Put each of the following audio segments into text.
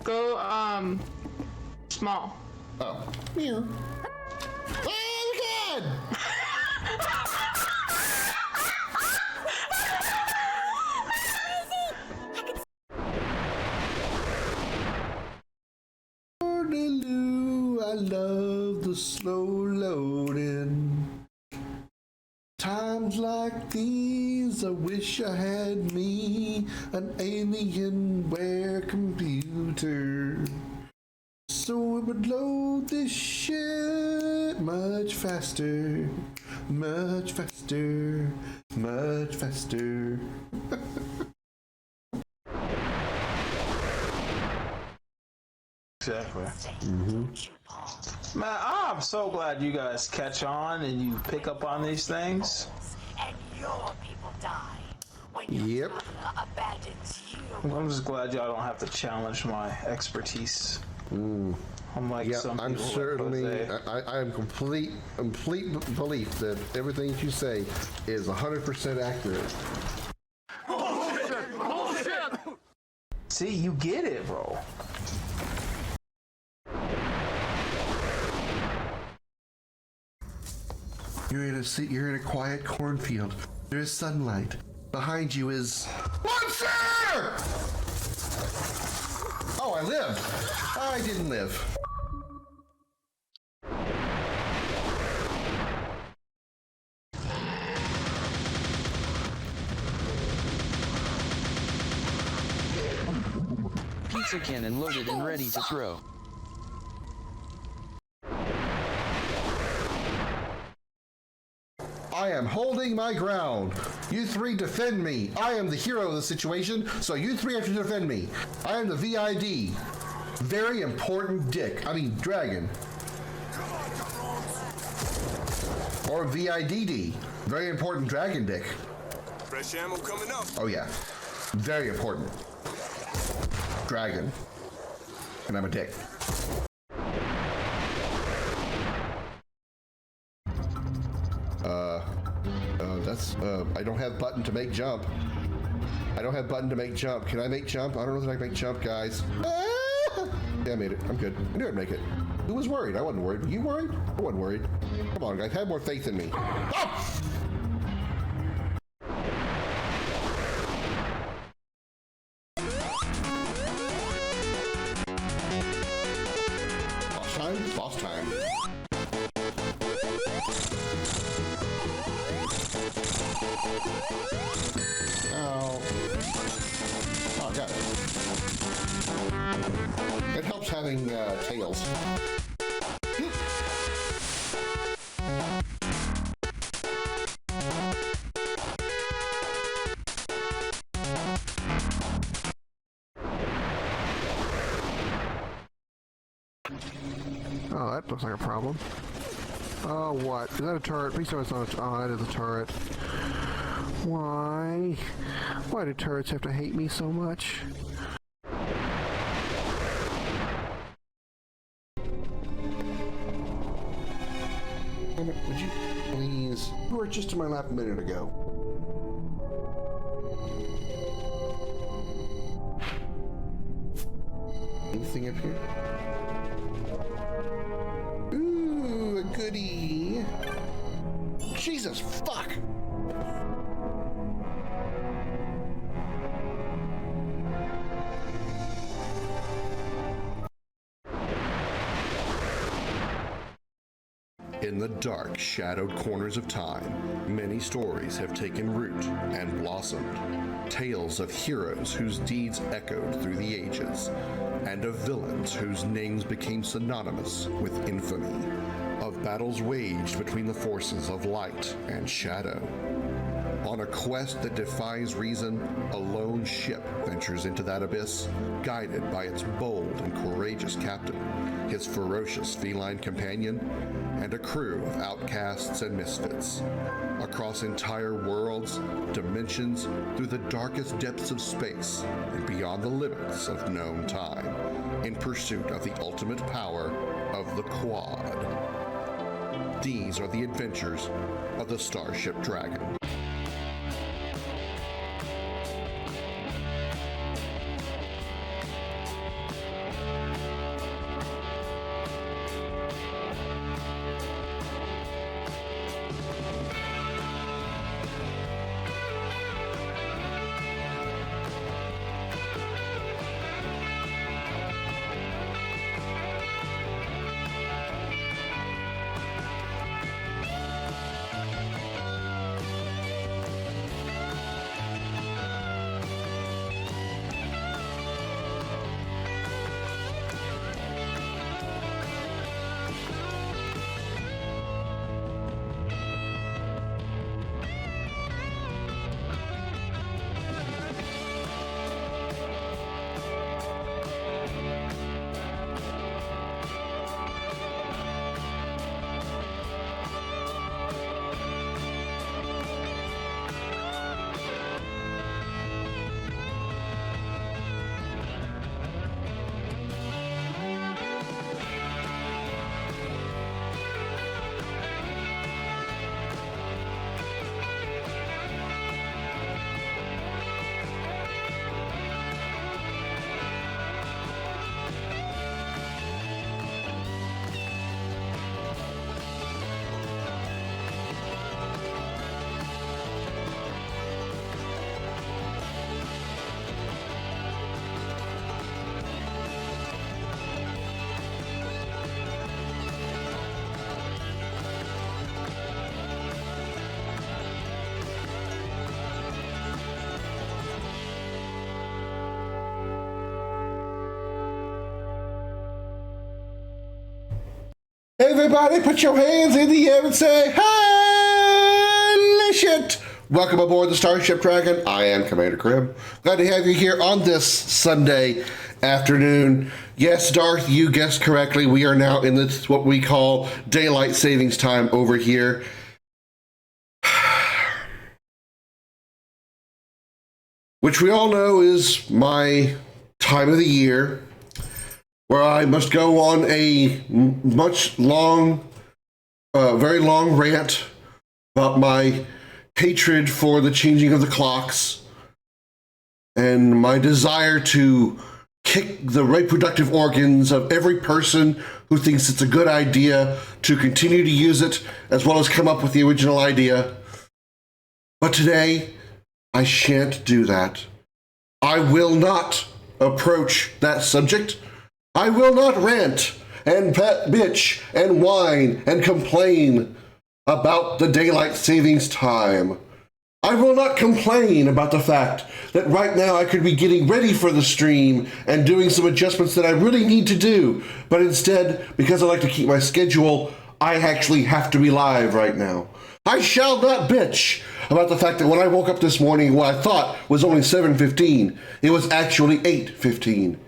Go, small. Oh. Yeah. Oh, God! I love the slow loading. Times like these, I wish I had me an Alienware computer. So it would load this shit much faster, much faster, much faster. Exactly. Man, I'm so glad you guys catch on and you pick up on these things. And your people die when your Yep. father abandons you. I'm just glad y'all don't have to challenge my expertise. Unlike Yeah, some I'm people certainly, like Jose. I am complete belief that everything you say is 100% accurate. See, you get it, bro. You're in a quiet cornfield. There is sunlight. Behind you is monster! Oh, I lived. I didn't live. Pizza cannon loaded and ready to throw. I am holding my ground. You three defend me. I am the hero of the situation, so you three have to defend me. I am the VID. Very important dick. I mean, dragon. Or VIDD. Very important dragon dick. Fresh ammo coming up. Oh, yeah. Very important. Dragon. And I'm a dick. I don't have button to make jump. I don't have button to make jump. Can I make jump? I don't know that I can make jump, guys. Ah! Yeah, I made it. I'm good. I knew I'd make it. Who was worried? I wasn't worried. Were you worried? I wasn't worried. Come on, guys. Have more faith in me. Ah! Boss time? Boss time. Oh. Oh, I got it. It helps having tails. Oh, that looks like a problem. Oh, what? Is that a turret? Please tell me it's not a... Oh, that is a turret. Why? Why do turrets have to hate me so much? Would you please? You were just in my lap a minute ago. Anything up here? Ooh, a goodie. Jesus, fuck! In the dark, shadowed corners of time, many stories have taken root and blossomed. Tales of heroes whose deeds echoed through the ages, and of villains whose names became synonymous with infamy. Of battles waged between the forces of light and shadow. On a quest that defies reason, a lone ship ventures into that abyss, guided by its bold and courageous captain, his ferocious feline companion, and a crew of outcasts and misfits. Across entire worlds, dimensions, through the darkest depths of space, and beyond the limits of known time, in pursuit of the ultimate power of the Quad. These are the adventures of the Starship Dragon. Everybody put your hands in the air and say, holy shit! Welcome aboard the Starship Dragon. I am Commander Krim. Glad to have you here on this Sunday afternoon. Yes, Darth, you guessed correctly. We are now in this, what we call daylight savings time over here. Which we all know is my time of the year where I must go on a very long rant about my hatred for the changing of the clocks and my desire to kick the reproductive organs of every person who thinks it's a good idea to continue to use it, as well as come up with the original idea. But today, I shan't do that. I will not approach that subject. I will not rant and bitch and whine and complain about the daylight savings time. I will not complain about the fact that right now I could be getting ready for the stream and doing some adjustments that I really need to do. But instead, because I like to keep my schedule, I actually have to be live right now. I shall not bitch about the fact that when I woke up this morning, what I thought was only 7:15, it was actually 8:15.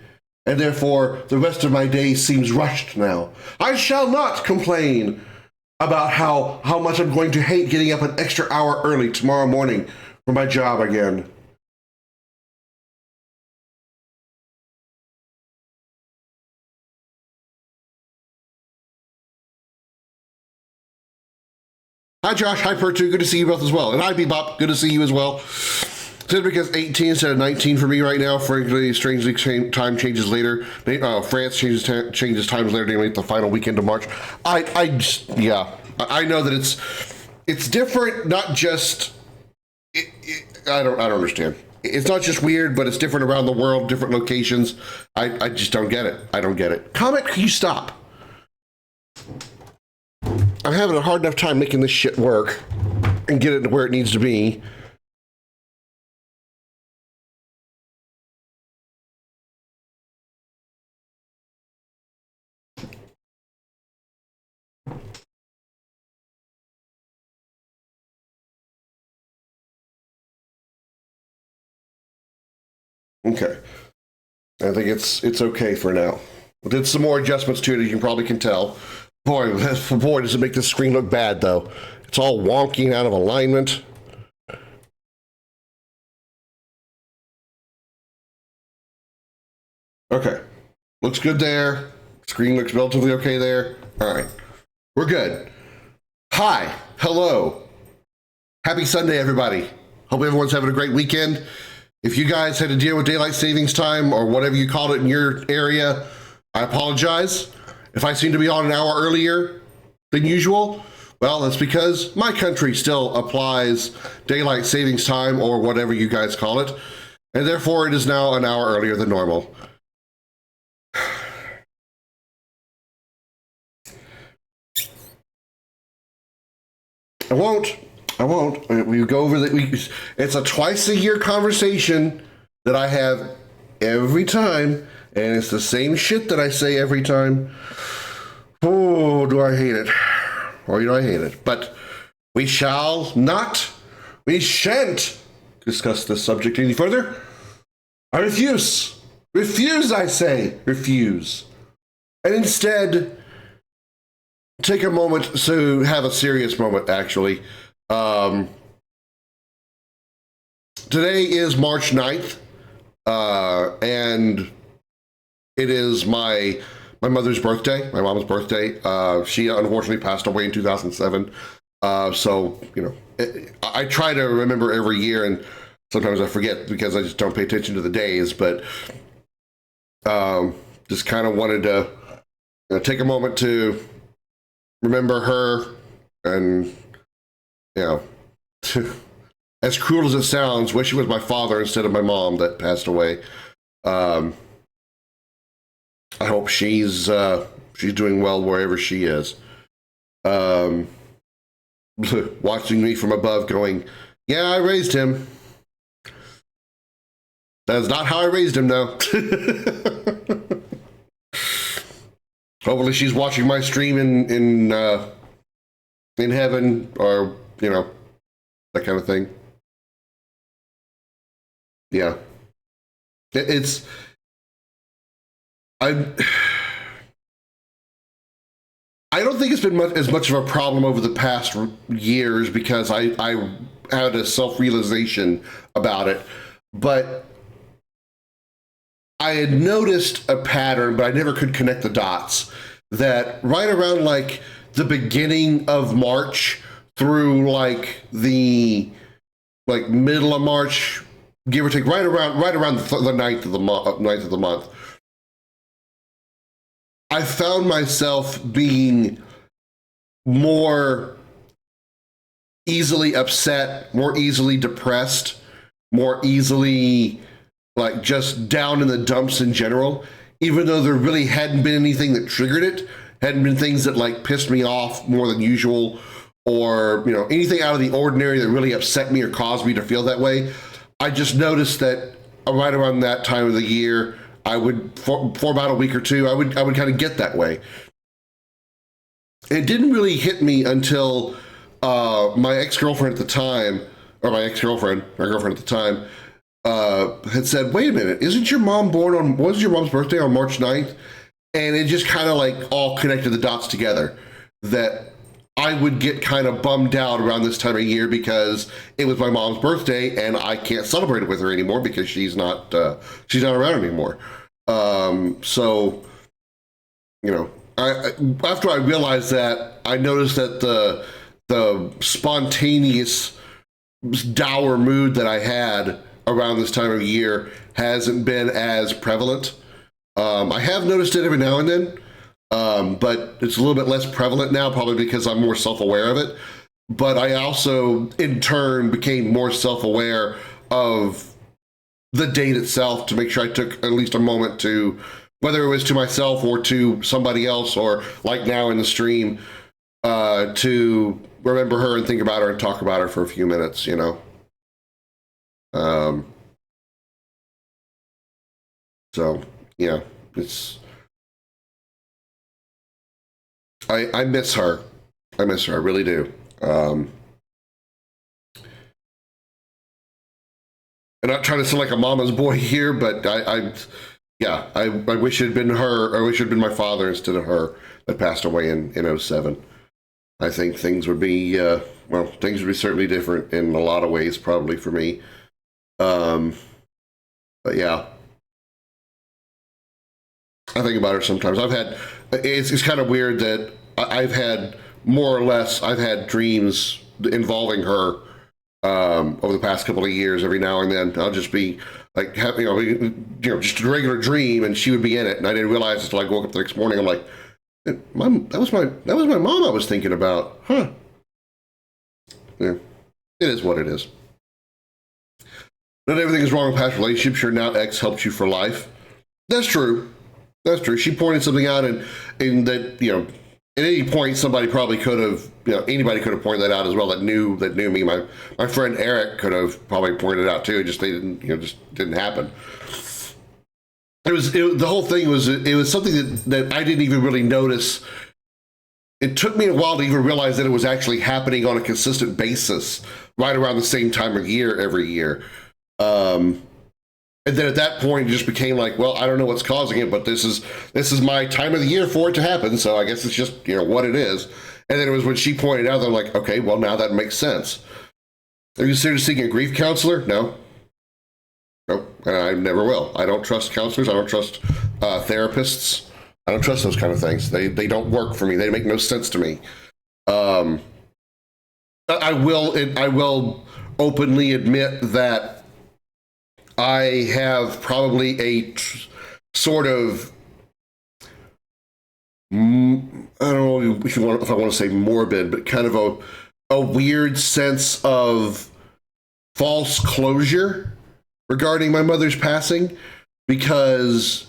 And therefore, the rest of my day seems rushed now. I shall not complain about how much I'm going to hate getting up an extra hour early tomorrow morning for my job again. Hi, Josh. Hi, Pertu. Good to see you both as well. And hi, Bebop. Good to see you as well. Simply because 18 instead of 19 for me right now. Frankly, strangely, time changes later. France changes times later, namely the final weekend of March. I know that it's different. Not just I don't understand. It's not just weird, but it's different around the world, different locations. I just don't get it. I don't get it. Comet, can you stop? I'm having a hard enough time making this shit work and get it to where it needs to be. Okay. I think it's okay for now. We did some more adjustments to it, as you probably can tell. Boy, does it make this screen look bad, though. It's all wonky and out of alignment. Okay. Looks good there. Screen looks relatively okay there. All right. We're good. Hi. Hello. Happy Sunday, everybody. Hope everyone's having a great weekend. If you guys had to deal with daylight savings time or whatever you called it in your area, I apologize. If I seem to be on an hour earlier than usual, well, that's because my country still applies daylight savings time or whatever you guys call it, and therefore it is now an hour earlier than normal. I won't. We go over that. It's a twice a year conversation that I have every time, and it's the same shit that I say every time. Oh, do I hate it? Or do I hate it? But we shan't discuss this subject any further. I refuse. Refuse, I say. Refuse. And instead, take a moment to have a serious moment, actually. Today is March 9th, and it is my mother's birthday, my mom's birthday. She unfortunately passed away in 2007. So, you know, I try to remember every year, and sometimes I forget because I just don't pay attention to the days, but just kind of wanted to take a moment to remember her. And, you know, as cruel as it sounds, wish it was my father instead of my mom that passed away. I hope she's doing well wherever she is. Watching me from above going, yeah, I raised him. That's not how I raised him, though. hopefully she's watching my stream in heaven, or that kind of thing. Yeah, it's I don't think it's been as much of a problem over the past years, because I had a self-realization about it, but I had noticed a pattern, but I never could connect the dots, that right around like the beginning of March through like the middle of March, give or take, right around the 9th of the month, I found myself being more easily upset, more easily depressed, more easily like just down in the dumps in general, even though there really hadn't been anything that triggered it, hadn't been things that like pissed me off more than usual, or anything out of the ordinary that really upset me or caused me to feel that way. I just noticed that right around that time of the year, I would, for about a week or two, I would kind of get that way. It didn't really hit me until my ex-girlfriend at the time, or my girlfriend at the time, had said, wait a minute, wasn't your mom's birthday on March 9th? And it just kind of like all connected the dots together, that I would get kind of bummed out around this time of year because it was my mom's birthday and I can't celebrate it with her anymore because she's not around anymore. So, after I realized that, I noticed that the spontaneous dour mood that I had around this time of year hasn't been as prevalent. I have noticed it every now and then, but it's a little bit less prevalent now, probably because I'm more self-aware of it. But I also, in turn, became more self-aware of the date itself, to make sure I took at least a moment to, whether it was to myself or to somebody else, or like now in the stream, to remember her and think about her and talk about her for a few minutes, So yeah, it's, I miss her. I really do. I'm not trying to sound like a mama's boy here, but I wish it had been her. I wish it had been my father instead of her that passed away in 2007. I think things would be, things would be certainly different in a lot of ways, probably for me. But yeah, I think about her sometimes. It's kind of weird that I've had dreams involving her over the past couple of years. Every now and then I'll just be like, just a regular dream, and she would be in it, and I didn't realize until I woke up the next morning. I'm like, Mom, that was my mom I was thinking about, huh? Yeah, it is what it is. Not everything is wrong with past relationships. Your now ex helped you for life. That's true. She pointed something out, and that, at any point somebody probably could have, anybody could have pointed that out as well that knew me. My friend Eric could have probably pointed it out too. They didn't, just didn't happen. The whole thing was something that I didn't even really notice. It took me a while to even realize that it was actually happening on a consistent basis right around the same time of year every year. And then at that point, it just became like, well, I don't know what's causing it, but this is my time of the year for it to happen. So I guess it's just, what it is. And then it was when she pointed out, I'm like, okay, well, now that makes sense. Are you considered seeking a grief counselor? No. Nope, and I never will. I don't trust counselors. I don't trust therapists. I don't trust those kind of things. They don't work for me. They make no sense to me. I will openly admit that I have probably a sort of, I don't know if I want to say morbid, but kind of a weird sense of false closure regarding my mother's passing, because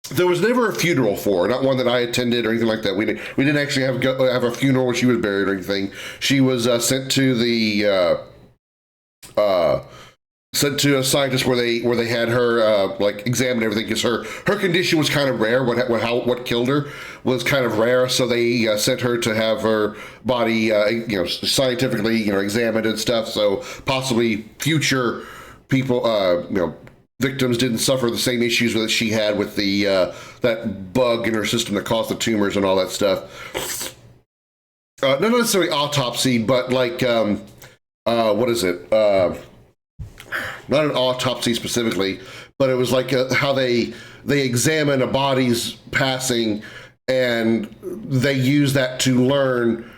there was never a funeral for her, not one that I attended or anything like that. We didn't actually have a funeral where she was buried or anything. She was sent to the sent to a scientist where they had her like examine everything, because her condition was kind of rare. What killed her was kind of rare, so they sent her to have her body scientifically examined and stuff, so possibly future people victims didn't suffer the same issues that she had with the that bug in her system that caused the tumors and all that stuff. Not necessarily autopsy, but like what is it? Not an autopsy specifically, but it was like how they examine a body's passing, and they use that to learn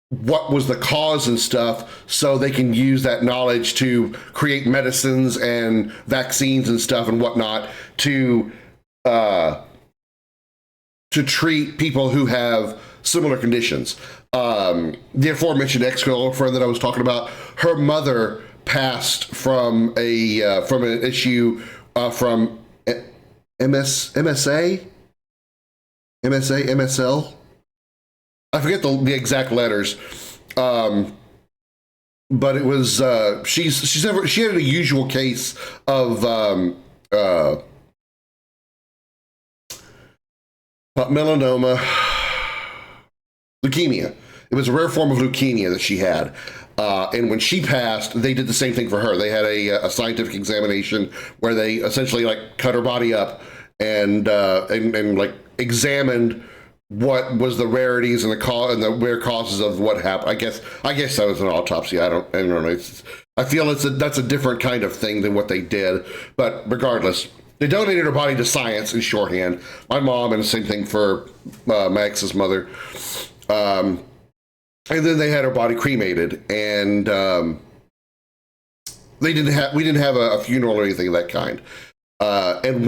what was the cause and stuff, so they can use that knowledge to create medicines and vaccines and stuff and whatnot to treat people who have similar conditions. The aforementioned ex-girlfriend that I was talking about, her mother passed from an issue from MSL. I forget the exact letters, but it was she had a usual case of melanoma, leukemia. It was a rare form of leukemia that she had. And when she passed, they did the same thing for her. They had a scientific examination where they essentially like cut her body up and like examined what was the rarities and the rare causes of what happened. I guess that was an autopsy. I don't know. I feel that's a different kind of thing than what they did. But regardless, they donated her body to science in shorthand. My mom, and the same thing for my ex's mother. And then they had her body cremated, and we didn't have a funeral or anything of that kind. And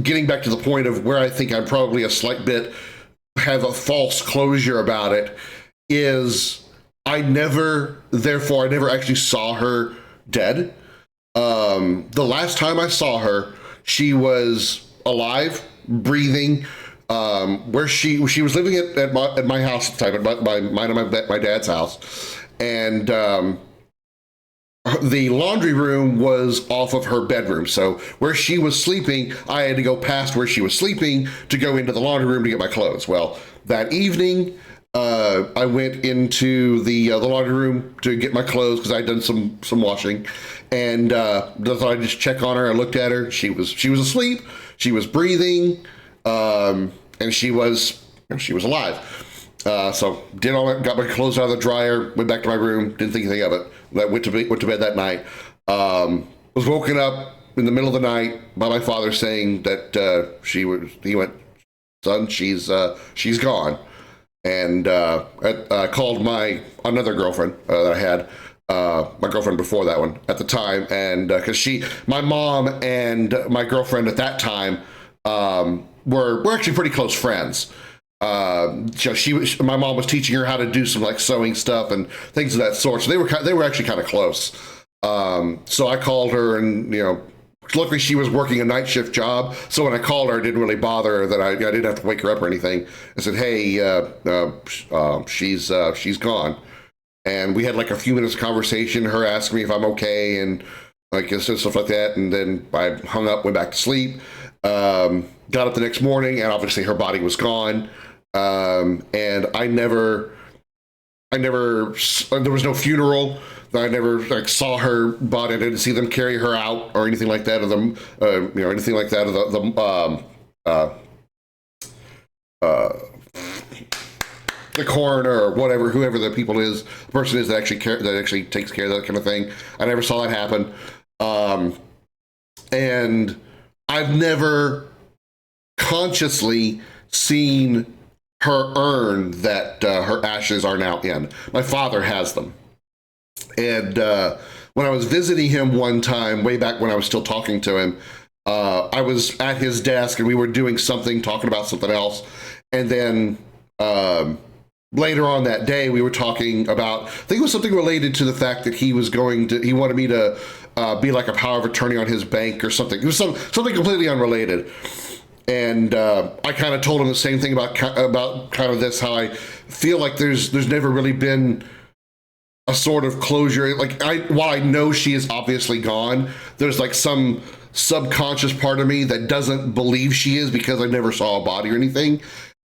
getting back to the point of where I think I'm probably a slight bit have a false closure about it is I never actually saw her dead. The last time I saw her, she was alive, breathing. Where she was living at my house at the time, at mine and my dad's house, and the laundry room was off of her bedroom. So where she was sleeping, I had to go past where she was sleeping to go into the laundry room to get my clothes. Well, that evening, I went into the laundry room to get my clothes because I'd done some washing, and thought I'd just check on her. I looked at her. She was asleep. She was breathing, and she was alive. So did all that, got my clothes out of the dryer, went back to my room, didn't think anything of it. I went to bed that night. Was woken up in the middle of the night by my father saying that he went, son, she's gone. And I called my another girlfriend that I had, my girlfriend before that one at the time, and because my mom and my girlfriend at that time were actually pretty close friends. My mom was teaching her how to do some like sewing stuff and things of that sort. So they were actually kind of close. So I called her, and luckily she was working a night shift job. So when I called her, it didn't really bother her that I didn't have to wake her up or anything. I said, "Hey, she's gone." And we had like a few minutes of conversation. Her asking me if I'm okay and like stuff like that. And then I hung up, went back to sleep. Got up the next morning, and obviously her body was gone. And I never, there was no funeral. I never like saw her body. I didn't see them carry her out or anything like that, or them, anything like that, or the coroner or whatever, whoever the person is that actually takes care of that kind of thing. I never saw that happen. And I've never consciously seen her urn that her ashes are now in. My father has them. And when I was visiting him one time, way back when I was still talking to him, I was at his desk and we were doing something, talking about something else. And then later on that day, we were talking about, I think it was something related to the fact that he wanted me to be like a power of attorney on his bank or something. It was something completely unrelated. And I kind of told him the same thing about kind of this, how I feel like there's never really been a sort of closure. Like while I know she is obviously gone, there's like some subconscious part of me that doesn't believe she is because I never saw a body or anything.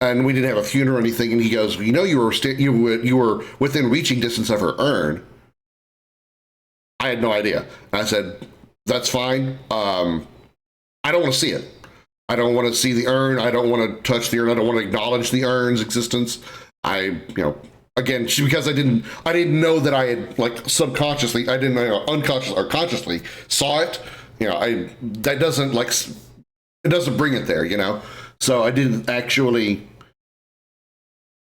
And we didn't have a funeral or anything. And he goes, well, you know, you were within reaching distance of her urn. I had no idea. And I said, that's fine. I don't want to see it. I don't want to see the urn. I don't want to touch the urn. I don't want to acknowledge the urn's existence. Again, because I didn't know that I had like subconsciously, I didn't know unconsciously or consciously saw it. That doesn't like, it doesn't bring it there, So I didn't actually,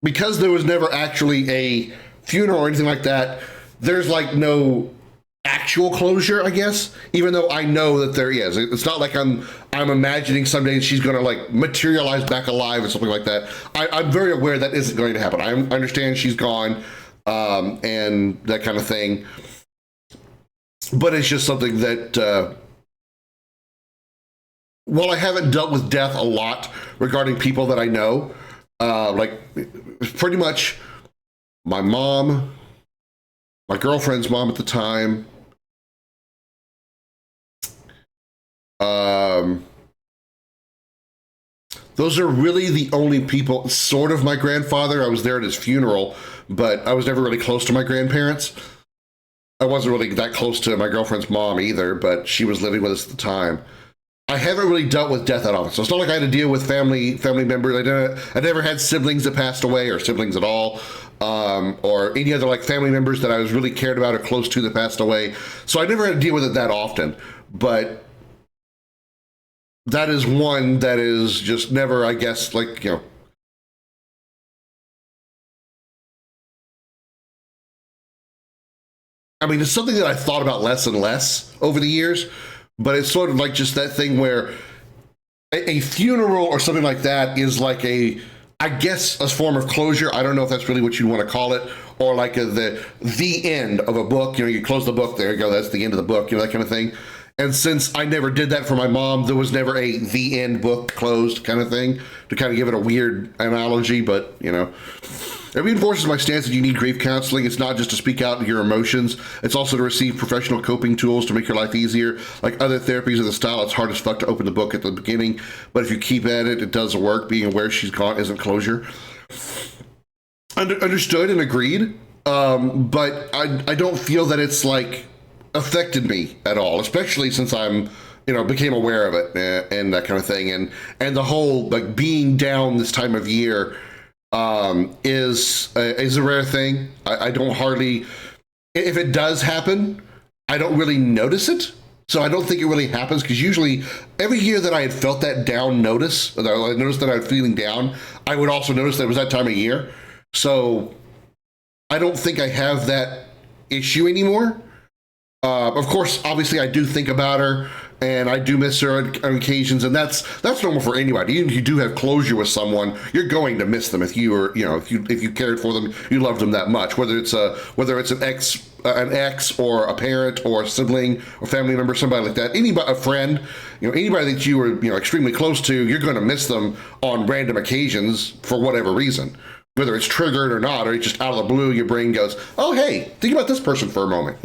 because there was never actually a funeral or anything like that, there's like no actual closure, I guess, even though I know that there is. It's not like I'm imagining someday she's going to like materialize back alive or something like that. I'm very aware that isn't going to happen. I understand she's gone and that kind of thing. But it's just something that, while I haven't dealt with death a lot regarding people that I know, like pretty much my mom, my girlfriend's mom at the time, those are really the only people. Sort of my grandfather, I was there at his funeral, but I was never really close to my grandparents. I wasn't really that close to my girlfriend's mom either, but she was living with us at the time. I haven't really dealt with death that often, so it's not like I had to deal with family members. I never had siblings that passed away, or siblings at all, or any other like family members that I was really cared about or close to that passed away. So I never had to deal with it that often, but that is one that is just never, I guess, like, I mean, it's something that I thought about less and less over the years, but it's sort of like just that thing where a funeral or something like that is like I guess, a form of closure. I don't know if that's really what you want to call it, or like the end of a book. You close the book, there you go, that's the end of the book, that kind of thing. And since I never did that for my mom, there was never a the end book closed kind of thing, to kind of give it a weird analogy, but it reinforces my stance that you need grief counseling. It's not just to speak out your emotions, it's also to receive professional coping tools to make your life easier. Like other therapies of the style, it's hard as fuck to open the book at the beginning, but if you keep at it, it does work. Being aware she's gone isn't closure. Understood and agreed, but I don't feel that it's like affected me at all, especially since I'm became aware of it and that kind of thing, and the whole like being down this time of year is a rare thing. I don't hardly, if it does happen, I don't really notice it. So I don't think it really happens, because usually every year that I had felt that down notice, or I noticed that I was feeling down, I would also notice that it was that time of year. So I don't think I have that issue anymore. Of course, obviously, I do think about her, and I do miss her on occasions, and that's normal for anybody. Even if you do have closure with someone, you're going to miss them if you were, if you cared for them, you loved them that much. Whether it's an ex or a parent or a sibling or family member, somebody like that, anybody, a friend, anybody that you were extremely close to, you're going to miss them on random occasions for whatever reason. Whether it's triggered or not, or it's just out of the blue, your brain goes, oh, hey, think about this person for a moment,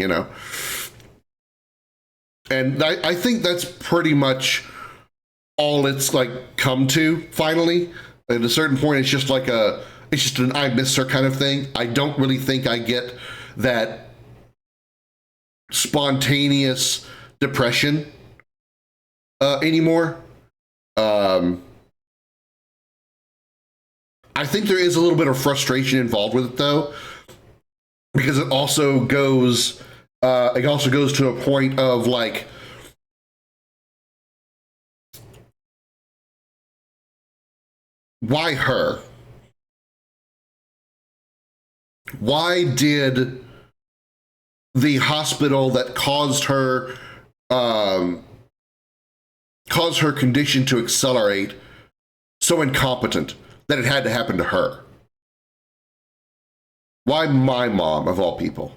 And I think that's pretty much all it's like come to finally. At a certain point, it's just an I miss her kind of thing. I don't really think I get that spontaneous depression anymore. I think there is a little bit of frustration involved with it, though, because it also goes to a point of like, why her? Why did the hospital that caused her condition to accelerate so incompetent that it had to happen to her? Why my mom, of all people?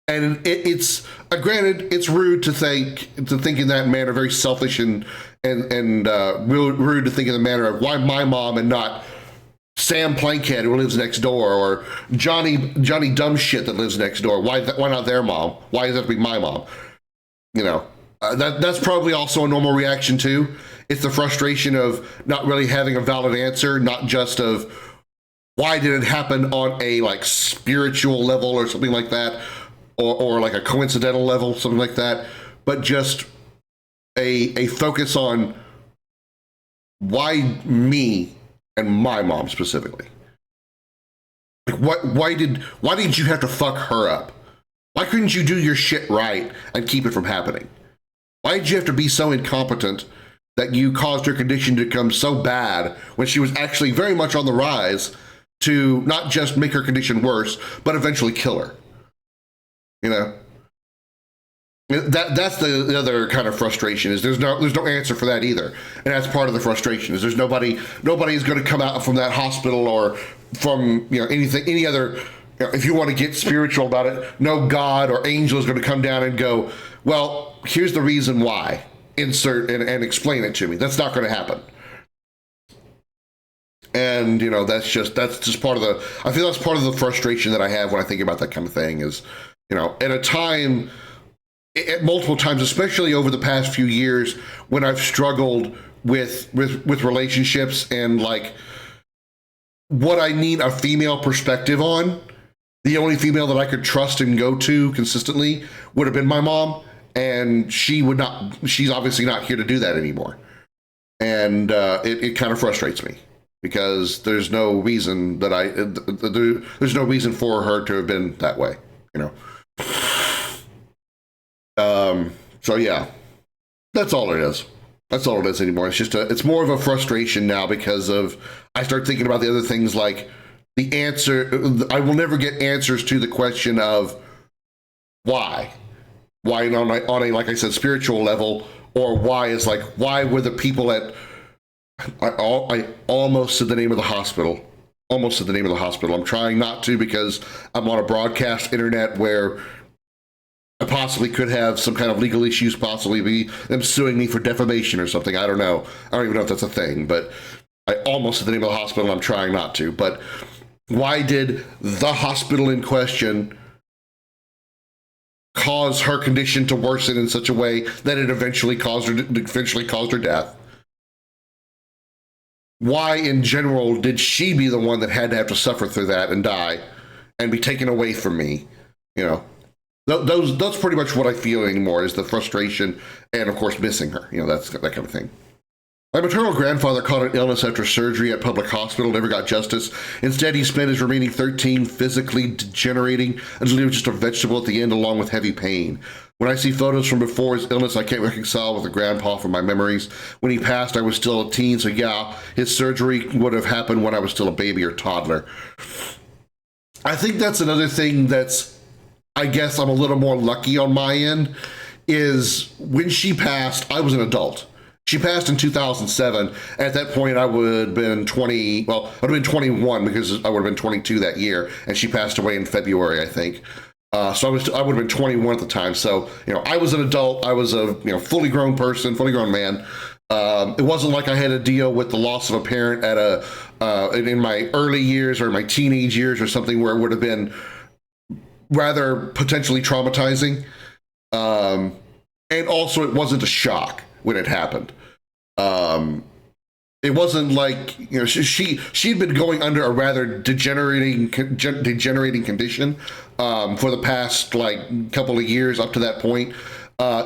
And it's granted, it's rude to think in that manner, very selfish and rude to think in the manner of why my mom and not Sam Plankhead who lives next door, or Johnny dumb shit that lives next door. Why not their mom? Why does it have to be my mom? You know, that's probably also a normal reaction too. It's the frustration of not really having a valid answer, not just of why did it happen on a like spiritual level or something like that, or like a coincidental level, something like that, but just a focus on why me and my mom specifically. Like why did you have to fuck her up? Why couldn't you do your shit right and keep it from happening? Why did you have to be so incompetent that you caused her condition to become so bad when she was actually very much on the rise to not just make her condition worse, but eventually kill her? You know? That's the other kind of frustration, is there's no answer for that either. And that's part of the frustration, is there's nobody's going to come out from that hospital or from, you know, any other, you know, if you want to get spiritual about it, no God or angel is going to come down and go, well, here's the reason why, insert and explain it to me. That's not going to happen. And, you know, that's just part of the, I feel that's part of the frustration that I have when I think about that kind of thing, is, you know, at a time, at multiple times, especially over the past few years, when I've struggled with relationships and like what I need a female perspective on, the only female that I could trust and go to consistently would have been my mom, and she's obviously not here to do that anymore. And it kind of frustrates me, because there's no reason that there's no reason for her to have been that way, you know. So yeah, that's all it is. That's all it is anymore. It's just it's more of a frustration now, because of, I start thinking about the other things, like the answer, I will never get answers to the question of why on a, like I said, spiritual level, or why is like, why were the people at, I almost said the name of the hospital. Almost said the name of the hospital. I'm trying not to, because I'm on a broadcast internet where I possibly could have some kind of legal issues, possibly be them suing me for defamation or something. I don't know. I don't even know if that's a thing, but I almost said the name of the hospital. I'm trying not to. But why did the hospital in question cause her condition to worsen in such a way that it eventually caused her death? Why, in general, did she be the one that had to have to suffer through that and die and be taken away from me? You know, that's pretty much what I feel anymore, is the frustration and, of course, missing her. You know, that's that kind of thing. My maternal grandfather caught an illness after surgery at public hospital, never got justice. Instead, he spent his remaining 13 physically degenerating until he was just a vegetable at the end, along with heavy pain. When I see photos from before his illness, I can't reconcile with the grandpa from my memories. When he passed, I was still a teen, so yeah, his surgery would have happened when I was still a baby or toddler. I think that's another thing that's, I guess I'm a little more lucky on my end, is when she passed, I was an adult. She passed in 2007. At that point, I would have been 20, well, I would have been 21, because I would have been 22 that year, and she passed away in February, I think. So I would have been 21 at the time. So, you know, I was an adult. I was a, you know, fully grown person, fully grown man. It wasn't like I had to deal with the loss of a parent at in my early years or my teenage years or something, where it would have been rather potentially traumatizing. And also, it wasn't a shock when it happened. It wasn't like, you know, she'd been going under a rather degenerating condition for the past like couple of years up to that point.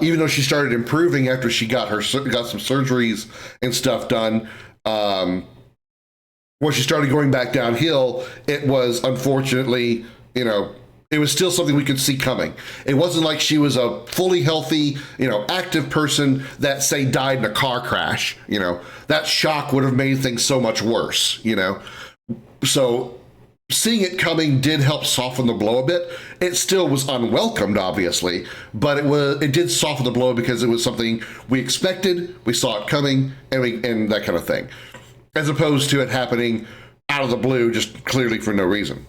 Even though she started improving after she got some surgeries and stuff done, when she started going back downhill, it was unfortunately, you know, it was still something we could see coming. It wasn't like she was a fully healthy, you know, active person that, say, died in a car crash. You know, that shock would have made things so much worse, you know. So seeing it coming did help soften the blow a bit. It still was unwelcomed, obviously, but it did soften the blow, because it was something we expected, we saw it coming, and that kind of thing, as opposed to it happening out of the blue, just clearly for no reason.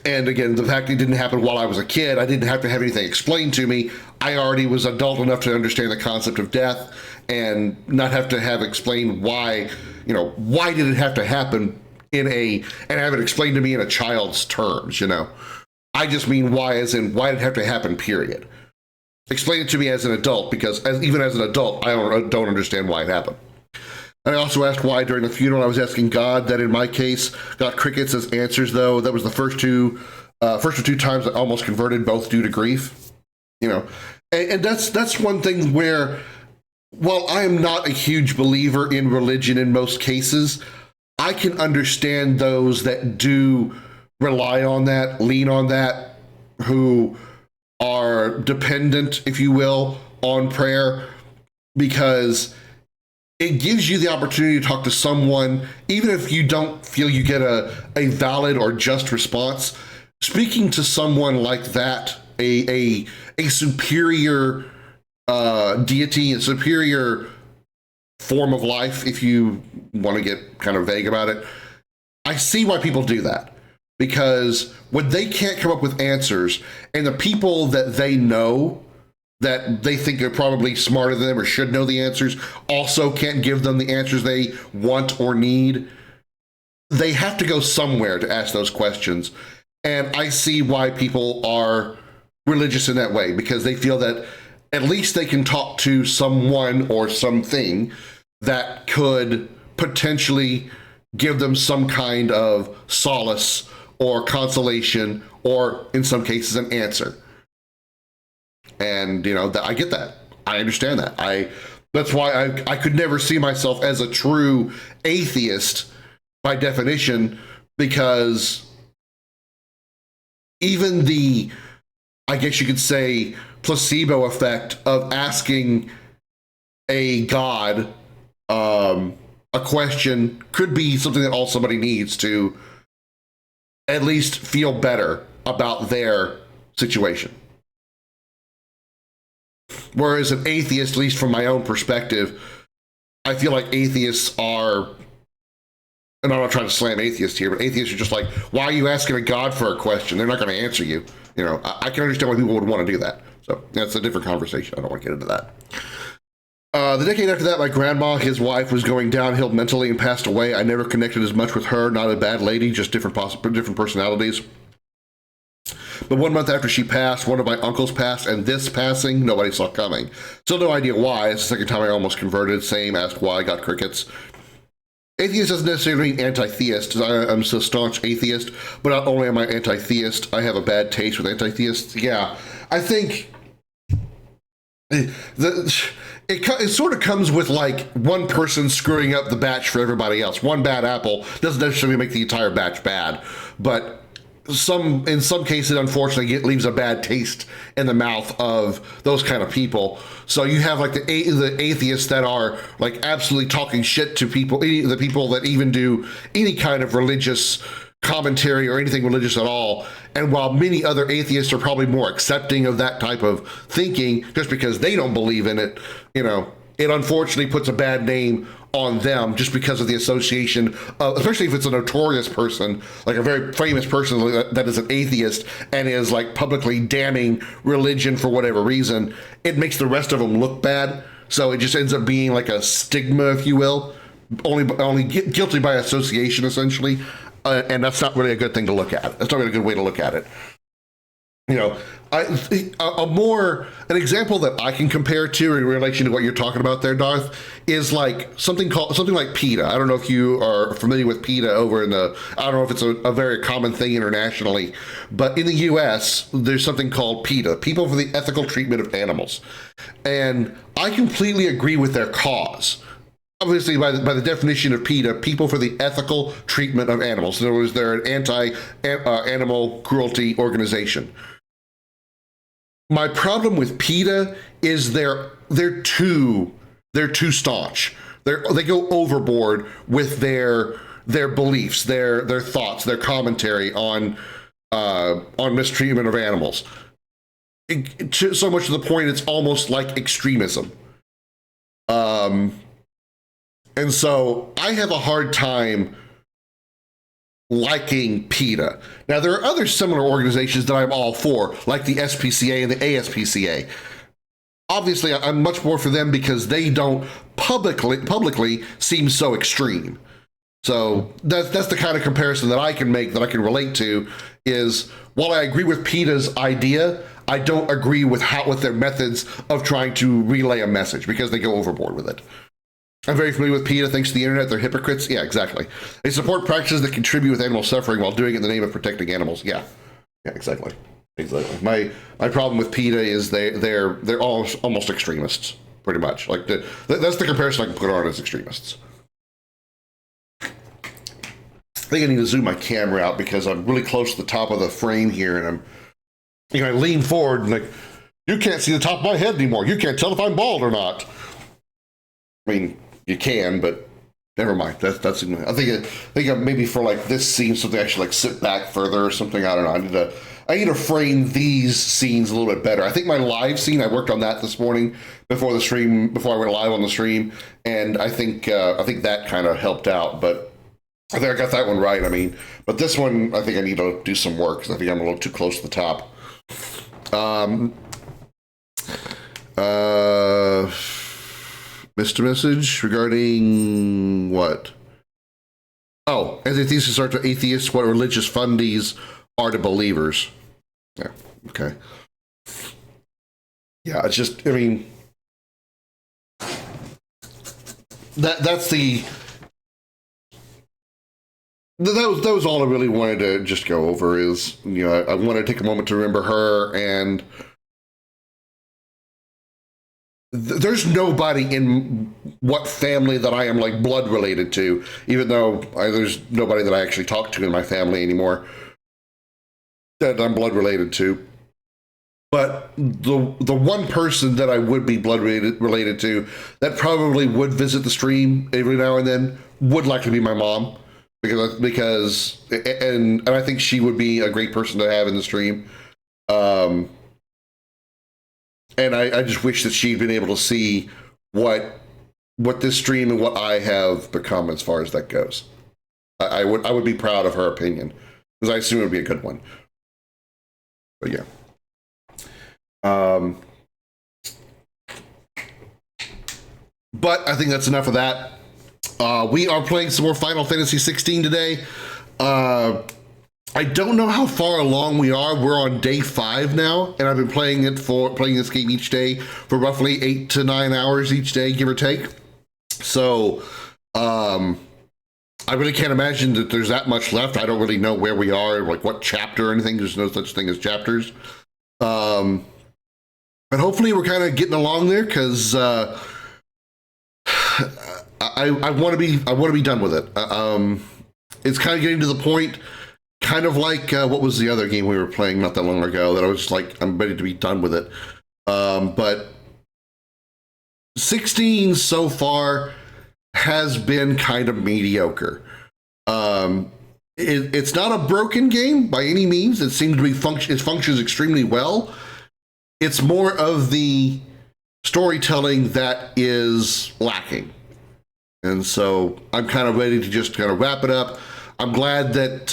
And again, the fact it didn't happen while I was a kid, I didn't have to have anything explained to me. I already was adult enough to understand the concept of death and not have to have explained why, why did it have to happen and have it explained to me in a child's terms, I just mean why, as in why did it have to happen, period. Explain it to me as an adult, because even as an adult, I don't understand why it happened. I also asked why during the funeral. I was asking God. That in my case got crickets as answers, though. That was the first or two times I almost converted, both due to grief. And that's one thing where, while I am not a huge believer in religion in most cases, I can understand those that do rely on that, lean on that, who are dependent, if you will, on prayer, because it gives you the opportunity to talk to someone, even if you don't feel you get a valid or just response. Speaking to someone like that, a superior deity, a superior form of life, if you want to get kind of vague about it, I see why people do that. Because when they can't come up with answers, and the people that they know that they think are probably smarter than them or should know the answers also can't give them the answers they want or need, they have to go somewhere to ask those questions. And I see why people are religious in that way, because they feel that at least they can talk to someone or something that could potentially give them some kind of solace or consolation, or in some cases an answer. And I get that. I understand that. That's why I could never see myself as a true atheist by definition, because even the, I guess you could say, placebo effect of asking a god a question could be something that all somebody needs to at least feel better about their situation. Whereas an atheist, at least from my own perspective, I feel like atheists are, and I'm not trying to slam atheists here, but atheists are just like, why are you asking a god for a question? They're not going to answer you. I can understand why people would want to do that. So that's a different conversation. I don't want to get into that. The decade after that, my grandma, his wife, was going downhill mentally and passed away. I never connected as much with her. Not a bad lady, just different personalities. But 1 month after she passed, one of my uncles passed, and this passing, nobody saw coming. Still no idea why. It's the second time I almost converted. Same, asked why, got crickets. Atheist doesn't necessarily mean anti-theist. I'm a staunch atheist, but not only am I anti-theist, I have a bad taste with anti-theists. Yeah, I think it sort of comes with like one person screwing up the batch for everybody else. One bad apple doesn't necessarily make the entire batch bad, but in some cases, unfortunately, it leaves a bad taste in the mouth of those kind of people. So you have like the atheists that are like absolutely talking shit to people, the people that even do any kind of religious commentary or anything religious at all. And while many other atheists are probably more accepting of that type of thinking, just because they don't believe in it, it unfortunately puts a bad name on them just because of the association, especially if it's a notorious person, like a very famous person that is an atheist and is like publicly damning religion for whatever reason. It makes the rest of them look bad. So it just ends up being like a stigma, if you will, only guilty by association, essentially. And that's not really a good thing to look at. That's not really a good way to look at it. An example that I can compare to in relation to what you're talking about there, Darth, is like something like PETA. I don't know if you are familiar with PETA over in I don't know if it's a very common thing internationally, but in the US, there's something called PETA, People for the Ethical Treatment of Animals. And I completely agree with their cause. Obviously, by the definition of PETA, People for the Ethical Treatment of Animals. In other words, they're an anti-animal cruelty organization. My problem with PETA is they're too staunch. They go overboard with their beliefs, their thoughts, their commentary on mistreatment of animals. So much to the point it's almost like extremism. And so I have a hard time liking PETA. Now, there are other similar organizations that I'm all for, like the SPCA and the ASPCA. Obviously, I'm much more for them because they don't publicly seem so extreme. So that's the kind of comparison that I can make, that I can relate to, is while I agree with PETA's idea, I don't agree with their methods of trying to relay a message, because they go overboard with it. I'm very familiar with PETA thanks to the internet. They're hypocrites. Yeah, exactly. They support practices that contribute with animal suffering while doing it in the name of protecting animals. Yeah, exactly. My problem with PETA is they're all almost extremists, pretty much. Like that's the comparison I can put on as extremists. I think I need to zoom my camera out because I'm really close to the top of the frame here, and I lean forward and like, you can't see the top of my head anymore. You can't tell if I'm bald or not. I mean, you can, but never mind. That's. I think maybe for like this scene, something I should like sit back further or something. I don't know. I need to frame these scenes a little bit better. I think my live scene, I worked on that this morning before I went live on the stream, and I think that kind of helped out, but. I think I got that one right. I mean, but this one, I think I need to do some work because I think I'm a little too close to the top. Missed a message regarding what? Oh, as atheists are to atheists, what religious fundies are to believers. Yeah, okay. Yeah, it's just, I mean, that's the... That was all I really wanted to just go over is, I want to take a moment to remember her, and there's nobody in what family that I am like blood related to, even though there's nobody that I actually talk to in my family anymore that I'm blood related to. But the one person that I would be blood related to that probably would visit the stream every now and then would likely be my mom. Because and I think she would be a great person to have in the stream. And I just wish that she'd been able to see what this stream and what I have become as far as that goes. I would be proud of her opinion, because I assume it would be a good one. But yeah. But I think that's enough of that. We are playing some more Final Fantasy XVI today. I don't know how far along we are. We're on day 5 now, and I've been playing this game each day for roughly 8 to 9 hours each day, give or take. So, I really can't imagine that there's that much left. I don't really know where we are, like what chapter or anything. There's no such thing as chapters. But hopefully we're kind of getting along there, because I want to be done with it. It's kind of getting to the point, kind of like what was the other game we were playing not that long ago, that I was just like, I'm ready to be done with it. But 16 so far has been kind of mediocre. It's not a broken game by any means. It seems to be it functions extremely well. It's more of the storytelling that is lacking. And so I'm kind of ready to just kind of wrap it up. I'm glad that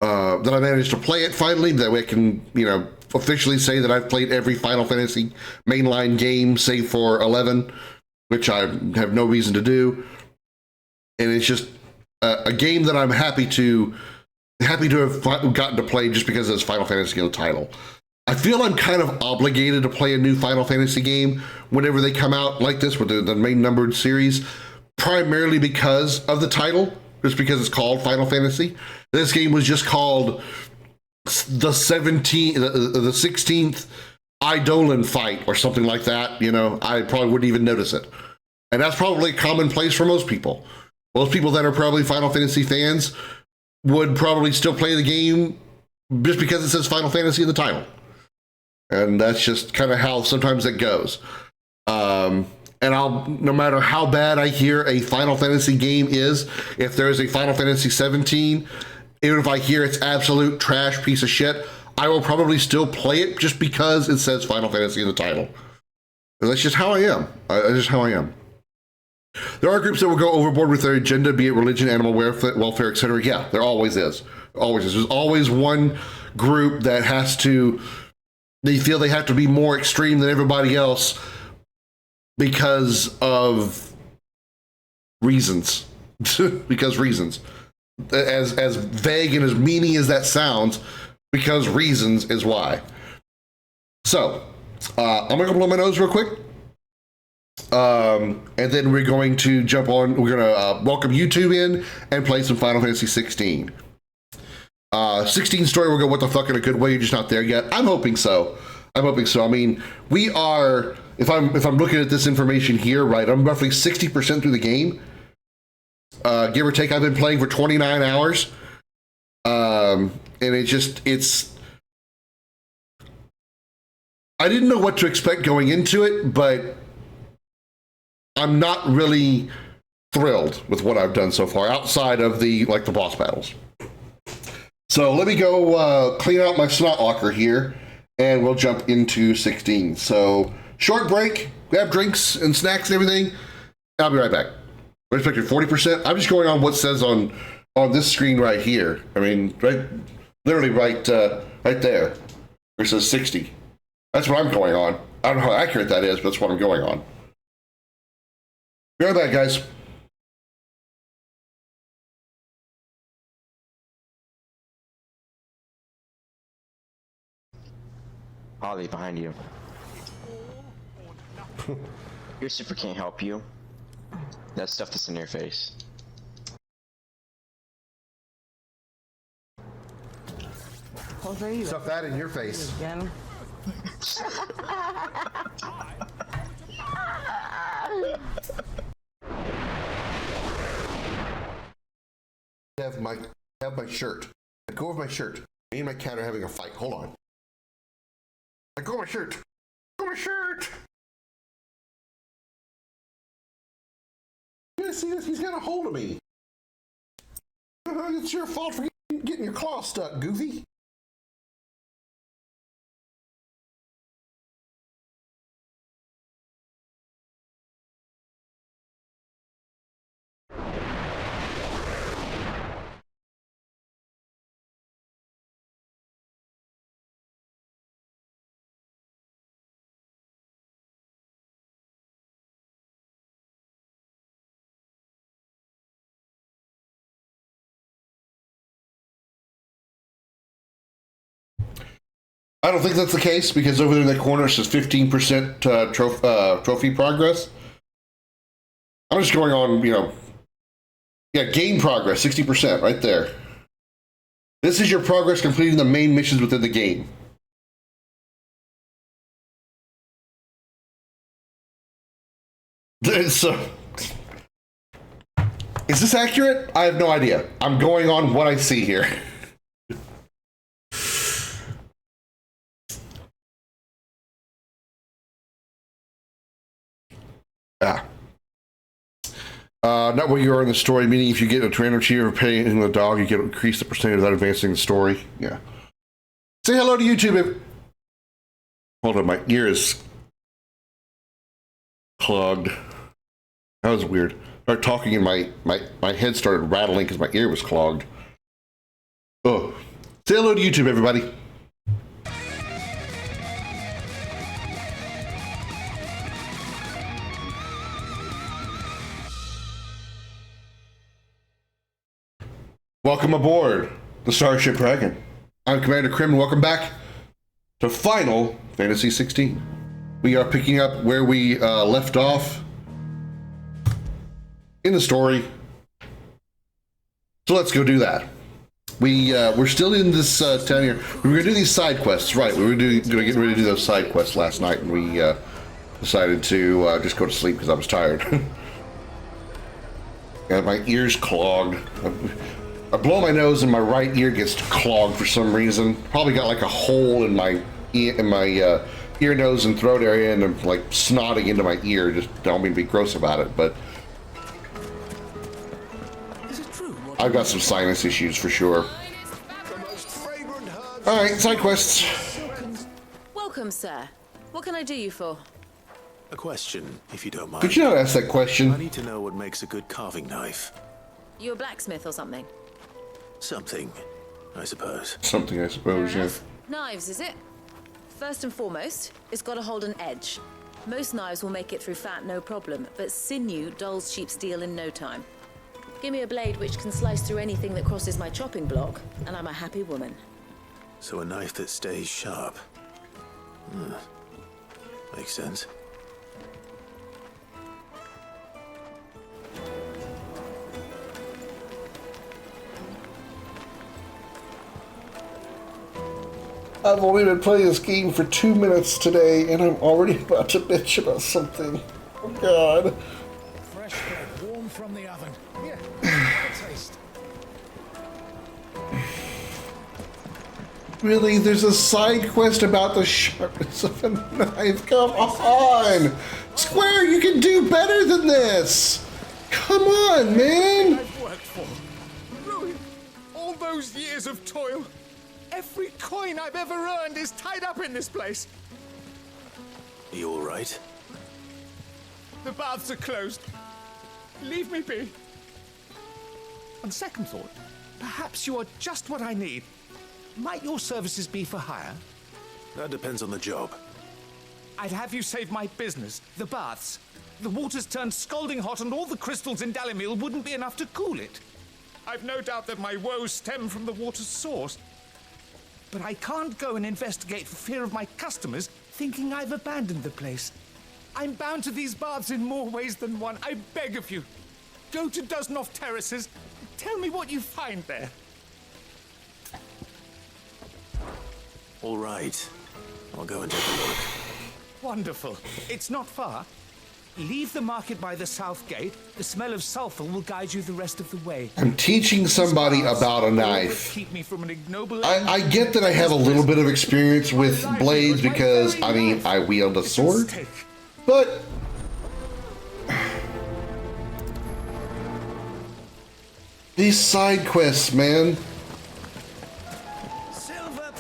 that I managed to play it finally. That way I can, officially say that I've played every Final Fantasy mainline game save for 11, which I have no reason to do. And it's just a game that I'm happy to have gotten to play just because it's Final Fantasy in the title. I feel I'm kind of obligated to play a new Final Fantasy game whenever they come out like this with the main numbered series, primarily because of the title, just because it's called Final Fantasy. This game was just called the 16th Eidolon fight or something like that. I probably wouldn't even notice it. And that's probably commonplace for most people. Most people that are probably Final Fantasy fans would probably still play the game just because it says Final Fantasy in the title. And that's just kind of how sometimes it goes. And no matter how bad I hear a Final Fantasy game is, if there's a Final Fantasy 17, even if I hear it's absolute trash piece of shit, I will probably still play it just because it says Final Fantasy in the title. And that's just how I am. That's just how I am. there are groups that will go overboard with their agenda, be it religion, animal welfare, etc. Yeah, there always is. Always is. There's always one group that has to, they feel they have to be more extreme than everybody else because of reasons. Because reasons. As vague and as meaning as that sounds, because reasons is why. So, I'm gonna blow my nose real quick. And then we're going to jump on, we're gonna welcome YouTube in and play some Final Fantasy 16. 16 story, we'll go what the fuck in a good way, you're just not there yet. I'm hoping so. I'm hoping so. I mean, we are, if I'm looking at this information here, right, I'm roughly 60% through the game. Give or take, I've been playing for 29 hours. And it's, I didn't know what to expect going into it, but I'm not really thrilled with what I've done so far, outside of the boss battles. So let me go clean out my snot locker here, and we'll jump into 16. So short break, grab drinks and snacks and everything. I'll be right back. We're expecting 40%. I'm just going on what says on this screen right here. I mean, literally right there, where it says 60. That's what I'm going on. I don't know how accurate that is, but that's what I'm going on. Be right back, guys. Ollie, behind you. Your super can't help you. That stuff that's in your face. Stuff that in your face. Again. Have my shirt. Let go of my shirt. Me and my cat are having a fight. Hold on. Let go of my shirt. Let go of my shirt. You guys see this? He's got a hold of me. It's your fault for getting your claw stuck, Goofy. I don't think that's the case, because over there in the corner it says 15% trophy progress. I'm just going on, game progress, 60% right there. This is your progress completing the main missions within the game. So, is this accurate? I have no idea. I'm going on what I see here. Not what you are in the story, meaning if you get a trainer cheer or pay in the dog, you get increase the percentage without advancing the story. Yeah. Say hello to YouTube. Hold on, my ear is clogged. That was weird. I started talking and my head started rattling because my ear was clogged. Oh. Say hello to YouTube, everybody. Welcome aboard the Starship Dragon. I'm Commander Krim, and welcome back to Final Fantasy XVI. We are picking up where we left off in the story. So let's go do that. We're still in this town here. We were gonna do these side quests, right? We were gonna get ready to do those side quests last night, and we decided to just go to sleep because I was tired. And my ear's clogged. I blow my nose and my right ear gets clogged for some reason. Probably got like a hole in my ear, nose, and throat area, and I'm like snotting into my ear. Just don't mean to be gross about it, but I've got some sinus issues for sure. All right, side quests. Welcome, sir. What can I do you for? A question, if you don't mind. Could you not ask that I question? need to know what makes a good carving knife. You a blacksmith or something? Something, I suppose. Something, I suppose, Fair yeah. enough. Knives, is it? First and foremost, it's got to hold an edge. Most knives will make it through fat, no problem, but sinew dulls cheap steel in no time. Give me a blade which can slice through anything that crosses my chopping block, and I'm a happy woman. So a knife that stays sharp. Makes sense. I've only been playing this game for 2 minutes today, and I'm already about to bitch about something. Oh, God. Fresh bread, warm from the oven. Here, have a taste. Really? There's a side quest about the sharpness of a knife? Come on! Square, you can do better than this! Come on, man! I've worked for. Ruined. All those years of toil. Every coin I've ever earned is tied up in this place. Are you all right? The baths are closed. Leave me be. On second thought, perhaps you are just what I need. Might your services be for hire? That depends on the job. I'd have you save my business, the baths. The water's turned scalding hot and all the crystals in Dalimil wouldn't be enough to cool it. I've no doubt that my woes stem from the water's source. But I can't go and investigate for fear of my customers thinking I've abandoned the place. I'm bound to these baths in more ways than one. I beg of you. Go to Dusnoff Terraces. Tell me what you find there. All right. I'll go and take a look. Wonderful. It's not far. Leave the market by the south gate. The smell of sulfur will guide you the rest of the way. I'm teaching somebody about a knife. Keep me from an ignoble I get that I have a little bit of experience with blades because, I mean, I wield a sword. But these side quests, man.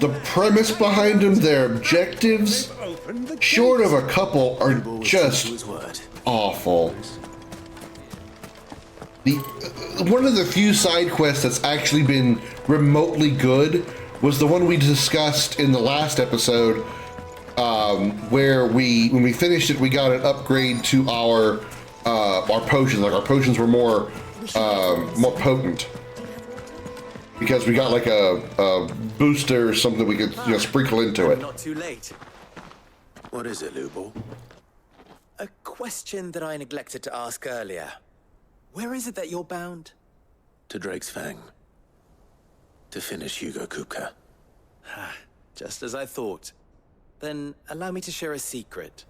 The premise behind them, their objectives, short of a couple, are just awful. One of the few side quests that's actually been remotely good was the one we discussed in the last episode, where when we finished it, we got an upgrade to our potions. Like our potions were more potent. Because we got like a booster or something we could sprinkle into it. Not too late. What is it, Lubo? A question that I neglected to ask earlier. Where is it that you're bound? To Drake's Fang. To finish Hugo Kupka. Just as I thought. Then allow me to share a secret.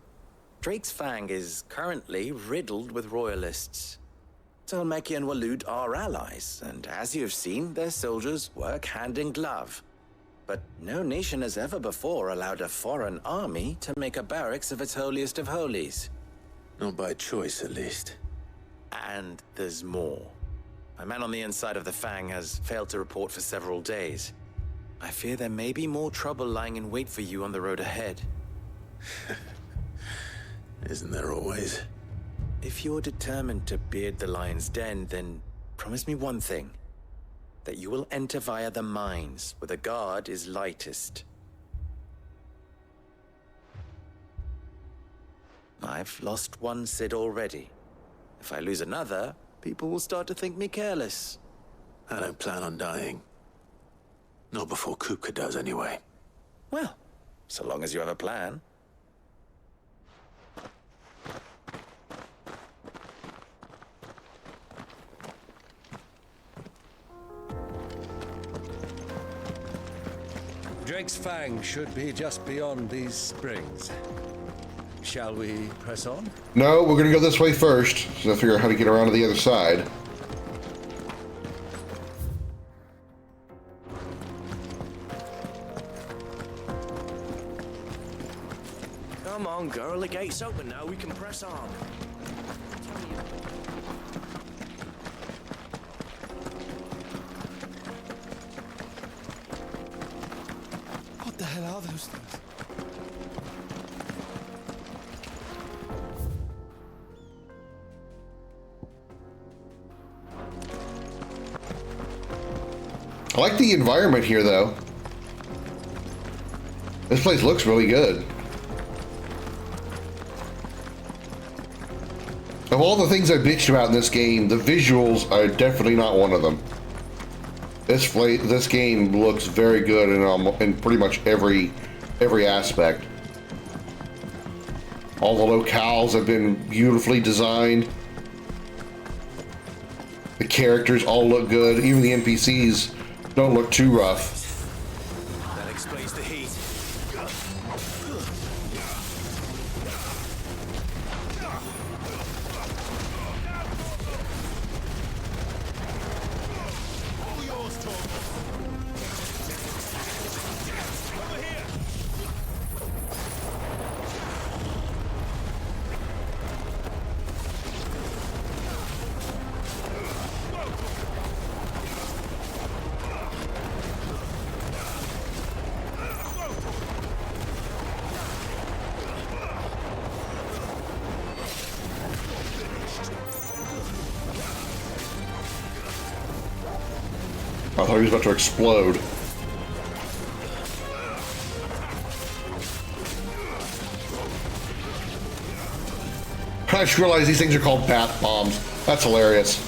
Drake's Fang is currently riddled with royalists. Tolmeki and Walud are allies, and as you have seen, their soldiers work hand in glove. But no nation has ever before allowed a foreign army to make a barracks of its holiest of holies. Not by choice, at least. And there's more. My man on the inside of the Fang has failed to report for several days. I fear there may be more trouble lying in wait for you on the road ahead. Isn't there always? If you're determined to beard the lion's den, then promise me one thing. That you will enter via the mines, where the guard is lightest. I've lost one Cid already. If I lose another, people will start to think me careless. I don't plan on dying. Not before Kupka does, anyway. Well, so long as you have a plan. Drake's Fang should be just beyond these springs. Shall we press on? No, we're gonna go this way first, so I figure out how to get around to the other side. Come on, girl, the gate's open now, we can press on. What the hell are those things? I like the environment here, though. This place looks really good. Of all the things I bitched about in this game, the visuals are definitely not one of them. This game looks very good in pretty much every aspect. All the locales have been beautifully designed. The characters all look good. Even the NPCs don't look too rough. That explains the heat. I thought he was about to explode. I just realized these things are called bath bombs. That's hilarious.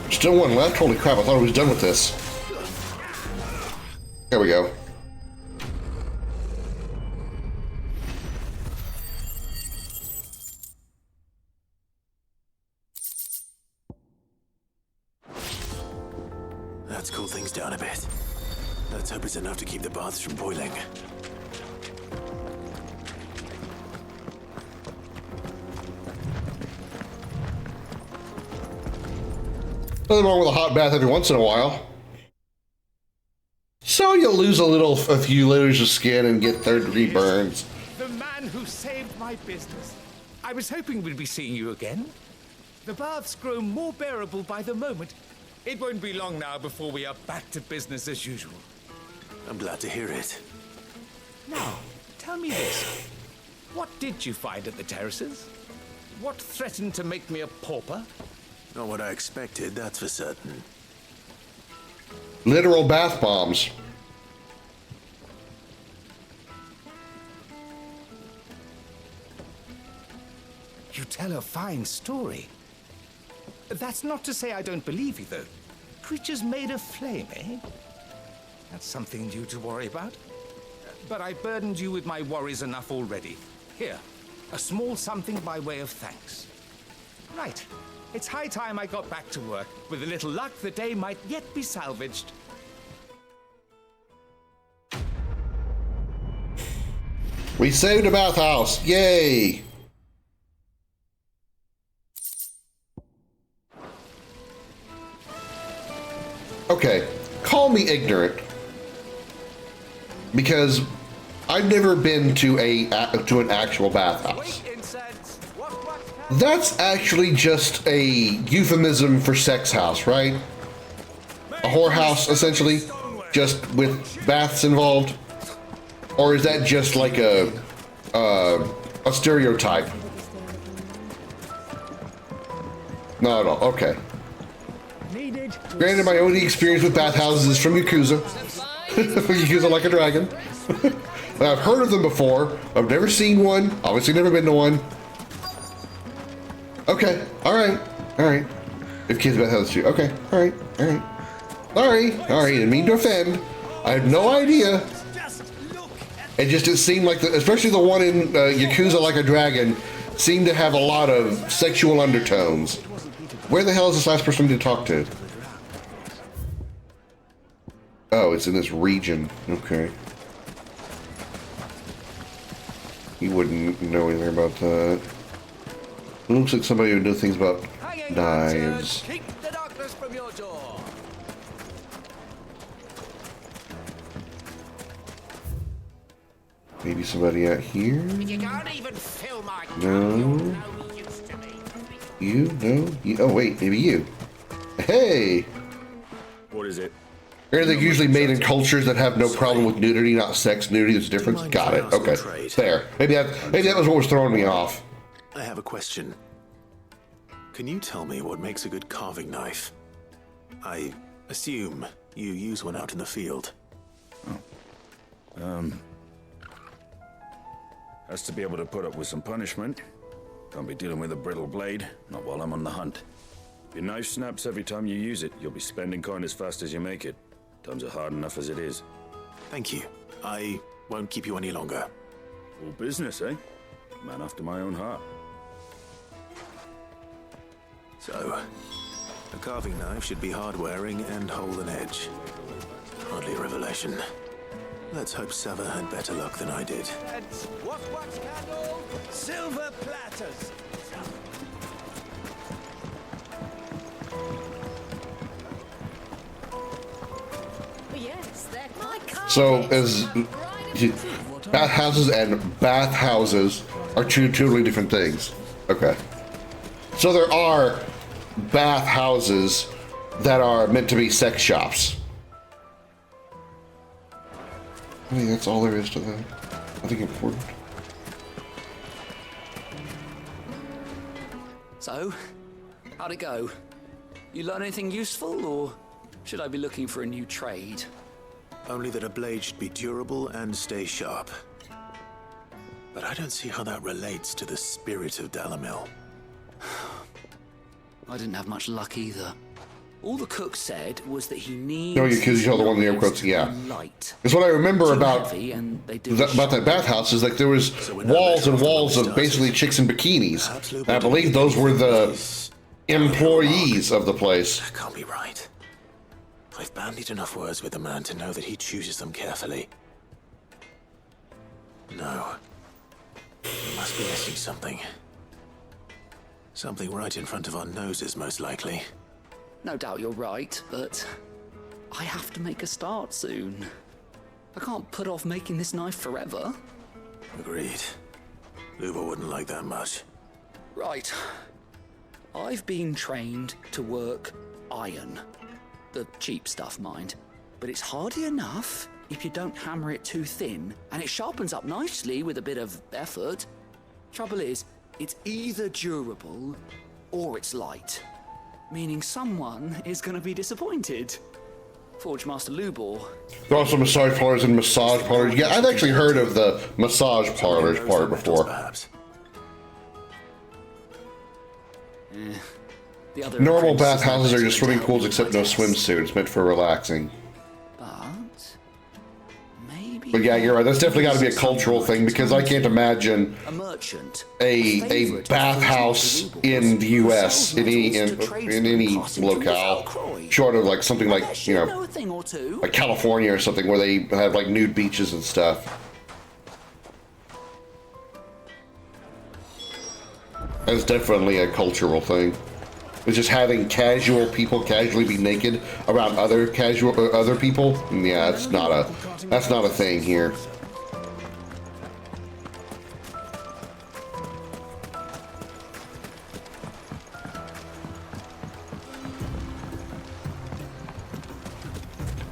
Still one left? Holy crap, I thought I was done with this. There we go. Let's cool things down a bit. Let's hope it's enough to keep the baths from boiling. Nothing wrong with a hot bath every once in a while. So you'll lose a few layers of skin and get third-degree burns. The man who saved my business. I was hoping we'd be seeing you again. The baths grow more bearable by the moment. It won't be long now before we are back to business as usual. I'm glad to hear it. Now, tell me this. What did you find at the terraces? What threatened to make me a pauper? Not what I expected, that's for certain. Literal bath bombs. You tell a fine story. That's not to say I don't believe you, though. Creatures made of flame, eh? That's something new to worry about. But I burdened you with my worries enough already. Here, a small something by way of thanks. Right. It's high time I got back to work. With a little luck, the day might yet be salvaged. We saved a bathhouse. Yay! Okay, call me ignorant, because I've never been to an actual bathhouse. That's actually just a euphemism for sex house, right? A whorehouse, essentially, just with baths involved, or is that just like a stereotype? Not at all. Okay. Granted, my only experience with bathhouses is from Yakuza. Yakuza Like a Dragon. I've heard of them before. I've never seen one. Obviously never been to one. Okay. Alright. Alright. If kids bathhouses too. Okay. Alright. Alright. Sorry. Didn't mean to offend. I had no idea. It seemed like, especially the one in Yakuza Like a Dragon, seemed to have a lot of sexual undertones. Where the hell is this last person to talk to? Oh, it's in this region. Okay. He wouldn't know anything about that. Looks like somebody who knows things about knives. Keep the darkness from your door. Maybe somebody out here? You can't even fill my No. You? No? You? Oh, wait, maybe you. Hey! What is it? Everything usually made in cultures that have no problem with nudity, not sex nudity. There's a difference. Got it. Okay. There. Maybe that was what was throwing me off. I have a question. Can you tell me what makes a good carving knife? I assume you use one out in the field. Has to be able to put up with some punishment. Can't be dealing with a brittle blade, not while I'm on the hunt. If your knife snaps every time you use it, you'll be spending coin as fast as you make it. Times are hard enough as it is. Thank you. I won't keep you any longer. All business, eh? Man after my own heart. So, a carving knife should be hard-wearing and hold an edge. Hardly a revelation. Let's hope Sava had better luck than I did. Wax candle, silver platters. So, as bathhouses and bathhouses are two totally different things. Okay. So there are bathhouses that are meant to be sex shops. I think that's all there is to that. Nothing important. So, how'd it go? You learn anything useful, or should I be looking for a new trade? Only that a blade should be durable and stay sharp. But I don't see how that relates to the spirit of Dalamil. I didn't have much luck either. All the cook said was that he needs... No, because you're the one in the air quotes, yeah. Because what I remember about that bathhouse is like there was walls and walls of basically chicks in bikinis. And I believe those were the employees of the place. That can't be right. I've bandied enough words with the man to know that he chooses them carefully. No. He must be missing something. Something right in front of our noses, most likely. No doubt you're right, but I have to make a start soon. I can't put off making this knife forever. Agreed. Luba wouldn't like that much. Right. I've been trained to work iron. The cheap stuff, mind. But it's hardy enough if you don't hammer it too thin, and it sharpens up nicely with a bit of effort. Trouble is, it's either durable or it's light. Meaning someone is going to be disappointed. Forge Master Lubor. There are also massage parlors and massage parlors. Yeah, I've actually heard of the massage parlors part before. Normal bathhouses are just swimming pools except no swimsuit. It's meant for relaxing. But yeah, you're right. That's definitely got to be a cultural thing because I can't imagine a bathhouse in the U.S. in any locale, short of like something like, you know, like California or something where they have like nude beaches and stuff. That's definitely a cultural thing. It's just having casual people casually be naked around other people. Yeah, that's not a thing here.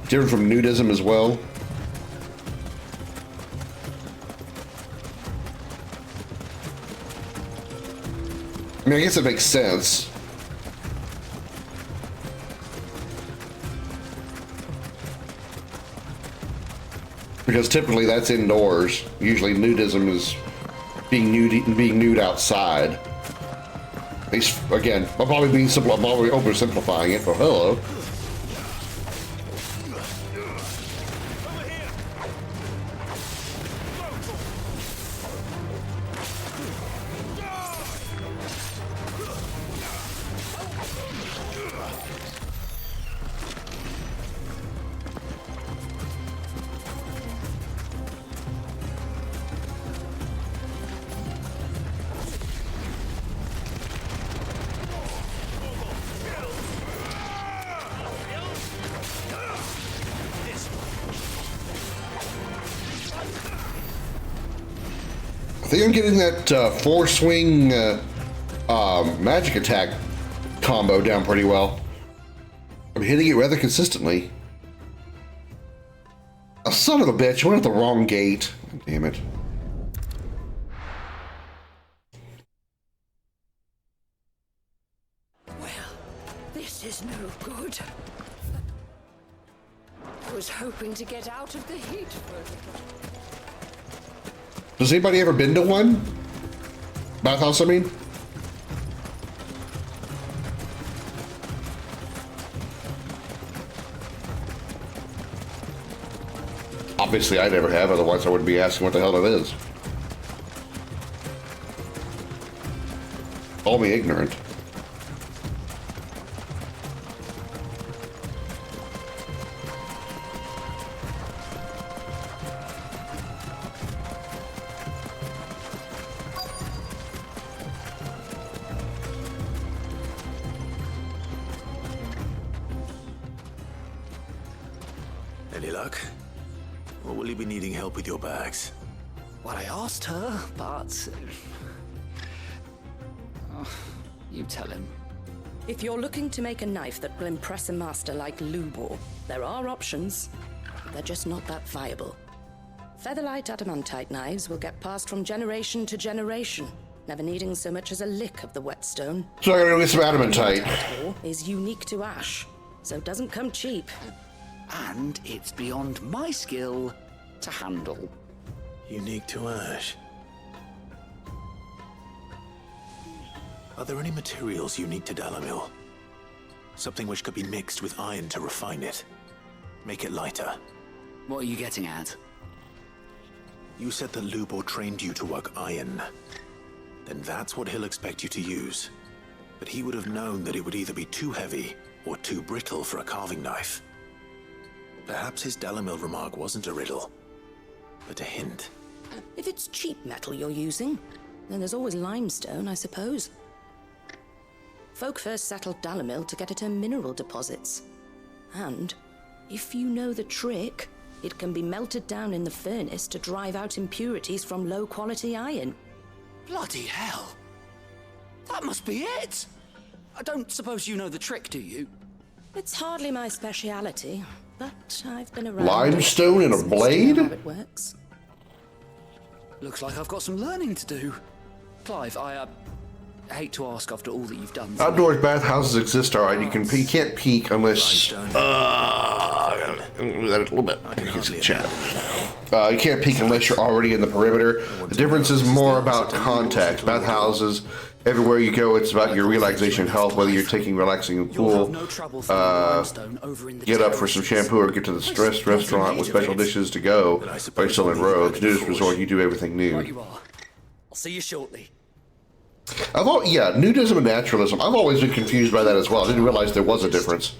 Different from nudism as well. I mean, I guess it makes sense. Because typically that's indoors. Usually nudism is being nude outside. At least, again, I'm probably oversimplifying it, but hello. I think I'm getting that four swing magic attack combo down pretty well. I'm hitting it rather consistently. A son of a bitch, I went at the wrong gate. Damn it. Well, this is no good. I was hoping to get out of the heat for a little. Has anybody ever been to one? Bathhouse, I mean? Obviously, I never have, otherwise I wouldn't be asking what the hell it is. Call me ignorant. Any luck? Or will you be needing help with your bags? Well, I asked her, but... Oh, you tell him. If you're looking to make a knife that will impress a master like Lubor, there are options, but they're just not that viable. Featherlight adamantite knives will get passed from generation to generation, never needing so much as a lick of the whetstone. So I gotta go get some adamantite. Is unique to Ash, so it doesn't come cheap. And it's beyond my skill to handle. Unique to Ash. Are there any materials unique to Dalamil? Something which could be mixed with iron to refine it. Make it lighter. What are you getting at? You said that Lubor trained you to work iron. Then that's what he'll expect you to use. But he would have known that it would either be too heavy or too brittle for a carving knife. Perhaps his Dalamil remark wasn't a riddle, but a hint. If it's cheap metal you're using, then there's always limestone, I suppose. Folk first settled Dalamil to get at her mineral deposits. And, if you know the trick, it can be melted down in the furnace to drive out impurities from low-quality iron. Bloody hell! That must be it! I don't suppose you know the trick, do you? It's hardly my speciality, but I've been around. Limestone and a blade? How it works. Looks like I've got some learning to do. Clive, I hate to ask after all that you've done. Outdoors bathhouses exist, alright. You can't peek unless that a little bit. Chat. You can't peek unless you're already in the perimeter. The difference is more about contact. Bathhouses, everywhere you go, it's about your relaxation and health, whether you're taking relaxing in the pool, get up for some shampoo, or get to the stressed restaurant with special dishes to go, or you're still in robes. Nudist resort, you do everything nude. Right you are. I'll see you shortly. Nudism and naturalism. I've always been confused by that as well. I didn't realize there was a difference.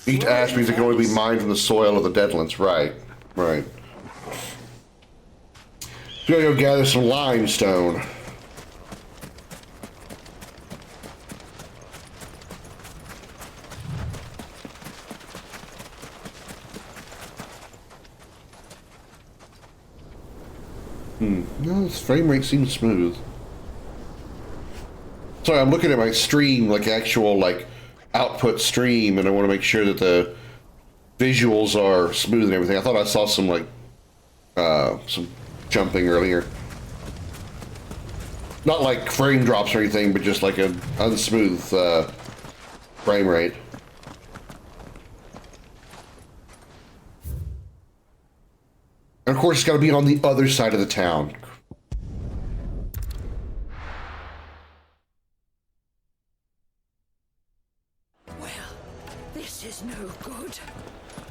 Each ash means it can only be mined from the soil of the Deadlands. Right. So we gotta go gather some limestone. No, this frame rate seems smooth. Sorry, I'm looking at my stream, like actual like output stream, and I want to make sure that the visuals are smooth and everything. I thought I saw some like some jumping earlier. Not like frame drops or anything, but just like an unsmooth frame rate. And of course, it's got to be on the other side of the town. Well, this is no good.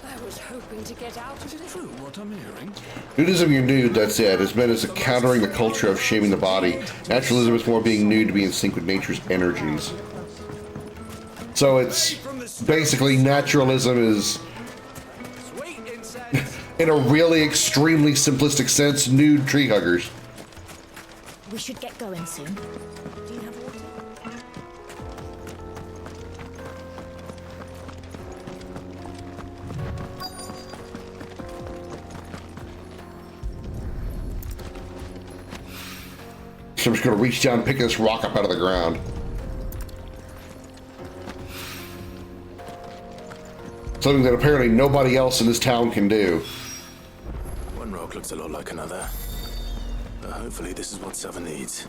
I was hoping to get out of it. True, what I'm hearing. Nudism, you're nude, that's it. It's meant as a countering the culture of shaming the body. Naturalism is more being nude to be in sync with nature's energies. So it's basically naturalism is, in a really extremely simplistic sense, nude tree huggers. We should get going soon. Do you have water? So I'm just gonna reach down and pick this rock up out of the ground. Something that apparently nobody else in this town can do. One rock looks a lot like another. But hopefully this is what Sava needs.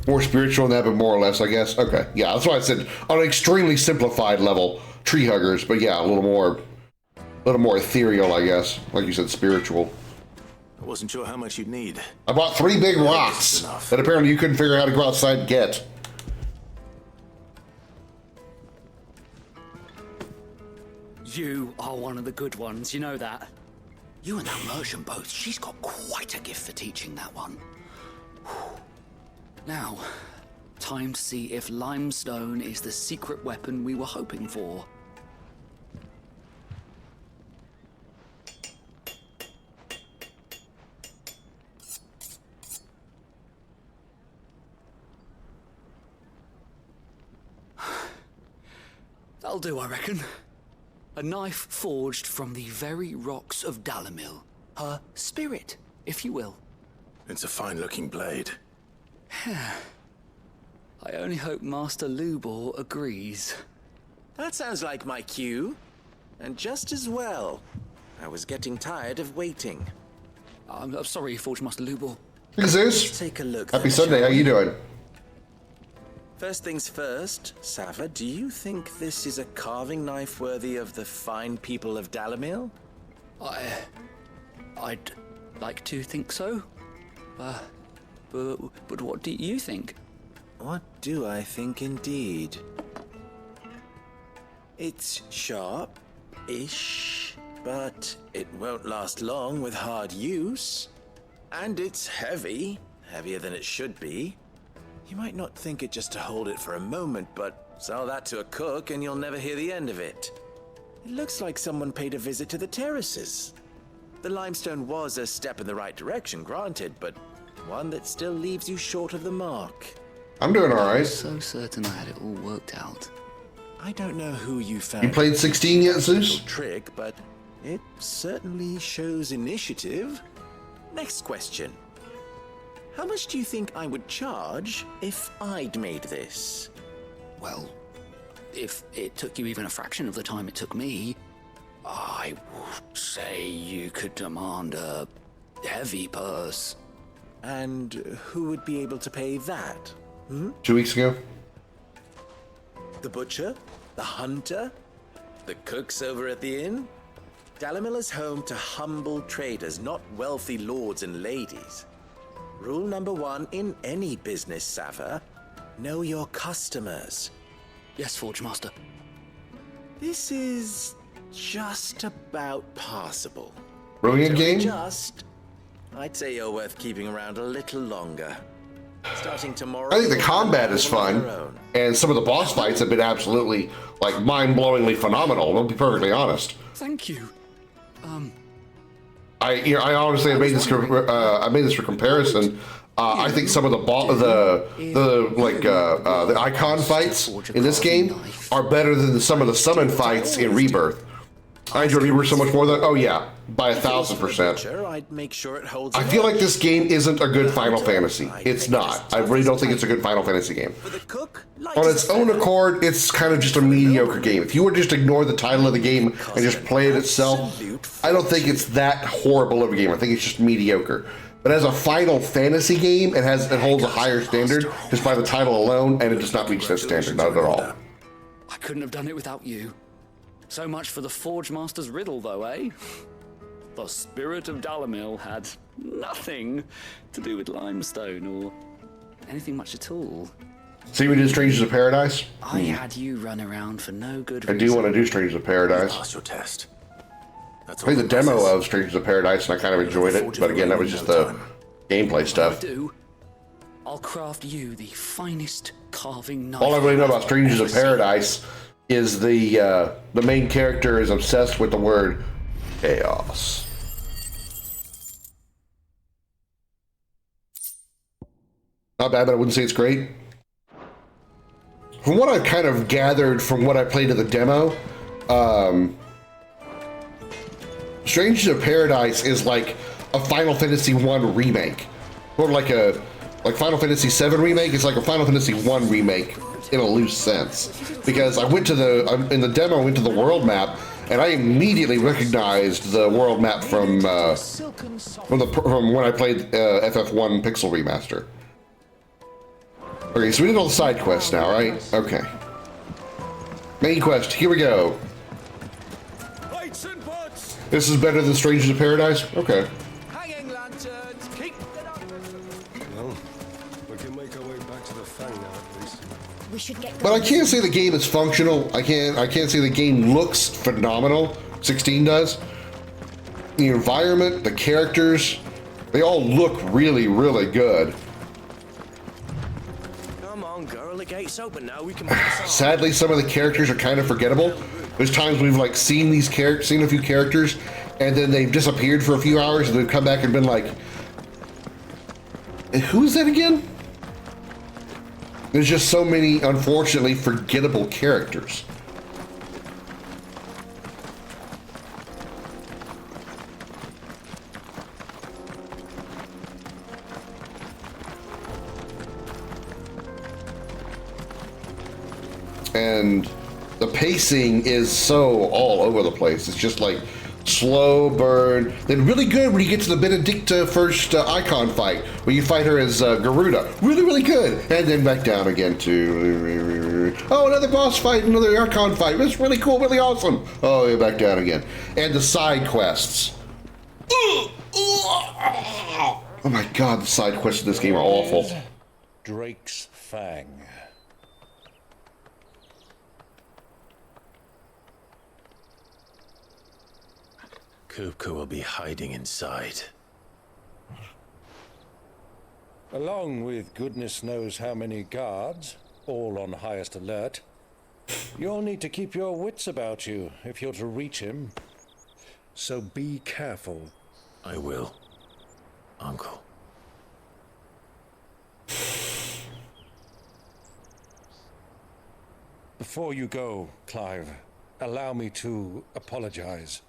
More spiritual than that, but more or less, I guess. Okay, yeah, that's why I said on an extremely simplified level, tree huggers, but yeah, a little more ethereal, I guess. Like you said, spiritual. I wasn't sure how much you'd need. I bought 3 big rocks that apparently you couldn't figure out how to go outside and get. You are one of the good ones, you know that. You and that merchant both, she's got quite a gift for teaching that one. Now, time to see if limestone is the secret weapon we were hoping for. That'll do, I reckon. A knife forged from the very rocks of Dalimil. Her spirit, if you will. It's a fine-looking blade. I only hope Master Lubor agrees. That sounds like my cue. And just as well. I was getting tired of waiting. I'm sorry, Forge Master Lubor. Hey, Zeus. Let's take a look. Happy Sunday, how you doing? First things first, Sava, do you think this is a carving knife worthy of the fine people of Dalimil? I'd like to think so. But what do you think? What do I think indeed? It's sharp-ish, but it won't last long with hard use. And it's heavy, heavier than it should be. You might not think it just to hold it for a moment, but sell that to a cook and you'll never hear the end of it. It looks like someone paid a visit to the terraces. The limestone was a step in the right direction, granted, but one that still leaves you short of the mark. I'm doing all right. I'm so certain I had it all worked out. I don't know who you found. You played 16 yet, Zeus? Trick, but it certainly shows initiative. Next question. How much do you think I would charge if I'd made this? Well, if it took you even a fraction of the time it took me, I would say you could demand a heavy purse. And who would be able to pay that? 2 weeks ago? The butcher? The hunter? The cooks over at the inn? Dalimil is home to humble traders, not wealthy lords and ladies. Rule number 1 in any business, Sava, know your customers. Yes, Forge Master. This is just about passable. Brilliant game? Just, I'd say you're worth keeping around a little longer. Starting tomorrow. I think the combat is fun, and some of the boss fights have been absolutely, like, mind-blowingly phenomenal. I'll be perfectly honest. Thank you. I honestly made this for comparison. I think some of the icon fights in this game are better than some of the summon fights in Rebirth. I enjoy Reaper so much more than, oh yeah, by 1,000%. I'd make sure it holds. I feel like this game isn't a good Final Fantasy. It's not. I really don't think it's a good Final Fantasy game. On its own accord, it's kind of just a mediocre game. If you were to just ignore the title of the game and just play it itself, I don't think it's that horrible of a game. I think it's just mediocre. But as a Final Fantasy game, it holds a higher standard just by the title alone, and it does not reach that standard, not at all. I couldn't have done it without you. So much for the Forge Master's riddle, though, eh? The spirit of Dalimil had nothing to do with limestone or anything much at all. See, we did Strangers of Paradise. I had you run around for no good reason. I do want to do Strangers of Paradise. Pass your test. I played the demo of Strangers of Paradise, and I kind of enjoyed it. But again, that was just the gameplay stuff. I'll craft you the finest carving knife. All I really know about Strangers of Paradise is the main character is obsessed with the word chaos. Not bad, but I wouldn't say it's great. From what I've kind of gathered from what I played in the demo, Strangers of Paradise is like a Final Fantasy I remake. Or like Final Fantasy VII remake is like a Final Fantasy I remake in a loose sense. Because I went to in the demo, I went to the world map, and I immediately recognized the world map from when I played FF1 Pixel Remaster. Okay, so we did all the side quests now, right? Okay. Main quest, here we go. This is better than Strangers of Paradise? Okay. Hanging lanterns, keep it up. Well, we can make our way back to the Fang now, at least. We should get. But I can't say the game is functional. I can't say the game looks phenomenal. 16 does. The environment, the characters, they all look really, really good. Come on, girl, the gate's open now. We can. Sadly, some of the characters are kind of forgettable. There's times we've like seen a few characters, and then they've disappeared for a few hours, and they've come back and been like, "Who is that again?" There's just so many, unfortunately, forgettable characters. And the pacing is so all over the place. It's just like slow burn, then really good when you get to the Benedicta first icon fight, where you fight her as Garuda. Really, really good. And then back down again to, oh, another boss fight, another icon fight. It's really cool, really awesome. Oh, yeah, back down again. And the side quests. Oh my god, the side quests in this game are awful. Drake's Fang. Kupka will be hiding inside. Along with goodness knows how many guards, all on highest alert. You'll need to keep your wits about you if you're to reach him. So be careful. I will, Uncle. Before you go, Clive, allow me to apologize.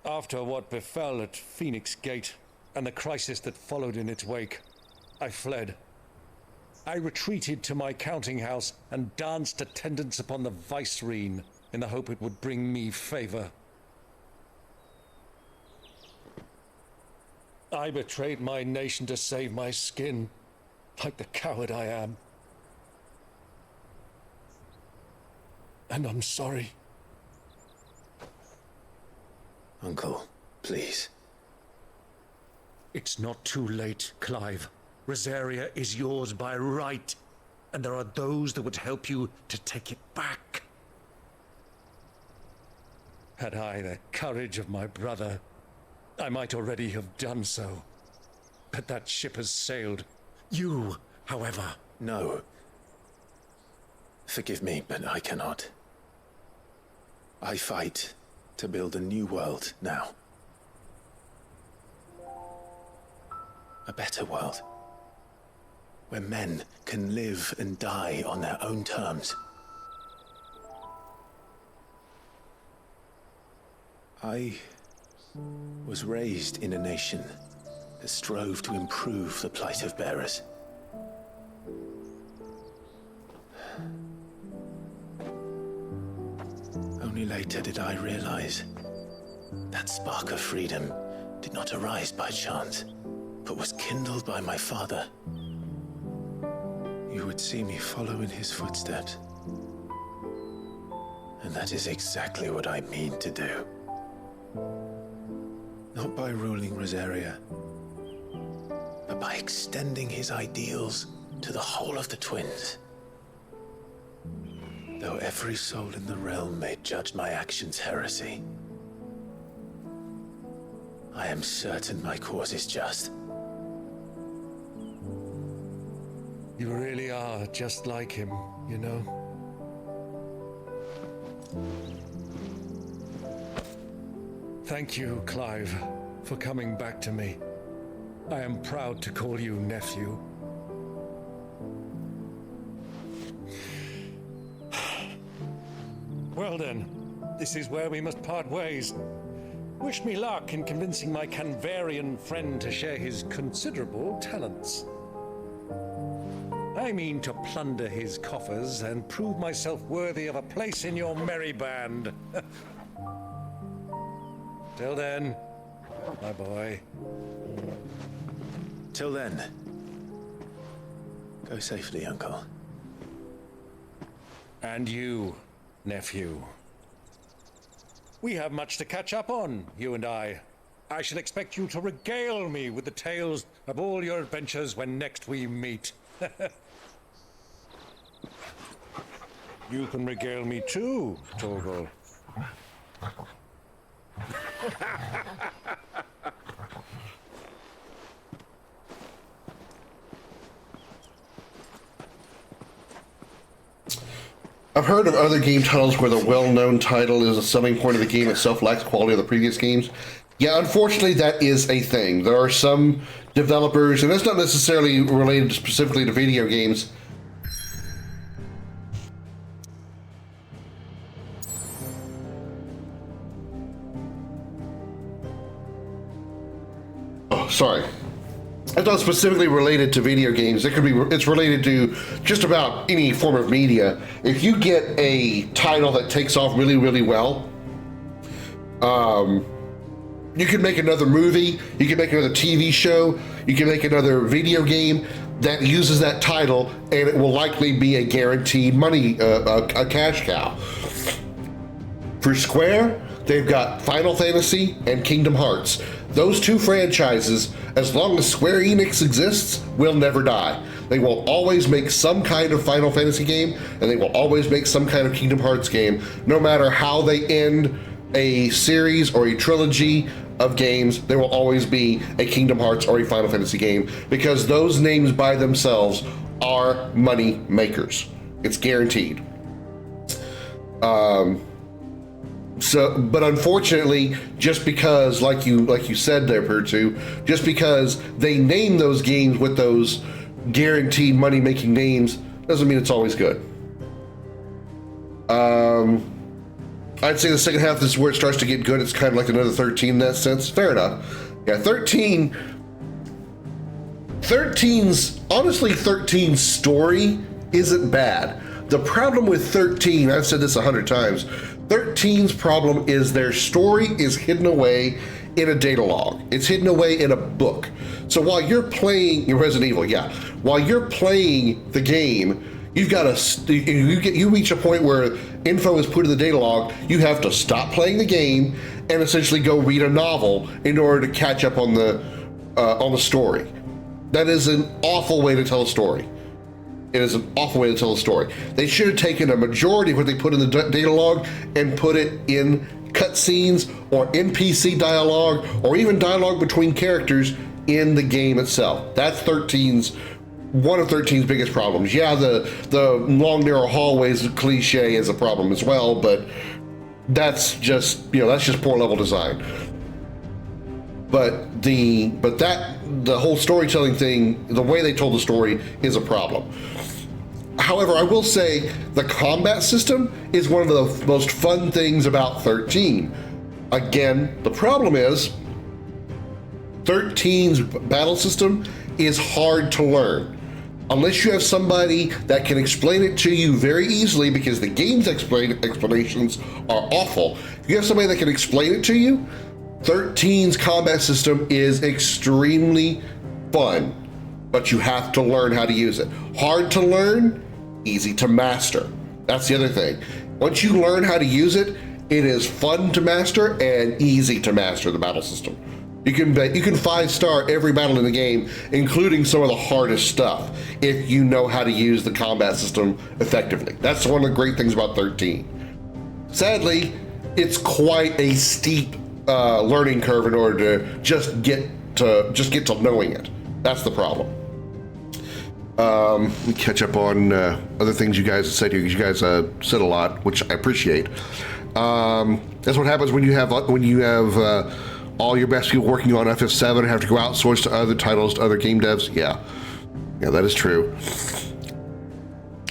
After what befell at Phoenix Gate and the crisis that followed in its wake, I fled. I retreated to my counting house and danced attendance upon the vicereine in the hope it would bring me favor. I betrayed my nation to save my skin, like the coward I am. And I'm sorry. Uncle, please. It's not too late, Clive. Rosaria is yours by right, and there are those that would help you to take it back. Had I the courage of my brother, I might already have done so. But that ship has sailed. You, however... No. Forgive me, but I cannot. I fight to build a new world now. A better world. Where men can live and die on their own terms. I was raised in a nation that strove to improve the plight of bearers. Only later did I realize that spark of freedom did not arise by chance, but was kindled by my father. You would see me follow in his footsteps. And that is exactly what I mean to do. Not by ruling Rosaria, but by extending his ideals to the whole of the twins. Though every soul in the realm may judge my actions heresy, I am certain my cause is just. You really are just like him, you know? Thank you, Clive, for coming back to me. I am proud to call you nephew. Well then, this is where we must part ways. Wish me luck in convincing my Canvarian friend to share his considerable talents. I mean to plunder his coffers and prove myself worthy of a place in your merry band. Till then, my boy. Till then, go safely, Uncle. And you, nephew. We have much to catch up on, you and I. I shall expect you to regale me with the tales of all your adventures when next we meet. You can regale me too, Torgal. I've heard of other game titles where the well-known title is a selling point of the game itself lacks quality of the previous games. Yeah, unfortunately, that is a thing. There are some developers, and that's not necessarily related specifically to video games. Oh, sorry. It's not specifically related to video games. It could be. It's related to just about any form of media. If you get a title that takes off really, really well, you can make another movie. You can make another TV show. You can make another video game that uses that title, and it will likely be a guaranteed money, a cash cow. For Square, they've got Final Fantasy and Kingdom Hearts. Those two franchises, as long as Square Enix exists, will never die. They will always make some kind of Final Fantasy game, and they will always make some kind of Kingdom Hearts game, no matter how they end a series or a trilogy of games. There will always be a Kingdom Hearts or a Final Fantasy game, because those names by themselves are money makers. It's guaranteed. But unfortunately, just because, like you said there, Pertu, just because they name those games with those guaranteed money-making names, doesn't mean it's always good. I'd say the second half is where it starts to get good. It's kind of like another 13 in that sense. Fair enough. Yeah, 13's story isn't bad. The problem with 13, I've said this 100 times, 13's problem is their story is hidden away in a data log. It's hidden away in a book. So while you're playing your Resident Evil, while you're playing the game, you've got to, you reach a point where info is put in the data log. You have to stop playing the game and essentially go read a novel in order to catch up on the story. That is an awful way to tell a story. It is an awful way to tell a story. They should have taken a majority of what they put in the data log and put it in cutscenes or NPC dialogue or even dialogue between characters in the game itself. That's one of 13's biggest problems. Yeah, the long narrow hallways cliche is a problem as well, but that's just poor level design. But the whole storytelling thing, the way they told the story is a problem. However, I will say the combat system is one of the most fun things about 13. Again, the problem is 13's battle system is hard to learn. Unless you have somebody that can explain it to you very easily, because the game's explanations are awful. If you have somebody that can explain it to you, 13's combat system is extremely fun, but you have to learn how to use it. Hard to learn, easy to master. That's the other thing. Once you learn how to use it, it is fun to master and easy to master the battle system. You can 5-star every battle in the game, including some of the hardest stuff, if you know how to use the combat system effectively. That's one of the great things about 13. Sadly, it's quite a steep learning curve in order to just get to knowing it. That's the problem. Let me catch up on other things you guys said here, because you guys said a lot, which I appreciate. That's what happens when you have all your best people working on FF7 and have to go outsource to other titles, to other game devs. Yeah, that is true.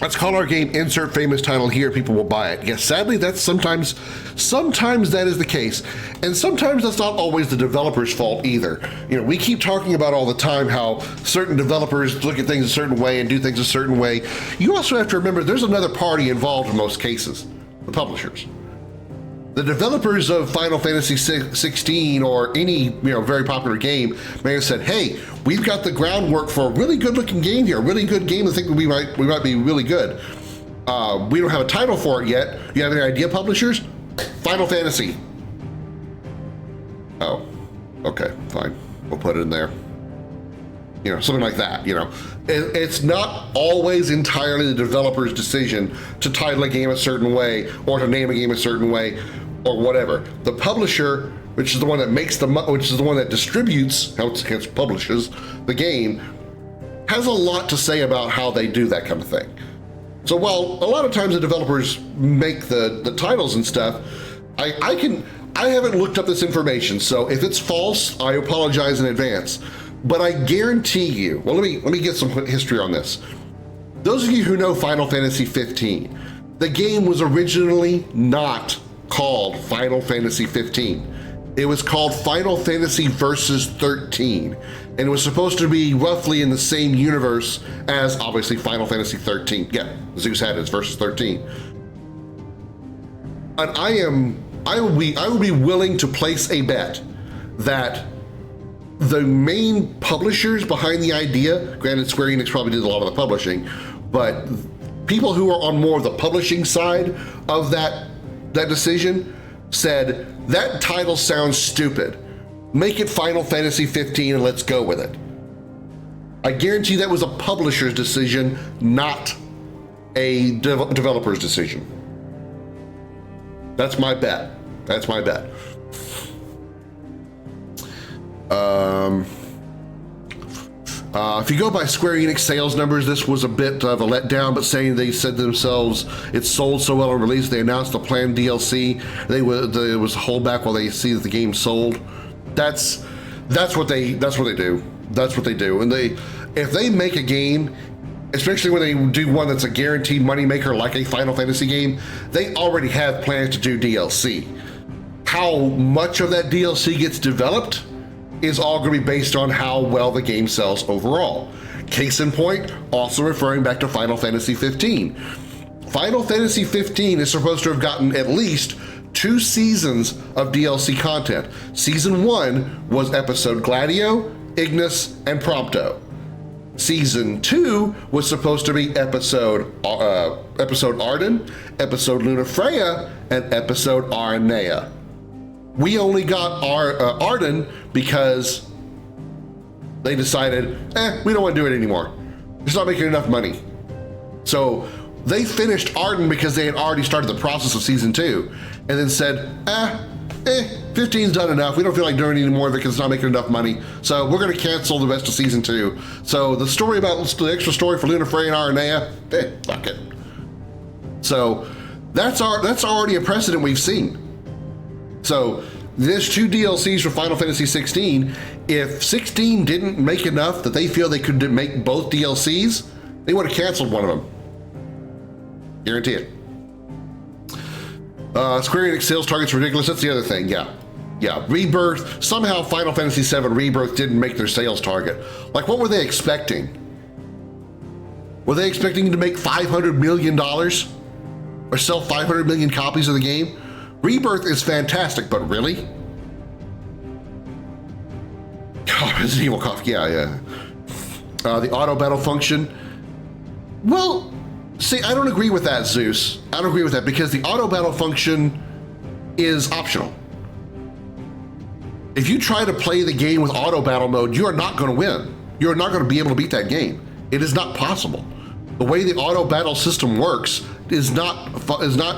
Let's call our game insert famous title here, people will buy it. Yes, sadly, that's sometimes that is the case. And sometimes that's not always the developer's fault either. You know, we keep talking about all the time how certain developers look at things a certain way and do things a certain way. You also have to remember there's another party involved in most cases, the publishers. The developers of Final Fantasy XVI or any very popular game may have said, "Hey, we've got the groundwork for a really good-looking game here, a really good game. I think we might be really good. We don't have a title for it yet. You have any idea, publishers? Final Fantasy." Oh, okay, fine. We'll put it in there. Something like that. It's not always entirely the developer's decision to title a game a certain way or to name a game a certain way or whatever. The publisher, which is the one that which is the one that distributes, hence publishes the game, has a lot to say about how they do that kind of thing. So while a lot of times the developers make the titles and stuff, I haven't looked up this information, so if it's false, I apologize in advance. But I guarantee you, well, let me get some history on this. Those of you who know Final Fantasy XV, the game was originally not called Final Fantasy XV. It was called Final Fantasy Versus 13, and it was supposed to be roughly in the same universe as, obviously, Final Fantasy 13. Yeah, Zeus had its Versus 13. And I would be willing to place a bet that the main publishers behind the idea, granted Square Enix probably did a lot of the publishing, but people who are on more of the publishing side of that decision said, that title sounds stupid. Make it Final Fantasy 15 and let's go with it. I guarantee that was a publisher's decision, not a developer's decision. That's my bet. That's my bet. If you go by Square Enix sales numbers, this was a bit of a letdown, but they said to themselves, it sold so well on release, they announced the planned DLC. There was a holdback while they see that the game sold. That's what they do. That's what they do. And if they make a game, especially when they do one that's a guaranteed moneymaker like a Final Fantasy game, they already have plans to do DLC. How much of that DLC gets developed is all going to be based on how well the game sells overall. Case in point, also referring back to Final Fantasy 15. Final Fantasy 15 is supposed to have gotten at least 2 seasons of DLC content. Season 1 was episode Gladio, Ignis, and Prompto. Season 2 was supposed to be episode Arden, episode Lunafreya, and episode Aranea. We only got Arden because they decided, we don't want to do it anymore. It's not making enough money. So they finished Arden because they had already started the process of season 2 and then said, 15's done enough. We don't feel like doing any more of it because it's not making enough money. So we're going to cancel the rest of season 2. So the story about the extra story for Lunafreya and Aranea, fuck it. So that's already a precedent we've seen. So there's 2 DLCs for Final Fantasy 16. If 16 didn't make enough that they feel they could make both DLCs, they would have canceled one of them. Guarantee it. Square Enix sales targets ridiculous. That's the other thing. Yeah, Yeah, Rebirth, somehow Final Fantasy VII Rebirth didn't make their sales target. Like, what were they expecting? Were they expecting to make $500 million? Or sell 500 million copies of the game? Rebirth is fantastic, but really? Oh, Resident Evil coffee, yeah. The auto battle function. Well, see, I don't agree with that, Zeus. I don't agree with that because the auto battle function is optional. If you try to play the game with auto battle mode, you are not going to win. You're not going to be able to beat that game. It is not possible. The way the auto battle system works is not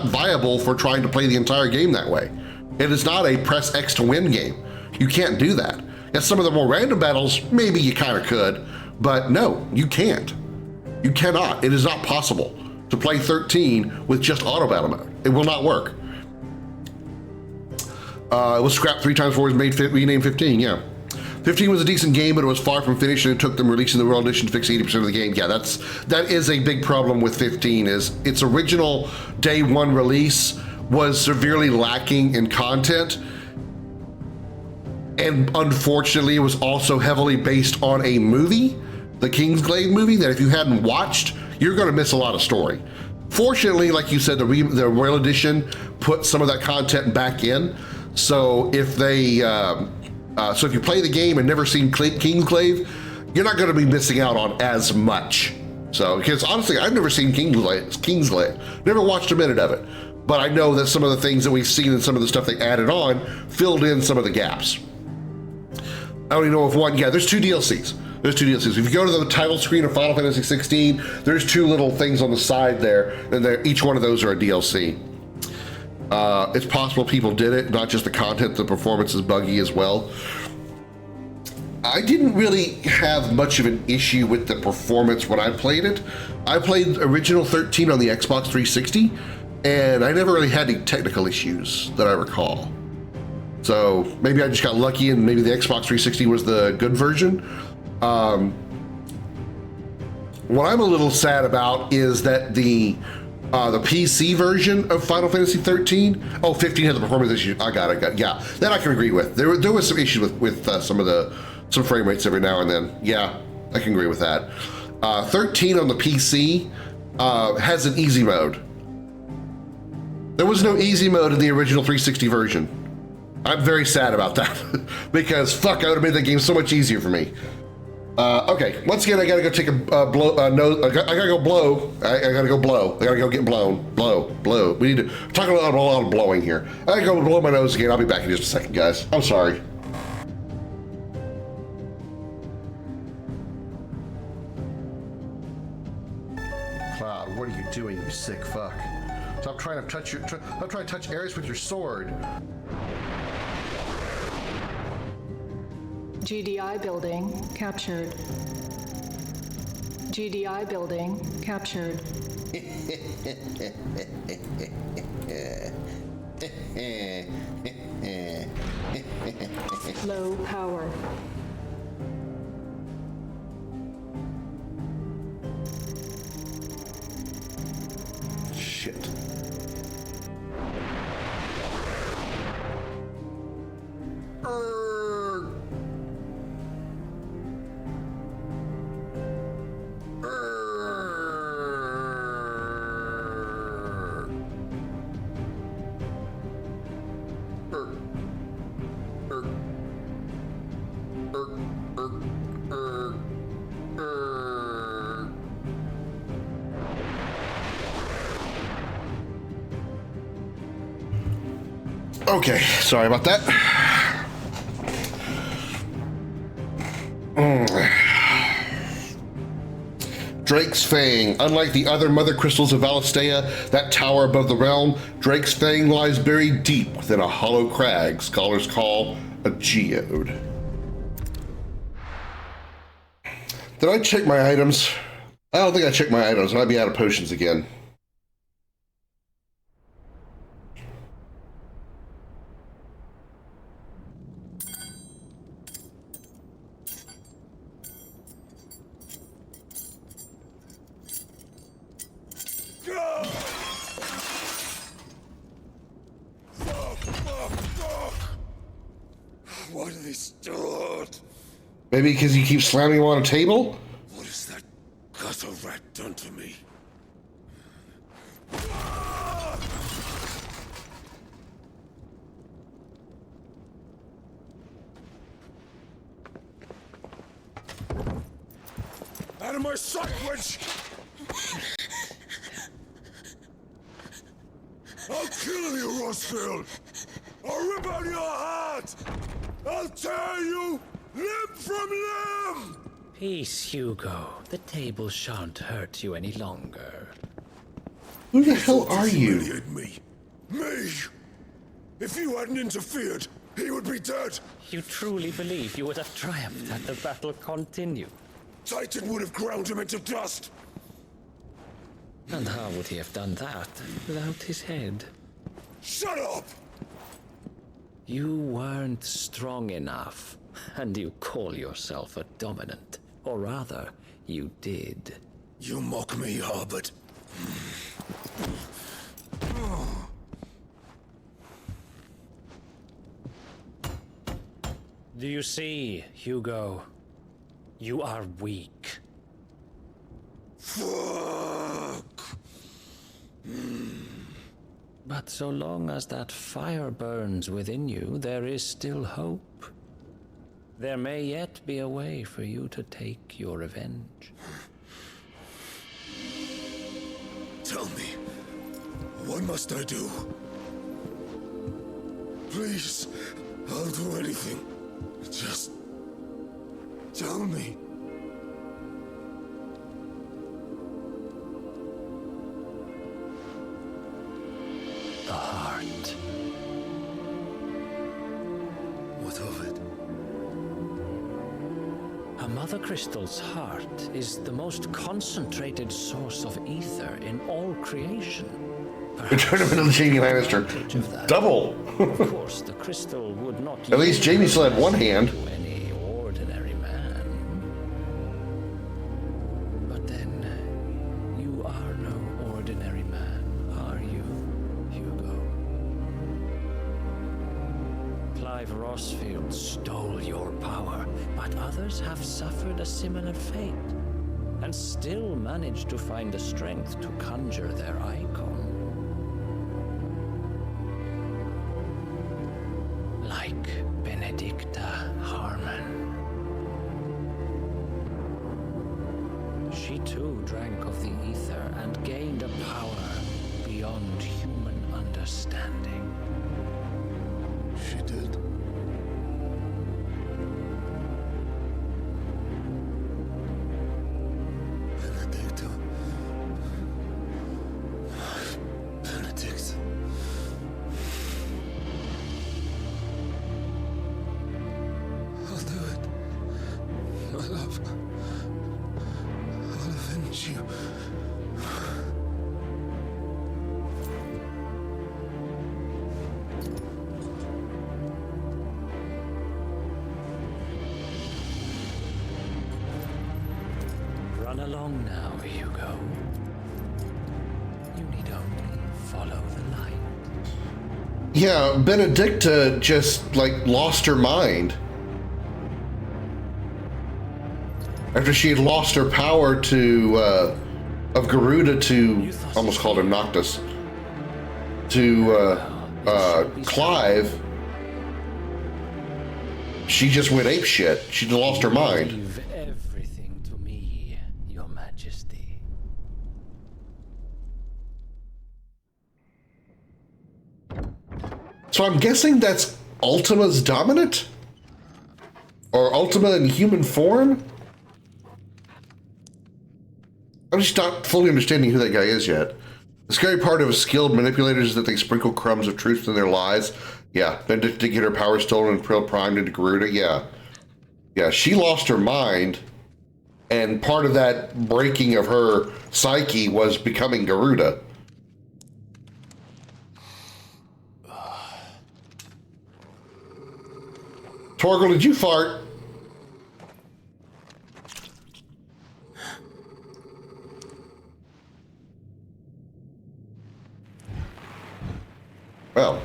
viable for trying to play the entire game that way. It is not a press X to win game. You can't do that. At some of the more random battles, maybe you kind of could, but no, you can't. You cannot. It is not possible to play 13 with just auto battle mode. It will not work. It was scrapped 3 times before it was renamed 15, yeah. 15 was a decent game, but it was far from finished, and it took them releasing the World Edition to fix 80% of the game. Yeah, that is a big problem with 15, is its original day one release was severely lacking in content. And unfortunately, it was also heavily based on a movie, the Kingsglaive movie, that if you hadn't watched, you're gonna miss a lot of story. Fortunately, like you said, the Royal Edition put some of that content back in. So if they, so if you play the game and never seen Kingsglaive, you're not gonna be missing out on as much. So, because honestly, I've never seen Kingsglaive, never watched a minute of it. But I know that some of the things that we've seen and some of the stuff they added on filled in some of the gaps. I don't even know if one, yeah, there's 2 DLCs. There's 2 DLCs. If you go to the title screen of Final Fantasy XVI, there's 2 little things on the side there, and each one of those are a DLC. It's possible people did it, not just the content, the performance is buggy as well. I didn't really have much of an issue with the performance when I played it. I played original 13 on the Xbox 360, and I never really had any technical issues that I recall. So maybe I just got lucky and maybe the Xbox 360 was the good version. What I'm a little sad about is that the PC version of Final Fantasy 13, 15 had the performance issues. I got it, yeah, that I can agree with. There was some issues with some frame rates every now and then. Yeah, I can agree with that. 13 on the PC has an easy mode. There was no easy mode in the original 360 version. I'm very sad about that because fuck, I would have made that game so much easier for me. Okay, once again, I gotta go take a blow. I gotta go blow. I gotta go blow. I gotta go get blown. Blow. We need to talk a lot of blowing here. I gotta go blow my nose again. I'll be back in just a second, guys. I'm sorry. Cloud, what are you doing, you sick fuck? Stop trying to touch stop trying to touch Ares with your sword. GDI building captured. GDI building captured. Low power. Shit. Okay, sorry about that. Drake's Fang. Unlike the other mother crystals of Valistea that tower above the realm, Drake's Fang lies buried deep within a hollow crag scholars call a geode. Did I check my items? I don't think I checked my items. I might be out of potions again. Maybe because you keep slamming him on a table? What has that gutter rat done to me? Out of my sight, witch! I'll kill you, Rossfield! I'll rip out your heart! I'll tear you limb from limb! Peace, Hugo. The table shan't hurt you any longer. Who the hell are you? Humiliate me. Me! If you hadn't interfered, he would be dead! You truly believe you would have triumphed had the battle continued? Titan would have ground him into dust! And how would he have done that without his head? Shut up! You weren't strong enough, and you call yourself a dominant. Or rather, you did. You mock me, Harbert. Do you see, Hugo? You are weak. Fuck! But so long as that fire burns within you, there is still hope. There may yet be a way for you to take your revenge. Tell me, what must I do? Please, I'll do anything. Just tell me. The heart. What of it? A Mother Crystal's heart is the most concentrated source of ether in all creation. Return of the Jamie Lannister. Double! Of course, the crystal would not. At least Jamie still had one hand. To any ordinary man. But then, you are no ordinary man, are you, Hugo? Clive Rossfield stole your power, but others have suffered a similar fate, and still managed to find the strength to conjure their icon. Like Benedicta Harmon. She too drank of the ether and gained a power beyond human understanding. She did. Benedicta. Benedict. I'll do it. My love. I'll avenge you. Run along now, Hugo. You need only follow the light. Yeah, Benedicta just, like, lost her mind. After she had lost her power to, of Garuda to, almost called him Noctis, to, Clive, she just went apeshit. She lost her mind. Leave everything to me, Your Majesty. So I'm guessing that's Ultima's dominant? Or Ultima in human form? I'm just not fully understanding who that guy is yet. The scary part of skilled manipulators is that they sprinkle crumbs of truth in their lies. Yeah, Benedicta did get her power stolen and primed into Garuda. Yeah. Yeah, she lost her mind. And part of that breaking of her psyche was becoming Garuda. Torgal, did you fart? Well,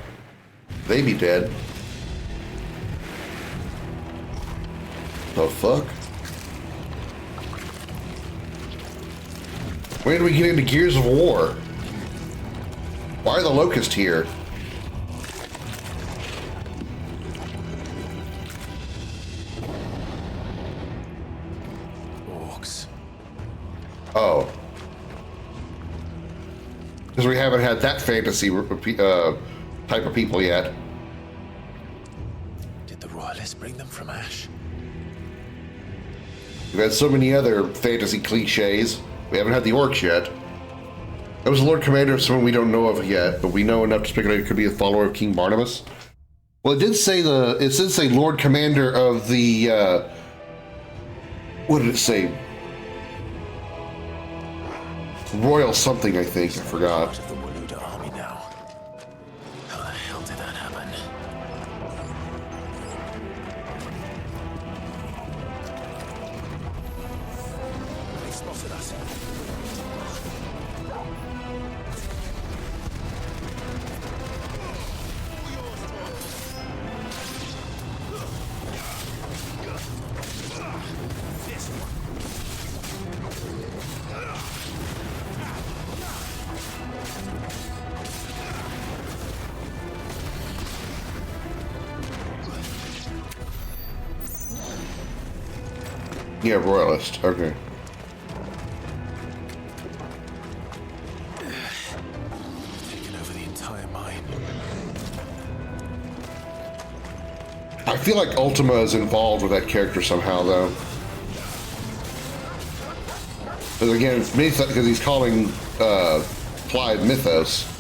they be dead. The fuck? When did we get into Gears of War? Why are the locusts here? Orcs. Oh. Because we haven't had that fantasy type of people yet. Did the royalists bring them from Ash? We've had so many other fantasy cliches. We haven't had the orcs yet. That was the Lord Commander of someone we don't know of yet, but we know enough to speculate it could be a follower of King Barnabas. Well, it did say Lord Commander of the, what did it say? Royal something, I think. I forgot. Yeah, royalist. Okay. Taken over the entire mine. I feel like Ultima is involved with that character somehow, though. Because again, it's because he's calling Clyde Mythos.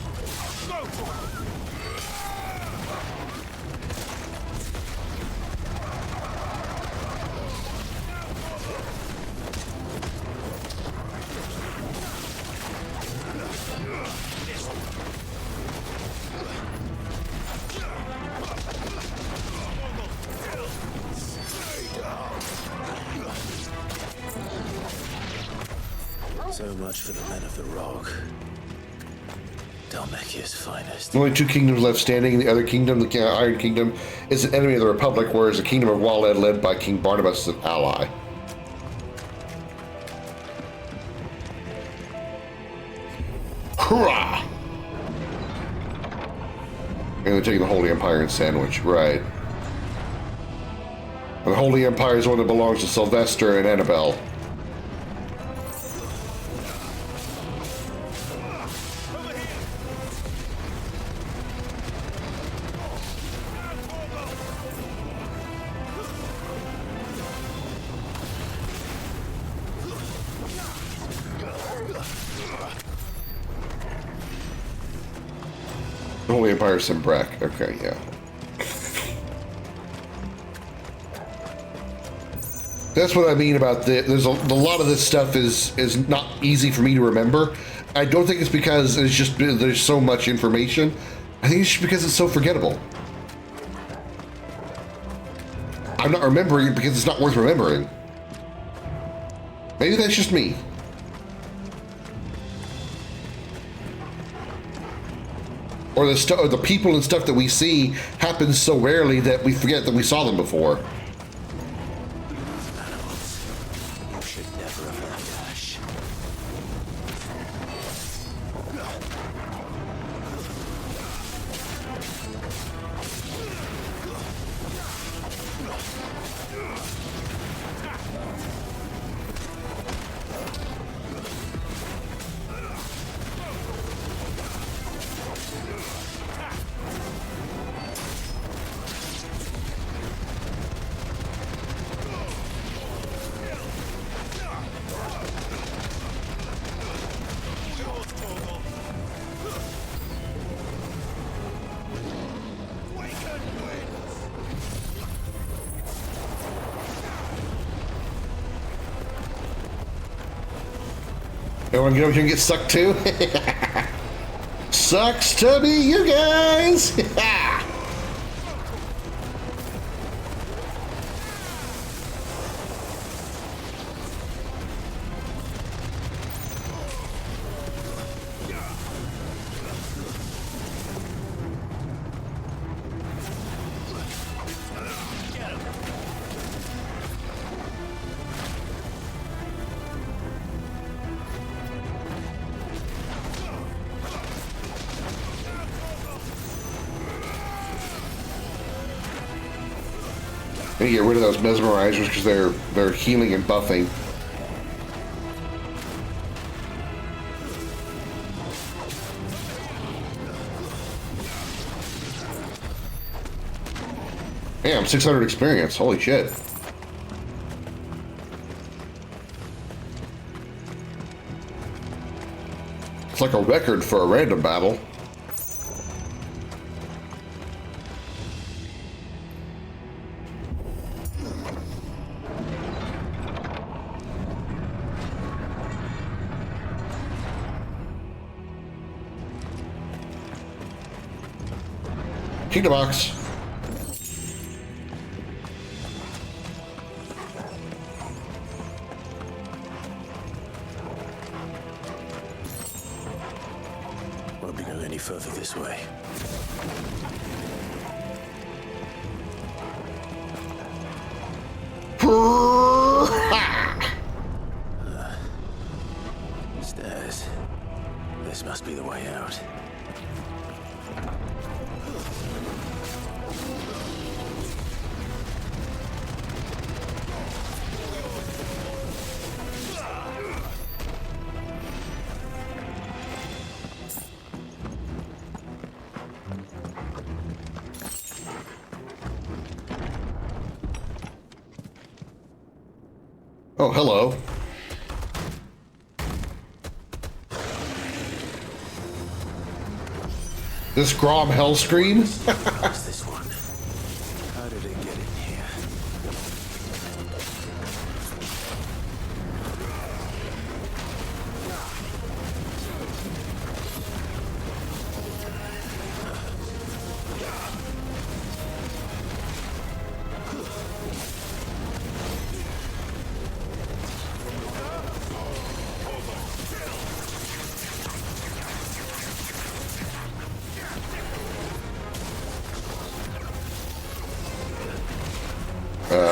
So much for the men of the Rock. Dalmekia's finest. The only two kingdoms left standing. The other kingdom, the Iron Kingdom, is an enemy of the Republic, whereas the Kingdom of Waled, led by King Barnabas, is an ally. Hurrah! And they're taking the Holy Empire and Sandwich, right. And the Holy Empire is one that belongs to Sylvester and Annabelle. Holy Empire Simbrack. Okay, yeah. That's what I mean about there's a lot of this stuff is not easy for me to remember. I don't think it's because it's just there's so much information. I think it's just because it's so forgettable. I'm not remembering it because it's not worth remembering. Maybe that's just me. Or the people and stuff that we see happens so rarely that we forget that we saw them before. You should never have left Ash. Everyone get over here and get sucked too? Sucks to be you guys! I need to get rid of those mesmerizers because they're healing and buffing. Damn, 600 experience. Holy shit. It's like a record for a random battle. Kingdom box. Won't be going any further this way. Stairs. This must be the way out. Oh, hello. This Grom Hellscream? What's this one? How did it get in here?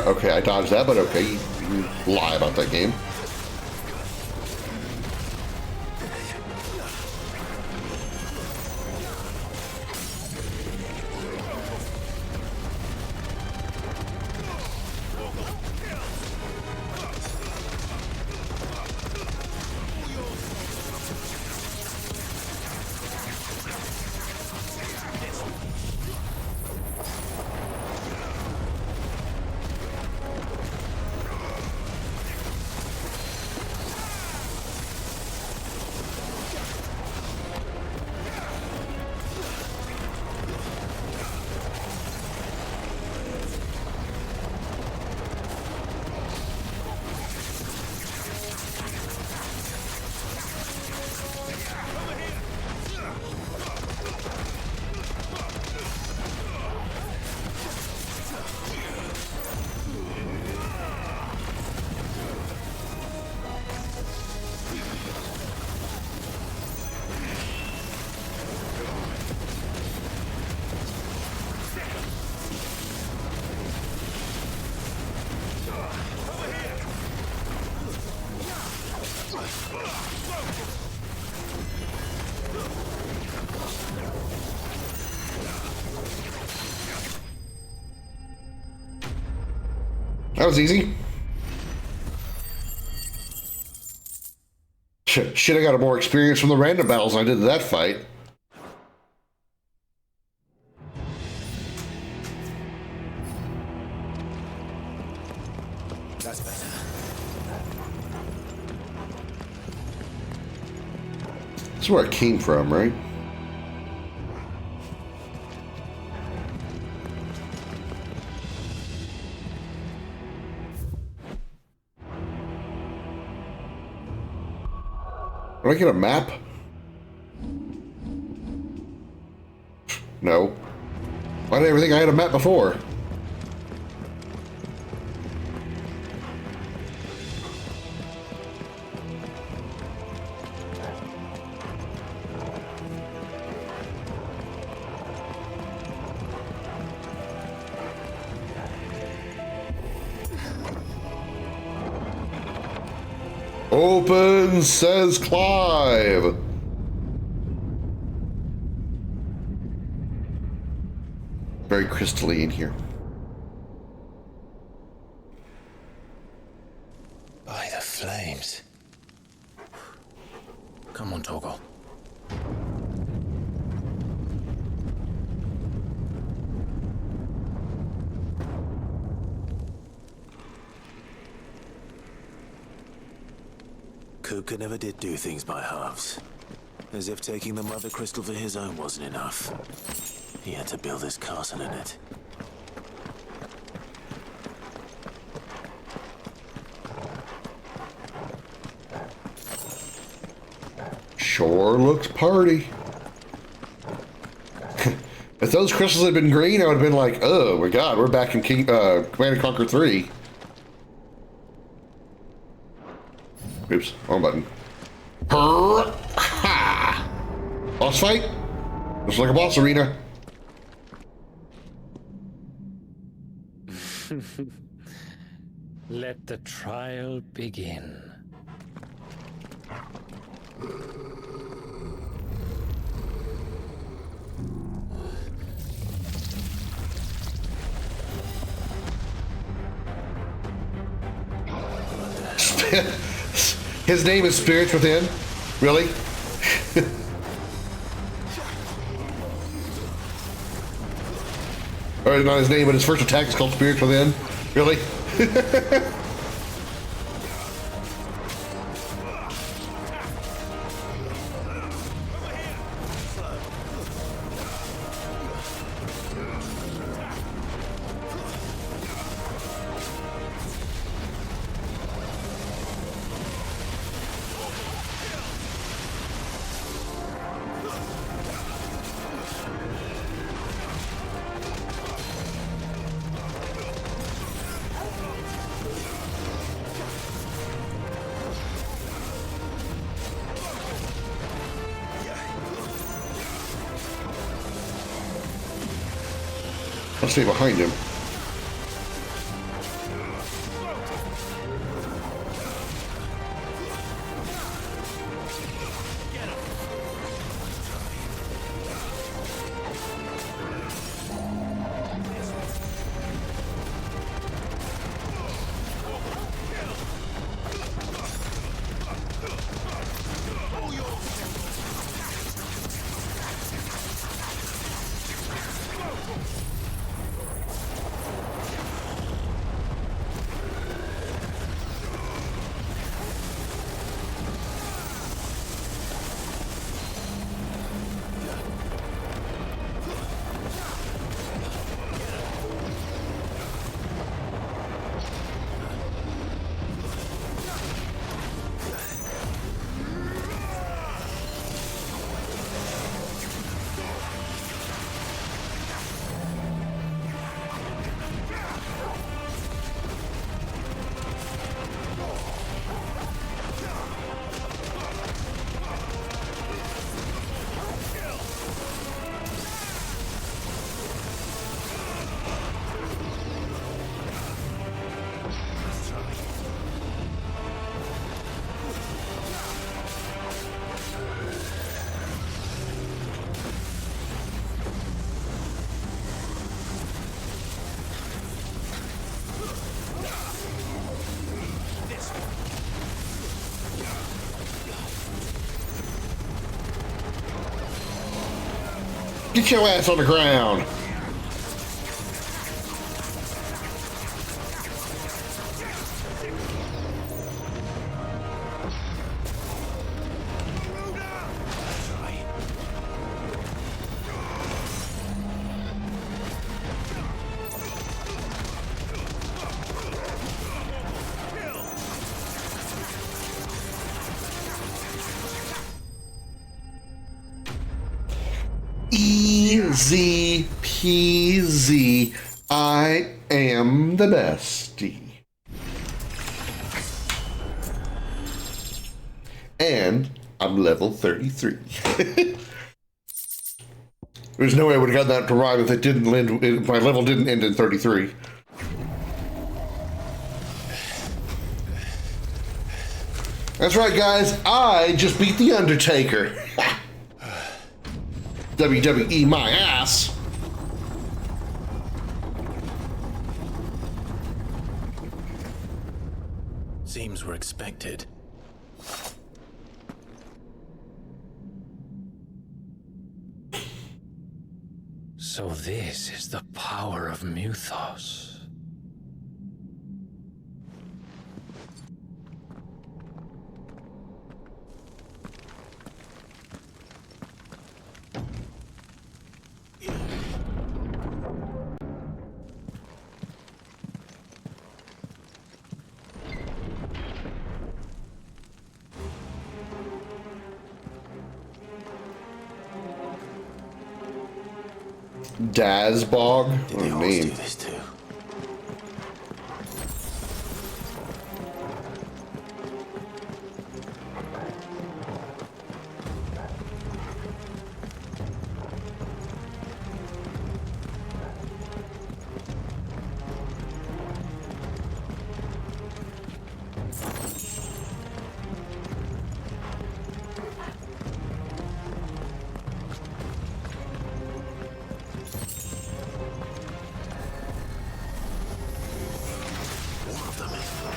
Okay, I dodged that, but okay, you lie about that game. That was easy. Shit, I got more experience from the random battles than I did that fight. That's better. This is where I came from, right? Did I get a map? No. Why did I ever think I had a map before? Open, says Clive. Very crystally in here. Come on, Torgal. Kuka never did do things by halves. As if taking the Mother Crystal for his own wasn't enough. He had to build his castle in it. Sure looks party. If those crystals had been green, I would have been like, oh my god, we're back in Command & Conquer 3. Oops, wrong button. Ha! Boss fight? Looks like a boss arena. Let the trial begin. His name is Spirits Within? Really? Or not his name, but his first attack is called Spirits Within? Really? I'll stay behind him. Get your ass on the ground. Easy peasy. I am the bestie. And I'm level 33. There's no way I would have gotten that to rhyme if it didn't end, if my level didn't end in 33. That's right, guys. I just beat The Undertaker. WWE my ass. Seems we're expected. So this is the power of Mythos. Dazbog? What a name.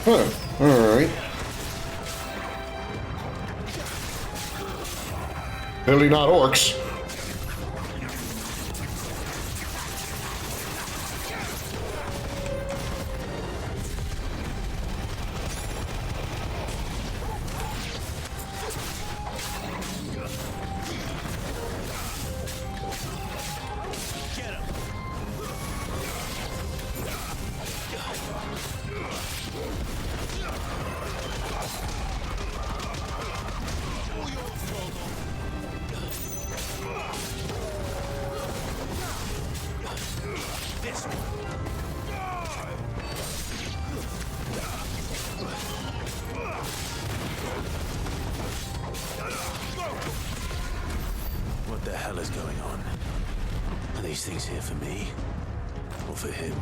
Huh, alright. Clearly not orcs. What the hell is going on? Are these things here for me? Or for him?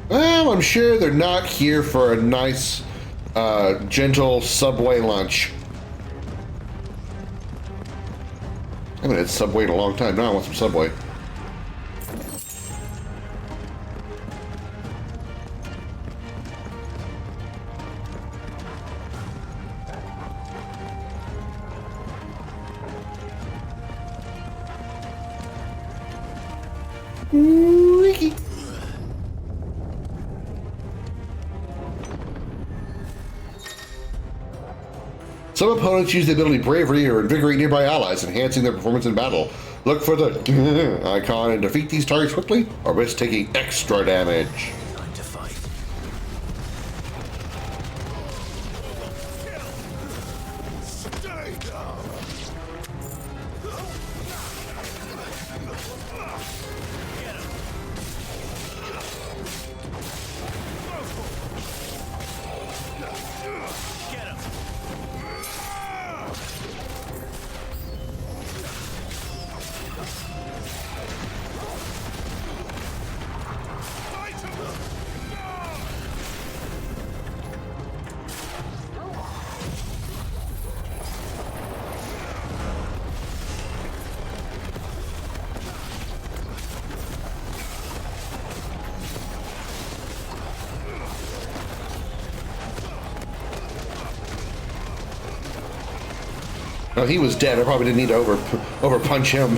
Well, I'm sure they're not here for a nice, gentle Subway lunch. I haven't had Subway in a long time. Now I want some Subway. Wiki. Some opponents use the ability Bravery or invigorate nearby allies, enhancing their performance in battle. Look for the icon and defeat these targets quickly, or risk taking extra damage. Time to fight. Stay down. No, he was dead. I probably didn't need to over punch him.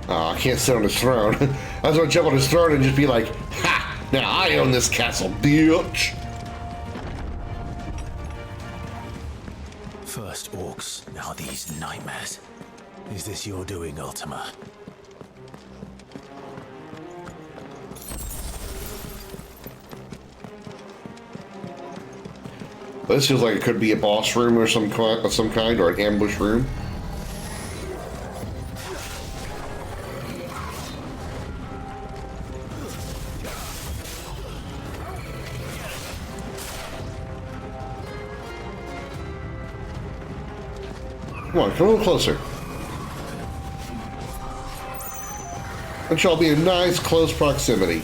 Oh, I can't sit on his throne. I was gonna jump on his throne and just be like, ha! Now I own this castle, bitch! First orcs, now these nightmares. Is this your doing, Ultima? This feels like it could be a boss room or some kind, or an ambush room. Come on, come a little closer. That shall be a nice close proximity.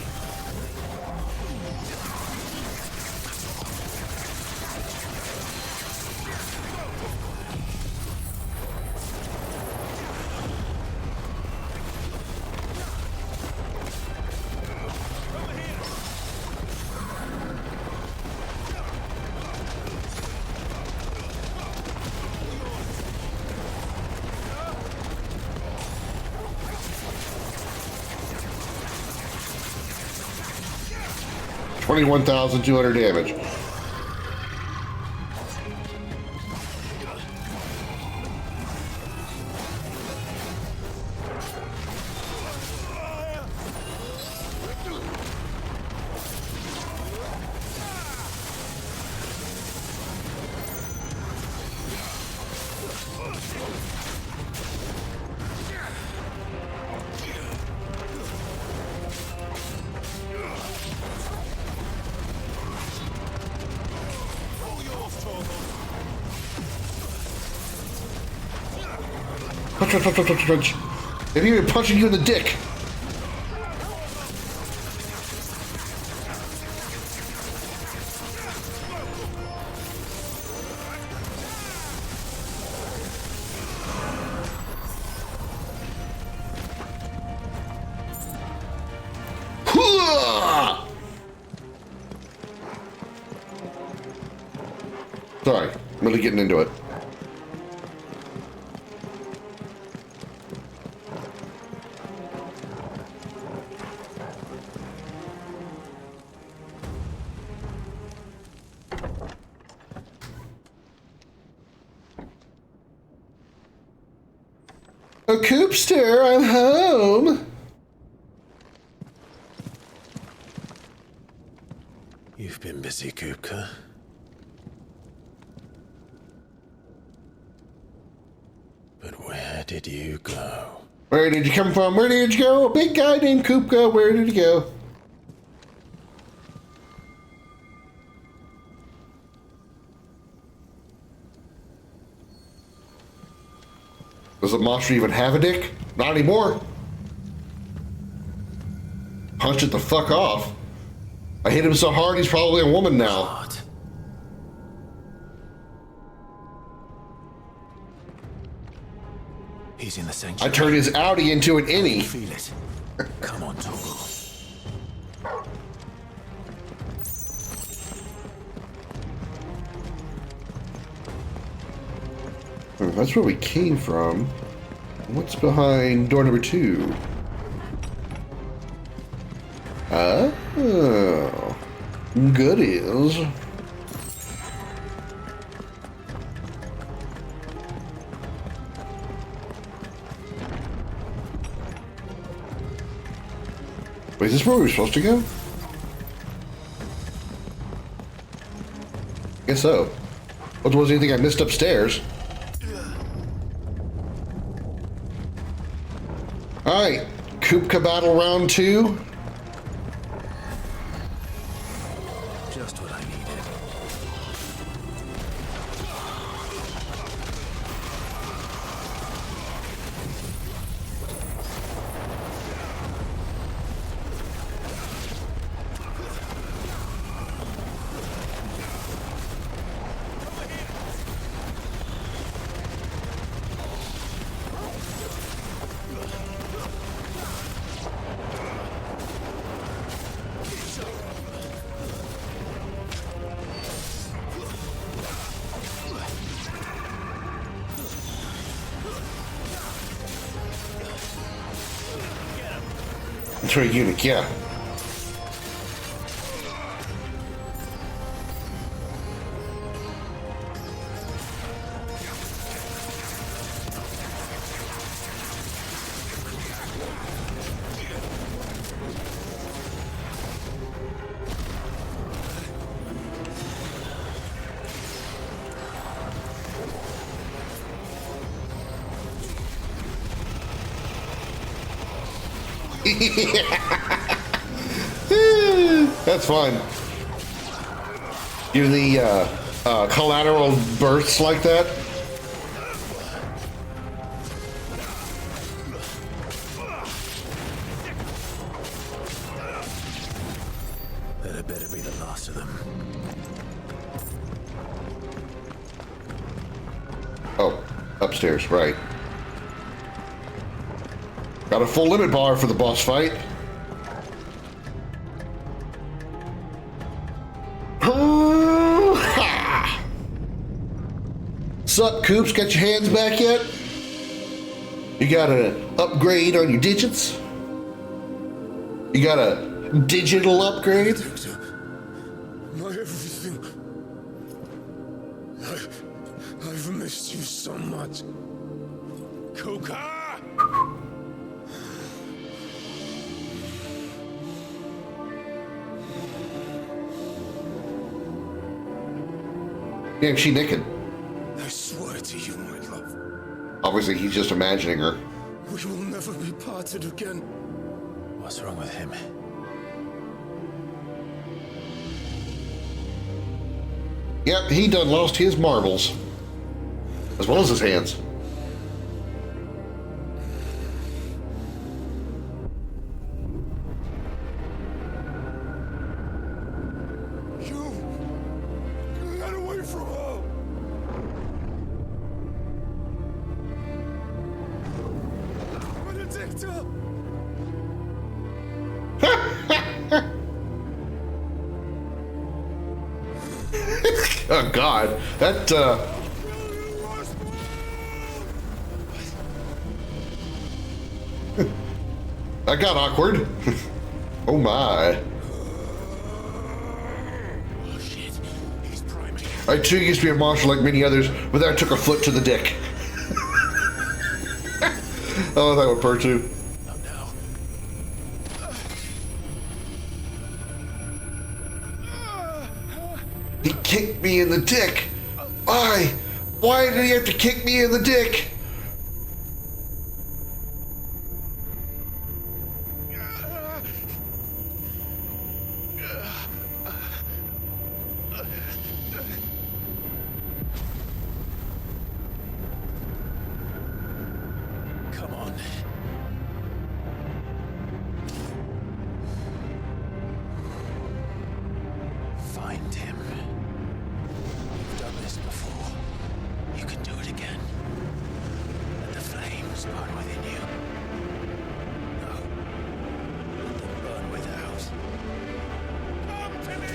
$21,200 damage. Punch. Maybe even punching you in the dick. Sorry, I'm really getting into it. A Coopster, I'm home. You've been busy, Koopka. But where did you go? Where did you come from? Where did you go? A big guy named Koopka, where did you go? Does the monster even have a dick? Not anymore. Punch it the fuck off. I hit him so hard he's probably a woman now. He's in the sanctuary. I turned his Audi into an innie. Feel it. Come on, Toggle. That's where we came from. What's behind door number 2? Oh, goodies. Wait, is this where we were supposed to go? Guess so. What was anything I missed upstairs? Alright, Koopka battle round 2. Just what I needed. It's very unique, yeah. That's fine. You're the collateral bursts like that. upstairs, right. Got a full limit bar for the boss fight. Sup, Coops? Got your hands back yet? You got an upgrade on your digits? You got a digital upgrade? My everything. I've missed you so much. Kuka! Damn, she naked. I swear to you, my love. Obviously, he's just imagining her. We will never be parted again. What's wrong with him? Yep, he done lost his marbles. As well as his hands. Get away from her! Benedicta! Oh God, that that got awkward. Oh my. I too used to be a marshal like many others, but then I took a foot to the dick. Oh, that would purr too. He kicked me in the dick. Why? Why did he have to kick me in the dick? Come on. Find him. You've done this before. You can do it again. Let the flames burn within you. No. Let them burn without. Come to me,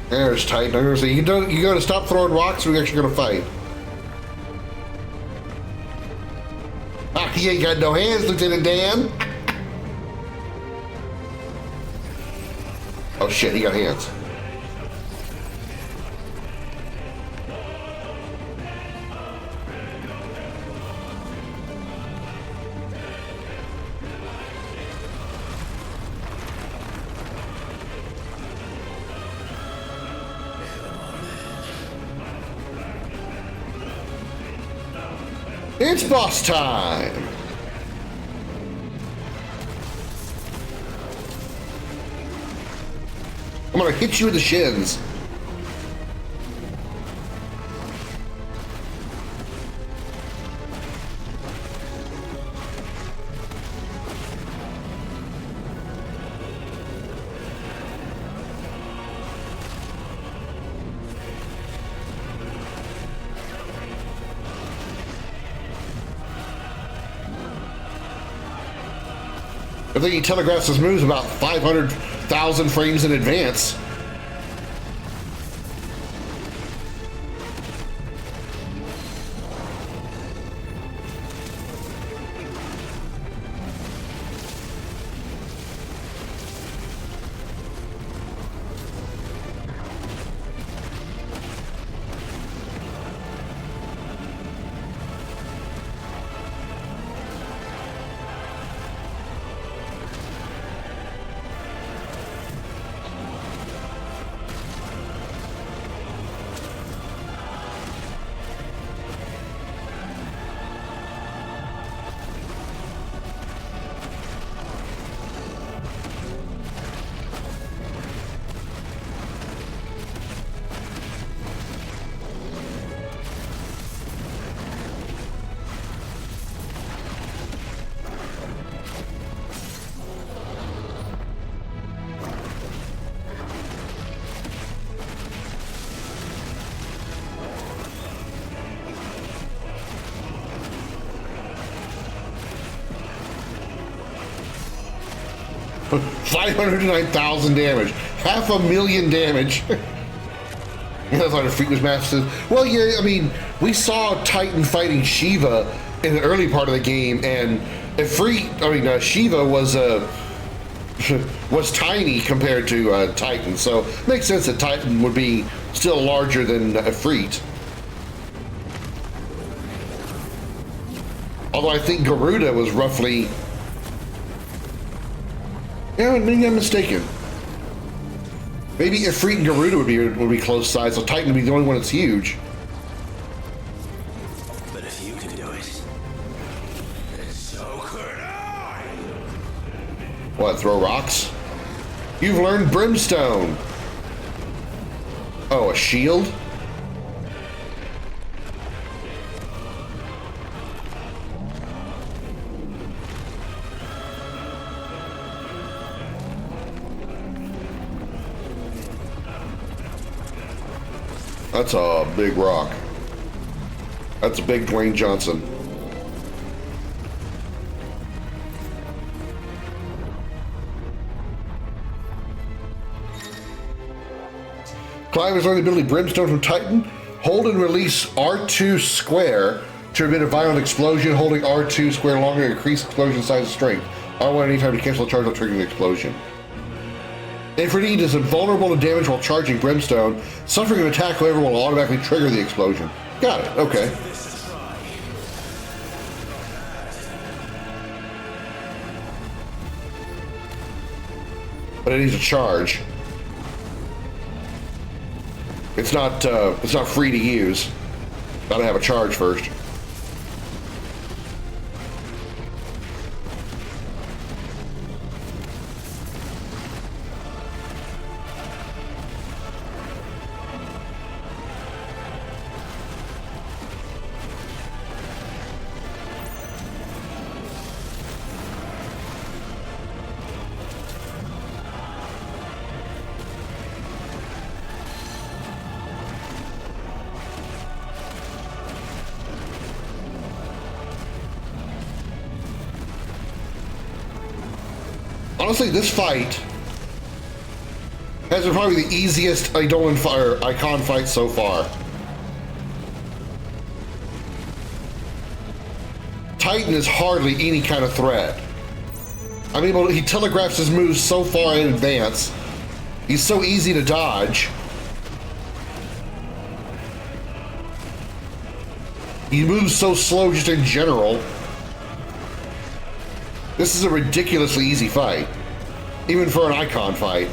There's tight. I'm gonna say you gotta stop throwing rocks. We're actually gonna fight. Ah, he ain't got no hands, Lieutenant Dan. Oh shit, he got hands. It's boss time! I'm gonna hit you in the shins. I think he telegraphs his moves about 500,000 frames in advance. 509,000 damage. 500,000 damage. That's why Ifrit was massive. Well, yeah, I mean, we saw Titan fighting Shiva in the early part of the game, and Shiva was tiny compared to Titan, so it makes sense that Titan would be still larger than Ifrit. Although I think Garuda was roughly... Yeah, maybe I'm mistaken. Maybe Ifrit and Garuda would be close size, so Titan would be the only one that's huge. But if you can do it, then so could I. What, throw rocks? You've learned Brimstone. Oh, a shield? That's a big rock. That's a big Dwayne Johnson. Clive has learned the ability Brimstone from Titan. Hold and release R2 square to emit a violent explosion. Holding R2 square longer increase explosion size and strength. R1 anytime to cancel a charge while triggering the explosion. Ifrit is invulnerable to damage while charging Brimstone. Suffering an attack, however, will automatically trigger the explosion. Got it, okay. But it needs a charge. It's not free to use. Gotta have a charge first. Honestly, this fight has been probably the easiest Icon fight so far. Titan is hardly any kind of threat. I mean, he telegraphs his moves so far in advance. He's so easy to dodge. He moves so slow just in general. This is a ridiculously easy fight, even for an Icon fight.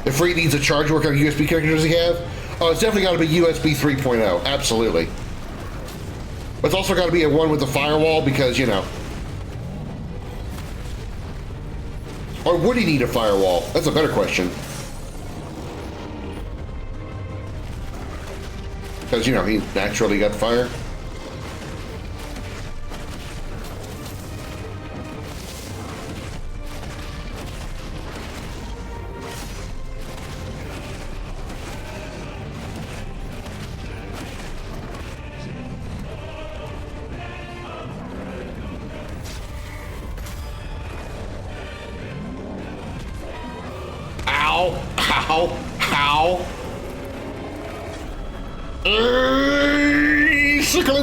If Ifrit needs a charge, what kind of USB connector does he have? Oh, it's definitely got to be USB 3.0, absolutely. But it's also got to be a one with the firewall because, you know. Or would he need a firewall? That's a better question. Because, you know, he naturally got fire.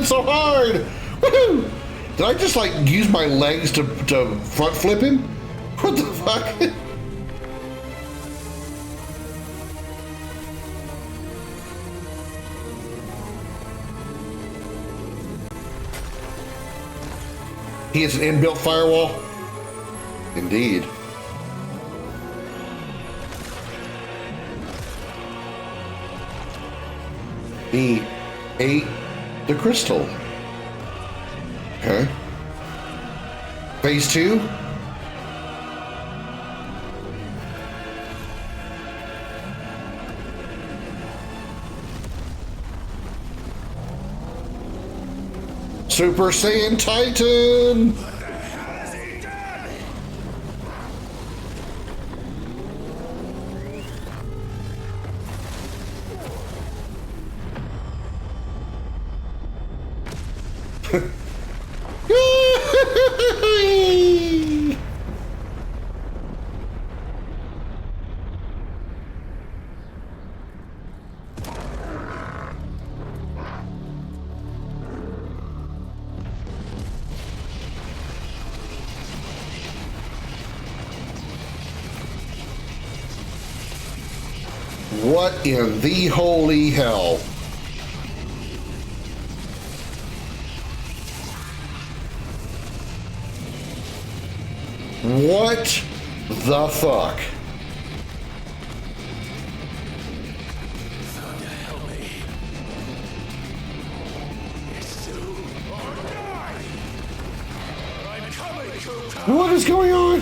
So hard! Woohoo! Did I just like use my legs to front flip him? What the fuck? He has an inbuilt firewall? Indeed. He ate the crystal. Okay. Phase 2? Super Saiyan Titan! What in the holy hell? What the fuck? What is going on?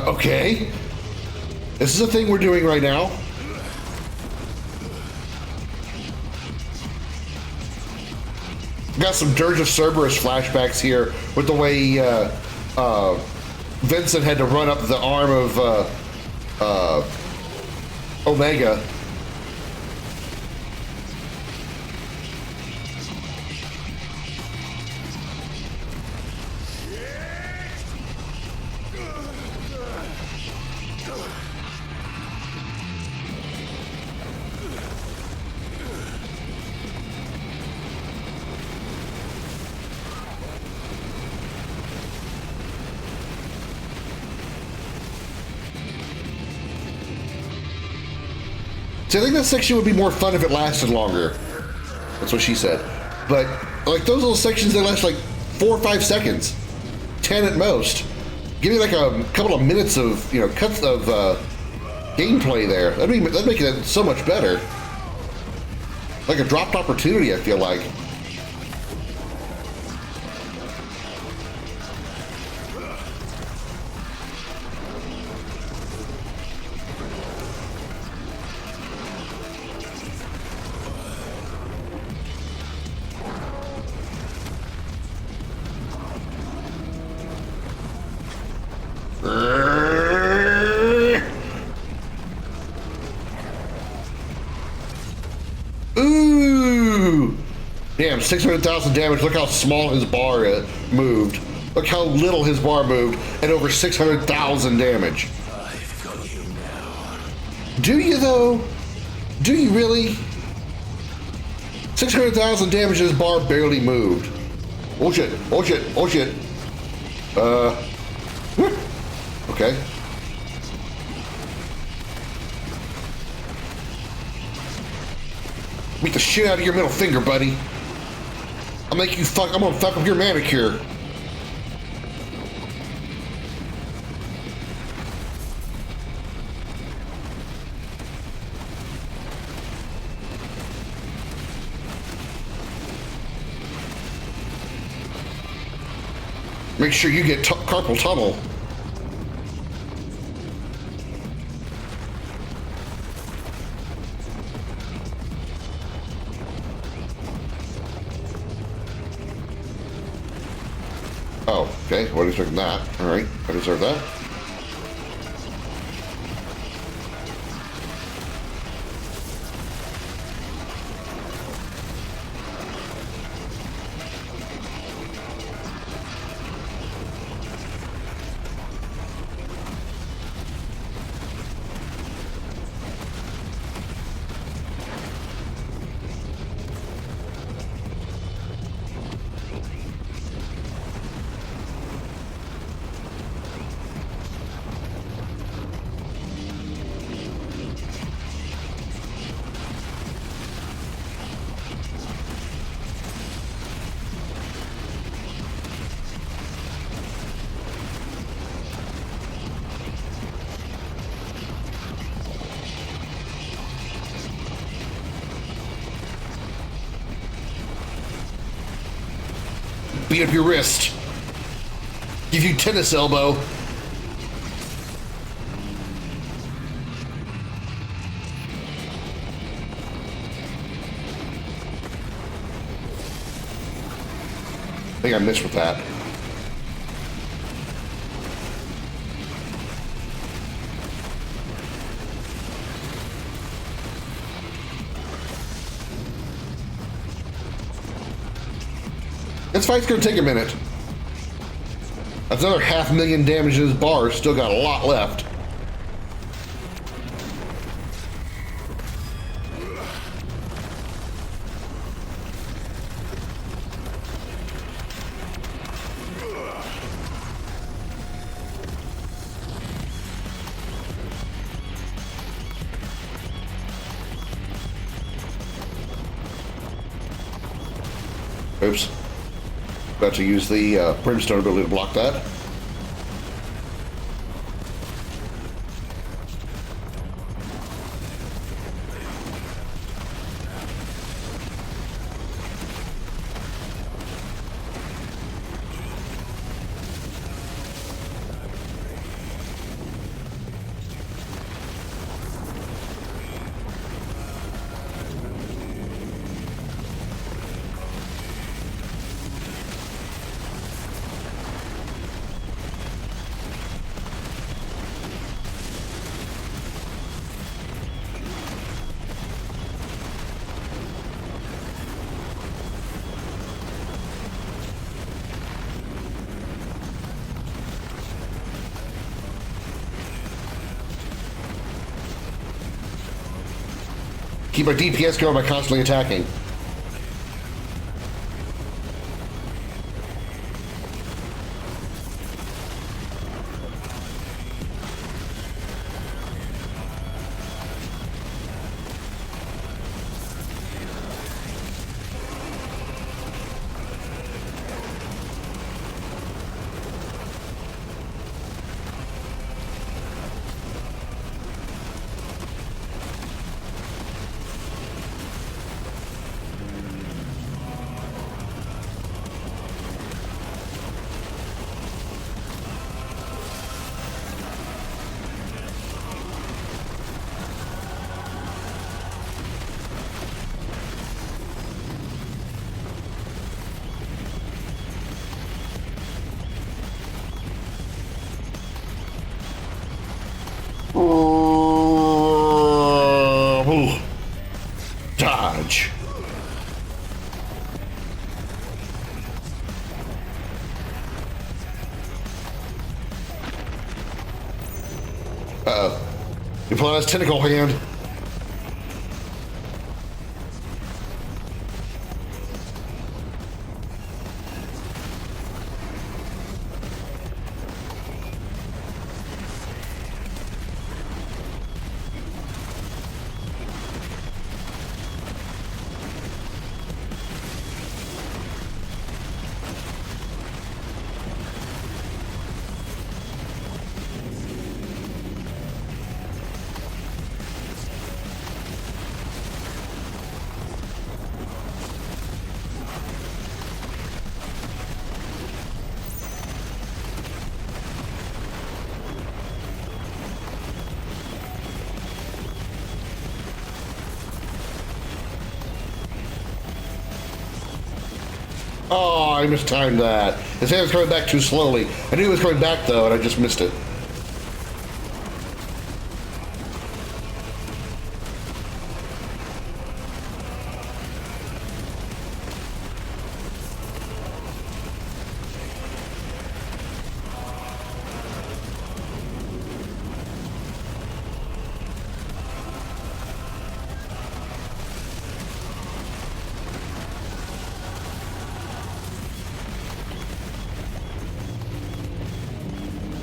Okay. This is a thing we're doing right now. Got some Dirge of Cerberus flashbacks here with the way Vincent had to run up the arm of Omega. See, I think that section would be more fun if it lasted longer. That's what she said. But like those little sections, they last like 4 or 5 seconds, 10 at most. Give me like a couple of minutes of cuts of gameplay there. That'd make it so much better. Like a dropped opportunity, I feel like. Ooh! Damn, 600,000 damage. Look how small his bar moved. Look how little his bar moved, and over 600,000 damage. Do you though? Do you really? 600,000 damage, his bar barely moved. Oh shit, oh shit, oh shit. Okay. Beat the shit out of your middle finger, buddy. I'm gonna fuck up your manicure. Make sure you get carpal tunnel. Oh, okay. Wasn't expecting that. All right, I deserve that. Beat up your wrist. Give you tennis elbow. think I missed with that. This fight's gonna take a minute. That's another 500,000 damage to his bar. Still got a lot left. Oops. About to use the brimstone ability to block that. Keep our DPS going by constantly attacking. Dodge. Uh-oh. You pull out his tentacle hand. Oh, I mistimed that. His hand was coming back too slowly. I knew he was coming back, though, and I just missed it.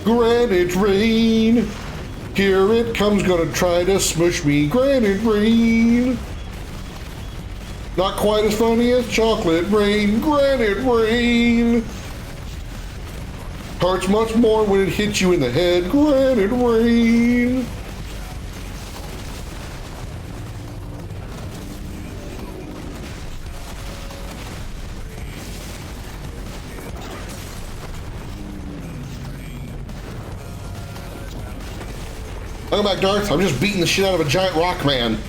Granite rain, here it comes, gonna try to smush me. Granite rain, not quite as funny as chocolate rain. Granite rain, hurts much more when it hits you in the head. Granite rain. Welcome back, Darth. I'm just beating the shit out of a giant rock man.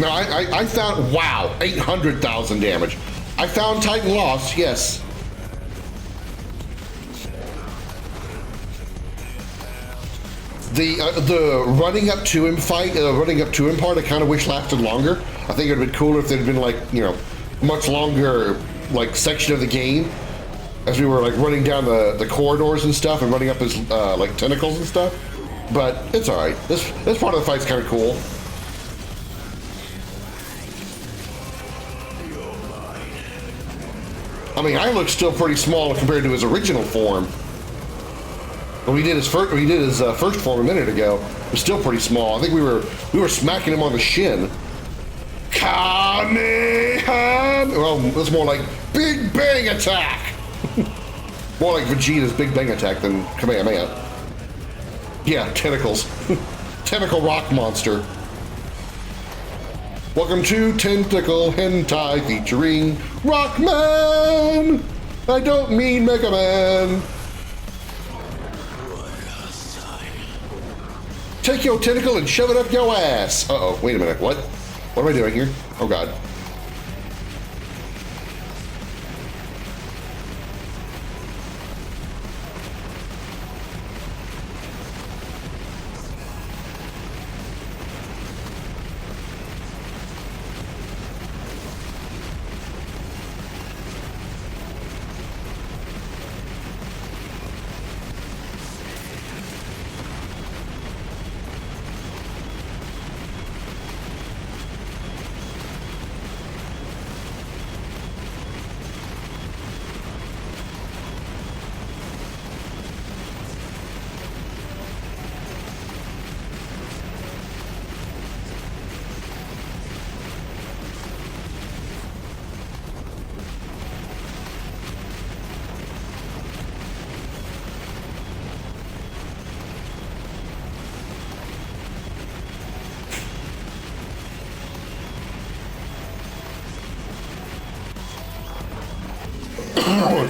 No, I found, wow, 800,000 damage. I found Titan Lost, yes. The running up to him fight, running up to him part, I kind of wish lasted longer. I think it would have been cooler if there'd been like, you know, much longer like section of the game as we were like running down the corridors and stuff and running up his like tentacles and stuff. But it's all right. This part of the fight's kind of cool. I mean, I look still pretty small compared to his original form. When we did his first form a minute ago, it was still pretty small. I think we were smacking him on the shin. Kamehameha! Well, that's more like Big Bang Attack. More like Vegeta's Big Bang Attack than Kamehameha. Yeah, tentacles. Tentacle rock monster. Welcome to Tentacle Hentai featuring Rockman. I don't mean Mega Man. Take your tentacle and shove it up your ass. Uh-oh, wait a minute, what? What am I doing here? Oh God.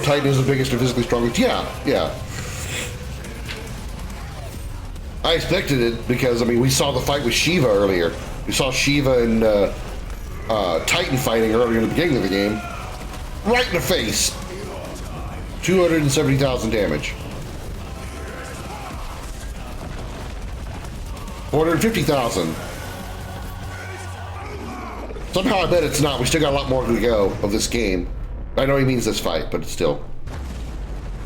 Titan is the biggest and physically strongest. Yeah, yeah. I expected it because, I mean, we saw the fight with Shiva earlier. We saw Shiva and Titan fighting earlier in the beginning of the game. Right in the face. 270,000 damage. 450,000. Somehow I bet it's not. We still got a lot more to go of this game. I know he means this fight, but it's still.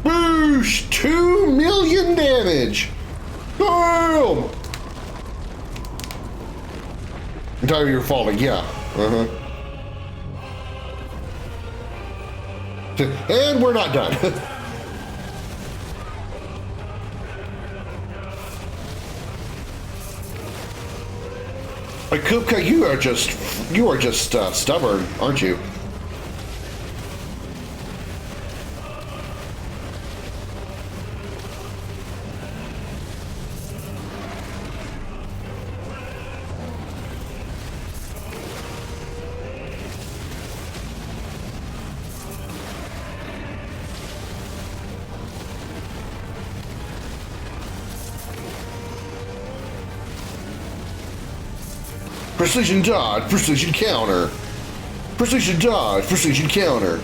Boosh! 2 million damage! Boom! Entire you're falling, yeah. Uh-huh. And we're not done. Like, Kupka, you are just stubborn, aren't you? Precision dodge, precision counter. Precision dodge, precision counter.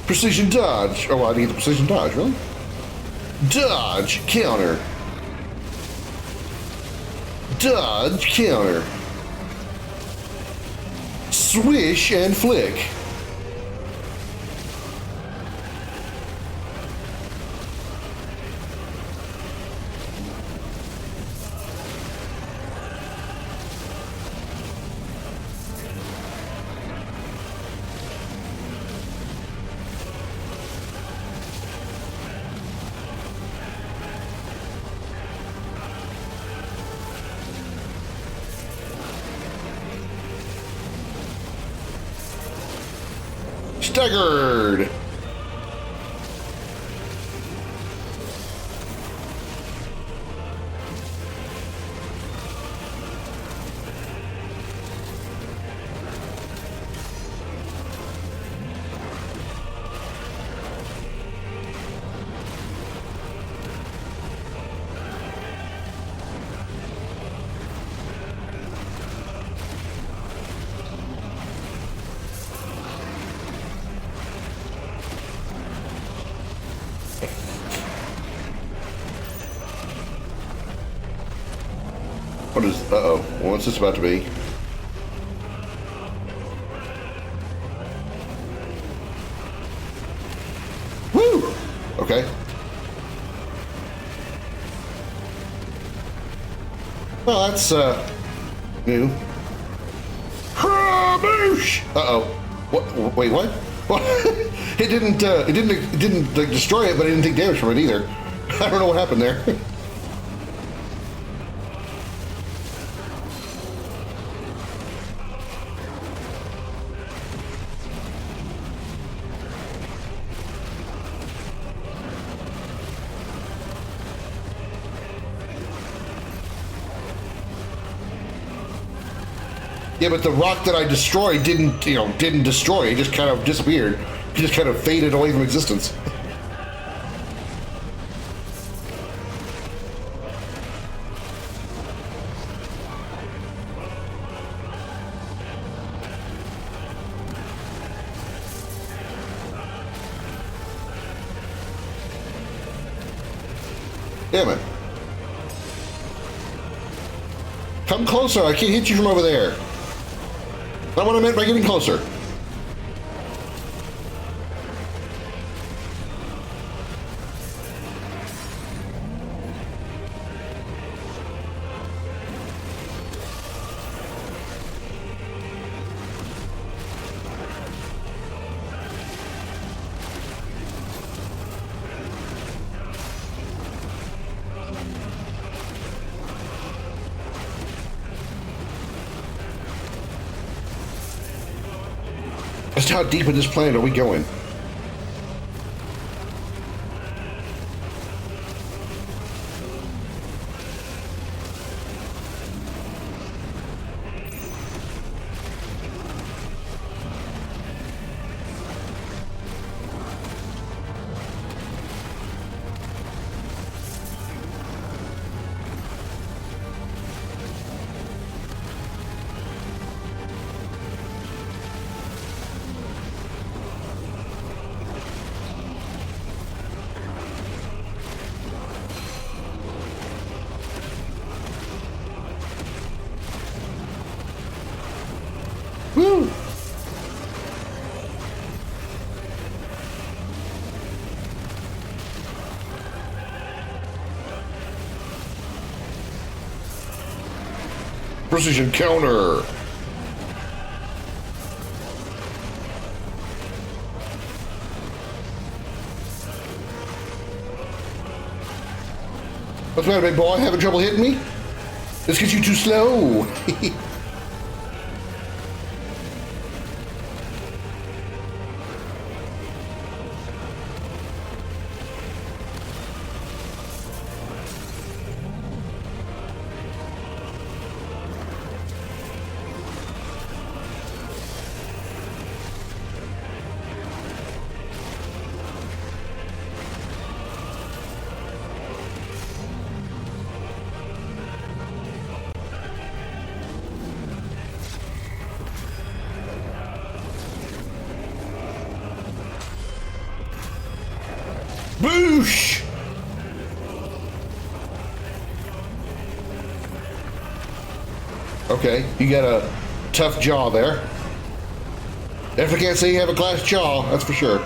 Precision dodge. Oh, I need the precision dodge, really? Dodge, counter. Dodge, counter. Swish and flick. Staggered. What is... Uh-oh. What's this about to be? Woo! Okay. Well, that's, new. Boosh! Uh-oh. What? Wait, what? What? It didn't like, destroy it, but it didn't take damage from it either. I don't know what happened there. Yeah, but the rock that I destroyed didn't destroy. It just kind of disappeared. It just kind of faded away from existence. Damn it. Come closer. I can't hit you from over there. That's what I meant by getting closer. Just how deep in this planet are we going? Woo! Precision counter. What's the matter, big boy? Having trouble hitting me? It's because you're too slow. Boosh! Okay, you got a tough jaw there. Definitely can't say you have a glass jaw, that's for sure.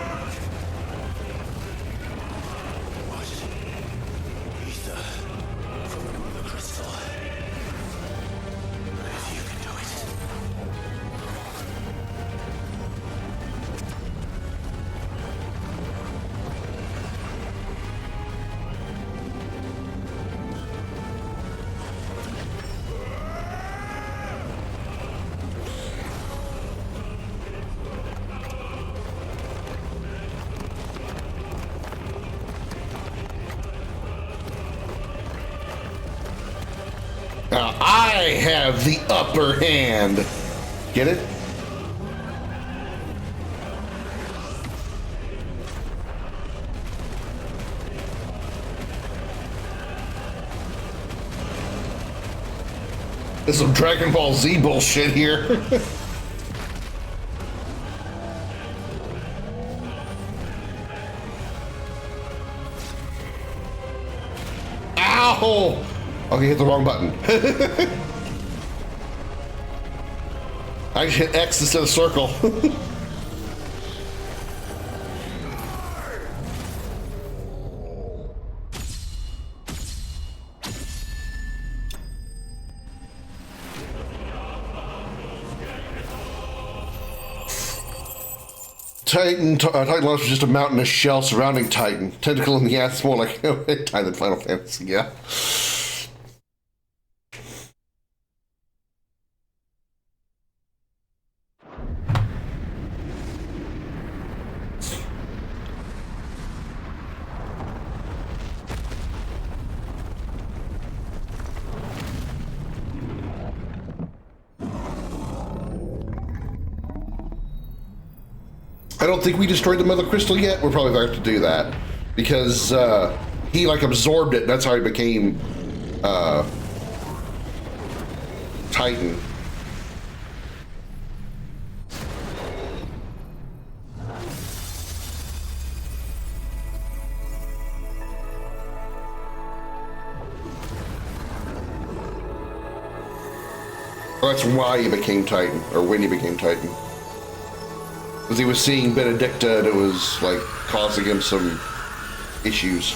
Now I have the upper hand. Get it? There's some Dragon Ball Z bullshit here. Ow! Okay, hit the wrong button. I hit X instead of circle. Titan Lost was just a mountainous shell surrounding Titan. Tentacle in the ass, more like Titan than Final Fantasy, yeah. I don't think we destroyed the Mother Crystal yet. We're probably going to have to do that because he like absorbed it. And that's how he became Titan. Well, that's why he became Titan, or when he became Titan. Because he was seeing Benedicta and it was like causing him some issues.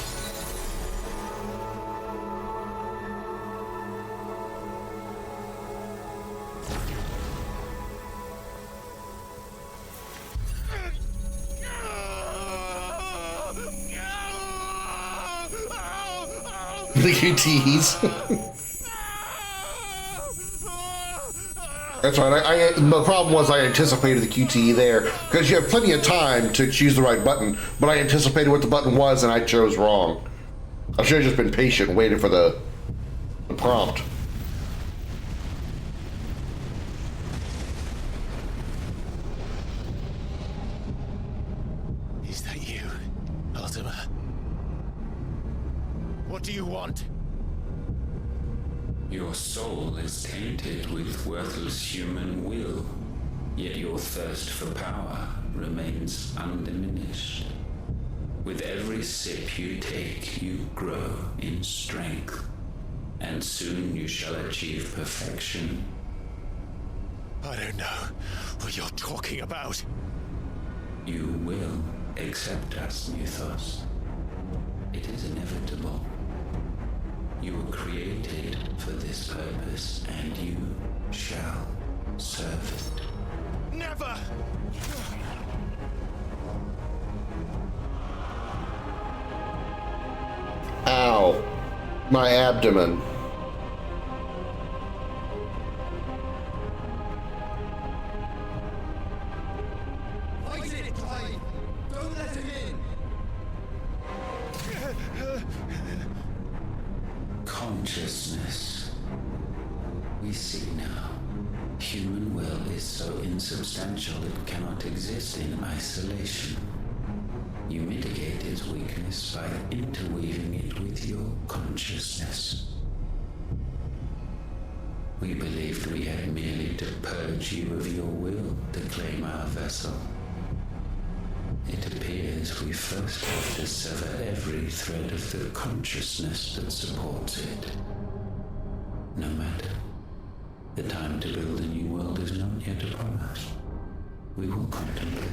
The QTs. That's right. The problem was I anticipated the QTE there because you have plenty of time to choose the right button, but I anticipated what the button was and I chose wrong. I should have just been patient and waited for the prompt. Is that you, Ultima? What do you want? Your soul is tainted with worthless human will, yet your thirst for power remains undiminished. With every sip you take, you grow in strength, and soon you shall achieve perfection. I don't know what you're talking about. You will accept us, Mythos. It is inevitable. You were created for this purpose, and you shall serve it. Never! Ow. My abdomen. Fight it, Clive! Don't let him in! Consciousness. We see now. Human will is so insubstantial it cannot exist in isolation. You mitigate its weakness by interweaving it with your consciousness. We believed we had merely to purge you of your will to claim our vessel. It appears we first have to sever every thread of the consciousness that supports it. No matter. The time to build a new world is not yet upon us. We will contemplate.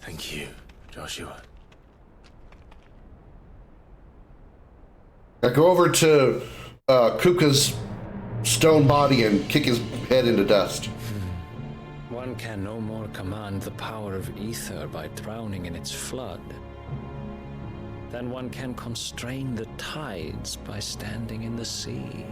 Thank you, Joshua. Now go over to Kuka's stone body and kick his head into dust. One can no more command the power of ether by drowning in its flood than one can constrain the tides by standing in the sea.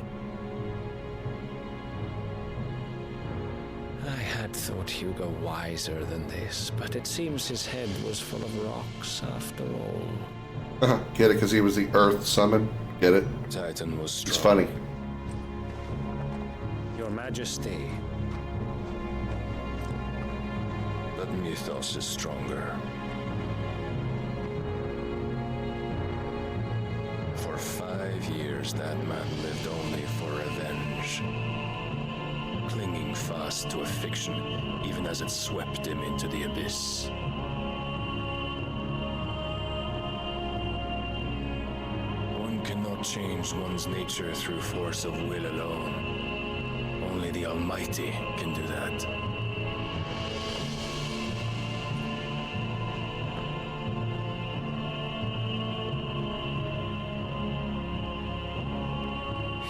I had thought Hugo wiser than this, but it seems his head was full of rocks after all. Get it? Because he was the Earth summon? Get it? Titan was strong. It's funny. Your Majesty. But Mythos is stronger. For 5 years, that man lived only for revenge. Clinging fast to a fiction, even as it swept him into the abyss. One cannot change one's nature through force of will alone. Only the Almighty can do that.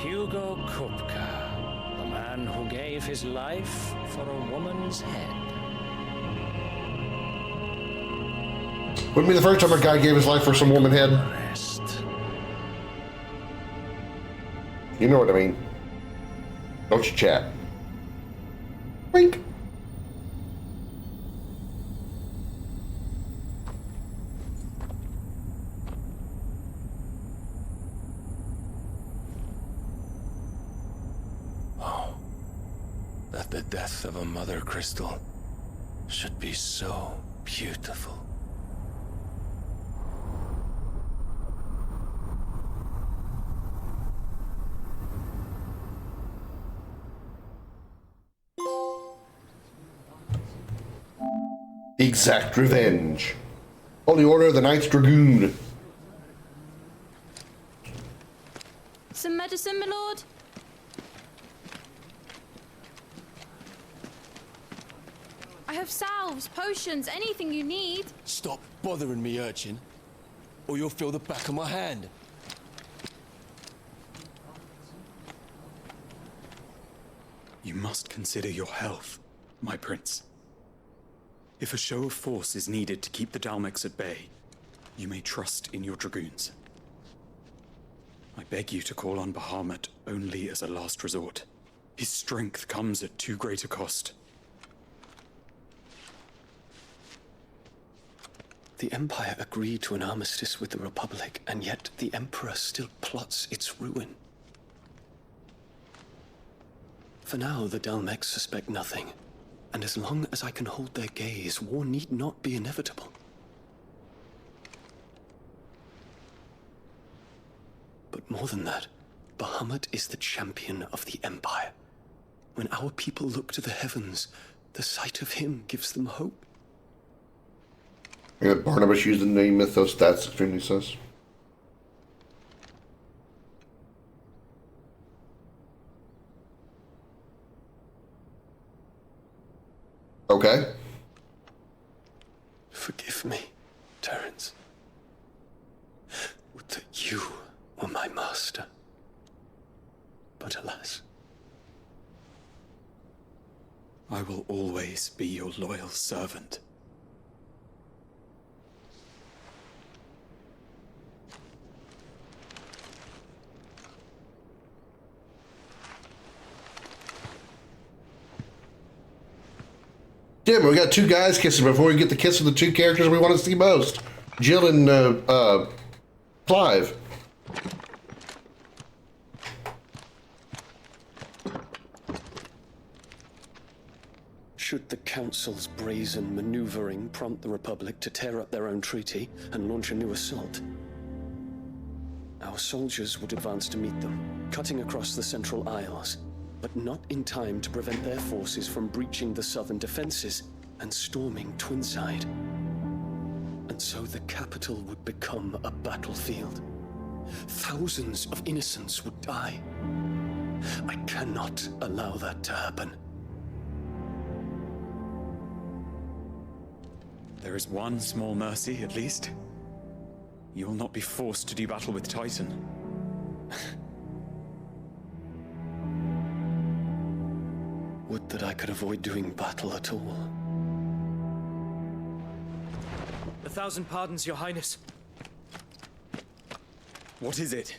Hugo Kupka, the man who gave his life for a woman's head. Wouldn't be the first time a guy gave his life for some woman head. You know what I mean. Don't you, chat? Wink. Oh, that the death of a mother crystal should be so beautiful. Exact revenge. Holy Order of the Knights Dragoon. Some medicine, my lord? I have salves, potions, anything you need. Stop bothering me, urchin, or you'll feel the back of my hand. You must consider your health, my prince. If a show of force is needed to keep the Dalmex at bay, you may trust in your dragoons. I beg you to call on Bahamut only as a last resort. His strength comes at too great a cost. The Empire agreed to an armistice with the Republic, and yet the Emperor still plots its ruin. For now, the Dalmex suspect nothing, and as long as I can hold their gaze, war need not be inevitable. But more than that, Bahamut is the champion of the Empire. When our people look to the heavens, the sight of him gives them hope. Yeah, Barnabas used the name Mythos, that's extremely sus. Okay. Forgive me, Terence. Would that you were my master. But alas. I will always be your loyal servant. Jim, we got two guys kissing before we get the kiss of the two characters we want to see most. Jill and Clive. Should the Council's brazen maneuvering prompt the Republic to tear up their own treaty and launch a new assault, our soldiers would advance to meet them, cutting across the Central Isles, but not in time to prevent their forces from breaching the southern defenses and storming Twinside. And so the capital would become a battlefield. Thousands of innocents would die. I cannot allow that to happen. There is one small mercy, at least. You will not be forced to do battle with Titan. Would that I could avoid doing battle at all. 1,000 pardons, Your Highness. What is it?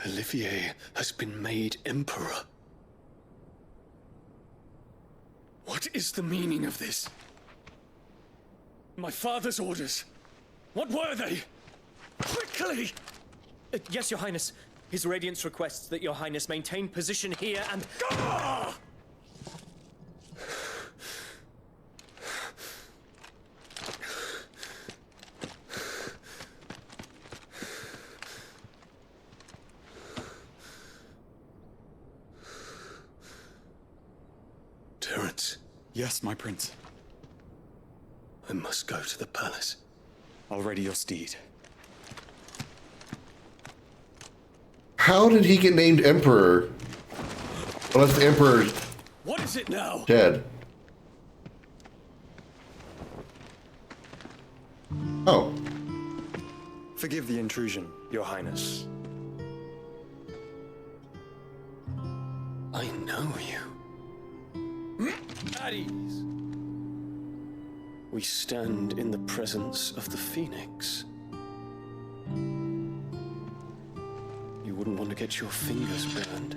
Olivier has been made Emperor. What is the meaning of this? My father's orders. What were they? Quickly! Yes, Your Highness. His Radiance requests that Your Highness maintain position here and... Gah! Terence. Yes, my prince. I must go to the palace. I'll ready your steed. How did he get named Emperor? Unless the Emperor's What is it now? dead. Oh. Forgive the intrusion, Your Highness. I know you. At ease. We stand in the presence of the Phoenix. You wouldn't want to get your fingers burned.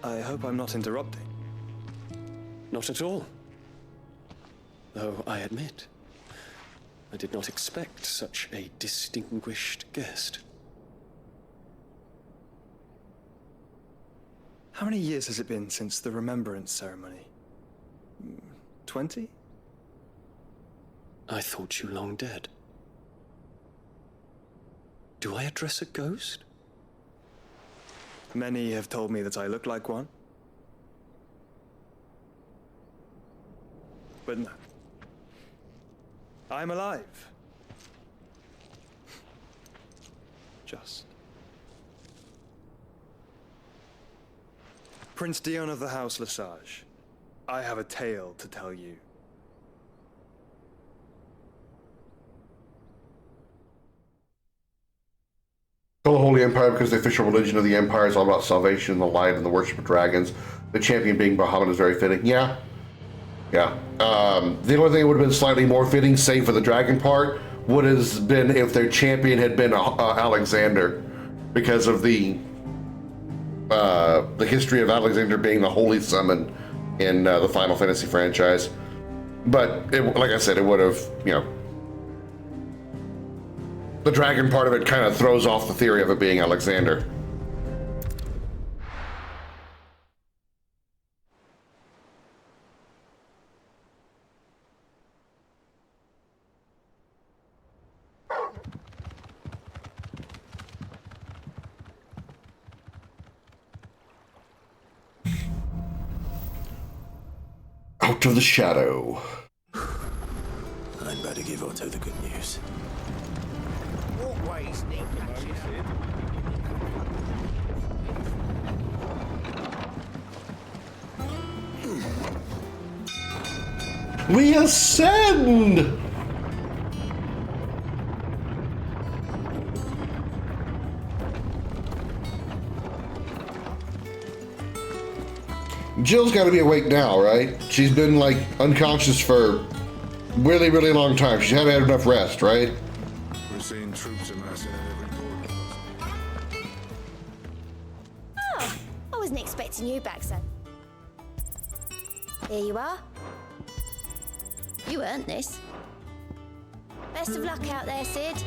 I hope I'm not interrupting. Not at all. Though I admit, I did not expect such a distinguished guest. How many years has it been since the Remembrance ceremony? 20? I thought you long dead. Do I address a ghost? Many have told me that I look like one. But no. I'm alive. Just. Prince Dion of the House Lesage, I have a tale to tell you. Call the Holy Empire because the official religion of the Empire is all about salvation, the light, and the worship of dragons. The champion being Bahamut is very fitting. Yeah. Yeah. The only thing that would have been slightly more fitting, save for the dragon part, would have been if their champion had been Alexander, because of the history of Alexander being the holy summon in the Final Fantasy franchise. But like I said, it would have, the dragon part of it kind of throws off the theory of it being Alexander. Out of the shadow. I'd better give Otto the good news. Always need We ascend! Jill's got to be awake now, right? She's been like unconscious for really, really long time. She hasn't had enough rest, right? We're seeing troops amassing at every port. Oh, I wasn't expecting you back, son. Here you are. You earned this. Best of luck out there, Sid.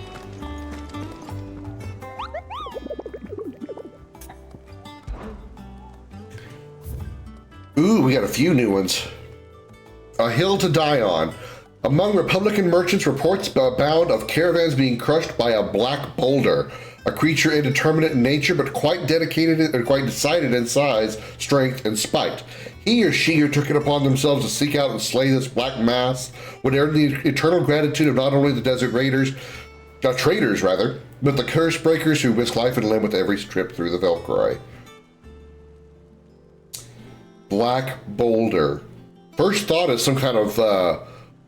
Ooh, we got a few new ones. A hill to die on. Among Republican merchants, reports abound of caravans being crushed by a black boulder, a creature indeterminate in nature but quite dedicated and quite decided in size, strength, and spite. He or she who took it upon themselves to seek out and slay this black mass would earn the eternal gratitude of not only the desert raiders, traders rather, but the curse breakers who risk life and limb with every trip through the Velcroy. Black boulder. First thought is some kind of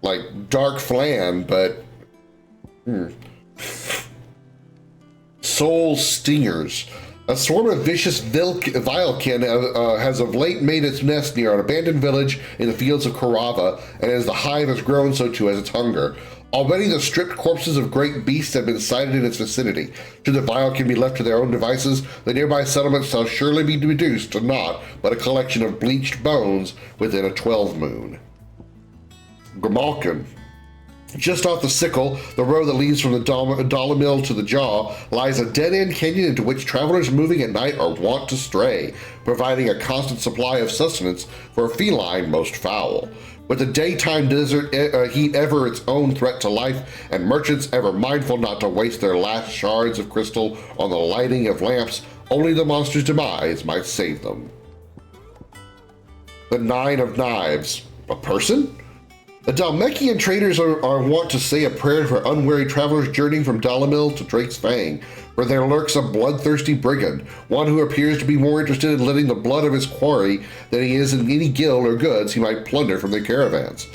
like dark flan, but soul stingers. A swarm of vicious vilekin has of late made its nest near an abandoned village in the fields of Korava, and as the hive has grown, so too has its hunger. Already the stripped corpses of great beasts have been sighted in its vicinity. Should the vilekin be left to their own devices, the nearby settlement shall surely be reduced to naught but a collection of bleached bones within a 12 moon. Grimalkin. Just off the Sickle, the road that leads from the Dalimil to the Jaw, lies a dead-end canyon into which travelers moving at night are wont to stray, providing a constant supply of sustenance for a feline most foul. With the daytime desert heat ever its own threat to life, and merchants ever mindful not to waste their last shards of crystal on the lighting of lamps, only the monster's demise might save them. The Nine of Knives. A person? The Dalmekian traders are wont to say a prayer for unwary travelers journeying from Dalimil to Drake's Fang, where there lurks a bloodthirsty brigand, one who appears to be more interested in letting the blood of his quarry than he is in any gil or goods he might plunder from their caravans.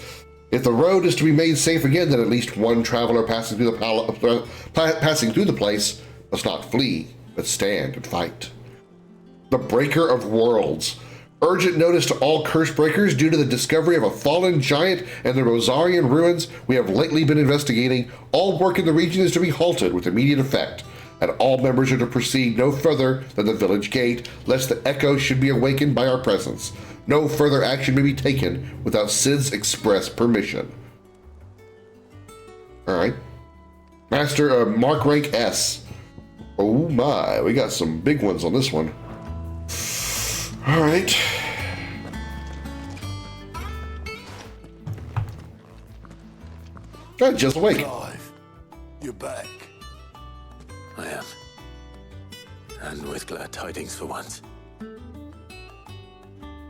If the road is to be made safe again, then at least one traveler passing through the place must not flee, but stand and fight. The Breaker of Worlds. Urgent notice to all curse breakers due to the discovery of a fallen giant and the Rosarian ruins we have lately been investigating. All work in the region is to be halted with immediate effect, and all members are to proceed no further than the village gate, lest the echo should be awakened by our presence. No further action may be taken without Sid's express permission. All right. Master, Mark rank S. Oh my, we got some big ones on this one. All right. Just awake. Clive, you're back. I am. And with glad tidings for once.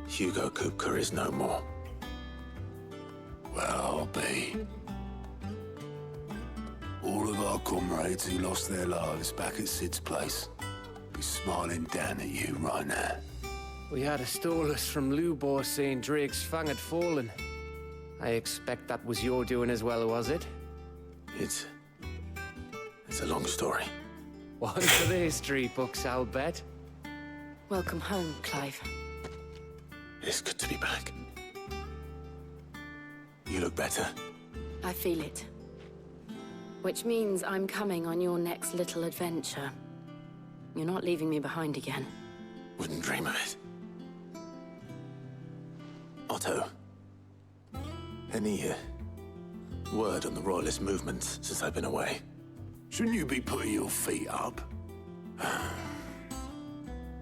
Hugo Kupka is no more. Well, I'll be. All of our comrades who lost their lives back at Sid's place be smiling down at you right now. We had a stolus from Lubor saying Drake's Fang had fallen. I expect that was your doing as well, was it? It's a long story. One for the history books, I'll bet. Welcome home, Clive. It's good to be back. You look better. I feel it. Which means I'm coming on your next little adventure. You're not leaving me behind again. Wouldn't dream of it. Otto, any word on the Royalist movements since I've been away? Shouldn't you be putting your feet up?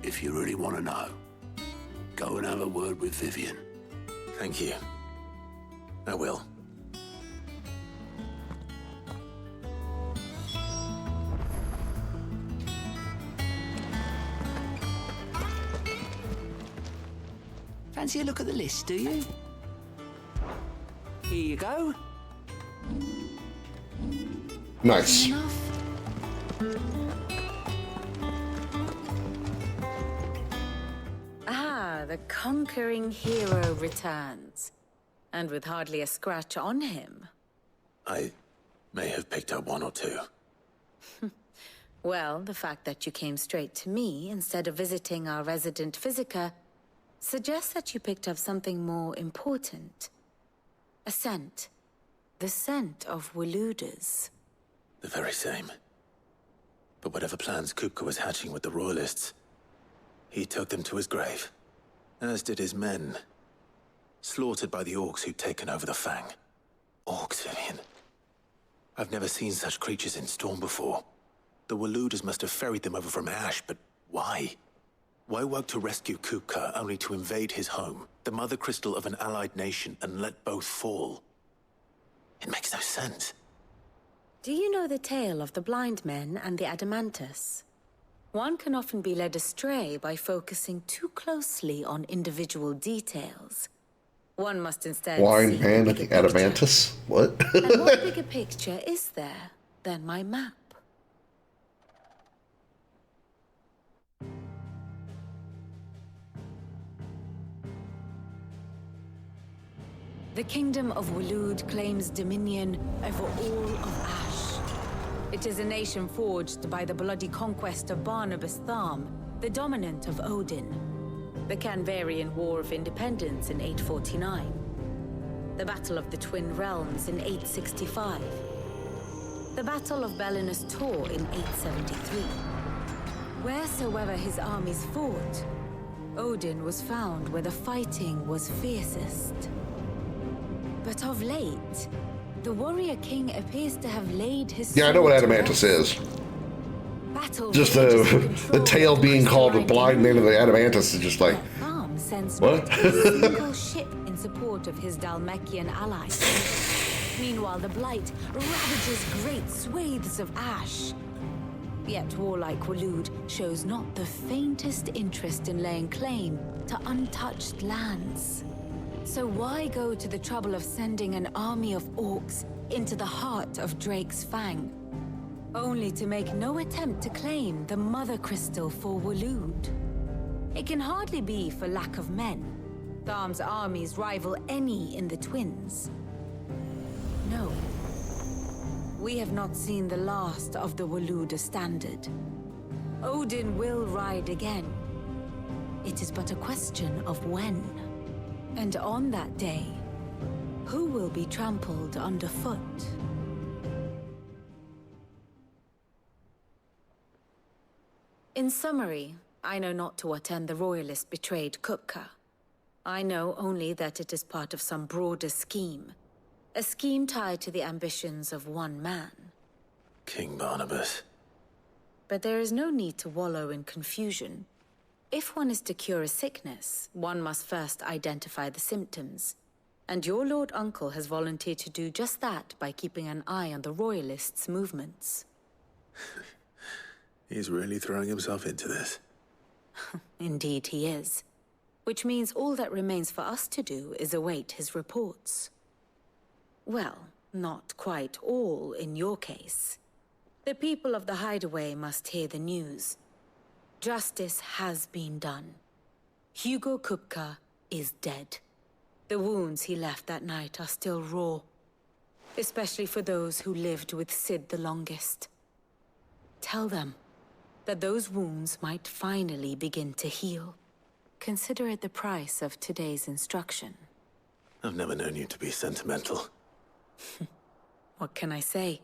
If you really want to know, go and have a word with Vivian. Thank you. I will. Fancy a look at the list, do you? Here you go. Nice. Ah, the conquering hero returns. And with hardly a scratch on him. I may have picked up one or two. Well, the fact that you came straight to me instead of visiting our resident physiker suggests that you picked up something more important. A scent. The scent of Waludas. The very same. But whatever plans Kupka was hatching with the Royalists, he took them to his grave. As did his men. Slaughtered by the orcs who'd taken over the Fang. Orcs, Vivian. I've never seen such creatures in Storm before. The Waludas must have ferried them over from Ash, but why? Why work to rescue Kupka only to invade his home, the mother crystal of an allied nation, and let both fall? It makes no sense. Do you know the tale of the blind men and the Adamantus? One can often be led astray by focusing too closely on individual details. One must instead Blind see man the at the bigger picture. Adamantus? What? And what bigger picture is there than my map? The Kingdom of Walud claims dominion over all of Ash. It is a nation forged by the bloody conquest of Barnabas Tharm, the dominant of Odin. The Canvarian War of Independence in 849. The Battle of the Twin Realms in 865. The Battle of Belinus Tor in 873. Wheresoever his armies fought, Odin was found where the fighting was fiercest. But of late, the warrior king appears to have laid his Yeah, I know what sword to Adamantus rest. is. Battle Just rages for the control tail of the being called the crystalline blind man of the Dominion. Adamantus is just like, Farm sends what? not a single ship in support of his Dalmekian allies. Meanwhile, the Blight ravages great swathes of ash. Yet warlike Waloed shows not the faintest interest in laying claim to untouched lands. So why go to the trouble of sending an army of orcs into the heart of Drake's Fang, only to make no attempt to claim the Mother Crystal for Waloed? It can hardly be for lack of men. Tharm's armies rival any in the Twins. No. We have not seen the last of the Waloed standard. Odin will ride again. It is but a question of when. And on that day, who will be trampled underfoot? In summary, I know not to what end the Royalist betrayed Kupka. I know only that it is part of some broader scheme. A scheme tied to the ambitions of one man. King Barnabas. But there is no need to wallow in confusion. If one is to cure a sickness, one must first identify the symptoms. And your Lord Uncle has volunteered to do just that by keeping an eye on the Royalists' movements. He's really throwing himself into this. Indeed he is. Which means all that remains for us to do is await his reports. Well, not quite all in your case. The people of the Hideaway must hear the news. Justice has been done. Hugo Kupka is dead. The wounds he left that night are still raw, especially for those who lived with Sid the longest. Tell them that those wounds might finally begin to heal. Consider it the price of today's instruction. I've never known you to be sentimental. What can I say?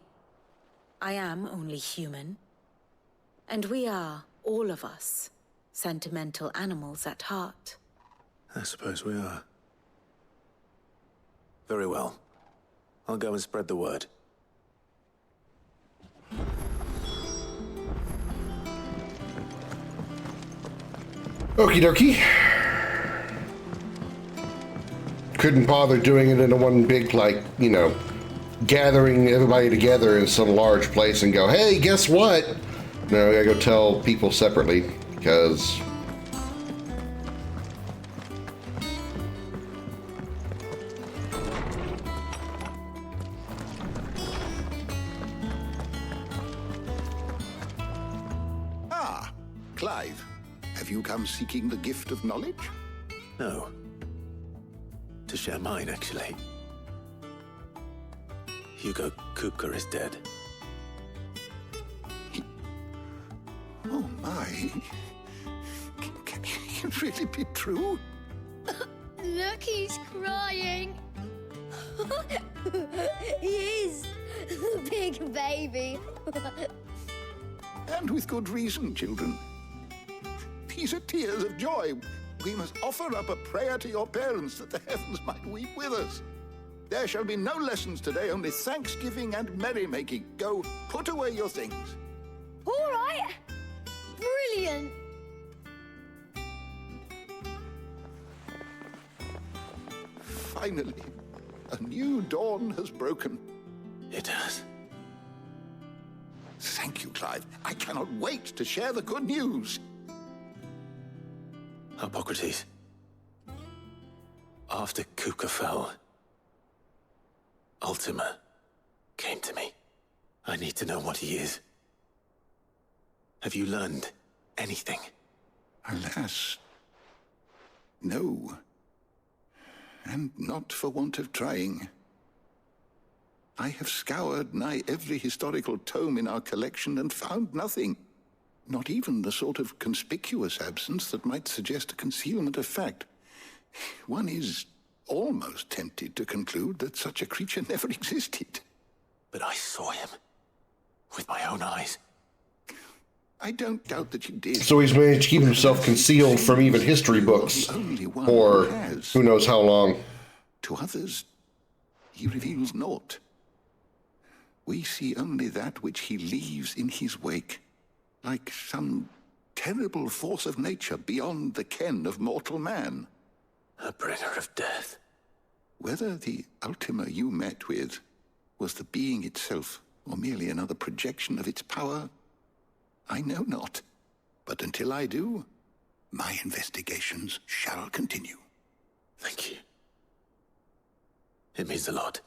I am only human. And we are, all of us, sentimental animals at heart. I suppose we are. Very well. I'll go and spread the word. Okie dokie. Couldn't bother doing it in a one big, like, you know, gathering everybody together in some large place and go, hey, guess what? No, I gotta go tell people separately, because... Ah, Clive. Have you come seeking the gift of knowledge? No. To share mine, actually. Hugo Kupka is dead. Oh my. Can it really be true? Look, he's crying. He is. Big baby. And with good reason, children. These are tears of joy. We must offer up a prayer to your parents that the heavens might weep with us. There shall be no lessons today, only thanksgiving and merrymaking. Go, put away your things. All right. Brilliant. Finally, a new dawn has broken. It has. Thank you, Clive. I cannot wait to share the good news. Hippocrates. After Kupka fell, Ultima came to me. I need to know what he is. Have you learned anything? Alas, no. And not for want of trying. I have scoured nigh every historical tome in our collection and found nothing. Not even the sort of conspicuous absence that might suggest a concealment of fact. One is almost tempted to conclude that such a creature never existed. But I saw him with my own eyes. I don't doubt that you did. So he's managed to keep himself concealed from even history books for who knows how long. To others, he reveals naught. We see only that which he leaves in his wake, like some terrible force of nature beyond the ken of mortal man. A bringer of death. Whether the Ultima you met with was the being itself, or merely another projection of its power, I know not. But until I do, my investigations shall continue. Thank you. It means a lot.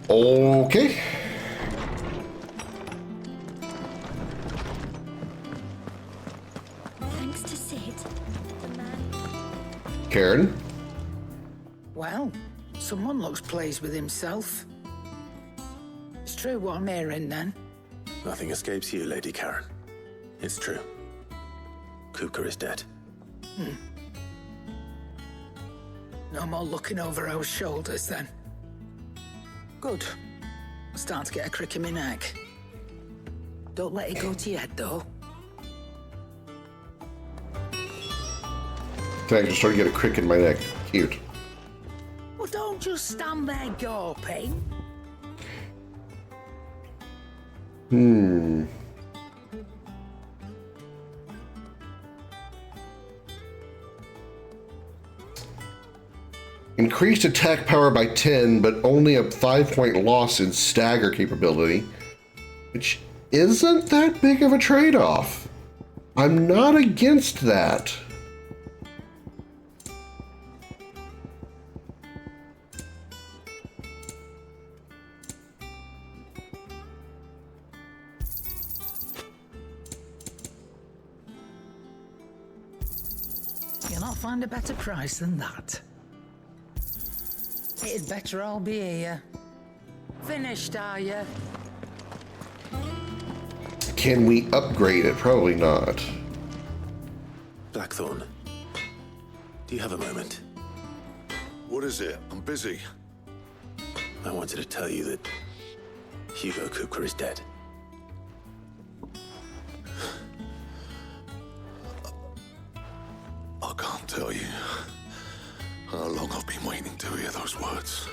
Okay. Thanks to Sid, the man. Karen? Well, someone looks pleased with himself. It's true what I'm hearing, then. Nothing escapes you, Lady Karen. It's true. Kuka is dead. No more looking over our shoulders, then. Good. I'm starting to get a crick in my neck. Don't let it go to your head, though. Thanks, I'm starting to get a crick in my neck. Cute. Well, don't just stand there gawping. Increased attack power by 10, but only a 5-point loss in stagger capability, which isn't that big of a trade-off. I'm not against that. You'll not find a better price than that. It'd better all be here. Finished, are you? Can we upgrade it? Probably not. Blackthorn, do you have a moment? What is it? I'm busy. I wanted to tell you that Hugo Kuka is dead. I can't tell you how long I've been waiting to hear those words.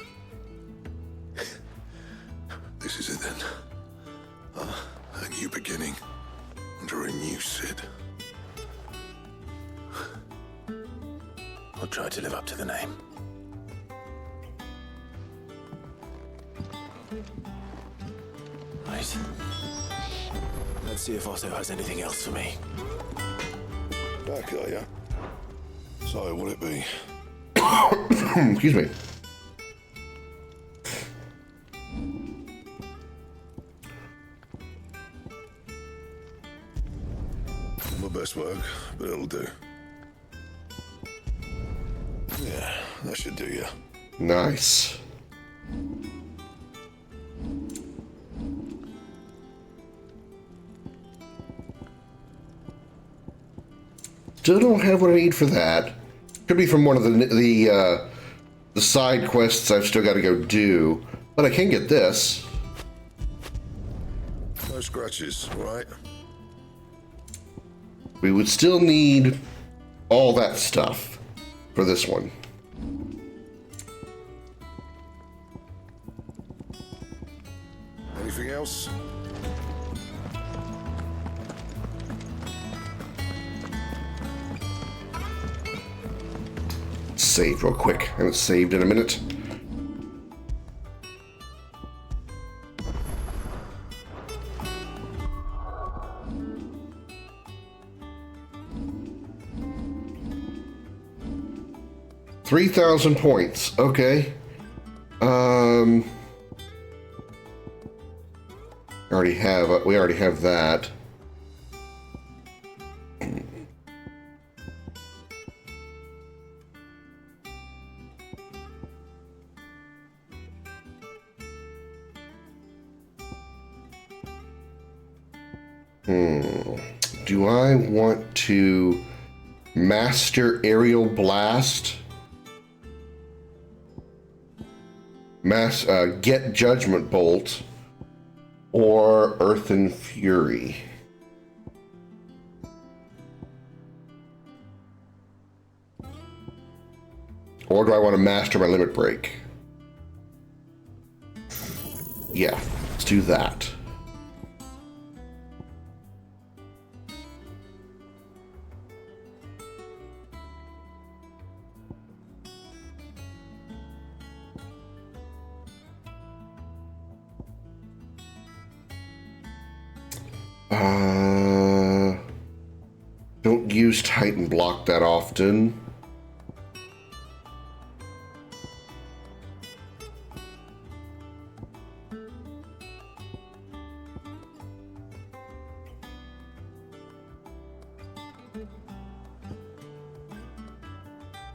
This is it then. A new beginning under a new Sid. I'll try to live up to the name. Right. Let's see if Otto has anything else for me. Back, are ya? So, will it be? Excuse me. My best work, but it'll do. Yeah, that should do ya. Nice. Still don't have what I need for that. Could be from one of the side quests I've still got to go do, but I can get this. No scratches, right? We would still need all that stuff for this one. Anything else? Save real quick. I haven't saved in a minute. $3,000 points. Okay. We already have that. Do I want to master aerial blast? Get judgment bolt or earthen fury? Or do I want to master my limit break? Yeah, let's do that. Don't use Titan block that often.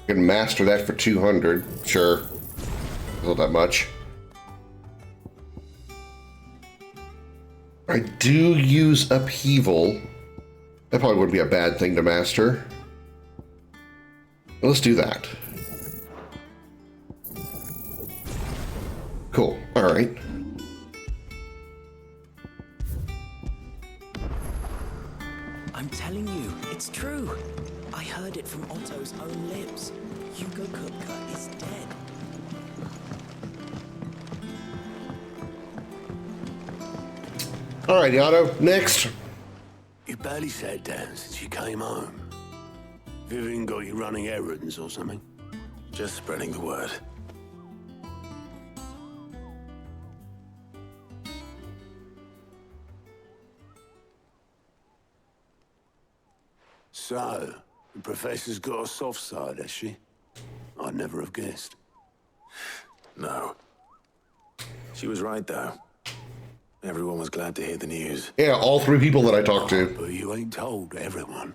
Can master that for 200, sure. Not that much. I do use Upheaval. That probably wouldn't be a bad thing to master. Let's do that. Cool, alright. I'm telling you, it's true. I heard it from Otto's own lips. Hugo Kupka is dead. Alright, Otto, next. You barely sat down since you came home. Vivian got you running errands or something? Just spreading the word. So, the professor's got a soft side, has she? I'd never have guessed. No. She was right, though. Everyone was glad to hear the news. Yeah, all three people that I talked to. But you ain't told everyone.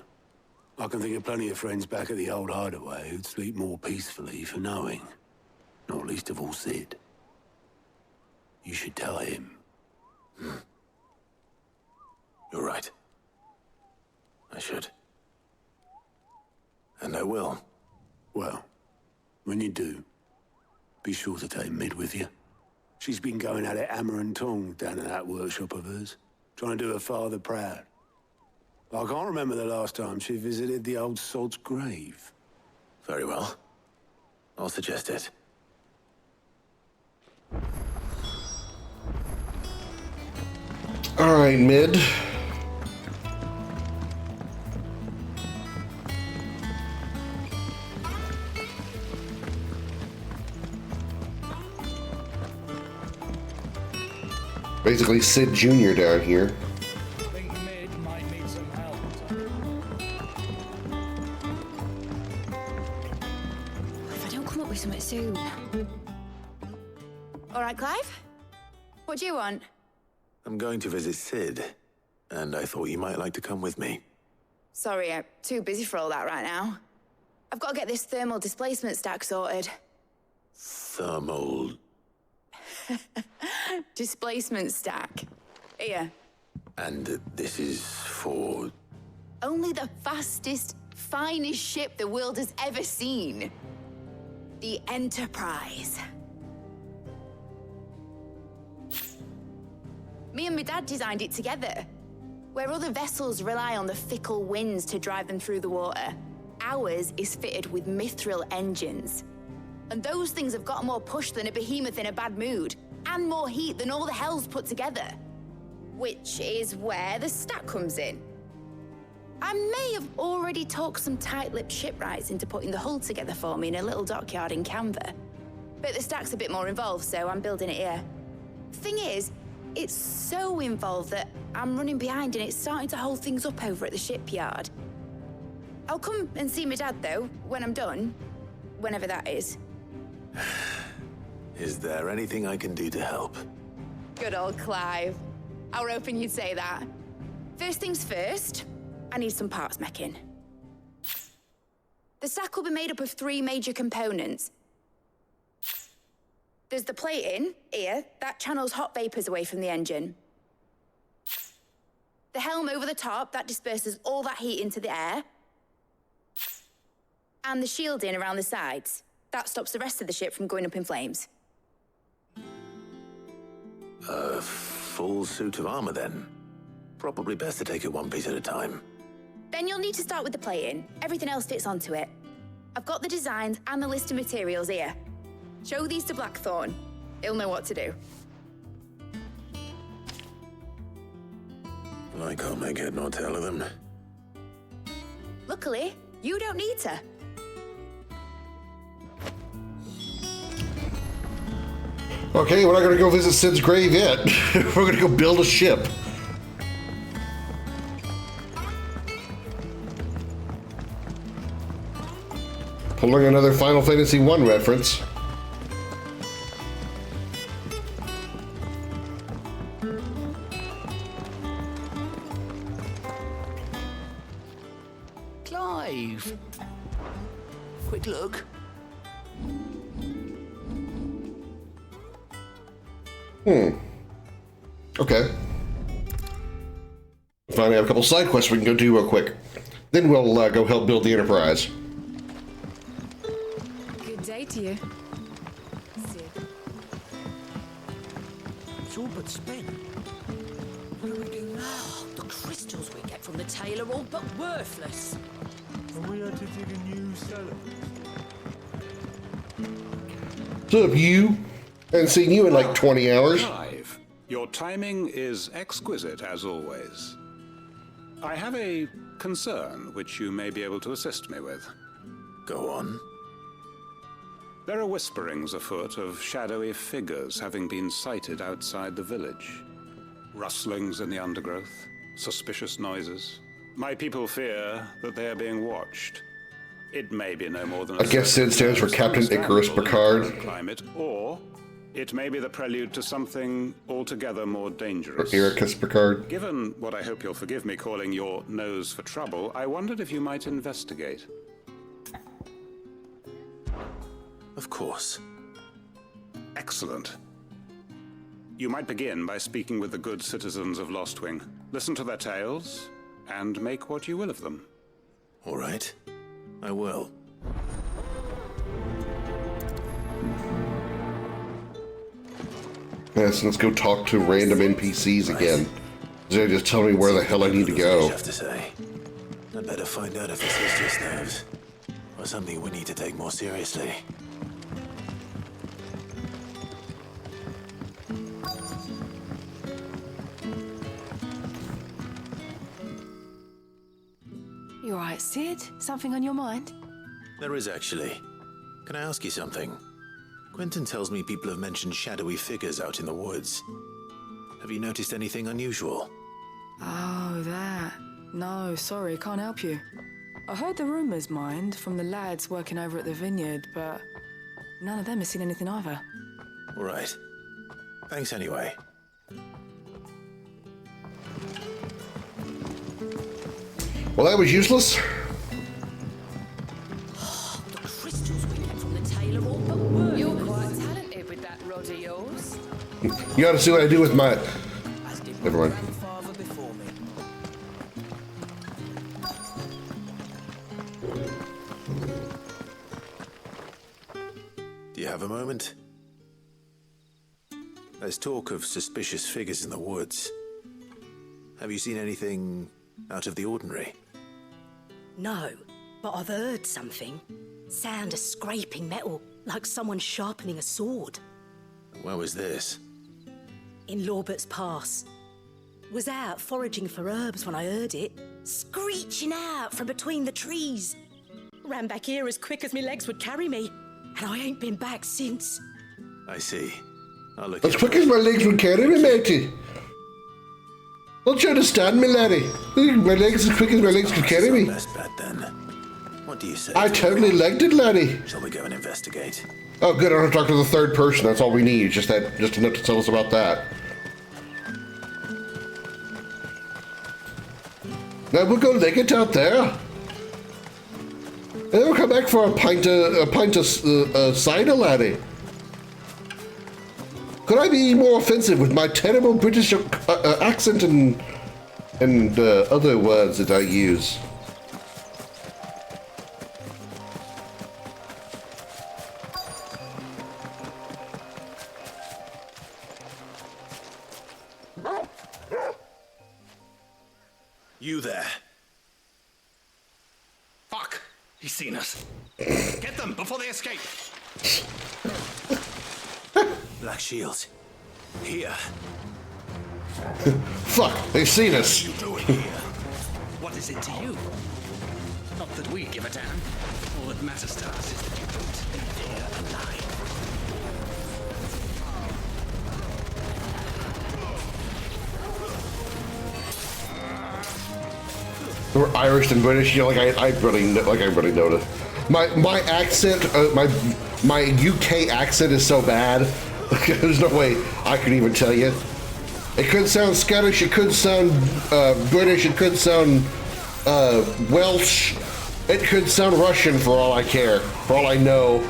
I can think of plenty of friends back at the old hideaway who'd sleep more peacefully for knowing. Not least of all Sid. You should tell him. You're right. I should. And I will. Well, when you do, be sure to take Mid with you. She's been going at it hammer and tongue down in that workshop of hers, trying to do her father proud. I can't remember the last time she visited the old sod's grave. Very well. I'll suggest it. All right, Mid. Basically, Sid Jr. down here. Think Mid might need some help. If I don't come up with something soon. All right, Clive? What do you want? I'm going to visit Sid, and I thought you might like to come with me. Sorry, I'm too busy for all that right now. I've got to get this thermal displacement stack sorted. Thermal... Displacement stack. Here. And this is for... Only the fastest, finest ship the world has ever seen. The Enterprise. Me and my dad designed it together. Where other vessels rely on the fickle winds to drive them through the water, ours is fitted with mithril engines. And those things have got more push than a behemoth in a bad mood, and more heat than all the hells put together. Which is where the stack comes in. I may have already talked some tight-lipped shipwrights into putting the hull together for me in a little dockyard in Canva. But the stack's a bit more involved, so I'm building it here. Thing is, it's so involved that I'm running behind and it's starting to hold things up over at the shipyard. I'll come and see my dad, though, when I'm done. Whenever that is. Is there anything I can do to help? Good old Clive. I were hoping you'd say that. First things first, I need some parts meching. The stack will be made up of 3 major components. There's the plating, here, that channels hot vapors away from the engine. The helm over the top, that disperses all that heat into the air. And the shielding around the sides. That stops the rest of the ship from going up in flames. A full suit of armor, then. Probably best to take it one piece at a time. Then you'll need to start with the plating. Everything else fits onto it. I've got the designs and the list of materials here. Show these to Blackthorn. He'll know what to do. I can't make head nor tail of them. Luckily, you don't need to. Okay, we're not gonna go visit Sid's grave yet. We're gonna go build a ship. Pulling another Final Fantasy I reference. Clive. Quick look. Okay. Finally have a couple side quests we can go do real quick. Then we'll go help build the Enterprise. Good day to you. Sid. It's all but spent. What do we do now? The crystals we get from the tail are all but worthless. And we had to dig a new cellar. What's up, you? Haven't seen you in like 20 hours. Clive, your timing is exquisite as always. I have a concern which you may be able to assist me with. Go on. There are whisperings afoot of shadowy figures having been sighted outside the village. Rustlings in the undergrowth, suspicious noises. My people fear that they are being watched. It may be no more than I guess Sid stands for Captain Icarus Picard. Climate, or it may be the prelude to something altogether more dangerous. Or Icarus Picard. Given what I hope you'll forgive me calling your nose for trouble, I wondered if you might investigate. Of course. Excellent. You might begin by speaking with the good citizens of Lostwing. Listen to their tales, and make what you will of them. All right. I will. Yes, let's go talk to random NPCs again. They just tell me where the hell I need to go. I have to say. I better find out if this is just nerves, or something we need to take more seriously. You all right, Sid? Something on your mind? There is actually. Can I ask you something? Quentin tells me people have mentioned shadowy figures out in the woods. Have you noticed anything unusual? Oh, that. No, sorry, can't help you. I heard the rumours, mind, from the lads working over at the vineyard, but none of them has seen anything either. All right. Thanks anyway. Well, that was useless. The crystals we get from the tail are all but worthless. You're quite talented with that rod of yours. You gotta see what I do with my... Never mind. Grandfather before me. Do you have a moment? There's talk of suspicious figures in the woods. Have you seen anything out of the ordinary? No, but I've heard something. Sound of scraping metal, like someone sharpening a sword. Where was this? In Lorbert's Pass. Was out foraging for herbs when I heard it, screeching out from between the trees. Ran back here as quick as my legs would carry me, and I ain't been back since. I see. I'll look As quick as my legs would carry me, matey. Don't you understand me, laddie? My legs as quick as my legs could carry me. Best bet then. What do you say? I totally legged it, laddie. Shall we go and investigate? Oh, good. I don't have to talk to the third person. That's all we need. Just enough to tell us about that. Now we'll go leg it out there. And then we'll come back for a pint of cider, laddie. Could I be more offensive with my terrible British accent and other words that I use? You there. Fuck! He He's seen us. Get them before they escape. Black Shields. Here. Fuck, they've seen us. What is it to you? Not that we give a damn. All that matters to us is that you don't leave here alive. We're Irish and British, you know, I really noticed. My accent, my UK accent is so bad. There's no way I could even tell you. It could sound Scottish, it could sound British, it could sound Welsh, it could sound Russian for all I care, for all I know.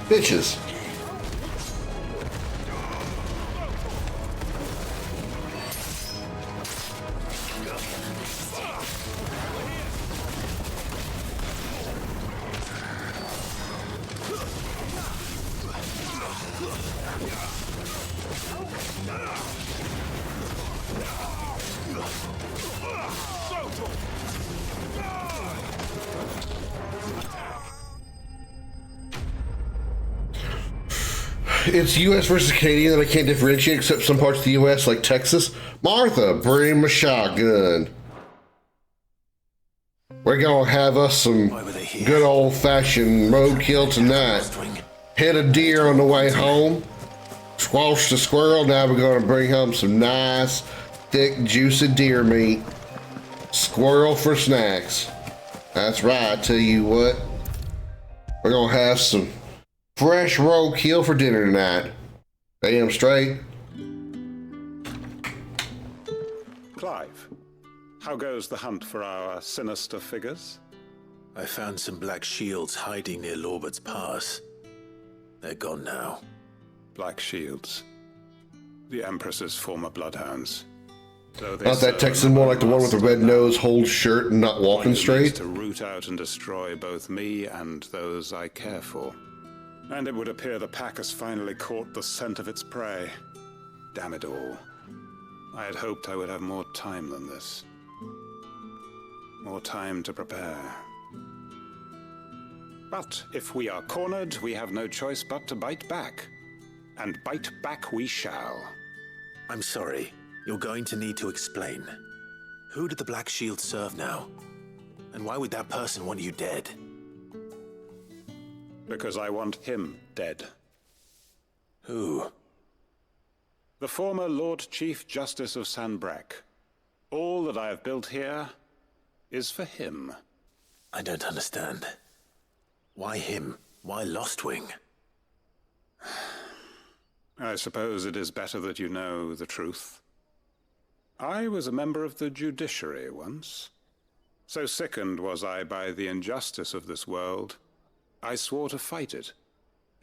Bitches. It's U.S. versus Canadian that I can't differentiate except some parts of the U.S. like Texas. Martha, bring my shotgun. We're gonna have us some good old-fashioned roadkill tonight. Hit a deer on the way home. Squash the squirrel. Now we're gonna bring home some nice, thick, juicy deer meat. Squirrel for snacks. That's right, I tell you what. We're gonna have some fresh roadkill for dinner tonight. Damn straight. Clive, how goes the hunt for our sinister figures? I found some black shields hiding near Lorbert's Pass. They're gone now. Black shields. The Empress's former bloodhounds. Not that Texan, more like the one with the red nose, holds shirt, and not walking straight. To root out and destroy both me and those I care for. And it would appear the pack has finally caught the scent of its prey. Damn it all. I had hoped I would have more time than this. More time to prepare. But if we are cornered, we have no choice but to bite back. And bite back we shall. I'm sorry. You're going to need to explain. Who did the Black Shield serve now? And why would that person want you dead? Because I want him dead. Who? The former Lord Chief Justice of Sanbreque. All that I have built here is for him. I don't understand. Why him? Why Lostwing? I suppose it is better that you know the truth. I was a member of the judiciary once. So sickened was I by the injustice of this world, I swore to fight it.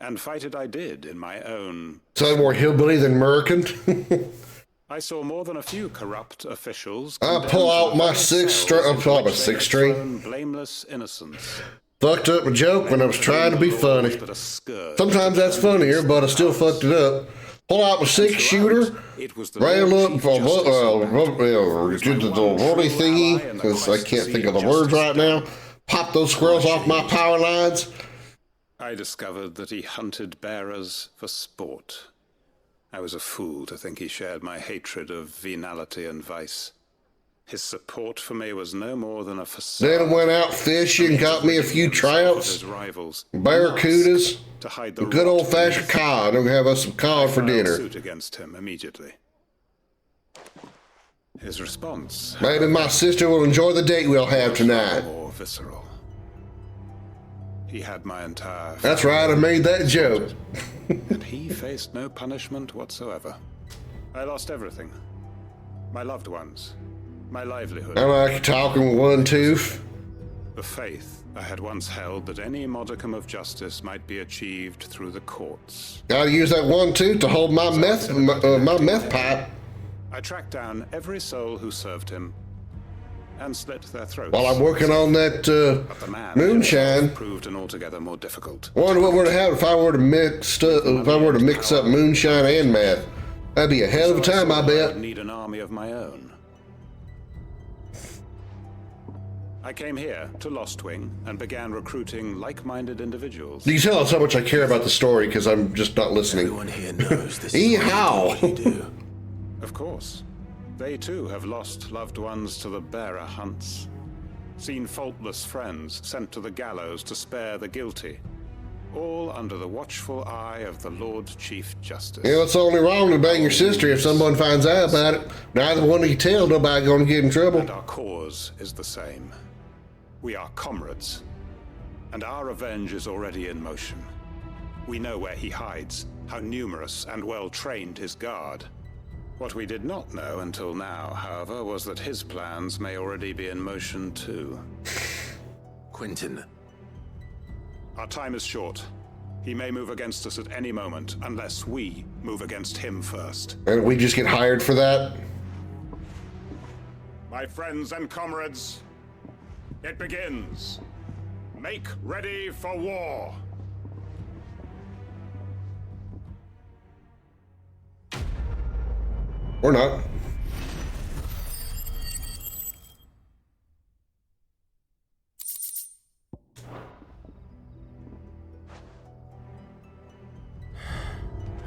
And fight it I did in my own... Sound more hillbilly than American? I saw more than a few corrupt officials... I pull out my six string. Blameless innocence. Fucked up a joke when I was trying to be funny. Sometimes that's funnier, but I still fucked it up. Pull out my six-shooter, rail up, did the rolly thingy, because I can't think of the words right now. Pop those squirrels off my power lines. I discovered that he hunted bearers for sport. I was a fool to think he shared my hatred of venality and vice. His support for me was no more than a facade. Then went out fishing, got me a few trouts, barracudas, to hide the good old-fashioned cod. I'm gonna have us some cod for dinner. Suit against him immediately. His response. Maybe my sister will enjoy the date we'll have tonight. More visceral. He had my entire. That's right. I made that joke. And he faced no punishment whatsoever. I lost everything. My loved ones. My livelihood. I'm like talking with one tooth. The faith I had once held that any modicum of justice might be achieved through the courts. Gotta use that one tooth to hold my meth pipe. I tracked down every soul who served him and slit their throats. While I'm working on that moonshine. Proved an altogether more difficult. Wonder what would happen if I were to mix up moonshine and meth. That'd be a hell of a time, I bet. I'd need an army of my own. I came here to Lostwing and began recruiting like-minded individuals. You can tell us how much I care about the story because I'm just not listening. Everyone here knows this is what you do. Of course. They too have lost loved ones to the bearer hunts. Seen faultless friends sent to the gallows to spare the guilty. All under the watchful eye of the Lord Chief Justice. Yeah, what's only wrong to bang your sister if someone finds out about it? Neither one of you tell, nobody gonna get in trouble. And our cause is the same. We are comrades, and our revenge is already in motion. We know where he hides, how numerous and well-trained his guard. What we did not know until now, however, was that his plans may already be in motion too. Quentin. Our time is short. He may move against us at any moment, unless we move against him first. And we just get hired for that? My friends and comrades, it begins. Make ready for war. Or not.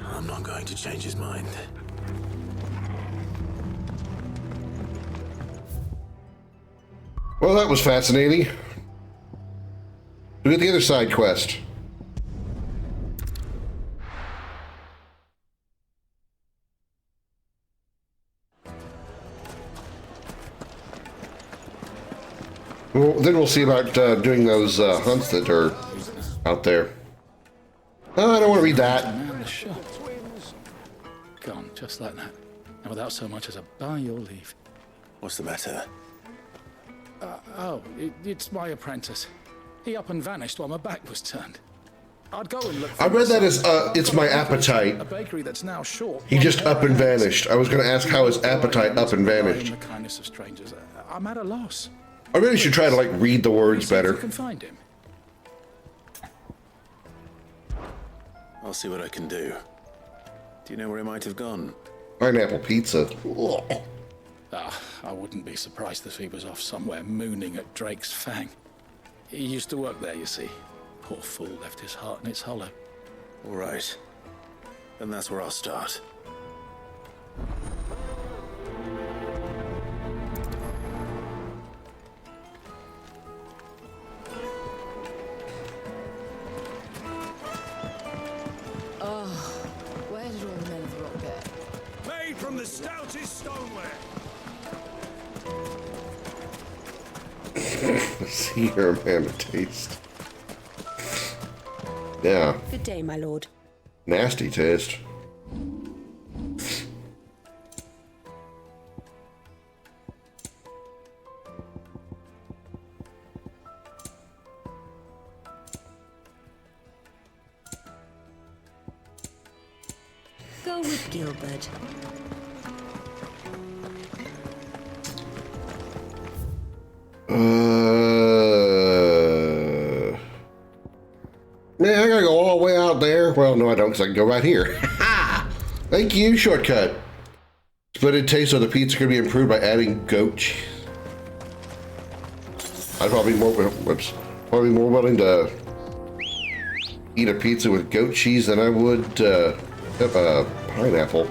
I'm not going to change his mind. Well, that was fascinating. We did the other side quest. Well, then we'll see about doing those hunts that are out there. Oh, I don't want to read that. Man, the shot. Gone, just like that. And without so much as a by your leave. What's the matter? It's my apprentice. He up and vanished while my back was turned. I'd go and look for I read that myself. as, it's my appetite. A bakery that's now short. He just up and vanished. I was going to ask how his appetite up and vanished. The kindness of strangers. I'm at a loss. I really should try to, like, read the words better. You can find him. I'll see what I can do. Do you know where he might have gone? Pineapple pizza. I wouldn't be surprised if he was off somewhere mooning at Drake's Fang. He used to work there, you see. Poor fool left his heart in its hollow. All right. Then that's where I'll start. Where did all the men of the rock go? Made from the stoutest stoneware. See her man a taste. Yeah. Good day, my lord. Nasty taste. Go with Gilbert. Man, I gotta go all the way out there. Well, no, I don't, because I can go right here. Thank you, shortcut. Splitted taste of the pizza could be improved by adding goat cheese. I'd probably be more willing to eat a pizza with goat cheese than I would have a pineapple.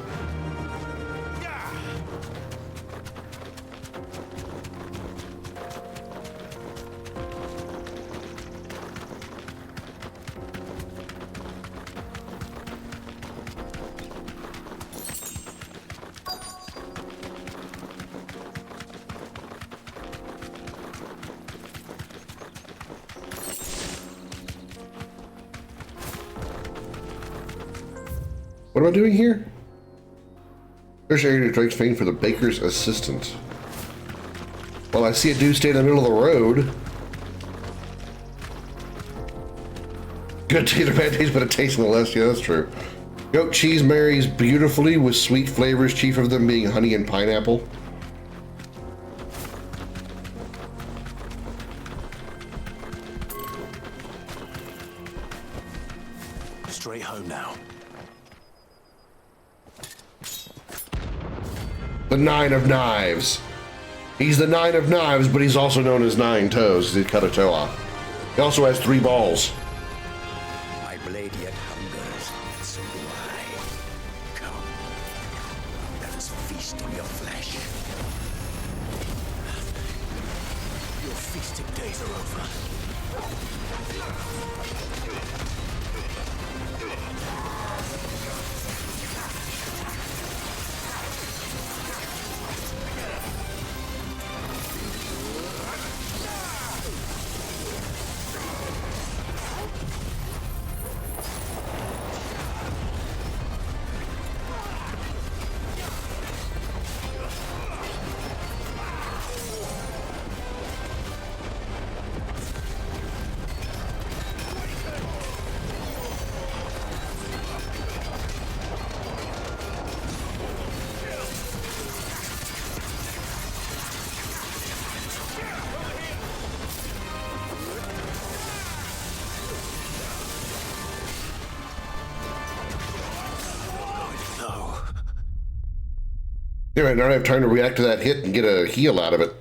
What am I doing here? There's area Drake's fame for the baker's assistant. Well, I see a dude stay in the middle of the road. Good taste or bad taste, but a taste nonetheless. Yeah, that's true. Goat cheese marries beautifully with sweet flavors, chief of them being honey and pineapple. Straight home now. The Nine of Knives. He's the Nine of Knives, but he's also known as Nine Toes. He cut a toe off. He also has 3 balls. My blade yet hungers, and so do I. Come, let us feast on your flesh. Your feasting days are over. Anyway, now I have time to react to that hit and get a heal out of it.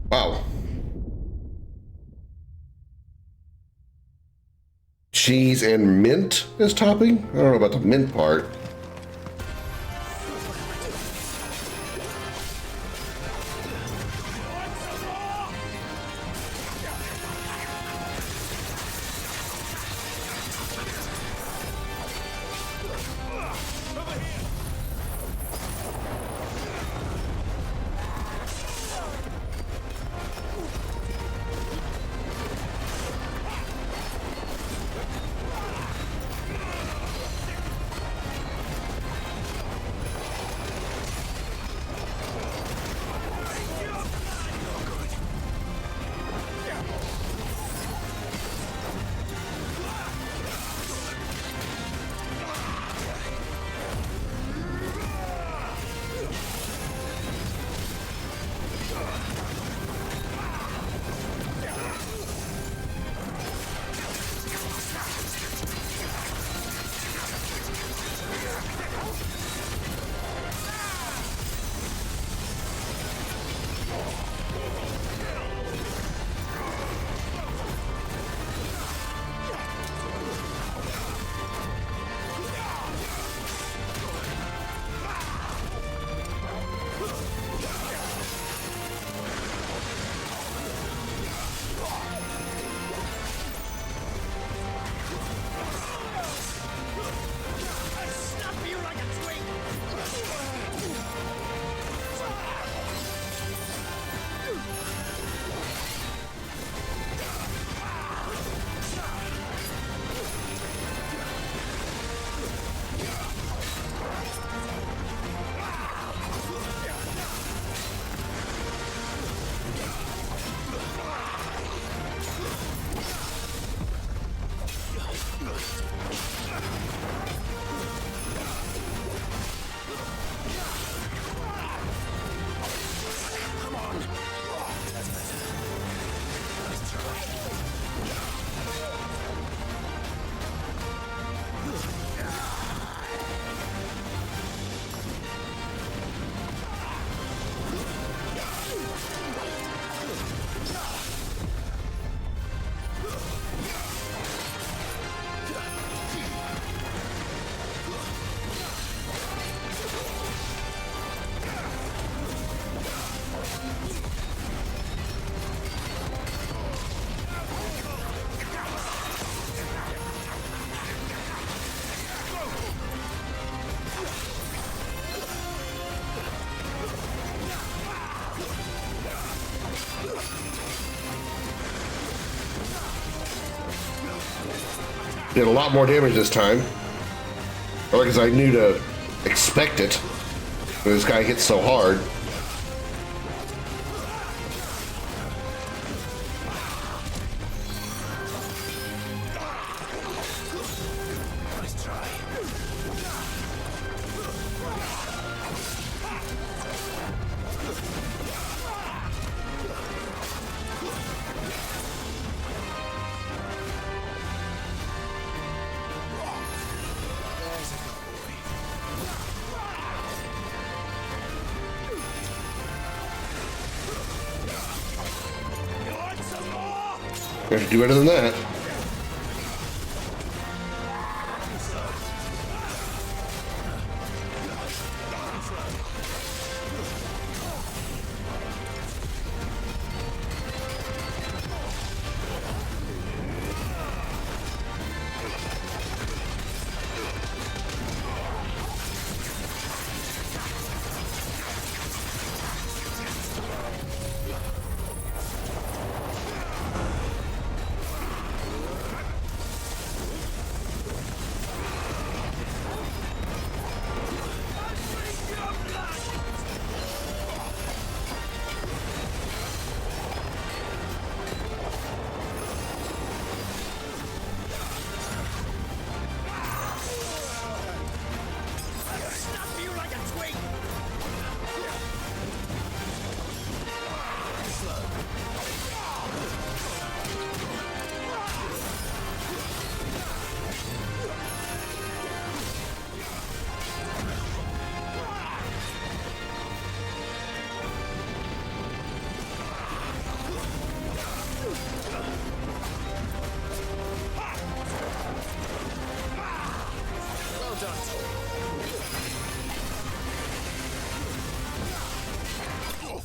Wow. Cheese and mint as topping? I don't know about the mint part. Did a lot more damage this time. Or because I knew to expect it. But this guy hits so hard. You have to do better than that.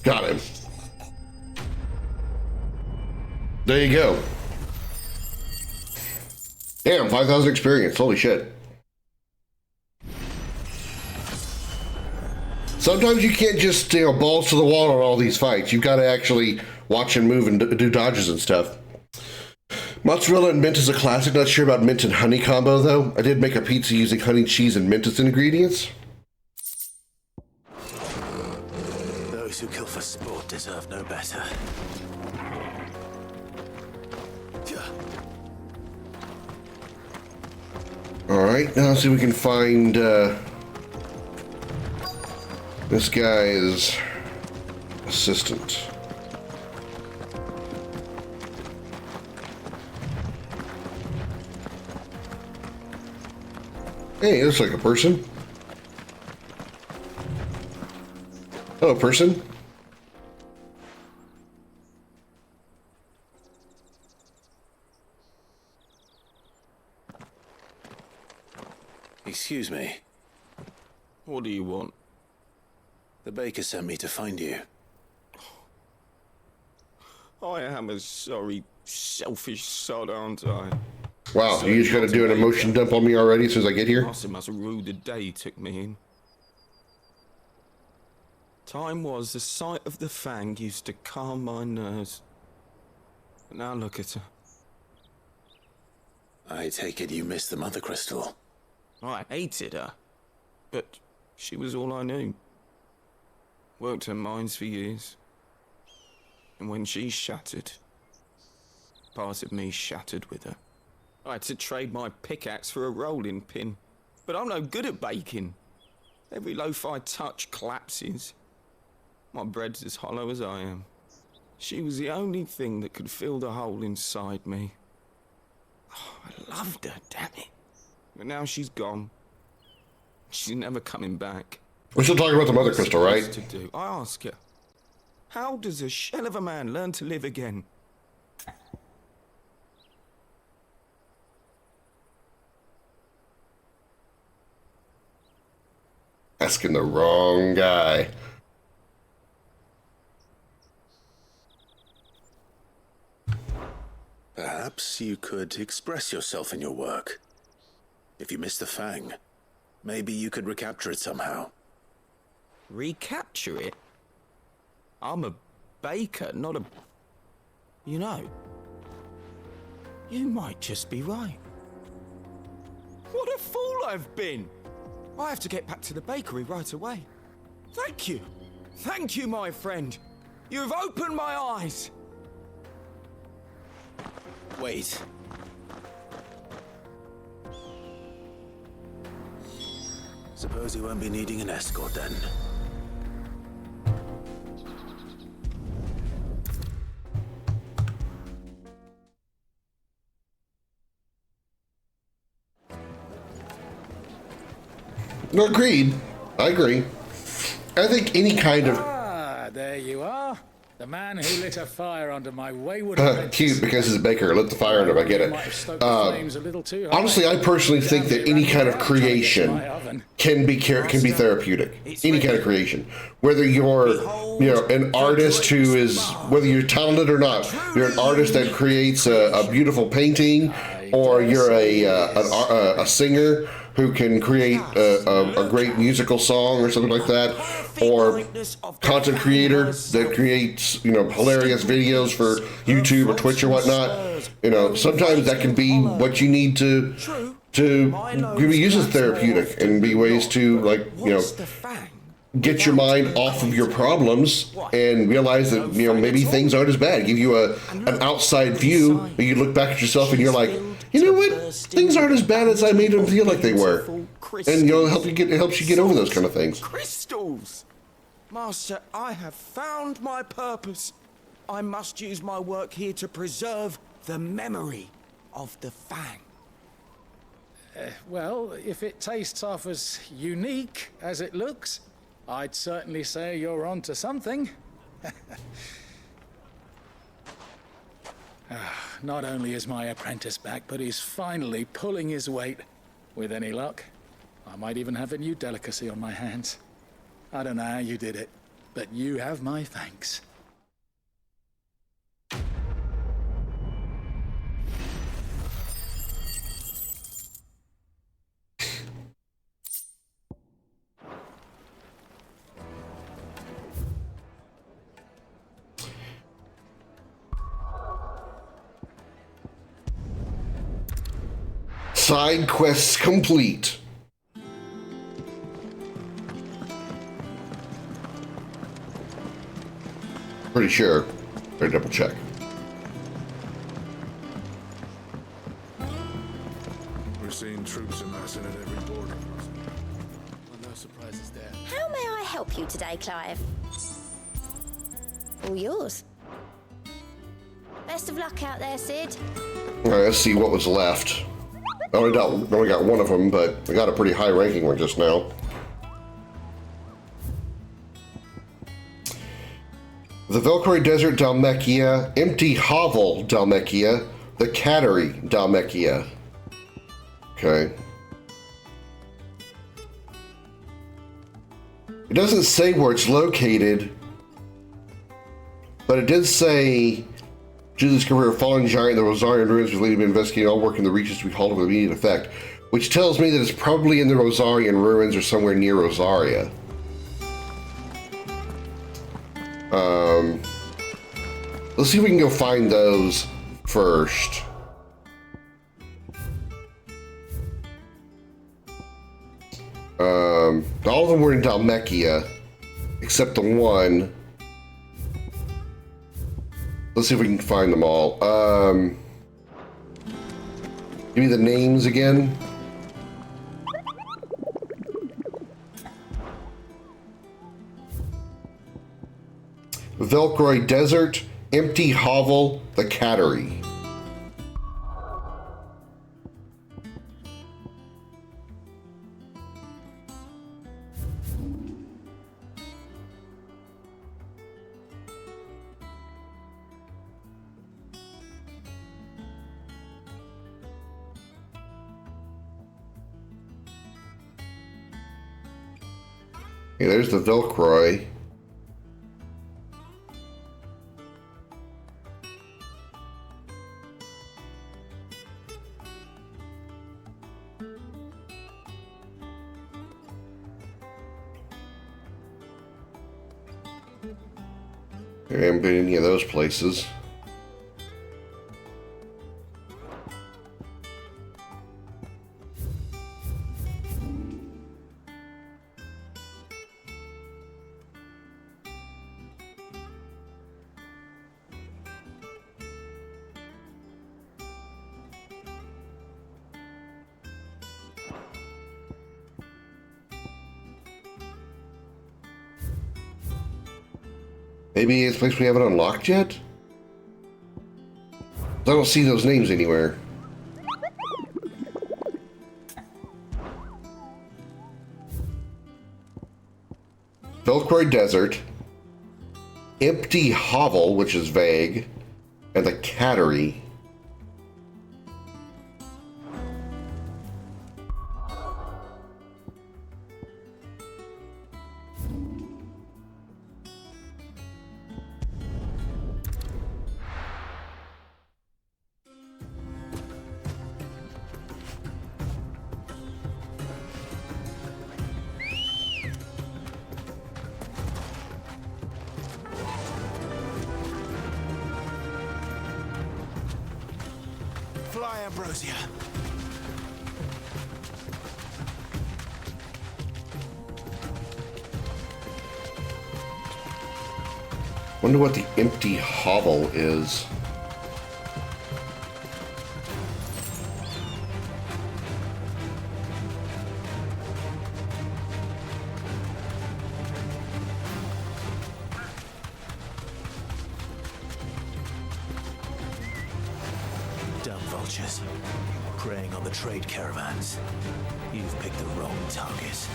Got him. There you go. Damn, 5,000 experience. Holy shit. Sometimes you can't just, balls to the wall on all these fights. You've got to actually watch and move and do dodges and stuff. Mozzarella and mint is a classic. Not sure about mint and honey combo, though. I did make a pizza using honey, cheese, and mint as ingredients. Those who kill for sport deserve no better. Alright, now let's see if we can find this guy's assistant. Hey, looks like a person. Hello, person. Excuse me. What do you want? The baker sent me to find you. I am a sorry, selfish sod, aren't I? Wow, so you just gotta do an emotion dump on me already as soon as I get here? Must have ruled the day he took me in. Time was the sight of the Fang used to calm my nerves. But now look at her. I take it you missed the Mother Crystal. I hated her, but she was all I knew. Worked her mines for years. And when she shattered, part of me shattered with her. I had to trade my pickaxe for a rolling pin, but I'm no good at baking. Every loaf I touch collapses. My bread's as hollow as I am. She was the only thing that could fill the hole inside me. Oh, I loved her, damn it. But now she's gone. She's never coming back. We're still talking about the Mother Crystal, right? To do? I ask her, how does a shell of a man learn to live again? Asking the wrong guy. Perhaps you could express yourself in your work. If you miss the Fang, maybe you could recapture it somehow. Recapture it? I'm a baker, not a... You know, you might just be right. What a fool I've been! I have to get back to the bakery right away. Thank you. Thank you, my friend. You've opened my eyes. Wait. Suppose you won't be needing an escort then. No, agreed. I agree. I think any kind of... Ah, there you are. The man who lit a fire under my wayward... cute, because he's a baker. Lit the fire under him, I get it. Honestly, I personally think that any kind of creation can be therapeutic. Any kind of creation. Whether you're, an artist who is... Whether you're talented or not, you're an artist that creates a beautiful painting, or you're a singer who can create a great musical song or something like that, or content creator that creates, hilarious videos for YouTube or Twitch or whatnot. Sometimes that can be what you need to be used as therapeutic and be ways to, get your mind off of your problems and realize that, maybe things aren't as bad. Give you an outside view, and you look back at yourself and you're like, you know what? Things aren't as bad as I made them feel like they were. And it helps you get over those kind of things. Crystals! Master, I have found my purpose. I must use my work here to preserve the memory of the Fang. Well, if it tastes half as unique as it looks, I'd certainly say you're onto something. Not only is my apprentice back, but he's finally pulling his weight. With any luck, I might even have a new delicacy on my hands. I don't know how you did it, but you have my thanks. Side quests complete. Pretty sure. Better double check. We're seeing troops amassing at every border. Well, no surprises there. How may I help you today, Clive? All yours. Best of luck out there, Sid. All right, let's see what was left. I only got one of them, but I got a pretty high-ranking one just now. The Velcroy Desert Dalmekia, Empty Hovel Dalmekia, the Cattery Dalmekia. Okay. It doesn't say where it's located, but it did say, due to the discovery of a fallen giant, the Rosarian ruins was later been investigating all work in the regions to be halted with immediate effect, which tells me that it's probably in the Rosarian ruins or somewhere near Rosaria. Let's see if we can go find those first. All of them were in Dalmekia, except the one. Let's see if we can find them all. Give me the names again. Velcroy Desert, Empty Hovel, the Cattery. Okay, there's the Velcroy. I haven't been in any of those places. Maybe it's a place we haven't unlocked yet? I don't see those names anywhere. Velcroy Desert, Empty Hovel, which is vague, and the Cattery. Fly, Ambrosia. Wonder what the Empty Hovel is. Dumb vultures. Preying on the trade caravans. You've picked the wrong target.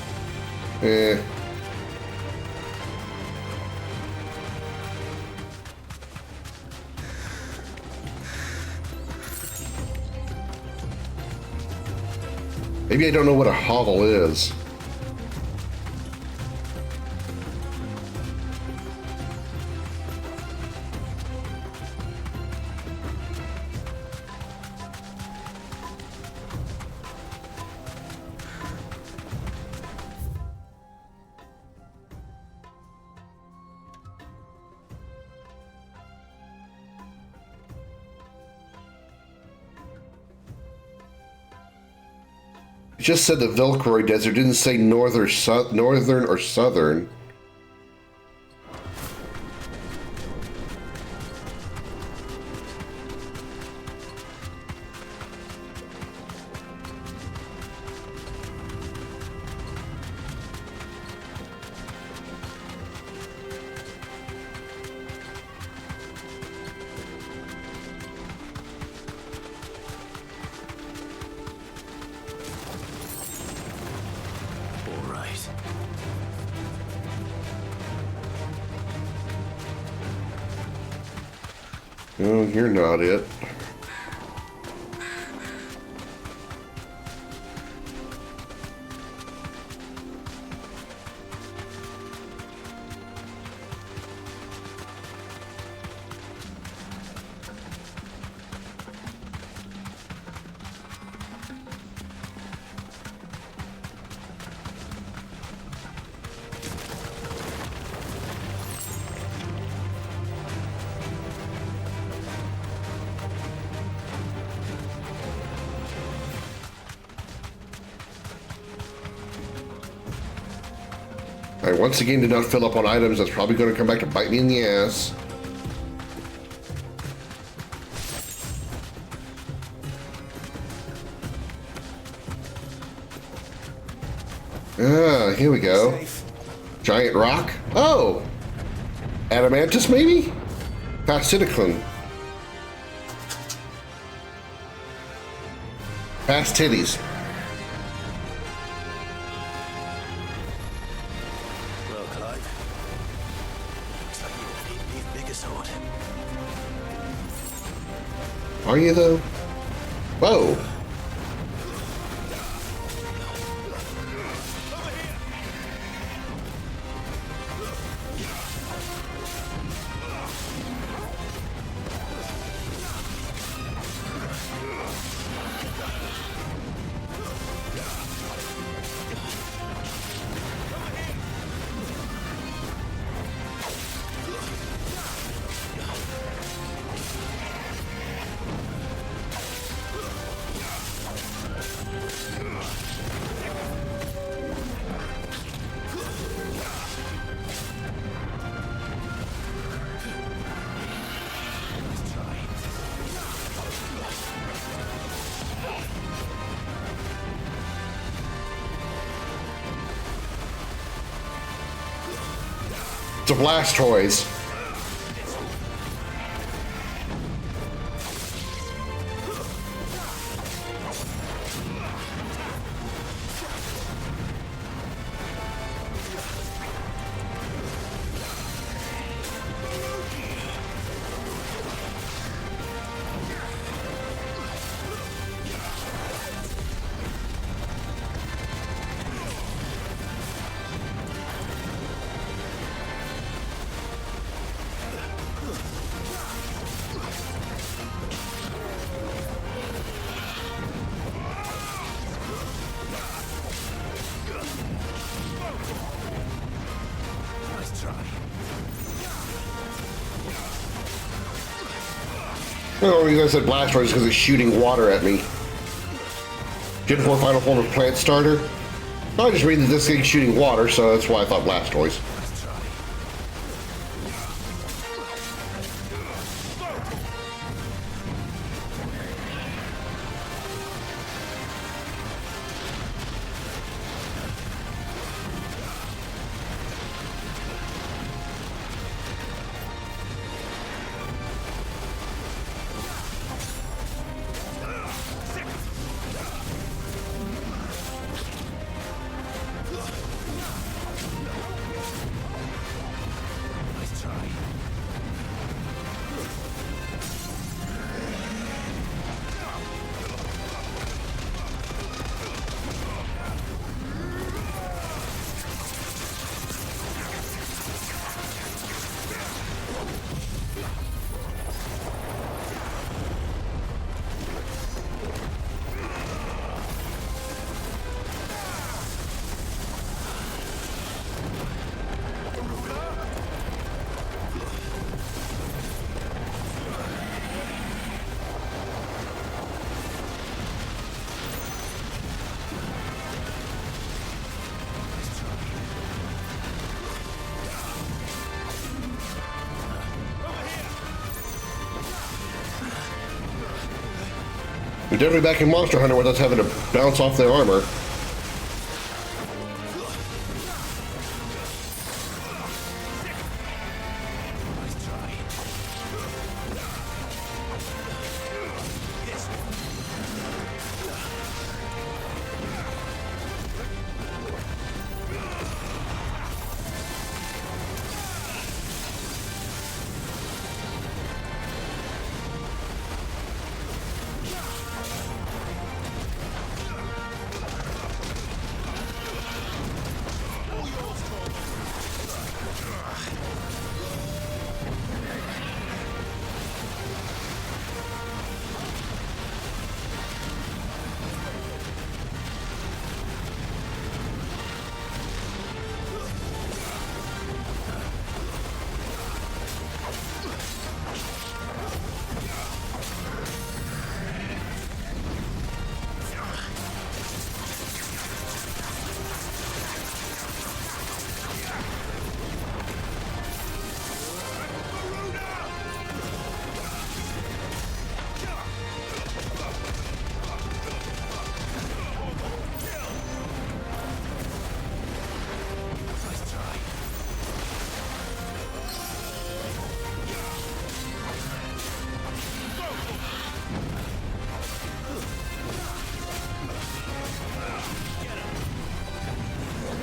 Maybe I don't know what a hovel is. It just said the Velcroy Desert, didn't say northern or southern. No, you're not it. I once again did not fill up on items. That's probably going to come back to bite me in the ass. Ah, here we go. Giant rock. Oh! Adamantus, maybe? Paciticlin. Fast titties. Are you though? Whoa! It's a Blastoise. The only reason I said Blastoise is because it's shooting water at me. Gen 4 final form of plant starter? I just read that this thing's shooting water, so that's why I thought Blastoise. We're definitely back in Monster Hunter with us having to bounce off their armor.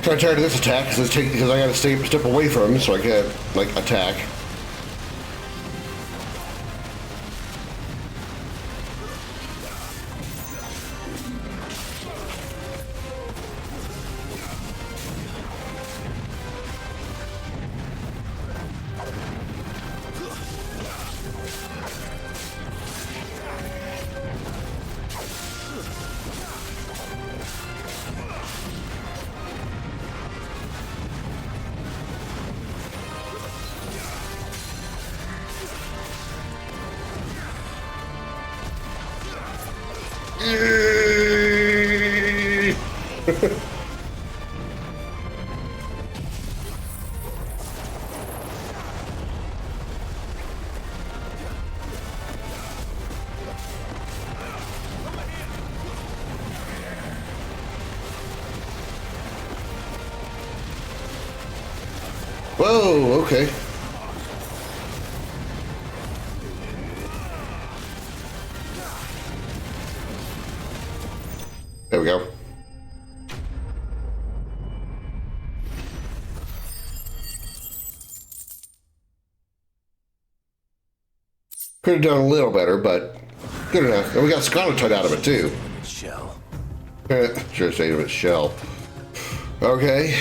I'm tired of this attack because I gotta step away from him so I can't, like, attack. Whoa, okay. There we go. Could have done a little better, but good enough. And we got Scarletite out of it, too. Shell. Sure, state of its shell. Okay.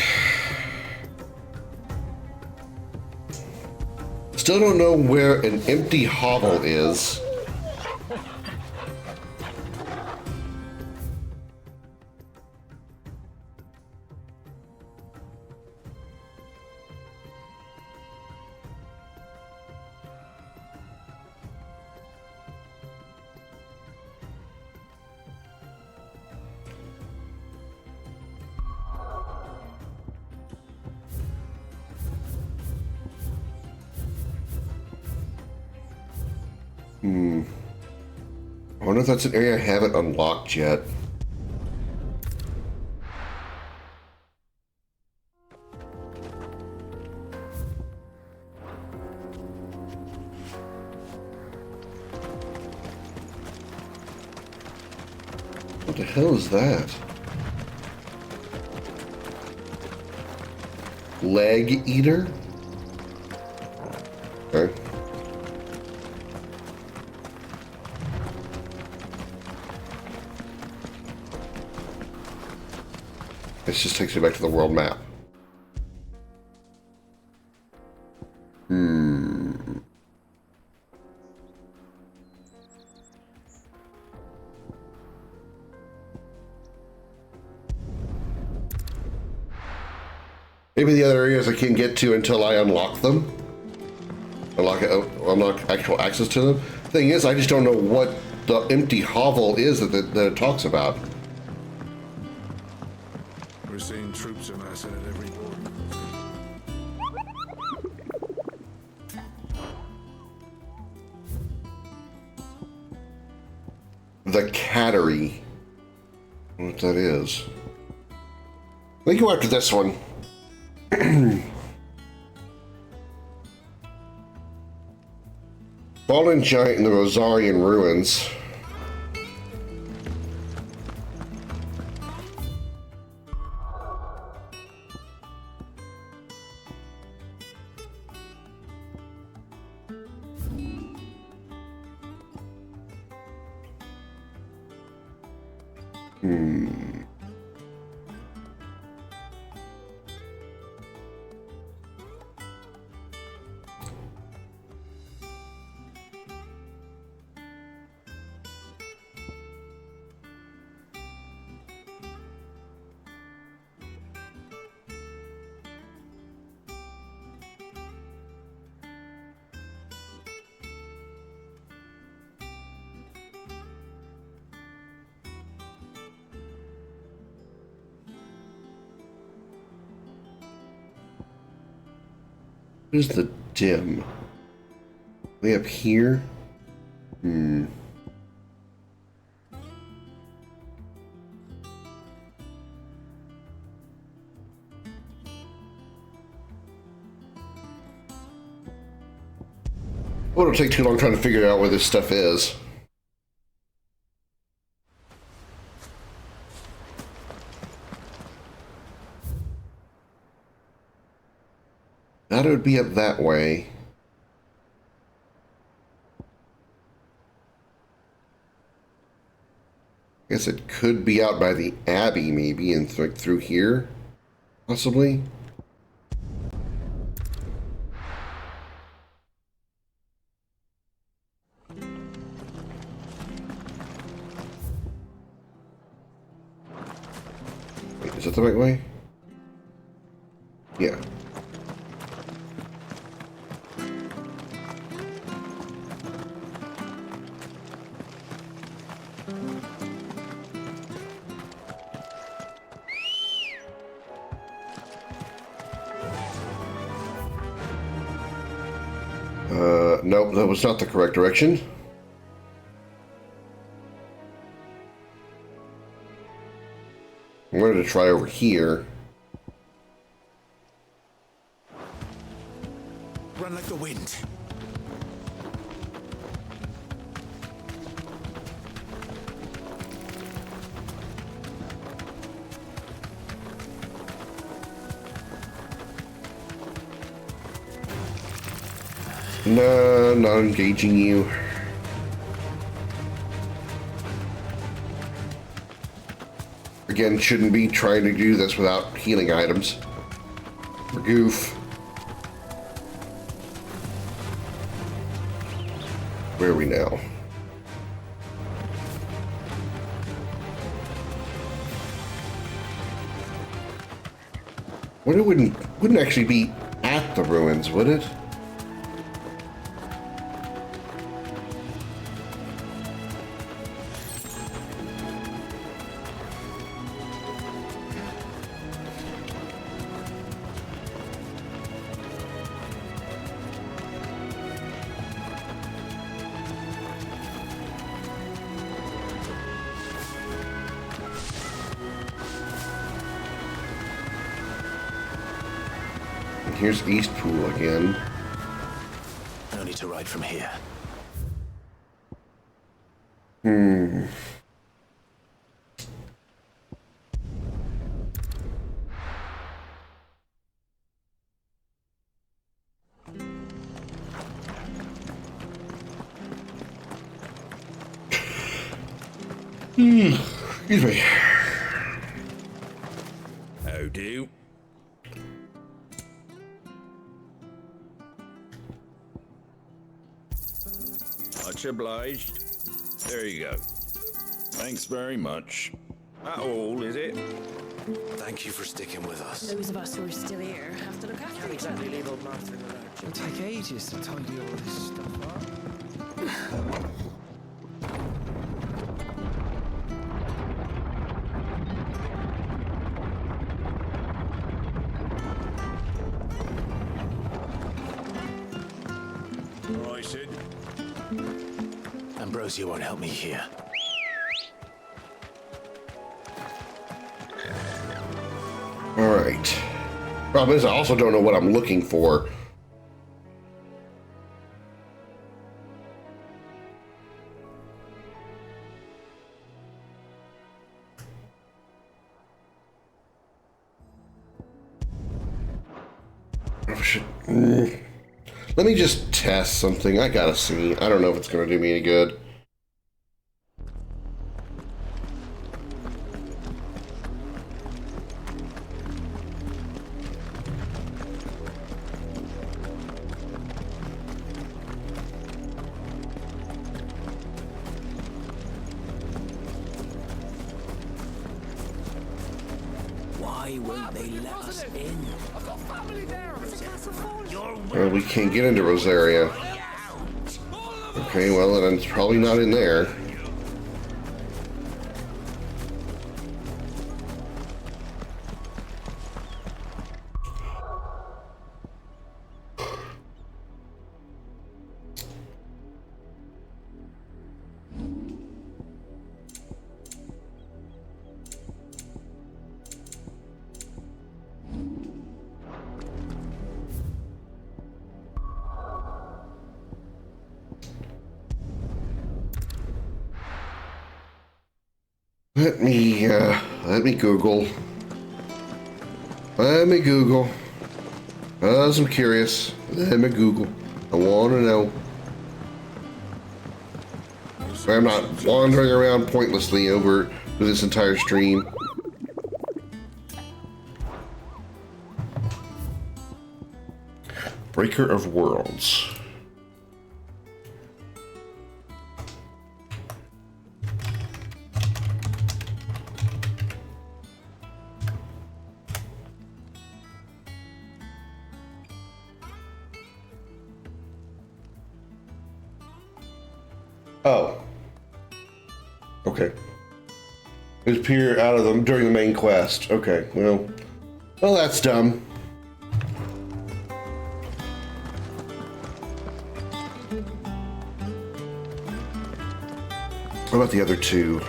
Still don't know where an empty hovel is. I wonder if that's an area I haven't unlocked yet. What the hell is that? Leg eater? Okay. This just takes me back to the world map. Maybe the other areas I can't get to until I unlock them. Unlock actual access to them. Thing is, I just don't know what the empty hovel is that it talks about. We're seeing troops amassing at every border. The Cattery. I don't know what that is. Let me go after this one. Fallen Giant in the Rosarian Ruins. Where's the dim? Way up here? Well, it'll take too long trying to figure out where this stuff is. That would be up that way. I guess it could be out by the Abbey, maybe, and through here, possibly. Wait, is that the right way? Yeah. Nope, that was not the correct direction. I wanted to try over here. Run like the wind. No, not engaging you. Again, shouldn't be trying to do this without healing items. For goof. Where are we now? Well, it wouldn't actually be at the ruins, would it? here's East Pool again. No need to ride from here. Hmm. Excuse me. How do? Much obliged. There you go. Thanks very much. That all, is it? Thank you for sticking with us. Those of us who are still here have to look after each other. leave old Martha in the lurch. It'll take ages to tidy all this stuff up. All right, Sid. Ambrosia won't help me here. Alright. Problem is, I also don't know what I'm looking for. Let me just test something. I gotta see. I don't know if it's gonna do me any good. Why won't they let us in? I've got family there. Well, we can't get into Rosaria. Okay, well, then it's probably not in there. Let me Google. Let me Google. Cause I'm curious. Let me Google. I want to know. So I'm not wandering around pointlessly over this entire stream. Breaker of Worlds. Oh. Okay. It appear out of them during the main quest. Okay, well, that's dumb. What about the other two?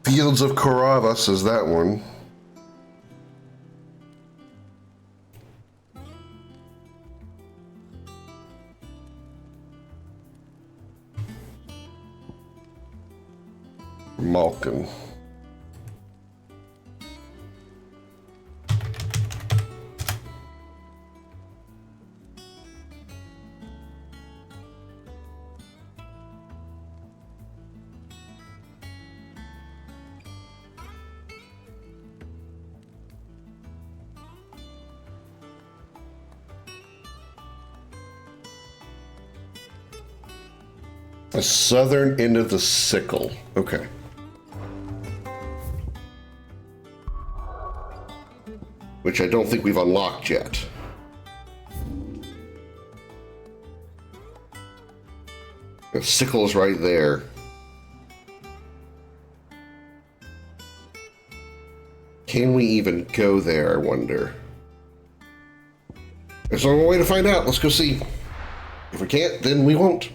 Fields of Koravas is that one. Malkin. The southern end of the sickle. Okay. which I don't think we've unlocked yet. The sickle's right there. Can we even go there, I wonder? There's only one way to find out. Let's go see. If we can't, then we won't.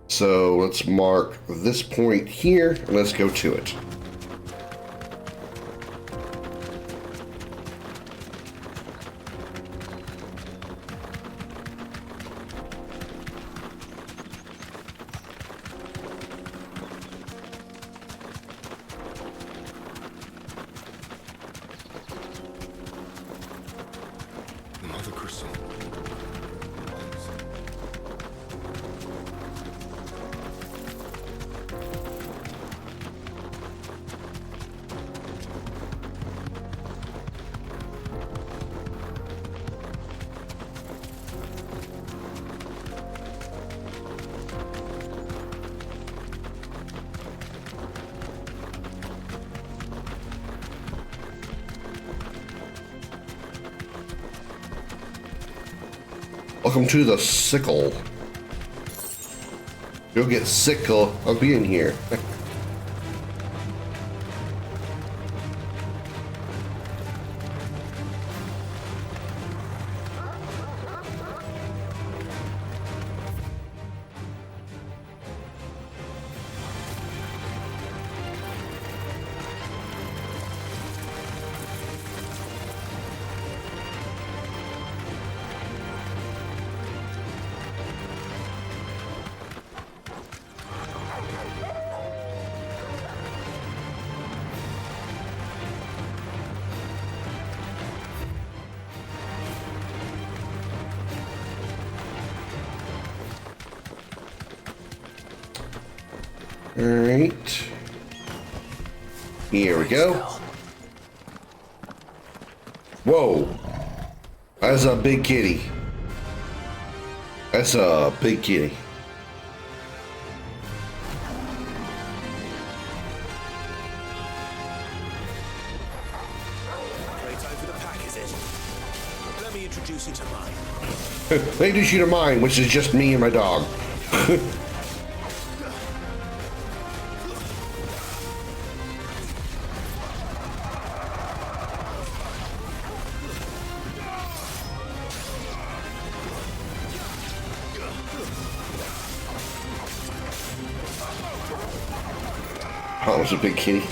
So let's mark this point here, and let's go to it. Mother Crystal. Welcome to the sickle. You'll get sickle of being here. Alright. Here we go. Whoa. That's a big kitty. That's a big kitty. Great time for the pack, is it? Let me introduce you to mine. They introduce you to mine, which is just me and my dog. Oh, it's a big kitty.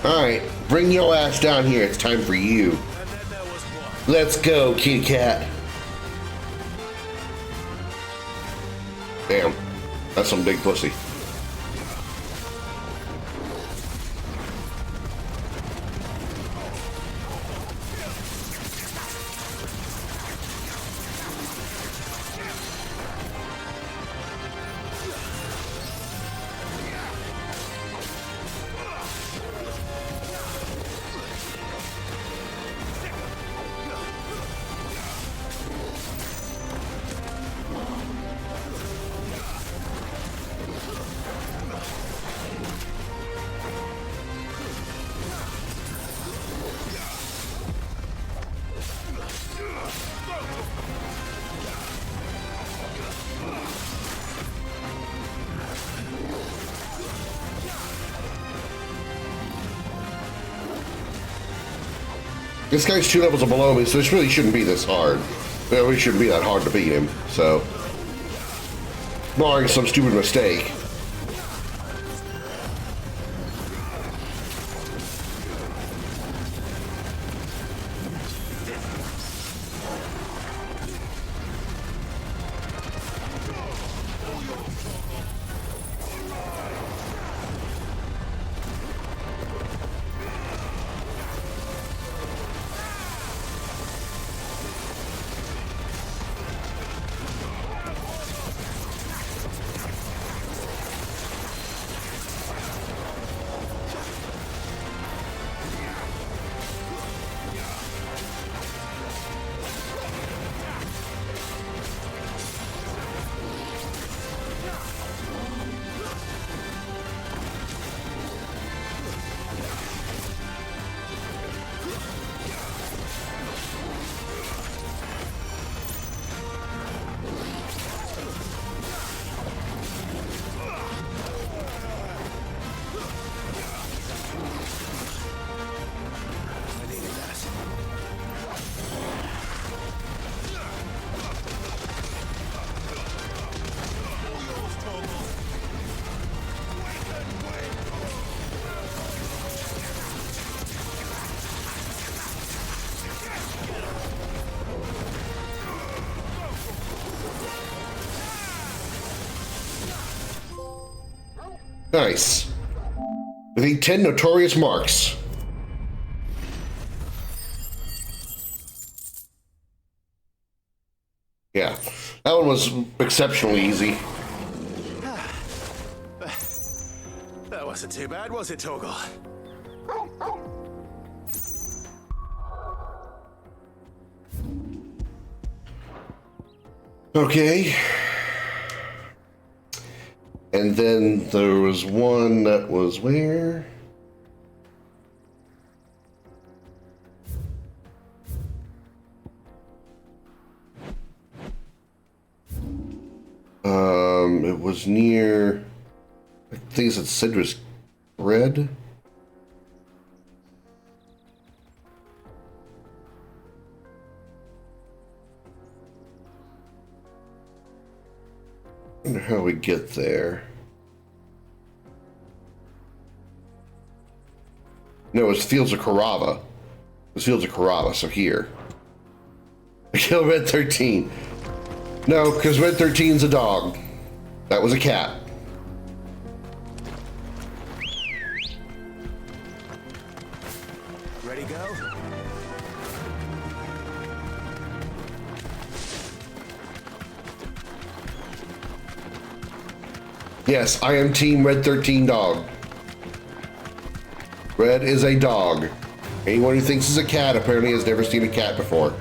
Alright, bring your ass down here. It's time for you. Let's go, kitty cat. Damn, that's some big pussy. This guy's 2 levels below me, so this really shouldn't be this hard. It really shouldn't be that hard to beat him, so. Barring some stupid mistake. Nice. The 10 notorious marks. Yeah, that one was exceptionally easy. That wasn't too bad, was it, Torgal? Okay. And then there was one that was where? It was near, I think it's at Citrus Red. I wonder how we get there. No, it's Fields of Carava. It's Fields of Carava, so here. I killed Red 13. No, because Red 13's a dog. That was a cat. Ready, go? Yes, I am Team Red 13 dog. Red is a dog. Anyone who thinks it's a cat apparently has never seen a cat before.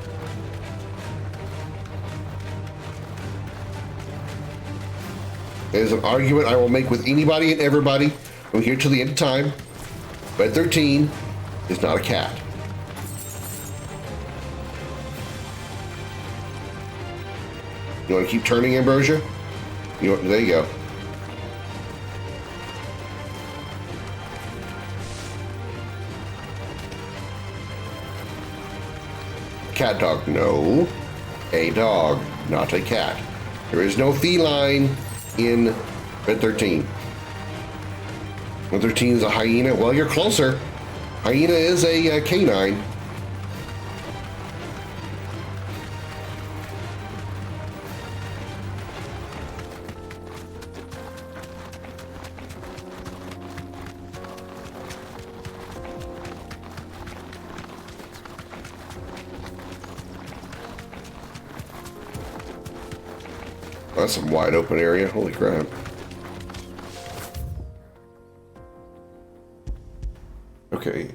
It is an argument I will make with anybody and everybody from here till the end of time. Red 13 is not a cat. You want to keep turning, Ambrosia? You want, there you go. Cat dog, no. A dog, not a cat. There is no feline in Red 13. Red 13 is a hyena. Well, you're closer. Hyena is a canine. That's some wide open area. Holy crap. Okay,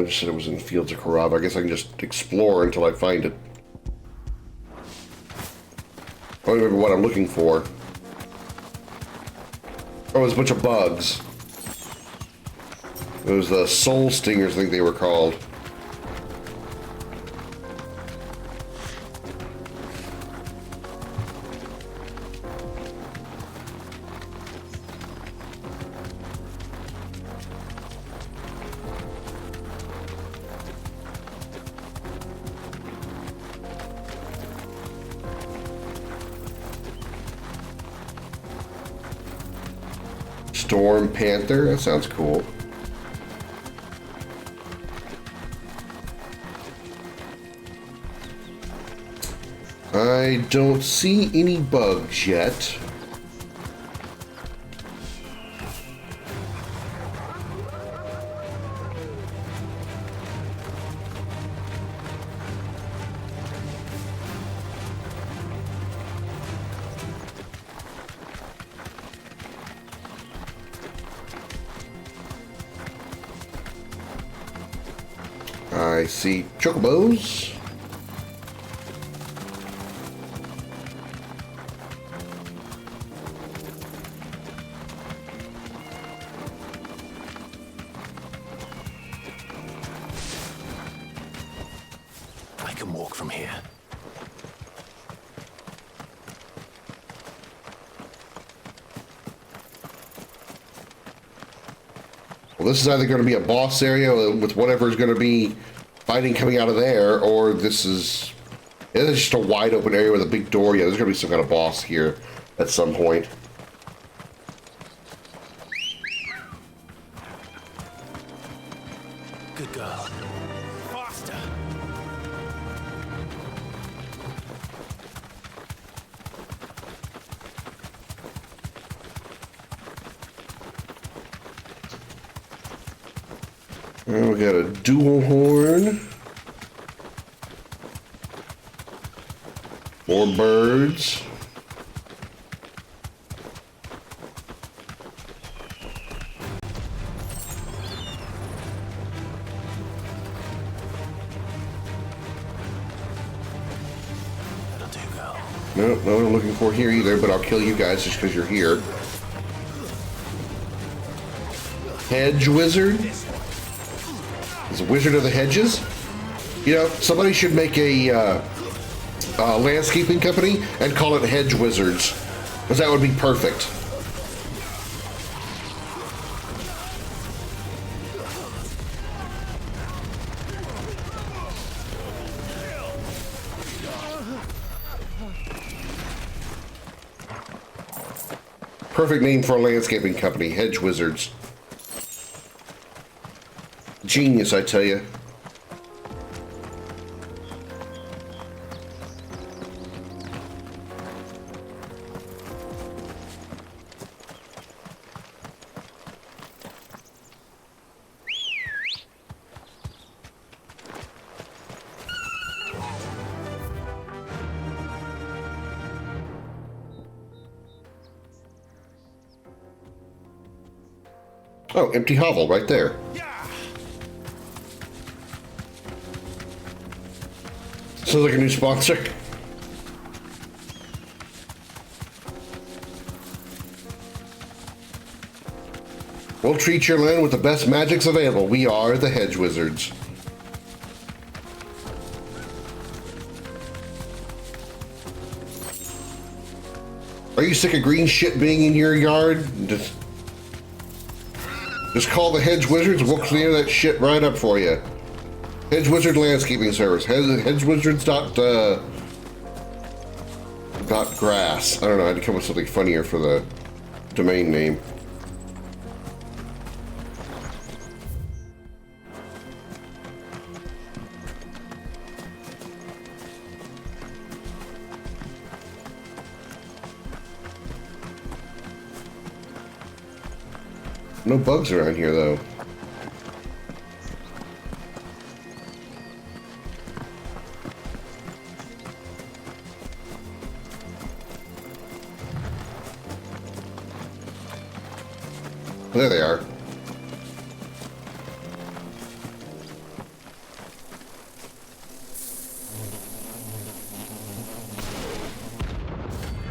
just said it was in the Fields of Carava. I guess I can just explore until I find it. I don't remember what I'm looking for. Oh, there's a bunch of bugs. Those the soul stingers, I think they were called. Storm Panther. That sounds cool. I don't see any bugs yet. I see chocobos. I can walk from here. Well, this is either going to be a boss area with whatever's going to be fighting coming out of there, or this is just a wide open area with a big door. Yeah, there's going to be some kind of boss here at some point. Good girl. Faster. And we got a dual horn. More birds. That'll do, girl. No, no one I'm looking for here either, but I'll kill you guys just because you're here. Hedge Wizard? Is a Wizard of the Hedges? You know, somebody should make a landscaping company and call it Hedge Wizards, because that would be perfect. Perfect name for a landscaping company, Hedge Wizards. Genius, I tell you. Oh, empty hovel right there. Sounds like a new sponsor. We'll treat your land with the best magics available. We are the Hedge Wizards. Are you sick of green shit being in your yard? Just call the Hedge Wizards and we'll clear that shit right up for you. Hedge Wizard Landscaping Service. Hedgewizards dot grass. I don't know. I had to come up with something funnier for the domain name. No bugs around here, though. There they are.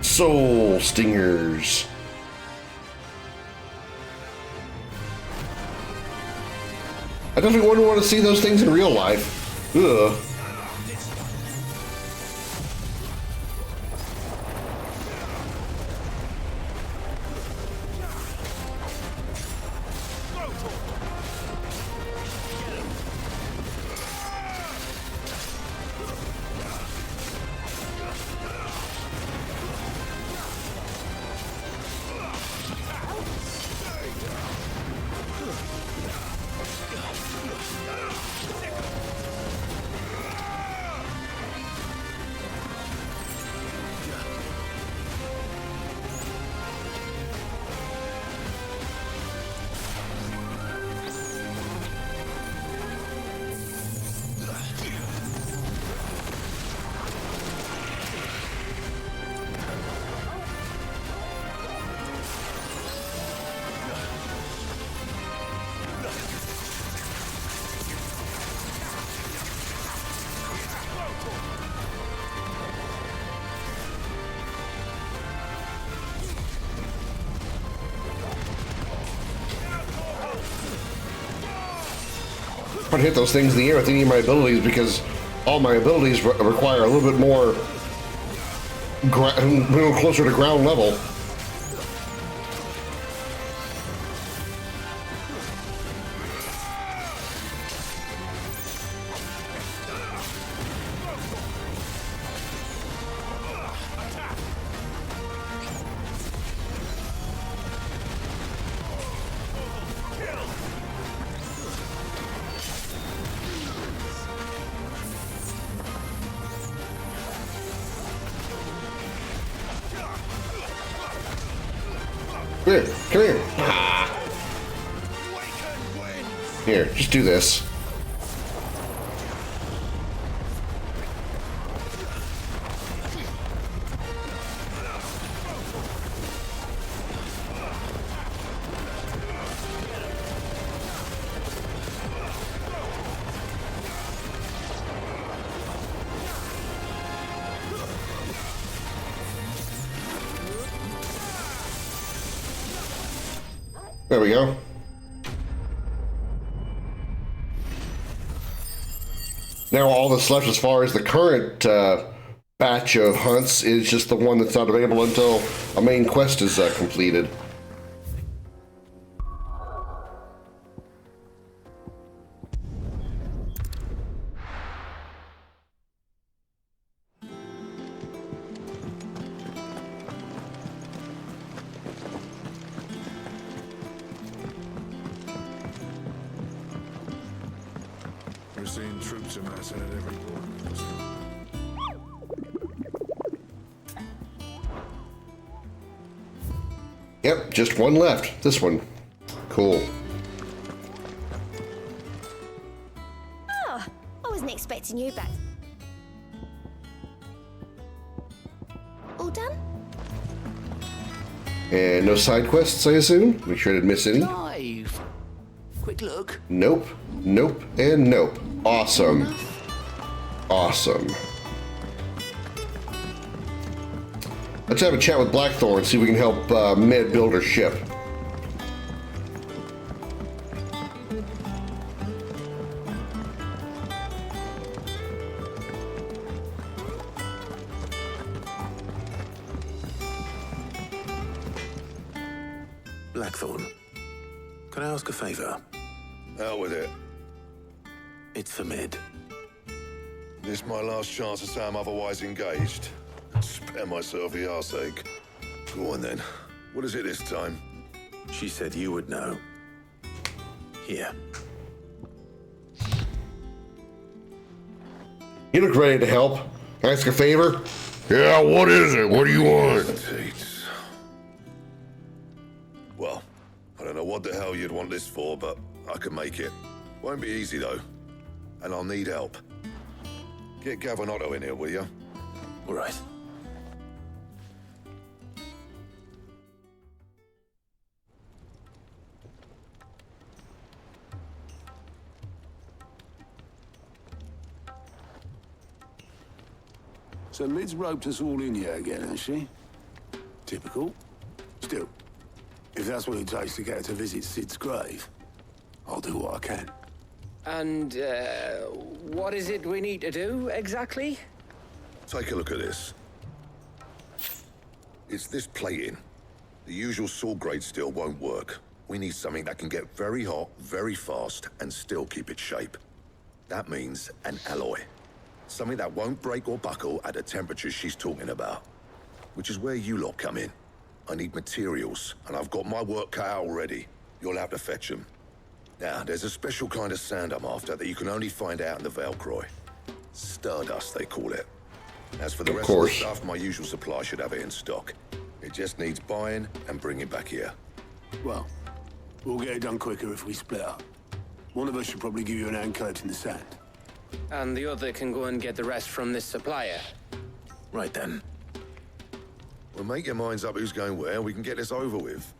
Soul Stingers. I definitely wouldn't want to see those things in real life. Ugh. trying to hit those things in the air with any of my abilities because all my abilities require a little bit more closer to ground level. Come here. Ah. Here, just do this. There we go. Now all that's left as far as the current batch of hunts is just the one that's not available until a main quest is completed. We're seeing troops amassing at every port. Yep, just one left. This one. Cool. Oh, I wasn't expecting you back. All done? And no side quests, I assume? Make sure I didn't miss any. Live. Quick look. Nope, nope, and nope. Awesome. Awesome. Let's have a chat with Blackthorn, see if we can help Med build her ship. Blackthorn, can I ask a favor? Out with it. It's for Mid. This my last chance to say I'm otherwise engaged. Spare myself the arseache. Go on then. What is it this time? She said you would know. Here. You look ready to help. Can I ask a favor? Yeah, what is it? What do you want? Well, I don't know what the hell you'd want this for, but I can make it. Won't be easy though. And I'll need help. Get Gavin Otto in here, will you? All right. So Mid's roped us all in here again, has she? Typical. Still, if that's what it takes to get her to visit Sid's grave, I'll do what I can. And, what is it we need to do, exactly? Take a look at this. It's this plating. The usual sword grade steel won't work. We need something that can get very hot, very fast, and still keep its shape. That means an alloy. Something that won't break or buckle at the temperatures she's talking about. Which is where you lot come in. I need materials, and I've got my work cut out already. You'll have to fetch them. Now, there's a special kind of sand I'm after that you can only find out in the Valcroy. Stardust, they call it. As for the rest of the stuff, my usual supply should have it in stock. It just needs buying and bringing back here. Well, we'll get it done quicker if we split up. One of us should probably give you an hand collecting the sand. And the other can go and get the rest from this supplier. Right then. Well, make your minds up who's going where, and we can get this over with.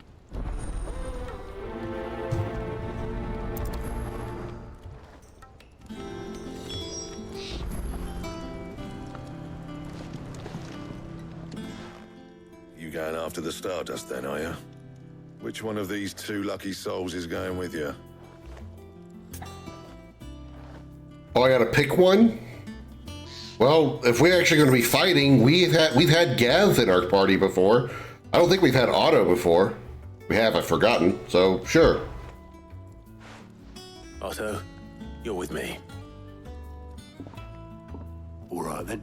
You going after the Stardust then, are you? Which one of these two lucky souls is going with you? Oh, I gotta pick one? Well, if we're actually going to be fighting, we've had Gav in our party before. I don't think we've had Otto before. We have, I've forgotten, so sure. Otto, you're with me. All right then.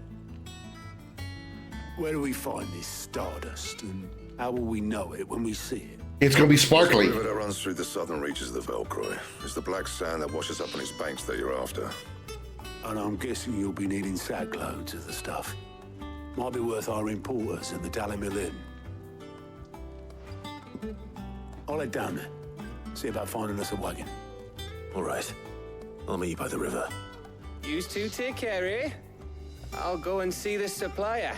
Where do we find this stardust, and how will we know it when we see it? It's going to be sparkly. The river that runs through the southern reaches of the Velcroy. It's the black sand that washes up on its banks that you're after. And I'm guessing you'll be needing sackloads of the stuff. Might be worth hiring porters at the Dalimil Inn. I'll head down there. See about finding us a wagon. All right. I'll meet you by the river. You two take care, eh? I'll go and see the supplier.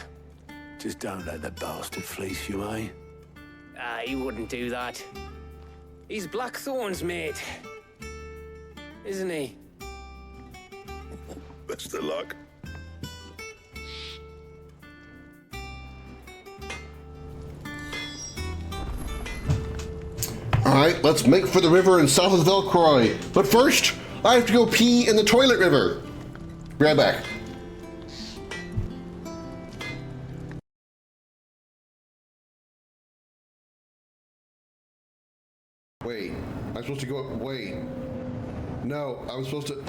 Just don't let the bastard fleece you, eh? He wouldn't do that. He's Blackthorn's mate. Isn't he? Best of luck. Alright, let's make for the river in south of Velcroy. But first, I have to go pee in the toilet river. Be right back. Wait, I'm supposed to go, wait. No, I was supposed to...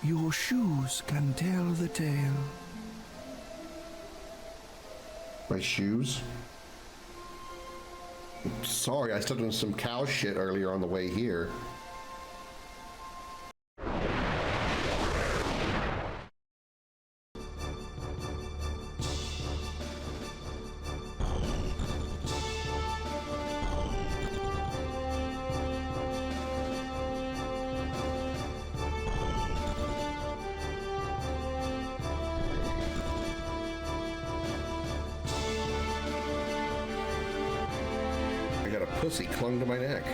Your shoes can tell the tale. My shoes? Sorry, I stepped on some cow shit earlier on the way here. Pussy clung to my neck.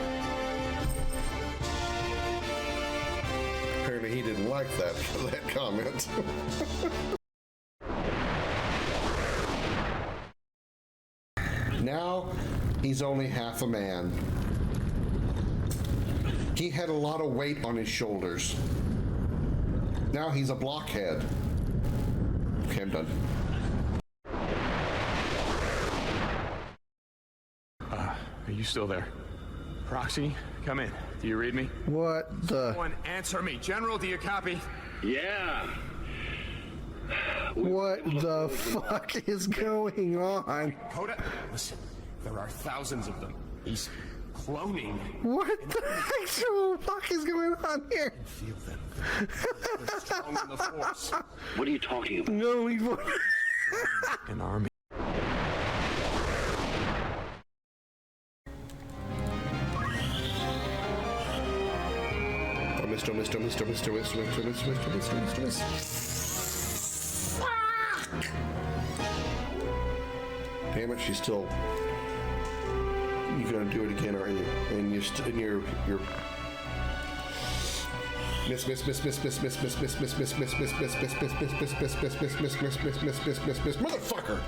Apparently he didn't like that comment. Now he's only half a man. He had a lot of weight on his shoulders. Now he's a blockhead. Okay, I'm done. Are you still there? Proxy, come in. Do you read me? What the? Someone answer me. General, do you copy? Yeah. What the fuck is going on? Coda, listen. There are thousands of them. He's cloning. What the actual fuck is going on here? Feel them. They're strong in the force. What are you talking about? No, we An army. Mr. Damn it, she's still... You're gonna do it again, aren't you? And you're Miss motherfucker!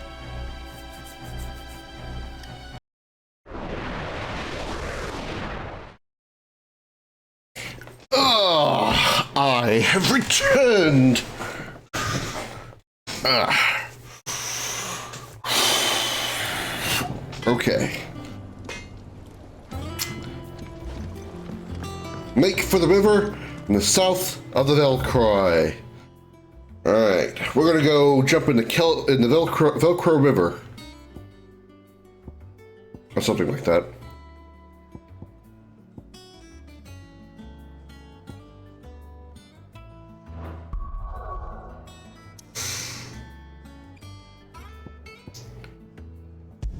I have returned! Okay. Make for the river in the south of the Velcroy. Alright, we're gonna go jump in the Velcro River. Or something like that.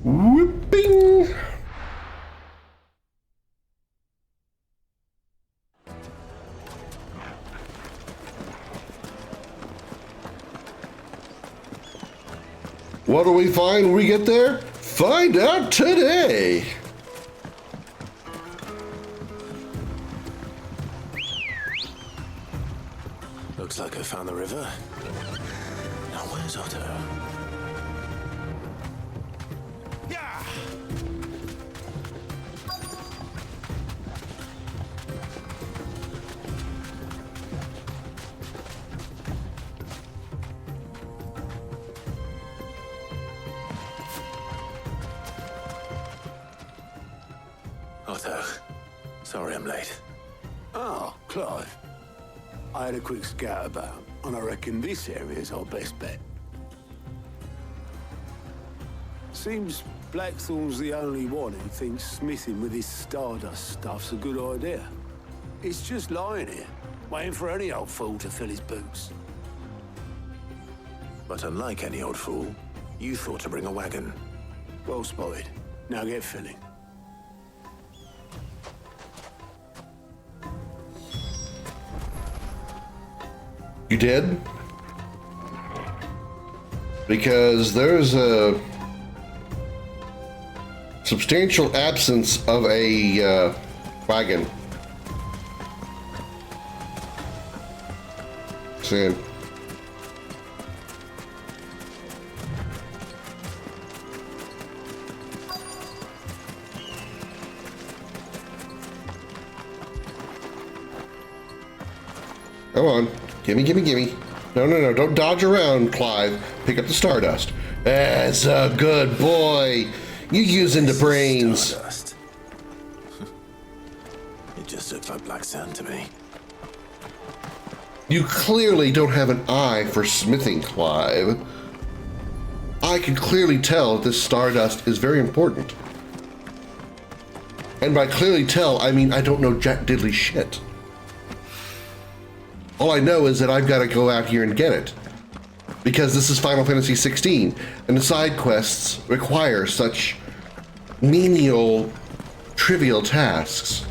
Whooping! What do we find when we get there? Find out today! Looks like I found the river. Now where's Otto? Yeah! Otto, sorry I'm late. Oh, Clive. I had a quick scout about, and I reckon this area's our best bet. Seems Blackthorn's the only one who thinks smithing with his Stardust stuff's a good idea. It's just lying here, waiting for any old fool to fill his boots. But unlike any old fool, you thought to bring a wagon. Well spotted. Now get filling. You did? Because there's a substantial absence of a wagon. Sam. Come on. Gimme, gimme, gimme. No, don't dodge around, Clive. Pick up the Stardust. That's a good boy. You using the brains. Stardust. It just looks like black sand to me. You clearly don't have an eye for smithing, Clive. I can clearly tell that this Stardust is very important. And by clearly tell, I mean I don't know jack diddly shit. All I know is that I've got to go out here and get it. Because this is Final Fantasy XVI, and the side quests require such menial, trivial tasks.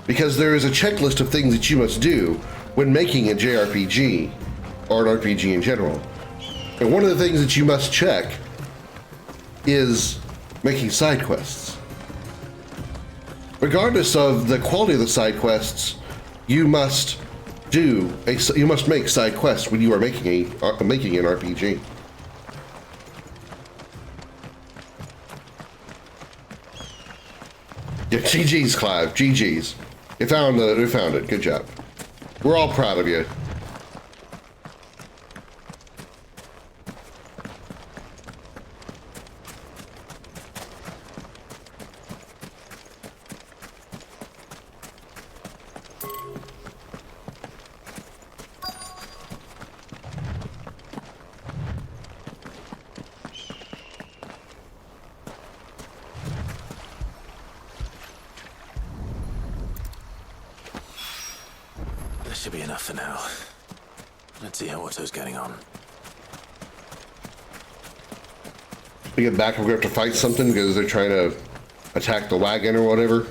Because there is a checklist of things that you must do when making a JRPG, or an RPG in general. And one of the things that you must check is making side quests. Regardless of the quality of the side quests, you must make side quests when you are making an RPG. Yeah, GG's, Clive. GG's. You found it. Good job. We're all proud of you. Should be enough for now. Let's see how Otto's getting on. We get back, we're going to have to fight something because they're trying to attack the wagon or whatever.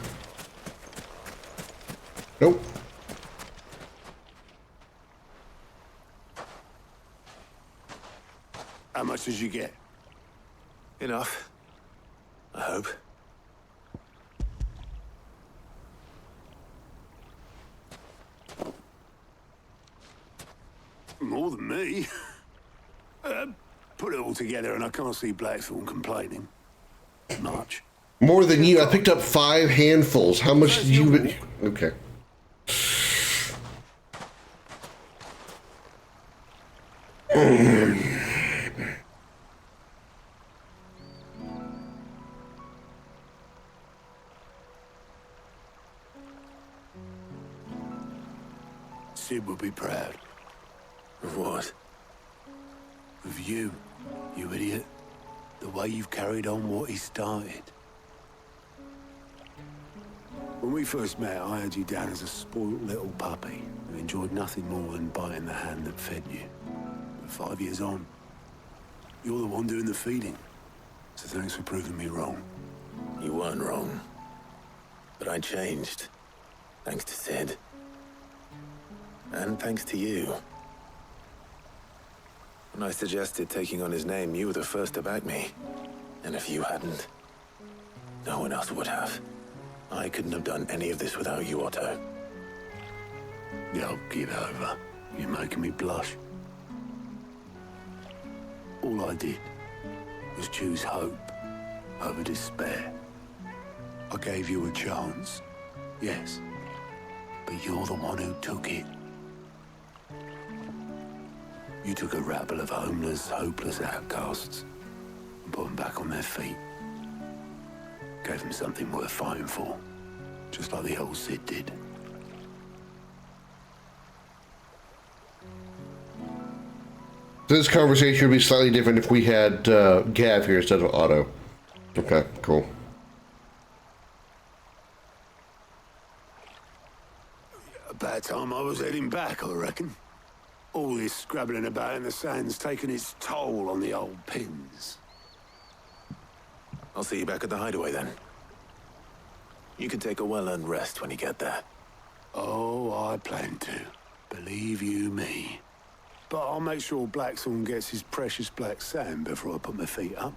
Nope. How much did you get? Enough. I hope. More than me. Put it all together and I can't see Blackthorn complaining. Much. More than you. I picked up 5 handfuls. How much did you... Okay. Sid would be proud. Of what? Of you, you idiot. The way you've carried on what he started. When we first met, I had you down as a spoiled little puppy who enjoyed nothing more than biting the hand that fed you. But 5 years on, you're the one doing the feeding. So thanks for proving me wrong. You weren't wrong. But I changed. Thanks to Sid. And thanks to you. When I suggested taking on his name, you were the first to back me. And if you hadn't, no one else would have. I couldn't have done any of this without you, Otto. Yo, give over. You're making me blush. All I did was choose hope over despair. I gave you a chance, yes, but you're the one who took it. You took a rabble of homeless, hopeless outcasts and put them back on their feet. Gave them something worth fighting for, just like the old Cid did. This conversation would be slightly different if we had Gav here instead of Otto. Okay, cool. About time I was heading back, I reckon. All this scrabbling about in the sand's taken its toll on the old pins. I'll see you back at the hideaway then. You can take a well-earned rest when you get there. Oh, I plan to. Believe you me. But I'll make sure Blackthorn gets his precious black sand before I put my feet up.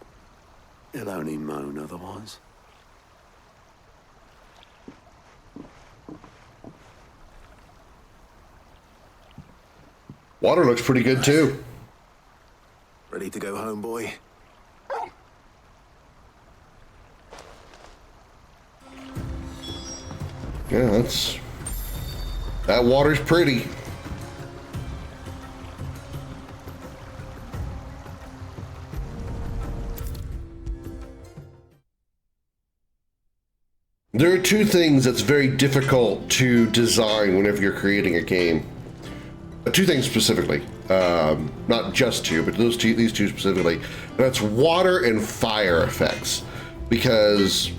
He'll only moan otherwise. Water looks pretty good too. Ready to go home, boy? Yeah, that water's pretty. There are two things that's very difficult to design whenever you're creating a game. Two things specifically, not just two, but these two specifically. That's water and fire effects, because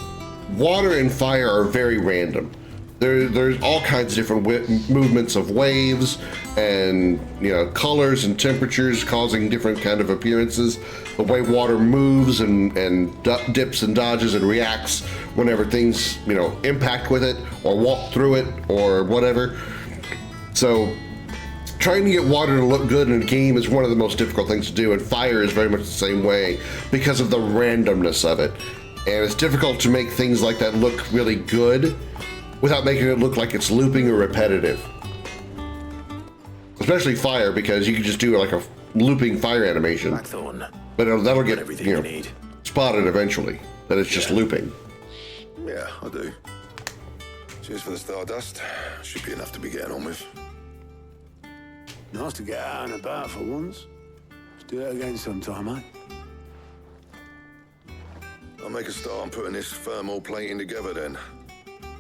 water and fire are very random. There's all kinds of different movements of waves and colors and temperatures causing different kind of appearances. The way water moves and dips and dodges and reacts whenever things impact with it or walk through it or whatever. So trying to get water to look good in a game is one of the most difficult things to do, and fire is very much the same way because of the randomness of it. And it's difficult to make things like that look really good without making it look like it's looping or repetitive. Especially fire, because you can just do like a looping fire animation. Blackthorn. But that'll get everything you need. spotted eventually, that it's just looping. Yeah, I do. Cheers for the stardust. Should be enough to be getting on with. Nice to get out and about for once. Let's do it again sometime, eh? I'll make a start on putting this thermal plating together then.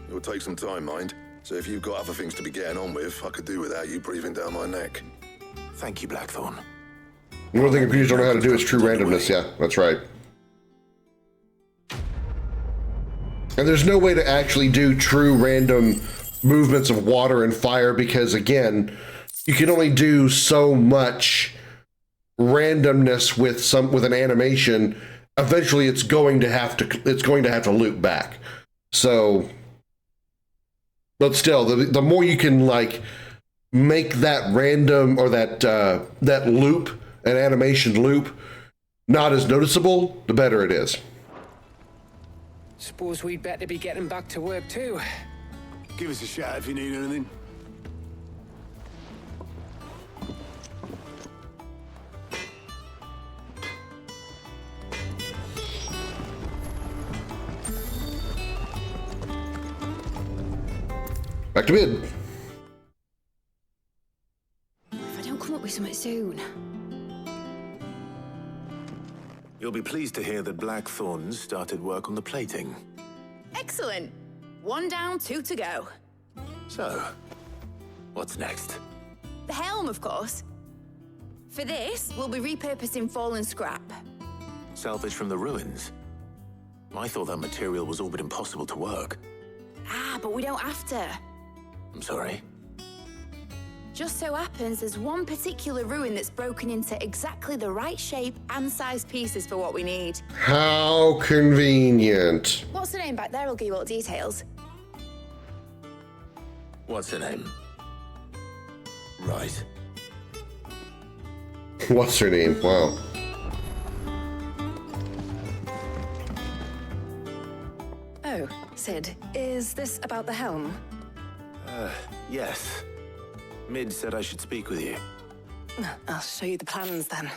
It'll take some time, mind. So if you've got other things to be getting on with, I could do without you breathing down my neck. Thank you, Blackthorn. The one thing computers don't know how to do is true randomness. Yeah, that's right. And there's no way to actually do true random movements of water and fire because, again, you can only do so much randomness with an animation. Eventually, it's going to have to loop back. So, but still, the more you can make that random or that loop, an animation loop, not as noticeable, the better it is. Suppose we'd better be getting back to work too. Give us a shout if you need anything. Back to bed. If I don't come up with something soon. You'll be pleased to hear that Blackthorn started work on the plating. Excellent. 1 down, 2 to go. So, what's next? The helm, of course. For this, we'll be repurposing fallen scrap. Salvage from the ruins? I thought that material was all but impossible to work. Ah, but we don't have to. I'm sorry. Just so happens there's one particular ruin that's broken into exactly the right shape and size pieces for what we need. How convenient. What's the name back there? I'll give you all the details. What's her name? Right. What's her name? Wow. Oh, Sid, is this about the helm? Yes. Mid said I should speak with you. I'll show you the plans then.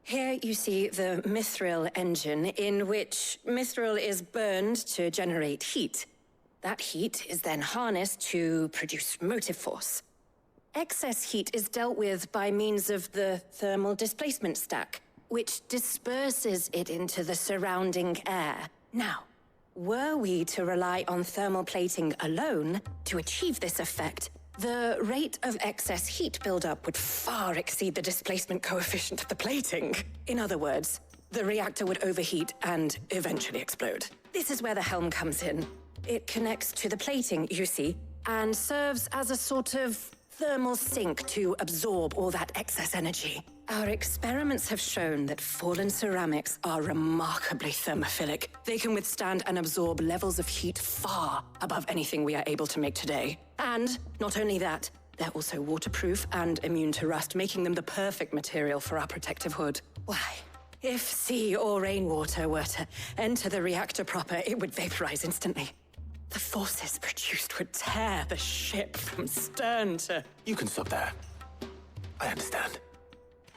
Here you see the mithril engine, in which mithril is burned to generate heat. That heat is then harnessed to produce motive force. Excess heat is dealt with by means of the thermal displacement stack, which disperses it into the surrounding air. Now, were we to rely on thermal plating alone to achieve this effect, the rate of excess heat buildup would far exceed the displacement coefficient of the plating. In other words, the reactor would overheat and eventually explode. This is where the helm comes in. It connects to the plating, you see, and serves as a sort of thermal sink to absorb all that excess energy. Our experiments have shown that fallen ceramics are remarkably thermophilic. They can withstand and absorb levels of heat far above anything we are able to make today. And not only that, they're also waterproof and immune to rust, making them the perfect material for our protective hood. Why, if sea or rainwater were to enter the reactor proper, it would vaporize instantly. The forces produced would tear the ship from stern to... You can stop there. I understand.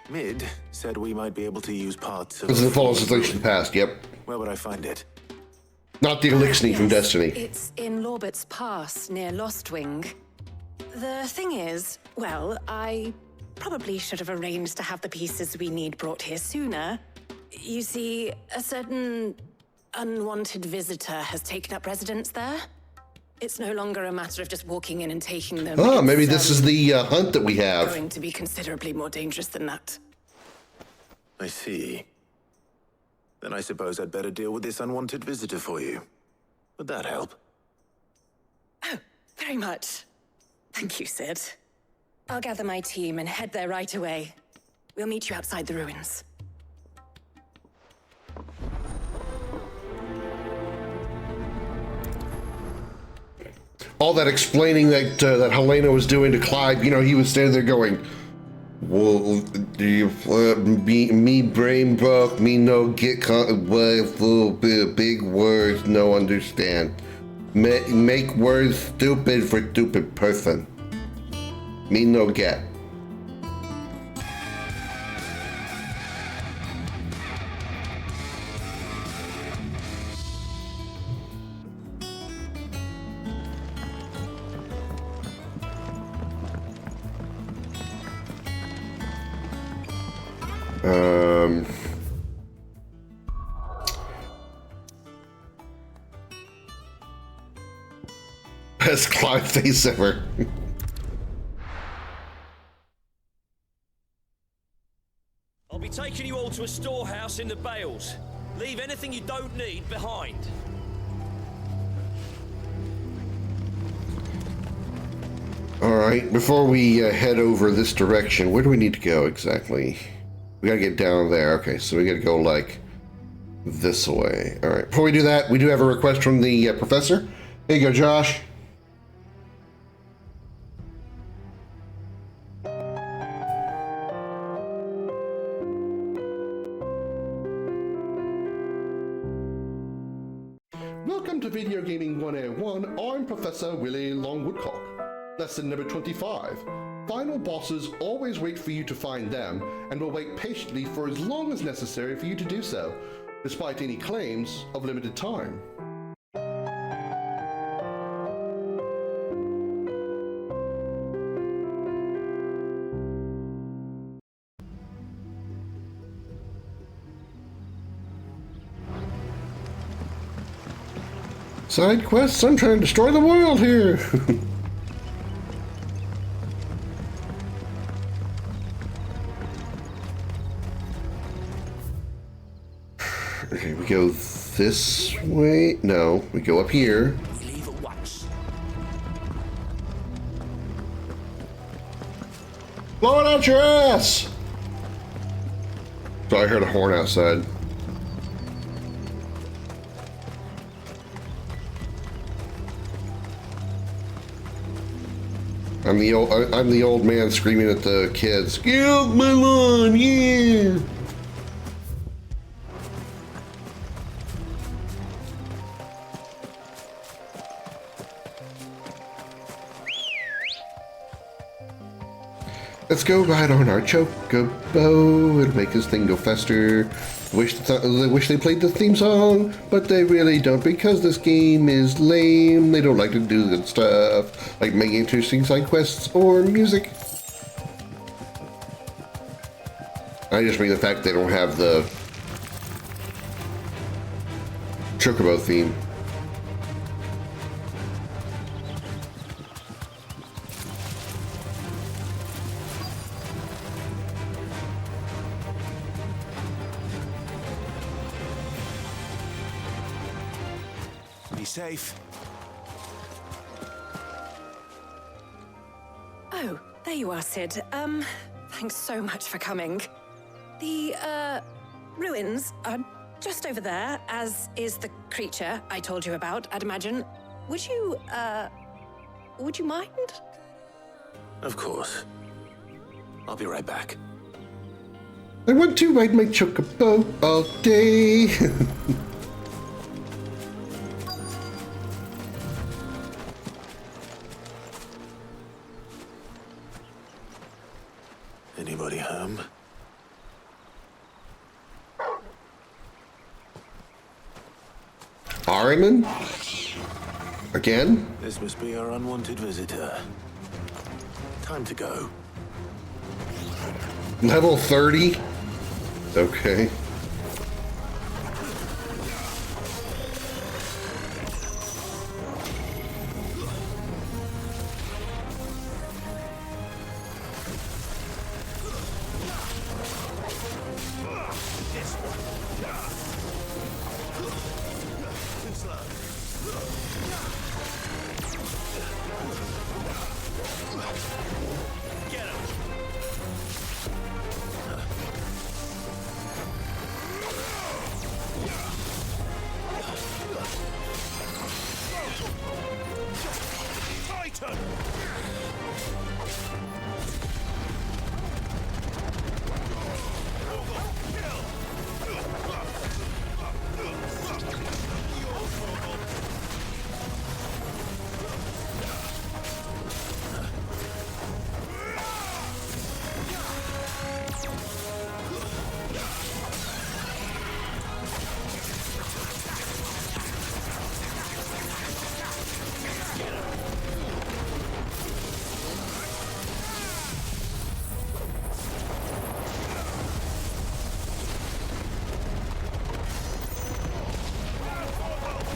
Mid said we might be able to use parts of... This is the Fallen Civilization past, yep. Where would I find it? Not the Elixir from Destiny. It's in Lorbert's Pass, near Lostwing. The thing is, well, I probably should have arranged to have the pieces we need brought here sooner. You see, a certain unwanted visitor has taken up residence there. It's no longer a matter of just walking in and taking them. Oh, maybe this is the hunt that we have. Going to be considerably more dangerous than that. I see. Then I suppose I'd better deal with this unwanted visitor for you. Would that help? Oh, very much. Thank you, Sid. I'll gather my team and head there right away. We'll meet you outside the ruins. All that explaining that that Helena was doing to Clyde, you know, he was standing there going, "Well, do you me brain broke, me no get big words, no understand. Make words stupid for stupid person. Me no get." Best Clyde face ever. I'll be taking you all to a storehouse in the Bales. Leave anything you don't need behind. Alright, before we head over this direction, where do we need to go exactly? We gotta get down there. Okay, so we gotta go like this way. Alright, before we do that, we do have a request from the professor. Here you go, Josh. Welcome to Video Gaming 101. I'm Professor Willie Longwoodcock. Lesson number 25. Final bosses always wait for you to find them, and will wait patiently for as long as necessary for you to do so, despite any claims of limited time. Side quests? I'm trying to destroy the world here! Okay, we go this way? No, we go up here. We leave at once. Blow it out your ass! So I heard a horn outside. I'm the old man screaming at the kids. Get off my lawn, yeah! Let's go ride on our chocobo. It'll make this thing go faster. Wish they played the theme song, but they really don't because this game is lame. They don't like to do good stuff, like making interesting side quests or music. I just mean the fact they don't have the chocobo theme. Be safe. Oh, there you are, Sid. Thanks so much for coming. The, ruins are just over there, as is the creature I told you about, I'd imagine. Would you mind? Of course. I'll be right back. I want to ride my chocobo all day. Anybody home? Ariman? Again? This must be our unwanted visitor. Time to go. Level 30? Okay.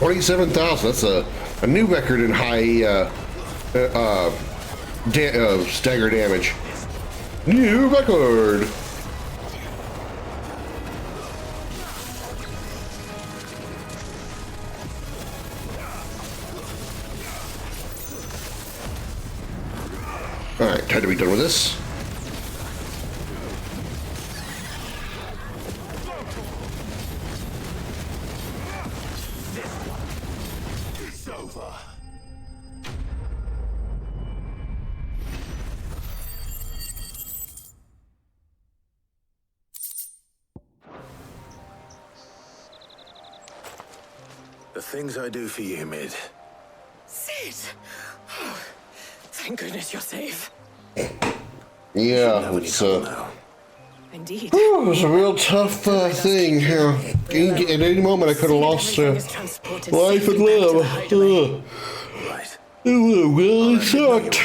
$27,000. That's a new record in high stagger damage. New record. All right, time to be done with this. The things I do for you, Mid. Sid! Oh, thank goodness you're safe. Yeah, it's Indeed. it was a real tough thing. At any moment, I could have lost life and limb. It really sucked.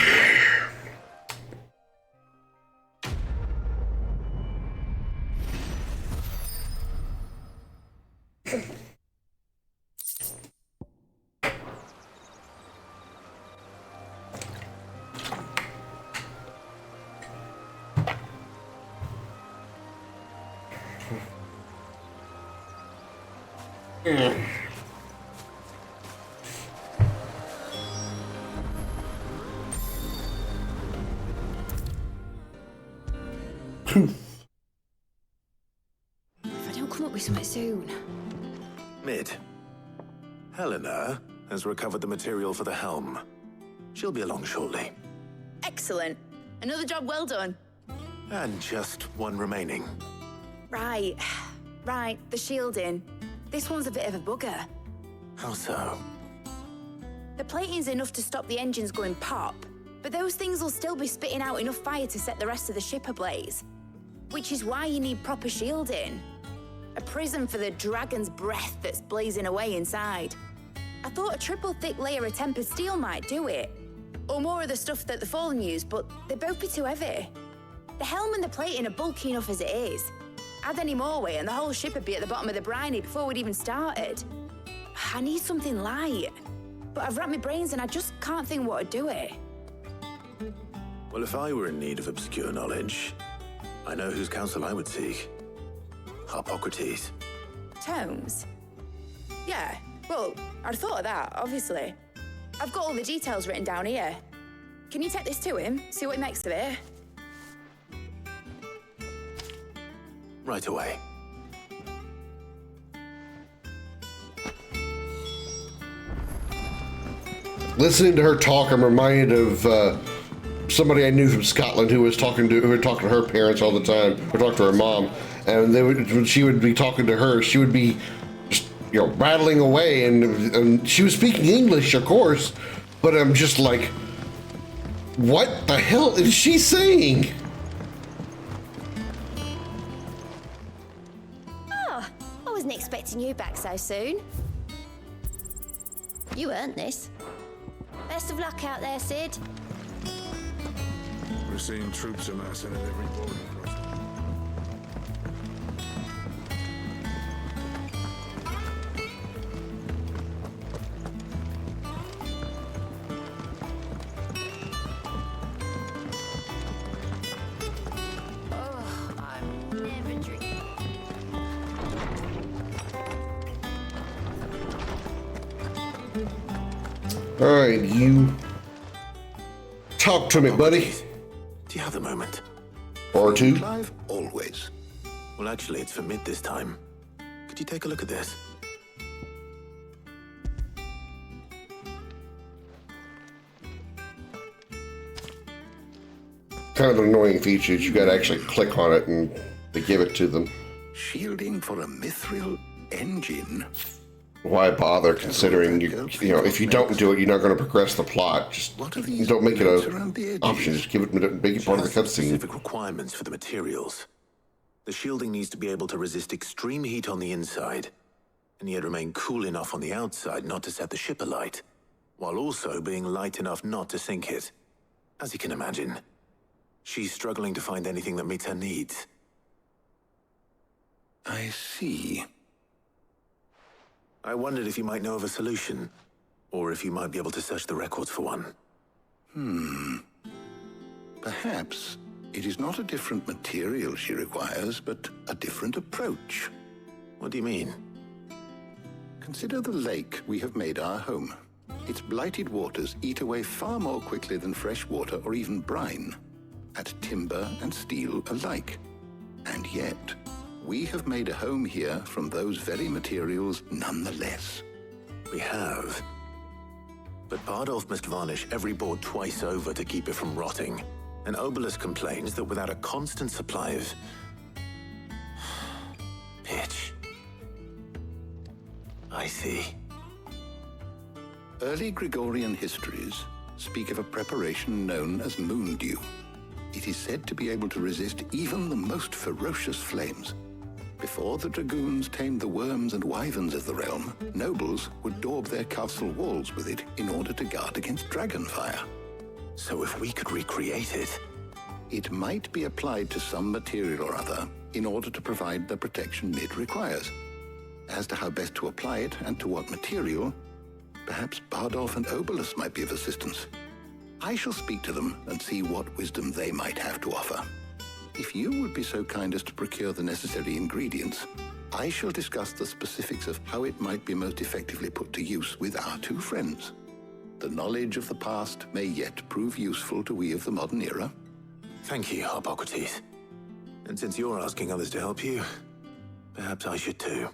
If I don't come up with something soon. Mid. Helena has recovered the material for the helm. She'll be along shortly. Excellent. Another job well done. And just one remaining. Right. Right, the shielding. This one's a bit of a bugger. How so? The plating's enough to stop the engines going pop, But those things will still be spitting out enough fire to set the rest of the ship ablaze. Which is why you need proper shielding. A prison for the dragon's breath that's blazing away inside. I thought a triple thick layer of tempered steel might do it. Or more of the stuff that the Fallen use, but they'd both be too heavy. The helm and the plating are bulky enough as it is. Add any more weight and the whole ship would be at the bottom of the briny before we'd even started. I need something light. But I've racked my brains and I just can't think what would do it. Well, if I were in need of obscure knowledge, I know whose counsel I would seek. Hippocrates. Tomes? Yeah, well, I'd thought of that, obviously. I've got all the details written down here. Can you take this to him, see what he makes of it? Right away. Listening to her talk, I'm reminded of somebody I knew from Scotland who would talk to her parents all the time, or talk to her mom, and when she would be talking to her, she would be just, rattling away, and she was speaking English, of course, but I'm just like, what the hell is she saying? Oh, I wasn't expecting you back so soon. You earned this. Best of luck out there, Sid. We're seeing troops amassing at every border crossing. Oh, I'm never drinking. All right, you talk to me, buddy. Do you have a moment? Or two? Clive, always. Well, actually, it's for mid this time. Could you take a look at this? Kind of an annoying feature is you got to actually click on it and they give it to them. Shielding for a mithril engine. Why bother, considering if you don't do it, you're not going to progress the plot. Just don't make it an option. Just make it part of the cutscene. Specific requirements for the materials. The shielding needs to be able to resist extreme heat on the inside, and yet remain cool enough on the outside not to set the ship alight, while also being light enough not to sink it. As you can imagine, she's struggling to find anything that meets her needs. I see. I wondered if you might know of a solution, or if you might be able to search the records for one. Perhaps it is not a different material she requires, but a different approach. What do you mean? Consider the lake we have made our home. Its blighted waters eat away far more quickly than fresh water or even brine, at timber and steel alike. And yet, we have made a home here from those very materials nonetheless. We have. But Bardolph must varnish every board twice over to keep it from rotting. And Obelus complains that without a constant supply of pitch. I see. Early Gregorian histories speak of a preparation known as moon dew. It is said to be able to resist even the most ferocious flames. Before the dragoons tamed the worms and wyverns of the realm, nobles would daub their castle walls with it in order to guard against dragon fire. So if we could recreate it... It might be applied to some material or other in order to provide the protection it requires. As to how best to apply it and to what material, perhaps Bardolph and Obelus might be of assistance. I shall speak to them and see what wisdom they might have to offer. If you would be so kind as to procure the necessary ingredients, I shall discuss the specifics of how it might be most effectively put to use with our two friends. The knowledge of the past may yet prove useful to we of the modern era. Thank you, Hippocrates. And since you're asking others to help you, perhaps I should too.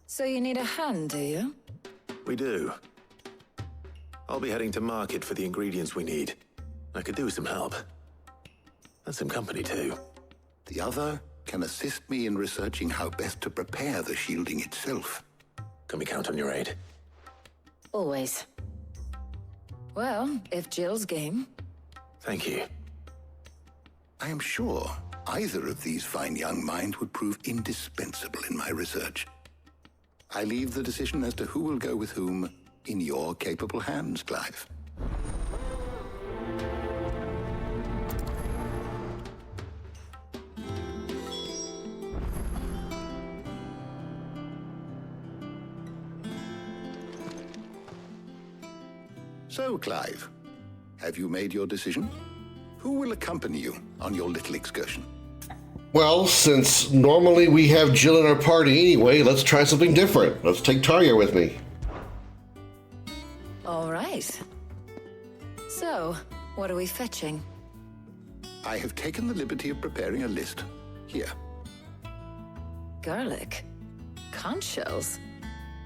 So you need a hand, do you? We do. I'll be heading to market for the ingredients we need. I could do with some help. And some company, too. The other can assist me in researching how best to prepare the shielding itself. Can we count on your aid? Always. Well, if Jill's game. Thank you. I am sure either of these fine young minds would prove indispensable in my research. I leave the decision as to who will go with whom in your capable hands, Clive. So, Clive, have you made your decision? Who will accompany you on your little excursion? Well, since normally we have Jill in our party anyway, let's try something different. Let's take Tarja with me. All right. So, what are we fetching? I have taken the liberty of preparing a list. Here. Garlic? Conch shells?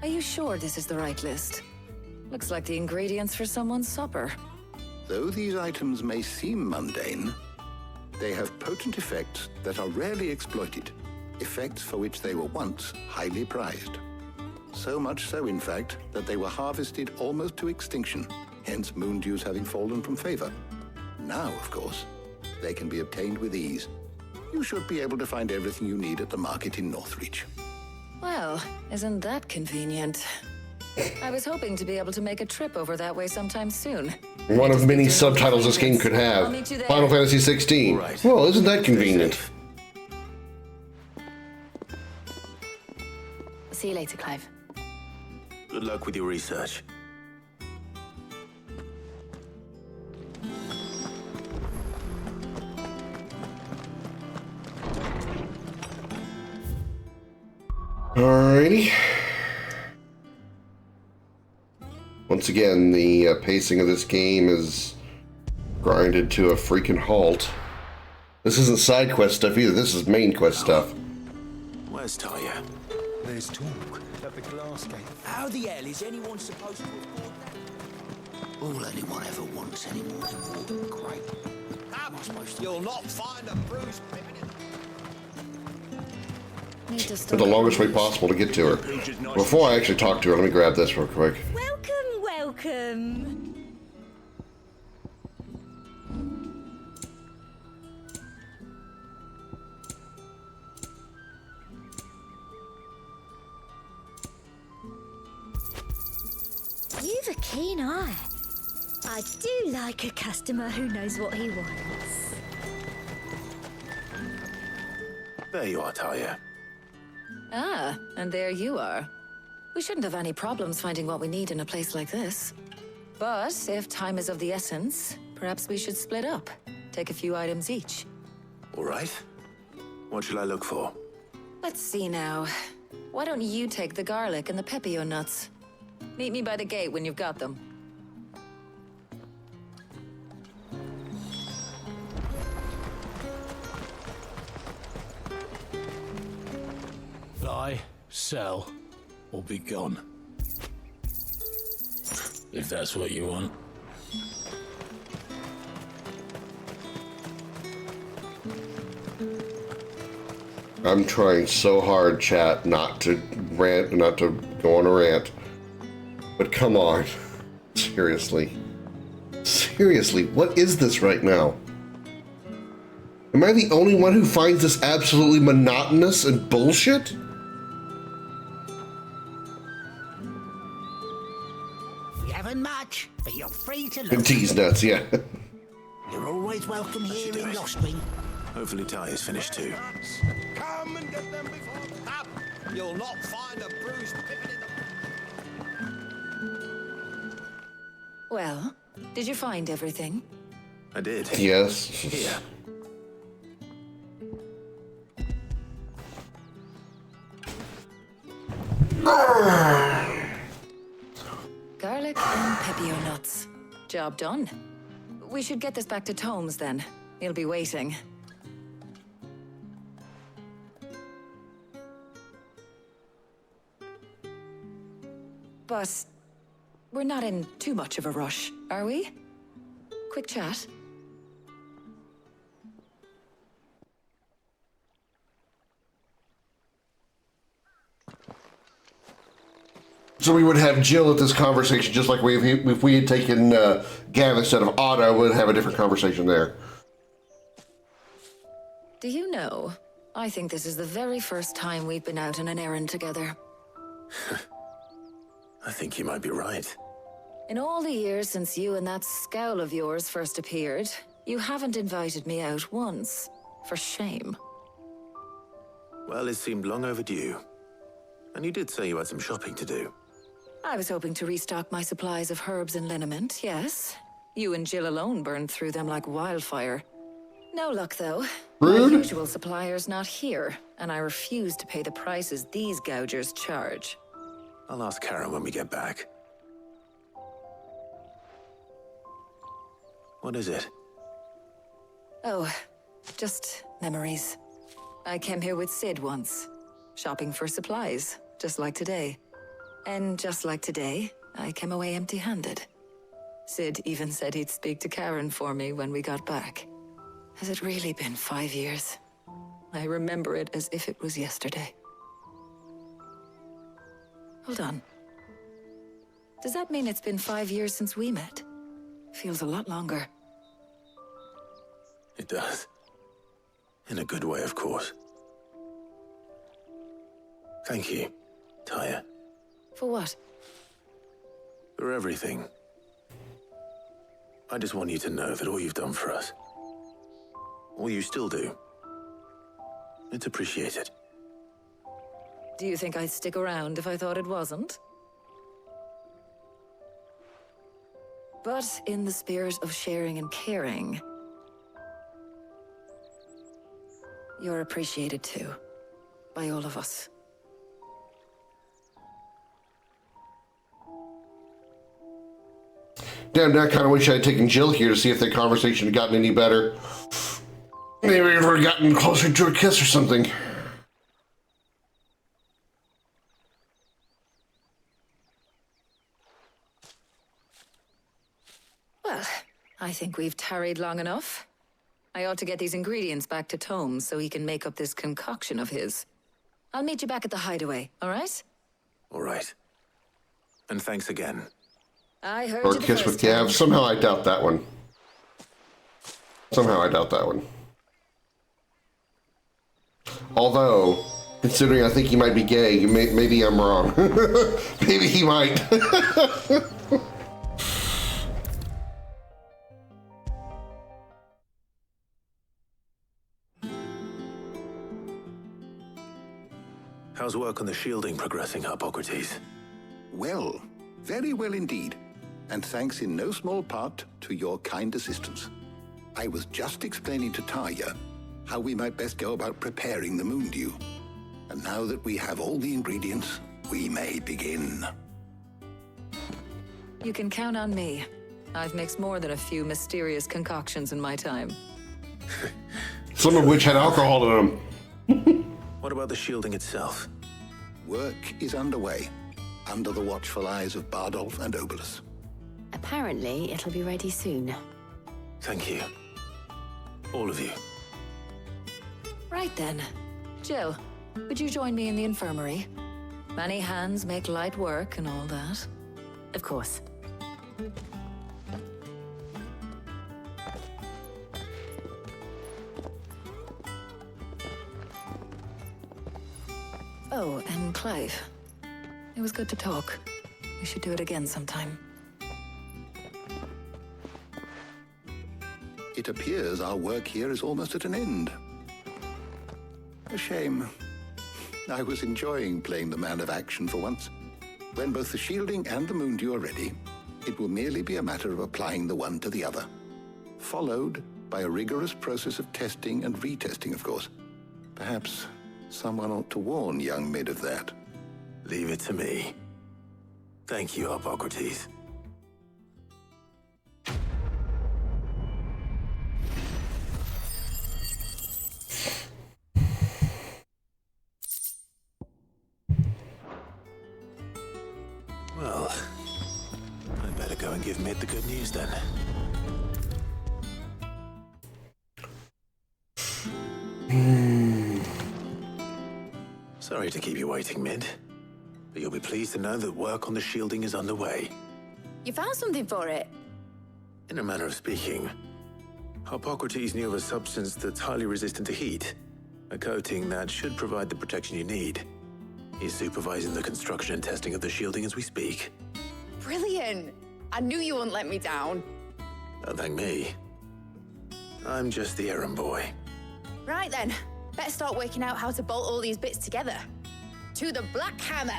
Are you sure this is the right list? Looks like the ingredients for someone's supper. Though these items may seem mundane, they have potent effects that are rarely exploited, effects for which they were once highly prized. So much so, in fact, that they were harvested almost to extinction, hence moon dews having fallen from favor. Now, of course, they can be obtained with ease. You should be able to find everything you need at the market in Northreach. Well, isn't that convenient? I was hoping to be able to make a trip over that way sometime soon. One of many subtitles this game could have. Final Fantasy XVI. Right. Well, isn't that convenient? See you later, Clive. Good luck with your research. Alrighty. Once again, the pacing of this game is grinded to a freaking halt. This isn't side quest stuff either, this is main quest stuff. Where's Tarja? There's talk at the glass gate. How the hell is anyone supposed to afford that? All anyone ever wants anymore than water and grape. How am I supposed to? You'll not find a bruised pippin in The longest way possible to get to her. Before I actually talk to her, let me grab this real quick. Welcome, welcome. You've a keen eye. I do like a customer who knows what he wants. There you are, Tarja. Ah, and there you are. We shouldn't have any problems finding what we need in a place like this. But if time is of the essence, perhaps we should split up. Take a few items each. All right. What shall I look for? Let's see now. Why don't you take the garlic and the pepio nuts? Meet me by the gate when you've got them. Buy, sell, or be gone. If that's what you want. I'm trying so hard, chat, not to rant, not to go on a rant. But come on. Seriously. Seriously, what is this right now? Am I the only one who finds this absolutely monotonous and bullshit? You haven't much, but you're free to And look. tease nuts, yeah. You're always welcome here in Lost-Wing. Hopefully Tarja's finished too. Come and get them before the up. You'll not find a bruised pippin in the... Well, did you find everything? I did. Yes. Here. Garlic and pepio nuts. Job done. We should get this back to Tomes then. He'll be waiting. But We're not in too much of a rush, are we? Quick chat. So we would have Jill at this conversation, just like if we had taken Gav instead of Otto, we'd have a different conversation there. Do you know, I think this is the very first time we've been out on an errand together. I think you might be right. In all the years since you and that scowl of yours first appeared, you haven't invited me out once. For shame. Well, it seemed long overdue. And you did say you had some shopping to do. I was hoping to restock my supplies of herbs and liniment, yes. You and Jill alone burned through them like wildfire. No luck, though. Rude. My usual supplier's not here, and I refuse to pay the prices these gougers charge. I'll ask Karen when we get back. What is it? Oh, just memories. I came here with Sid once, shopping for supplies, just like today. And just like today, I came away empty-handed. Sid even said he'd speak to Karen for me when we got back. Has it really been 5 years? I remember it as if it was yesterday. Hold on. Does that mean it's been 5 years since we met? Feels a lot longer. It does. In a good way, of course. Thank you, Taya. For what? For everything. I just want you to know that all you've done for us, all you still do, it's appreciated. Do you think I'd stick around if I thought it wasn't? But in the spirit of sharing and caring, you're appreciated too, by all of us. Damn, I kind of wish I had taken Jill here to see if the conversation had gotten any better. Maybe we would have gotten closer to a kiss or something. Well, I think we've tarried long enough. I ought to get these ingredients back to Tome so he can make up this concoction of his. I'll meet you back at the hideaway, all right? All right. And thanks again. I heard Or you the kiss with first time. Gav. Somehow I doubt that one. Somehow I doubt that one. Although, considering I think he might be gay, maybe I'm wrong. Maybe he might. How's work on the shielding progressing, Hippocrates? Well, very well indeed. And thanks in no small part to your kind assistance. I was just explaining to Taya how we might best go about preparing the moon dew. And now that we have all the ingredients, we may begin. You can count on me. I've mixed more than a few mysterious concoctions in my time. Some of which had alcohol in them. What about the shielding itself? Work is underway, under the watchful eyes of Bardolph and Obolus. Apparently, it'll be ready soon. Thank you. All of you. Right then. Jill, would you join me in the infirmary? Many hands make light work and all that. Of course. Oh, and Clive. It was good to talk. We should do it again sometime. It appears our work here is almost at an end. A shame. I was enjoying playing the man of action for once. When both the shielding and the moon dew are ready, it will merely be a matter of applying the one to the other. Followed by a rigorous process of testing and retesting, of course. Perhaps someone ought to warn young Mid of that. Leave it to me. Thank you, Hippocrates. Well, go and give Mid the good news then. Sorry to keep you waiting, Mid. But you'll be pleased to know that work on the shielding is underway. You found something for it? In a manner of speaking, Hippocrates knew of a substance that's highly resistant to heat. A coating that should provide the protection you need. He's supervising the construction and testing of the shielding as we speak. Brilliant! I knew you wouldn't let me down. Don't thank me. I'm just the errand boy. Right then, better start working out how to bolt all these bits together. To the Black Hammer!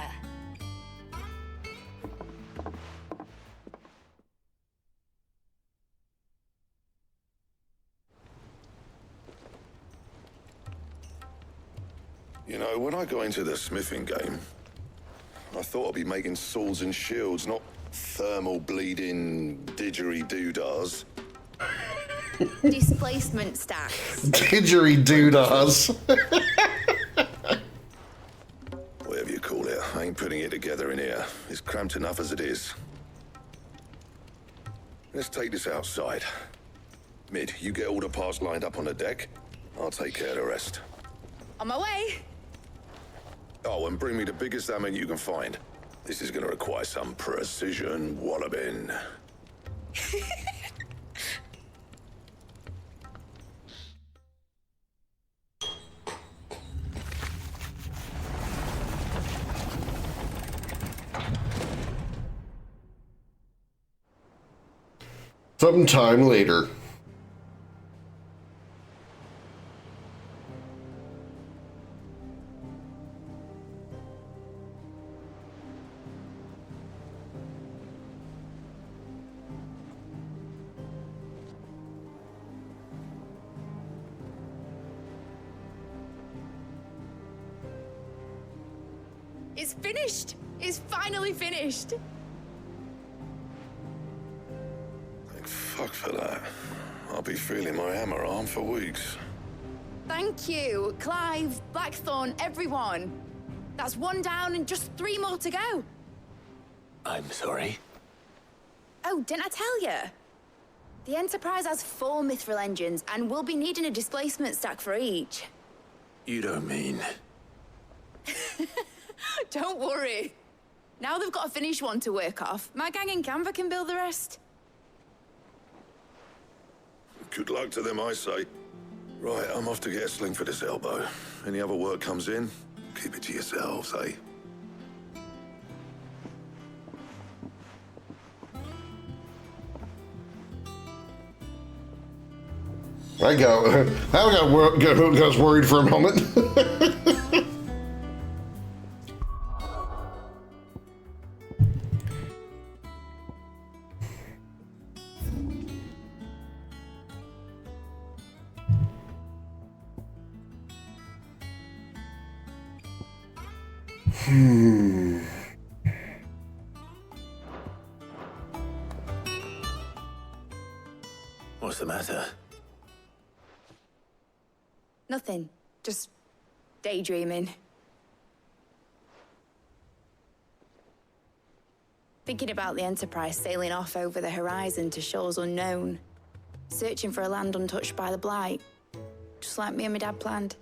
You know, when I got into the smithing game, I thought I'd be making swords and shields, not thermal bleeding didgeridoo-dahs. Displacement stacks. Didgeridoo-dahs. Whatever you call it, I ain't putting it together in here. It's cramped enough as it is. Let's take this outside. Mid, you get all the parts lined up on the deck. I'll take care of the rest. On my way! Oh, and bring me the biggest hammer you can find. This is gonna require some precision walloping. Sometime later. It's finished! It's finally finished! Thank fuck for that. I'll be feeling my hammer arm for weeks. Thank you, Clive, Blackthorn, everyone. That's one down and just 3 more to go. I'm sorry. Oh, didn't I tell you? The Enterprise has 4 mithril engines and we'll be needing a displacement stack for each. You don't mean... Don't worry. Now they've got a finished one to work off, my gang in Canva can build the rest. Good luck to them, I say. Right, I'm off to get a sling for this elbow. Any other work comes in, keep it to yourselves, eh? I was worried for a moment. What's the matter? Nothing. Just daydreaming. Thinking about the Enterprise sailing off over the horizon to shores unknown. Searching for a land untouched by the Blight. Just like me and my dad planned.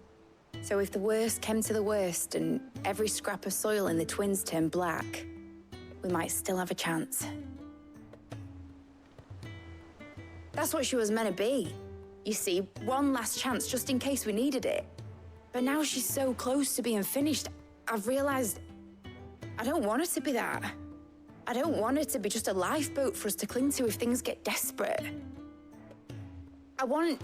So if the worst came to the worst and every scrap of soil in the Twins turned black, we might still have a chance. That's what she was meant to be. You see, one last chance just in case we needed it. But now she's so close to being finished, I've realized I don't want her to be that. I don't want her to be just a lifeboat for us to cling to if things get desperate. I want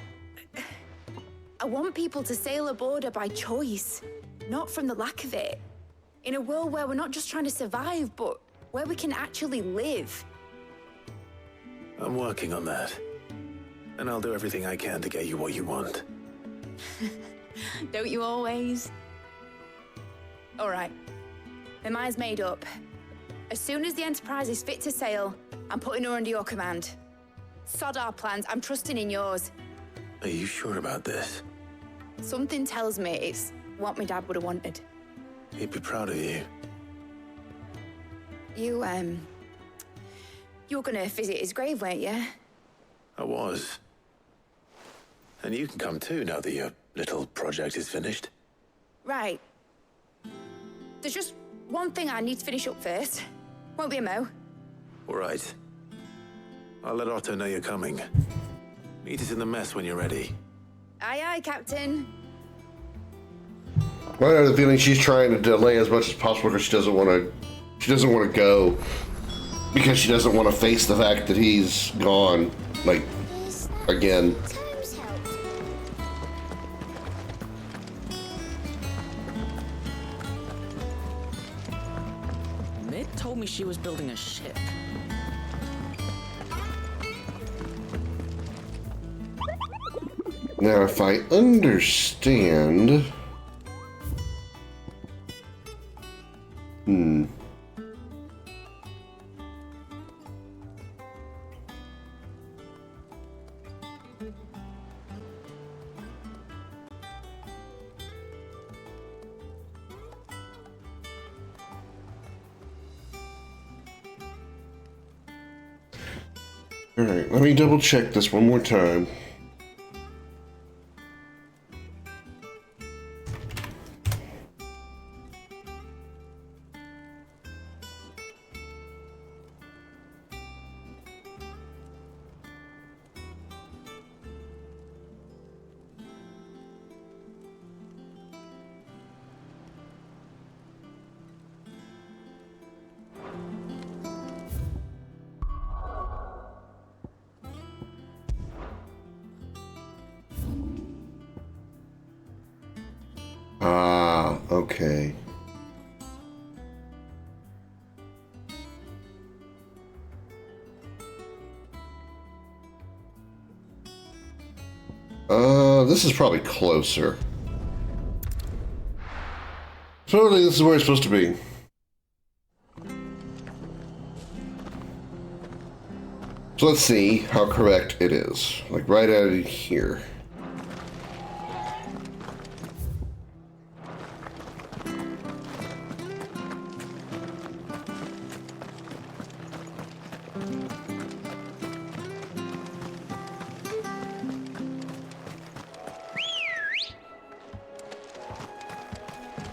people to sail aboard her by choice, not from the lack of it. In a world where we're not just trying to survive, but where we can actually live. I'm working on that. And I'll do everything I can to get you what you want. Don't you always? All right. My mind's made up. As soon as the Enterprise is fit to sail, I'm putting her under your command. Sod our plans, I'm trusting in yours. Are you sure about this? Something tells me it's what my dad would have wanted. He'd be proud of you. You were gonna visit his grave, weren't you? I was. And you can come too now that your little project is finished. Right. There's just one thing I need to finish up first. Won't be a mo. All right. I'll let Otto know you're coming. Meet us in the mess when you're ready. Aye, aye, Captain. I have the feeling she's trying to delay as much as possible because she doesn't want to. She doesn't want to go because she doesn't want to face the fact that he's gone. Like again. Mid told me she was building a ship. Now, if I understand... Alright, let me double check this one more time. Ah, okay. This is probably closer. Totally, this is where it's supposed to be. So let's see how correct it is. Like right out of here.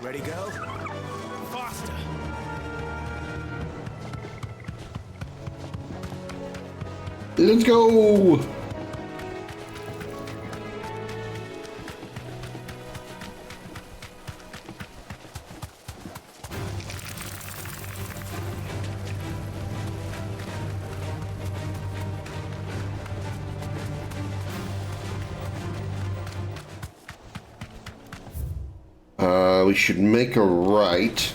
Ready, go? Faster! Let's go! We should make a right.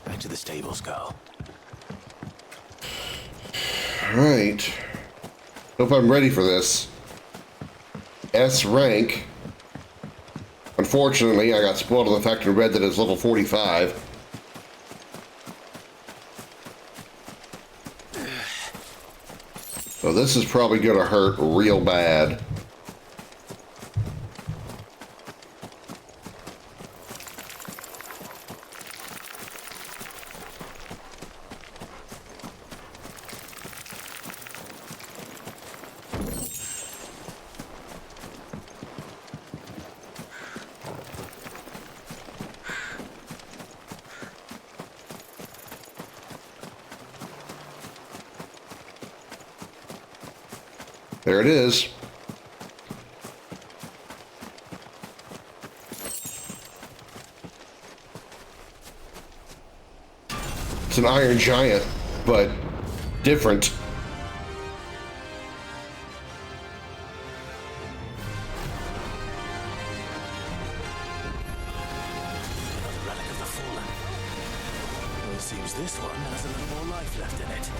Back to the stables, girl. Right. Hope I'm ready for this. S rank. Unfortunately, I got spoiled on the fact and read that it's level 45. So this is probably going to hurt real bad. There it is. It's an iron giant, but different. Relic of the Fallen. Well, it seems this one has a little more life left in it.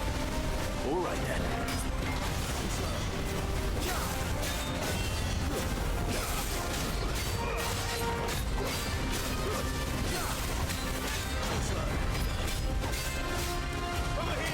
All right then. Over here!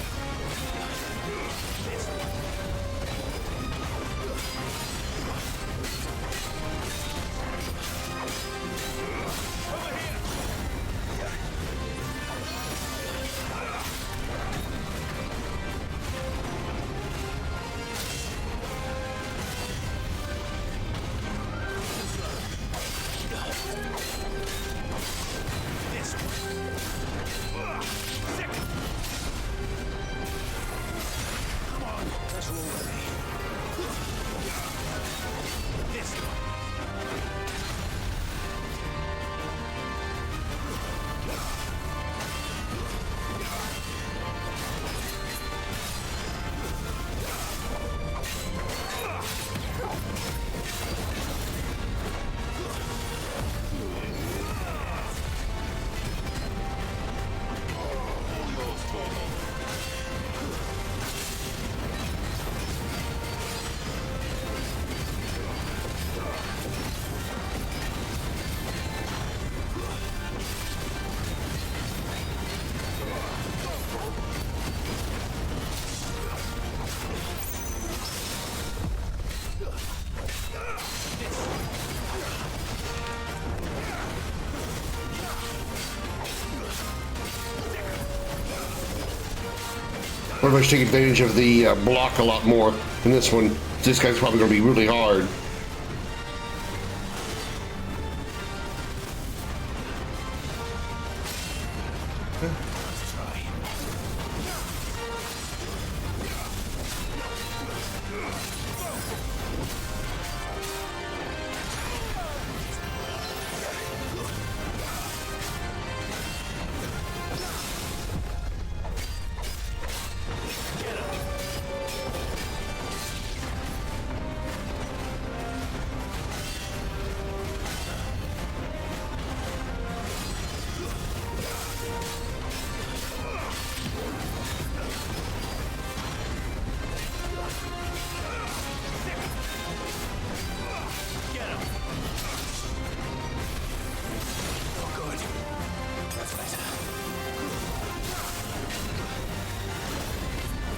What if I should take advantage of the block a lot more in this one? This guy's probably going to be really hard.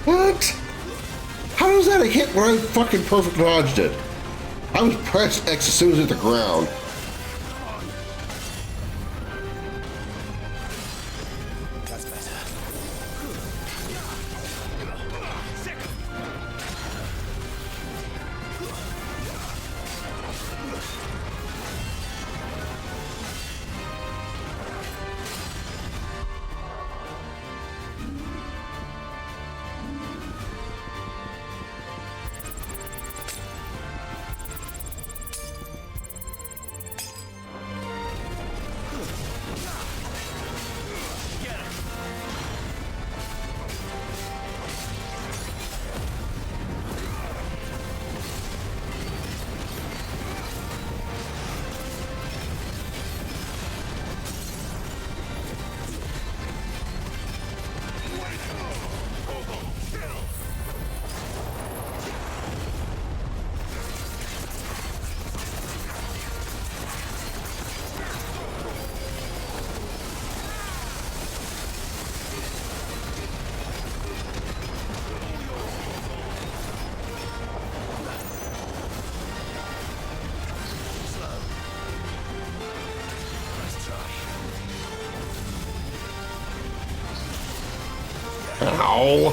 What? How does that hit when I fucking perfect dodged it? I was pressed X as soon as it hit the ground. That's better. Ow.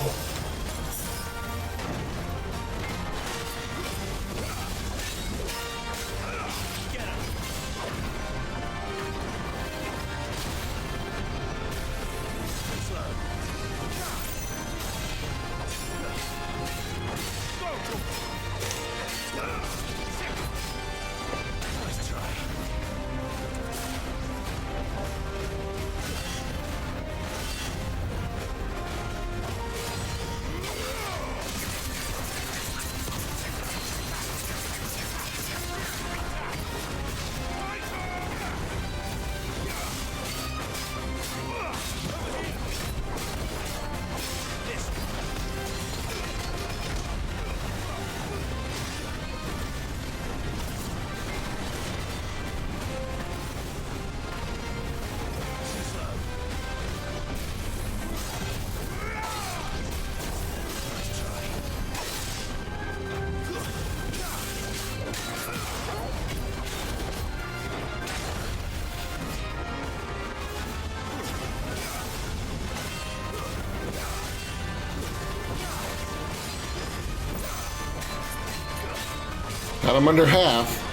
Got him under half.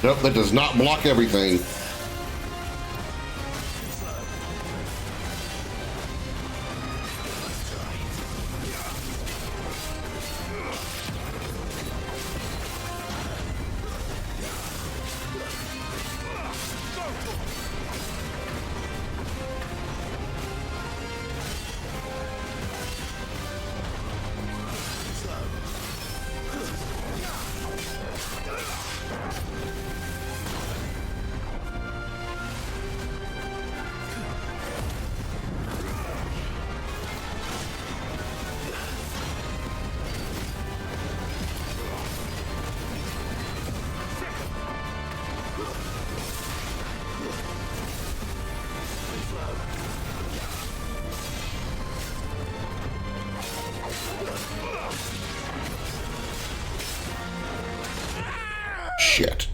Nope, that does not block everything. Shit.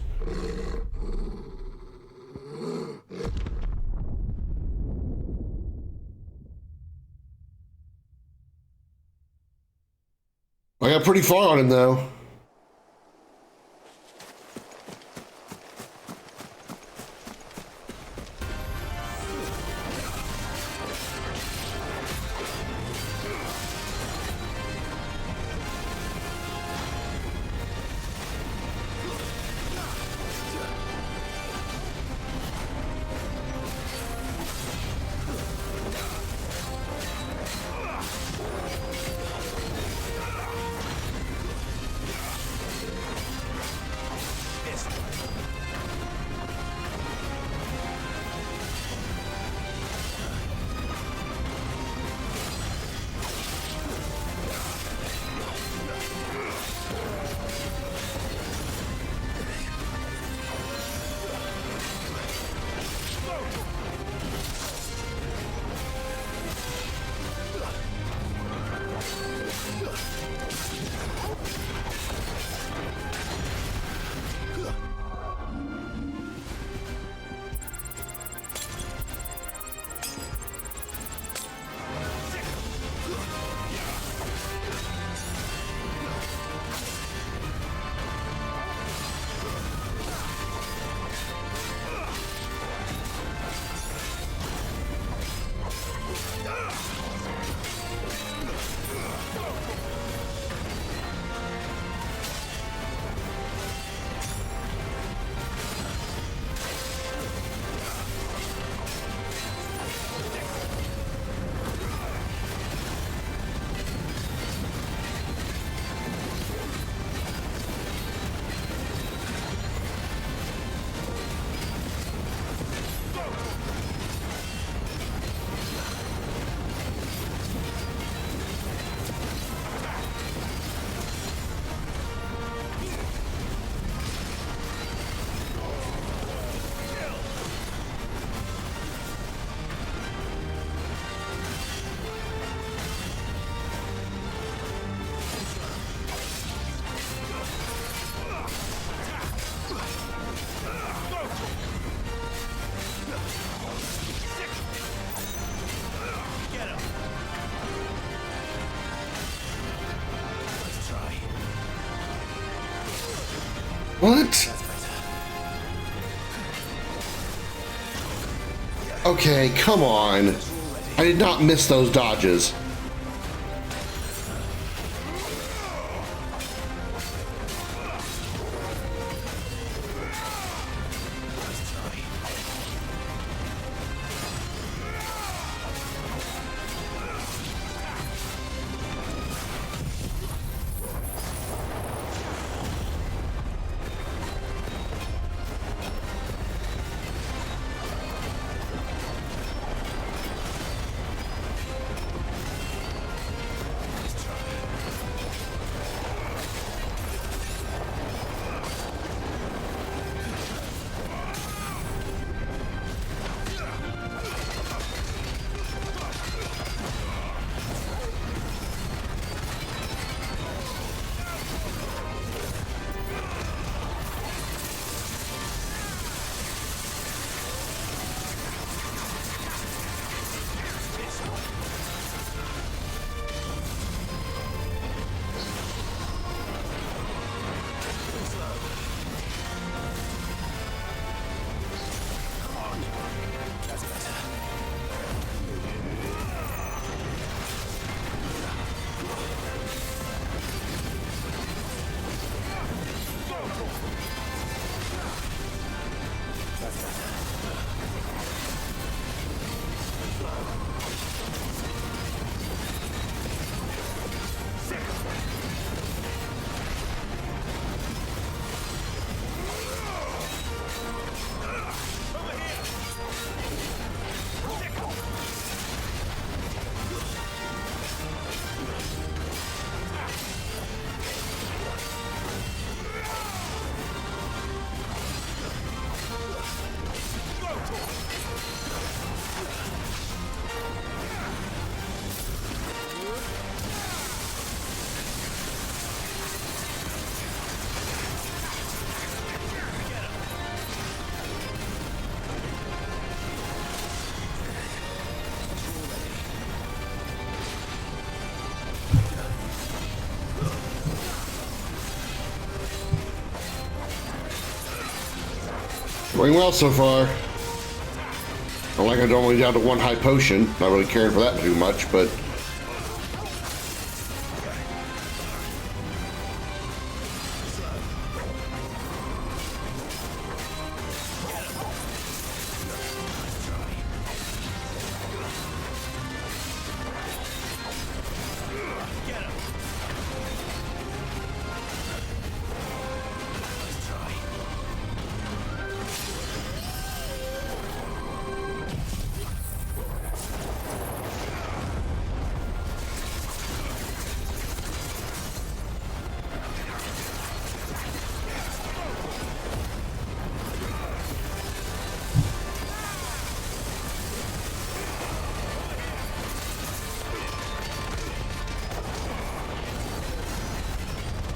I got pretty far on him though. What? Okay, come on. I did not miss those dodges. Going well so far. I like I'm only down to one high potion. Not really caring for that too much, but...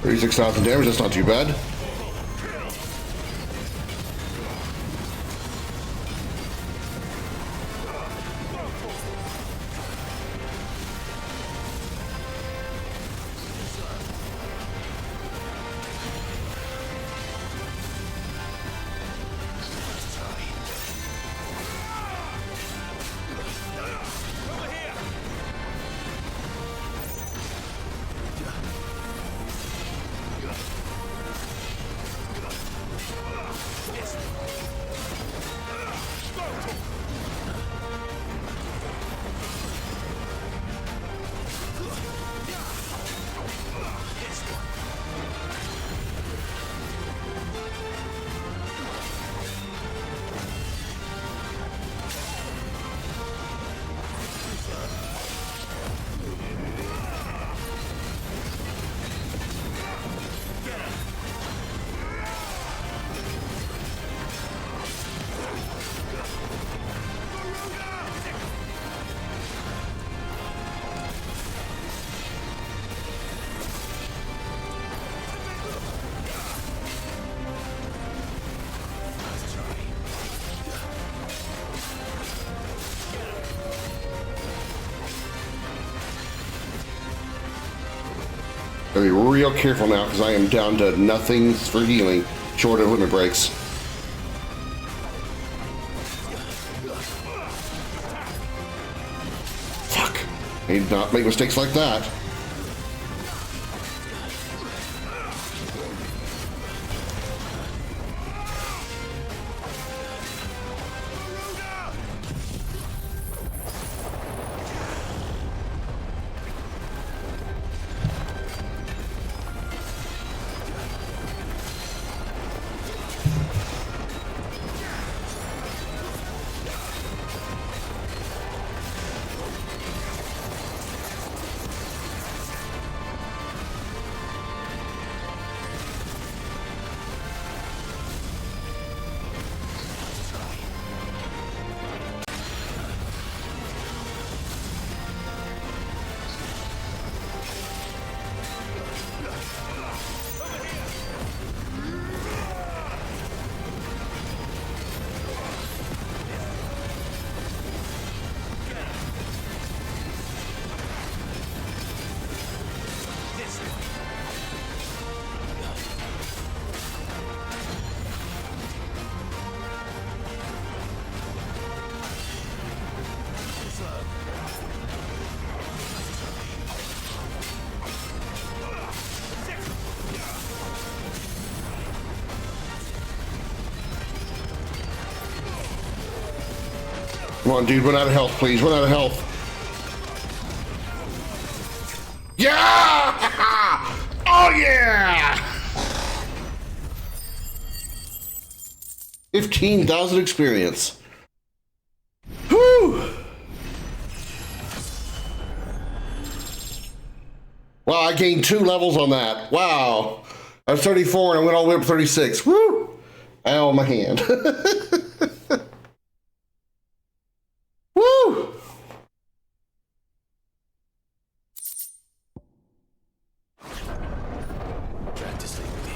$36,000 damage, that's not too bad. Gotta be real careful now because I am down to nothing for healing, short of limit breaks. Fuck. I need not make mistakes like that. Come on, dude, run out of health, please. Run out of health. Yeah! Oh, yeah! 15,000 experience. Whew! Wow, I gained 2 levels on that. Wow. I was 34 and I went all the way up to 36. Woo! Ow, my hand. Woo! Glad to sleep with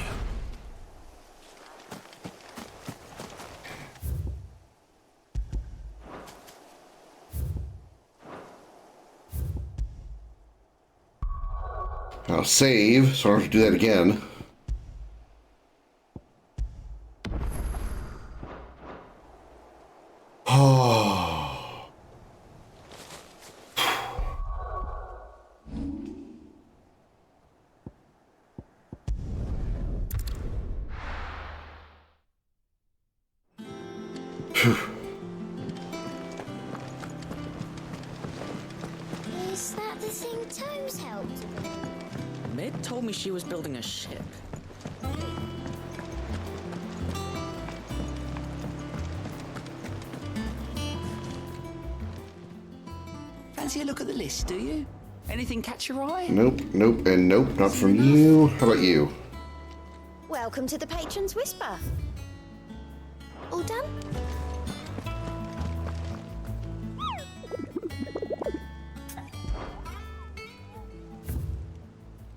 you. I'll save, so I don't have to do that again. seeing tomes helped? Mid told me she was building a ship. Fancy a look at the list, do you? Anything catch your eye? Nope, nope, and nope, not from you. How about you? Welcome to the Patron's Whisper. All done?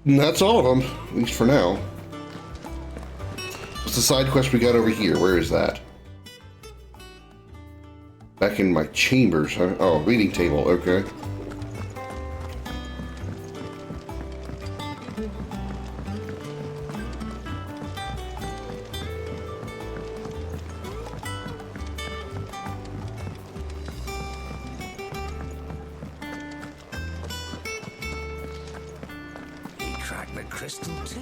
And that's all of them, at least for now. What's the side quest we got over here? Where is that? Back in my chambers, huh? Oh, reading table, okay. He cracked the crystal too?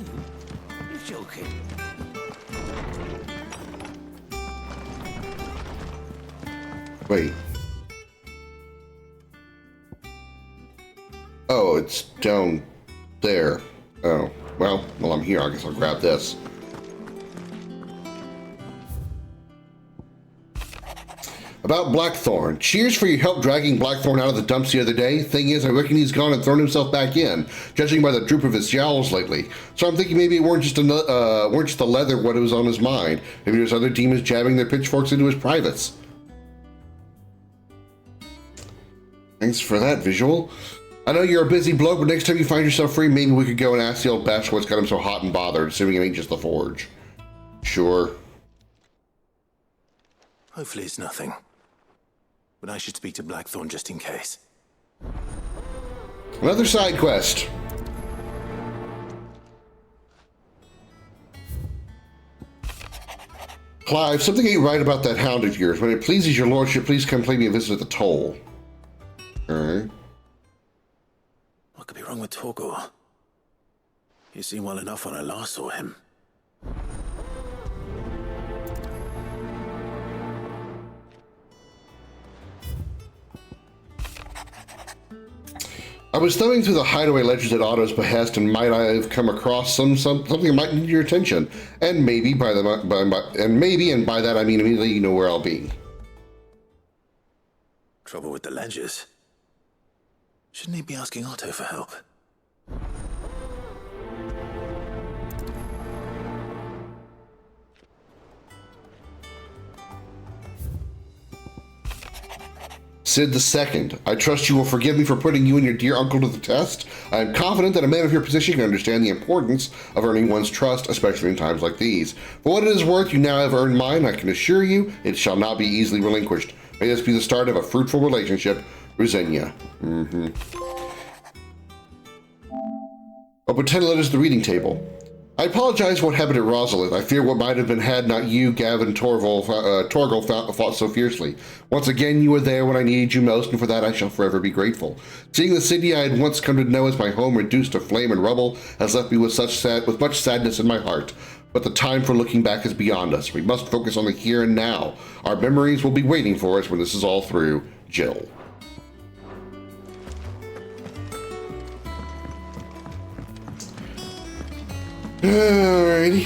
You're joking. Wait. Oh, it's down there. Oh, well, while I'm here, I guess I'll grab this. About Blackthorn. Cheers for your help dragging Blackthorn out of the dumps the other day. Thing is, I reckon he's gone and thrown himself back in, judging by the droop of his jowls lately. So I'm thinking maybe it weren't just the leather what was on his mind. Maybe there's other demons jabbing their pitchforks into his privates. Thanks for that visual. I know you're a busy bloke, but next time you find yourself free, maybe we could go and ask the old bastard what's got him so hot and bothered, assuming it ain't just the forge. Sure. Hopefully it's nothing. But I should speak to Blackthorn just in case. Another side quest. Clive, something ain't right about that hound of yours. When it pleases your lordship, please come pay me a visit at the toll. Alright. What could be wrong with Torgor? He seemed well enough when I last saw him. I was thumbing through the hideaway ledgers at Otto's behest, and might I have come across something that might need your attention. And maybe by that I mean immediately you know where I'll be. Trouble with the ledgers? Shouldn't he be asking Otto for help? Sid II, I trust you will forgive me for putting you and your dear uncle to the test. I am confident that a man of your position can understand the importance of earning one's trust, especially in times like these. For what it is worth, you now have earned mine. I can assure you it shall not be easily relinquished. May this be the start of a fruitful relationship. Rosenia. I'll pretend that is the reading table. I apologize for what happened at Rosalith. I fear what might have been had not you, Gavin, Torgal fought so fiercely. Once again, you were there when I needed you most, and for that I shall forever be grateful. Seeing the city I had once come to know as my home reduced to flame and rubble has left me with much sadness in my heart. But the time for looking back is beyond us. We must focus on the here and now. Our memories will be waiting for us when this is all through. Jill. Alrighty.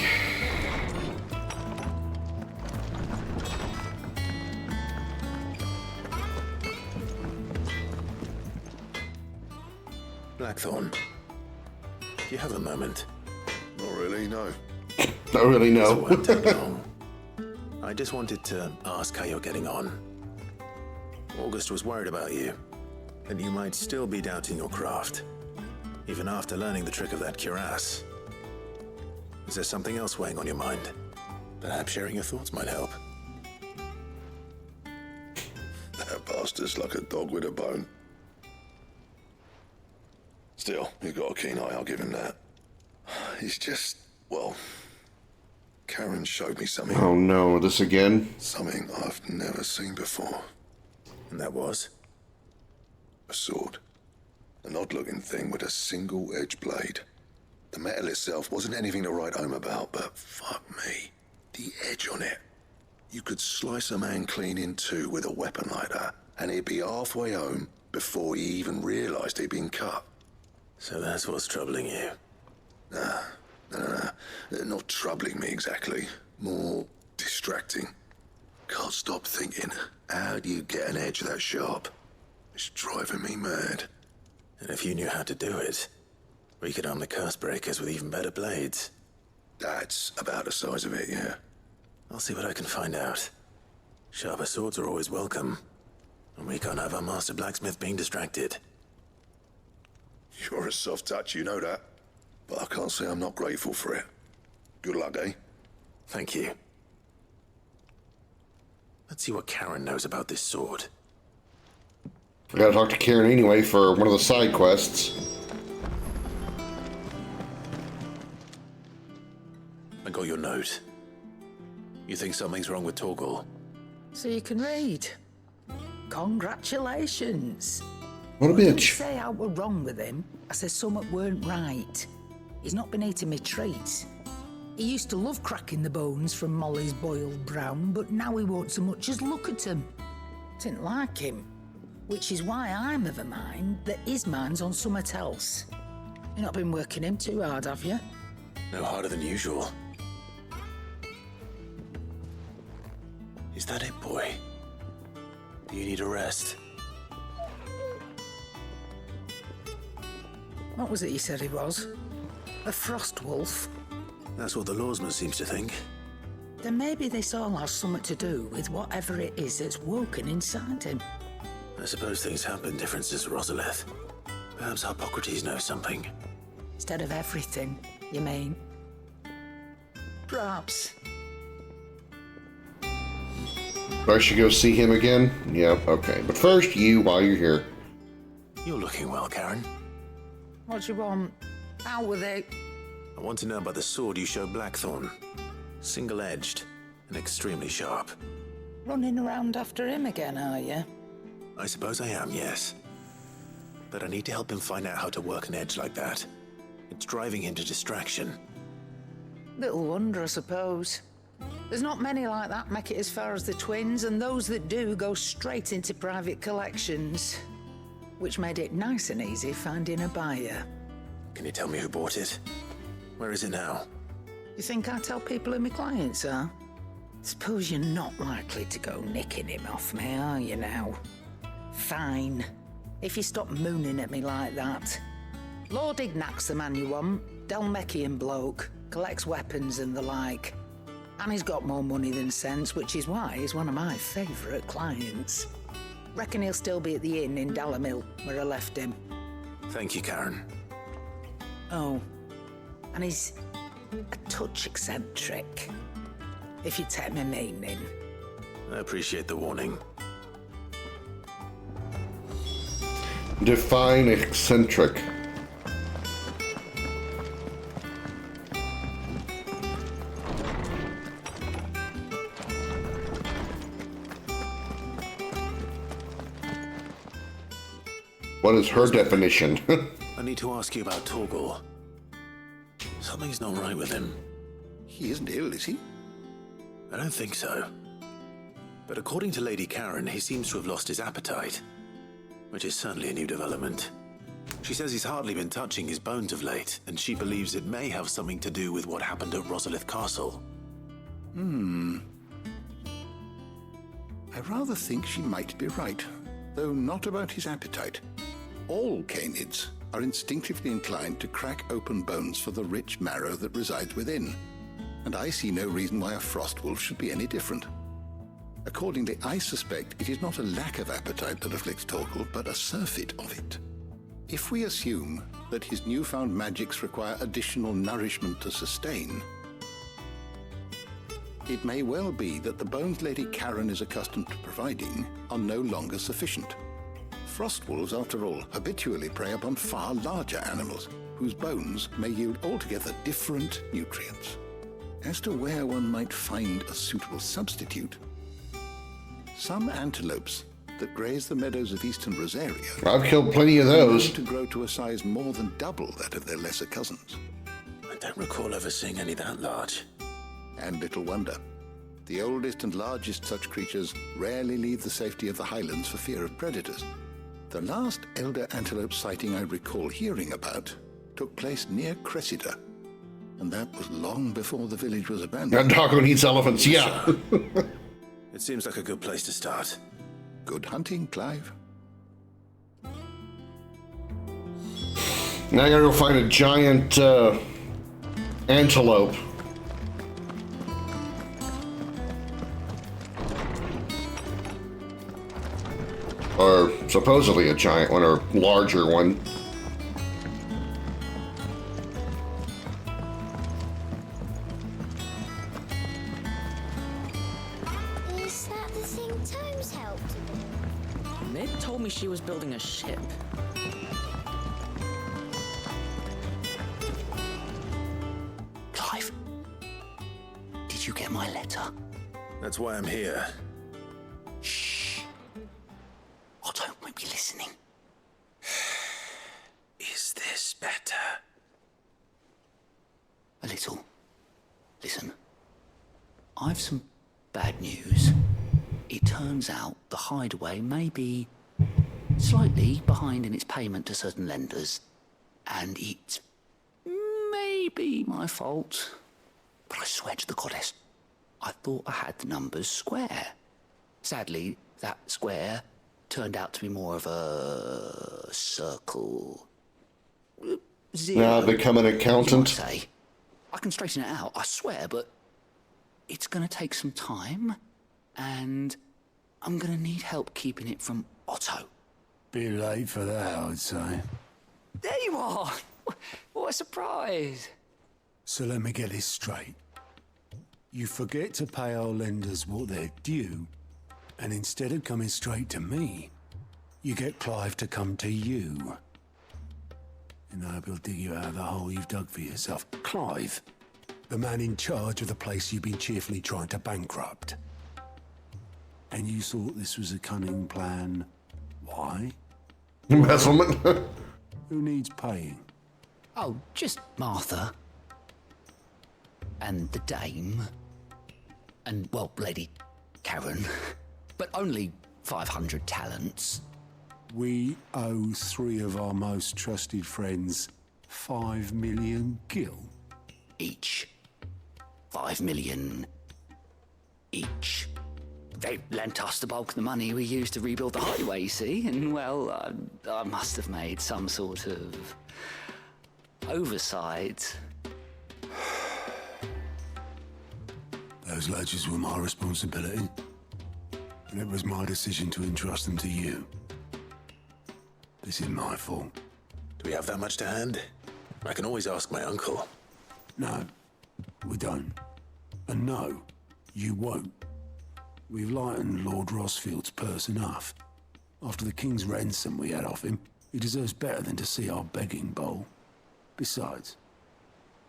Blackthorn, do you have a moment? Not really, no. Not really, no. It won't take long. I just wanted to ask how you're getting on. August was worried about you, that you might still be doubting your craft, even after learning the trick of that cuirass. Is there something else weighing on your mind? Perhaps sharing your thoughts might help. That bastard's like a dog with a bone. Still, you've got a keen eye, I'll give him that. He's just, well, Karen showed me something. Oh no, this again? Something I've never seen before. And that was? A sword. An odd-looking thing with a single-edged blade. The metal itself wasn't anything to write home about, but fuck me. The edge on it. You could slice a man clean in two with a weapon like that, and he'd be halfway home before he even realized he'd been cut. So that's what's troubling you. Nah, not troubling me exactly. More distracting. Can't stop thinking, how do you get an edge that sharp? It's driving me mad. And if you knew how to do it, we could arm the curse breakers with even better blades. That's about the size of it, yeah. I'll see what I can find out. Sharper swords are always welcome. And we can't have our master blacksmith being distracted. You're a soft touch, you know that. But I can't say I'm not grateful for it. Good luck, eh? Thank you. Let's see what Karen knows about this sword. I gotta talk to Karen anyway for one of the side quests. I got your note. You think something's wrong with Torgal? So you can read. Congratulations. What a I didn't bitch. say I were wrong with him. I said something weren't right. He's not been eating me treats. He used to love cracking the bones from Molly's boiled brown, but now he won't so much as look at them. Didn't like him. Which is why I'm of a mind that his mind's on something else. You've not been working him too hard, have you? No harder than usual. Is that it, boy? Do you need a rest? What was it you said he was? A frost wolf? That's what the lawsman seems to think. Then maybe this all has something to do with whatever it is that's woken inside him. I suppose things have been different since Rosalith. Perhaps Hippocrates knows something. Instead of everything, you mean? Perhaps. I should go see him again? Yeah, okay. But first, you, while you're here. You're looking well, Karen. What do you want? Out with it. I want to know about the sword you showed Blackthorn. Single-edged and extremely sharp. Running around after him again, are you? I suppose I am, yes. But I need to help him find out how to work an edge like that. It's driving him to distraction. Little wonder, I suppose. There's not many like that make it as far as the twins, and those that do go straight into private collections. Which made it nice and easy finding a buyer. Can you tell me who bought it? Where is it now? You think I tell people who my clients are? Suppose you're not likely to go nicking him off me, are you now? Fine. If you stop mooning at me like that. Lord Ignac's the man you want. Dalmekian bloke. Collects weapons and the like. And he's got more money than sense, which is why he's one of my favourite clients. Reckon he'll still be at the inn in Dalamil, where I left him. Thank you, Karen. Oh, and he's a touch eccentric, if you take my meaning. I appreciate the warning. Define eccentric. What is her definition? I need to ask you about Torgal. Something's not right with him. He isn't ill, is he? I don't think so. But according to Lady Karen, he seems to have lost his appetite. Which is certainly a new development. She says he's hardly been touching his bones of late, and she believes it may have something to do with what happened at Rosalith Castle. I rather think she might be right, though not about his appetite. All canids are instinctively inclined to crack open bones for the rich marrow that resides within, and I see no reason why a frost wolf should be any different. Accordingly, I suspect it is not a lack of appetite that afflicts Torgal, but a surfeit of it. If we assume that his newfound magics require additional nourishment to sustain, it may well be that the bones Lady Karen is accustomed to providing are no longer sufficient. Frost wolves, after all, habitually prey upon far larger animals, whose bones may yield altogether different nutrients. As to where one might find a suitable substitute, some antelopes that graze the meadows of eastern Rosaria I've killed plenty of are those. known to grow to a size more than double that of their lesser cousins. I don't recall ever seeing any that large. And little wonder. The oldest and largest such creatures rarely leave the safety of the highlands for fear of predators. The last elder antelope sighting I recall hearing about took place near Cressida, and that was long before the village was abandoned. Doggo needs elephants, yeah. It seems like a good place to start. Good hunting, Clive. Now I gotta go find a giant antelope. Or supposedly a giant one, or larger one. Is that the thing Tomes helped with? Mid told me she was building a ship. Clive, did you get my letter? That's why I'm here. Shh. Otto might be listening. Is this better? A little. Listen. I've some bad news. It turns out the hideaway may be slightly behind in its payment to certain lenders, and it may be my fault. But I swear to the goddess, I thought I had the numbers square. Sadly, that square turned out to be more of a circle. Zero. Now become an accountant. Say. I can straighten it out, I swear, but it's gonna take some time, and I'm gonna need help keeping it from Otto. Bit late for that, I'd say. There you are! What a surprise! So let me get this straight. You forget to pay our lenders what they're due, and instead of coming straight to me, you get Clive to come to you. And I will dig you out of the hole you've dug for yourself. Clive, the man in charge of the place you've been cheerfully trying to bankrupt. And you thought this was a cunning plan. Why? Embezzlement. Who needs paying? Oh, just Martha. And the dame. And, well, Lady Karen. But only 500 talents. We owe 3 of our most trusted friends 5 million gil. Each. 5 million each. They lent us the bulk of the money we used to rebuild the highway, you see, and, well, I must have made some sort of oversight. Those ledgers were my responsibility, and it was my decision to entrust them to you. This is my fault. Do we have that much to hand? I can always ask my uncle. No, we don't. And no, you won't. We've lightened Lord Rosfield's purse enough. After the king's ransom we had off him, he deserves better than to see our begging bowl. Besides,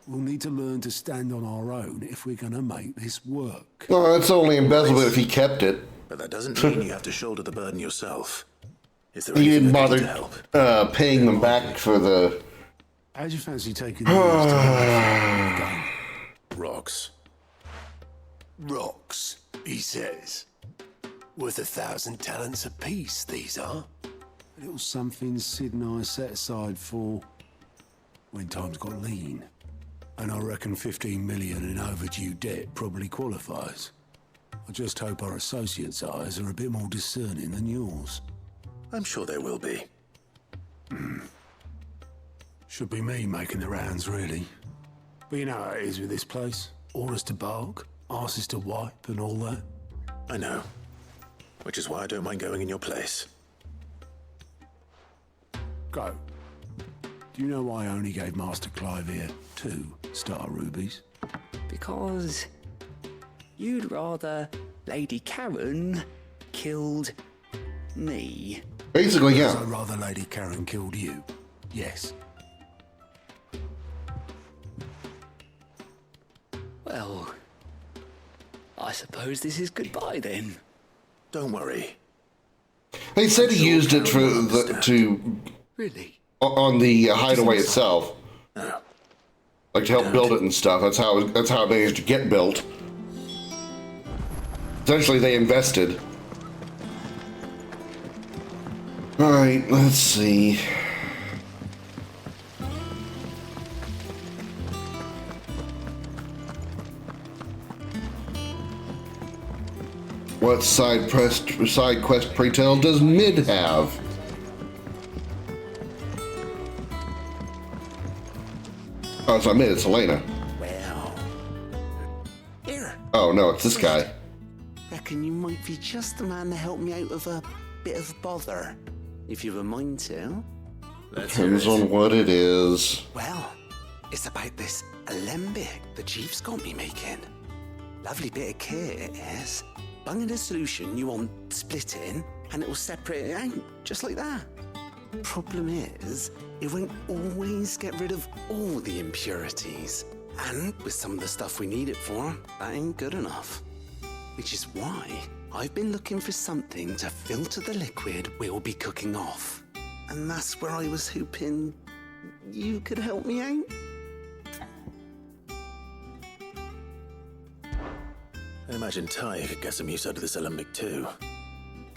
we'll need to learn to stand on our own if we're gonna make this work. Well, it's only embezzlement if he kept it. But that doesn't mean you have to shoulder the burden yourself. Is there He anything didn't I can do to help? bother paying them back for the... How'd you fancy taking the rest of the game? Rocks. Rocks, he says. Worth 1,000 talents apiece, these are. A little something Sid and I set aside for when times got lean. And I reckon 15 million in overdue debt probably qualifies. I just hope our associates' eyes are a bit more discerning than yours. I'm sure they will be. Should be me making the rounds, really. But you know how it is with this place. Orders to bark, arses to wipe, and all that. I know. Which is why I don't mind going in your place. Go. Do you know why I only gave Master Clive here 2 star rubies? Because you'd rather Lady Karen killed me. Basically, yeah. I'd rather Lady Karen killed you. Yes. Well, I suppose this is goodbye then. Don't worry. They said he used it for the Really? on the hideaway itself, No. like to help build it and stuff. That's how it managed to get built. Essentially, they invested. Alright, let's see. What side quest pre-tell does Mid have? Oh, it's not Mid, it's Elena. Well, here. Oh no, it's this guy. Reckon you might be just the man to help me out of a bit of bother, if you've a mind to. Depends on what it is. Well, it's about this alembic the chief's got me making. Lovely bit of kit it is. Bung in a solution you want splitting, and it will separate it out, just like that. Problem is, it won't always get rid of all the impurities. And with some of the stuff we need it for, that ain't good enough. Which is why I've been looking for something to filter the liquid we'll be cooking off. And that's where I was hoping you could help me out. I imagine Ty could get some use out of this alembic too.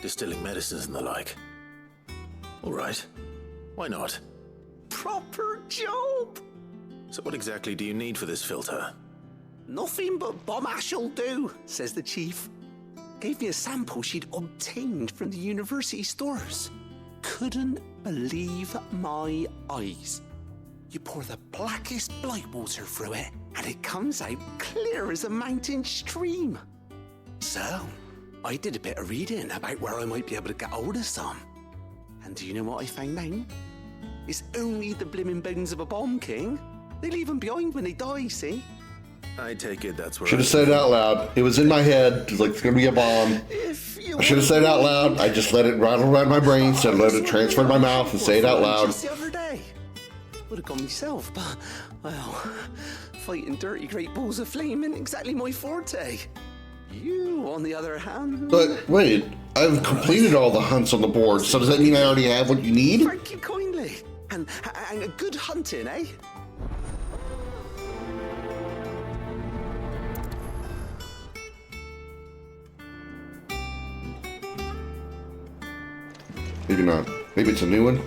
Distilling medicines and the like. All right. Why not? Proper job! So what exactly do you need for this filter? Nothing but bomb ash'll do, says the chief. Gave me a sample she'd obtained from the university stores. Couldn't believe my eyes. You pour the blackest blight water through it, and it comes out clear as a mountain stream. So, I did a bit of reading about where I might be able to get hold of some. And do you know what I found out? It's only the blimmin' bones of a bomb king. They leave them behind when they die, see? I take it that's where Should have said it out loud. It was in my head. It was like, it's gonna be a bomb. I should have said it out loud. I just let it rattle around my brain, so I let it transfer to my mouth and say it out loud. Just the other day. Would have gone myself, but, well, fighting dirty great balls of flame isn't exactly my forte. You, on the other hand... But wait, I've completed all the hunts on the board, so does that mean I already have what you need? Thank you kindly. And a good hunting, eh? Maybe not. Maybe it's a new one.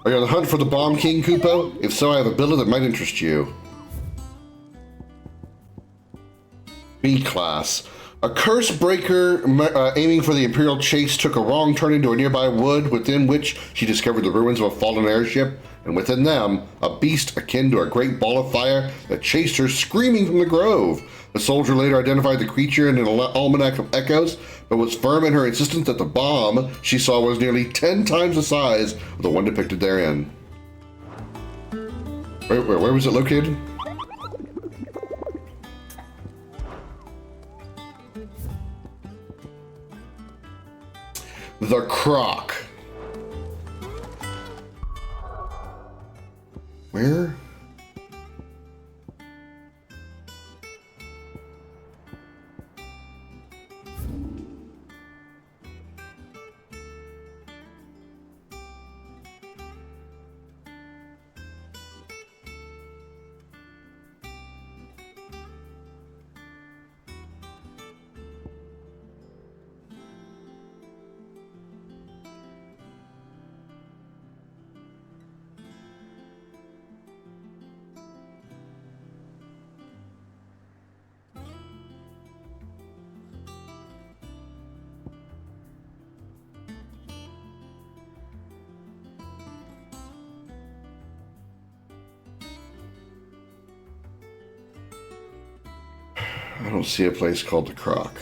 Are you on the hunt for the Bomb King, Kupo? If so, I have a builder that might interest you. B class. A curse breaker aiming for the Imperial Chase took a wrong turn into a nearby wood, within which she discovered the ruins of a fallen airship, and within them, a beast akin to a great ball of fire that chased her screaming from the grove. The soldier later identified the creature in an almanac of echoes, but was firm in her insistence that the bomb she saw was nearly 10 times the size of the one depicted therein. Where was it located? The Croc. Where? I don't see a place called the Croc.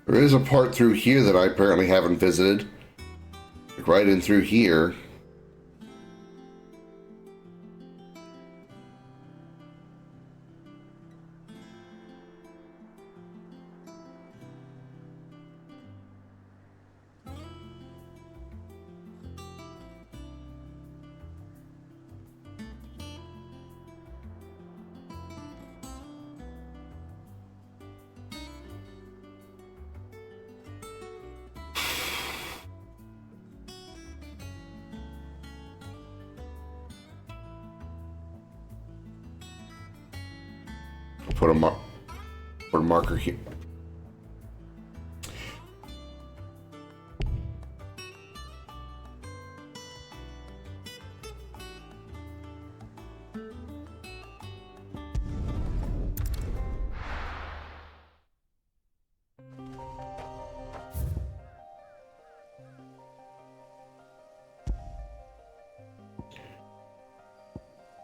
There is a part through here that I apparently haven't visited. Like right in through here. Put a marker here.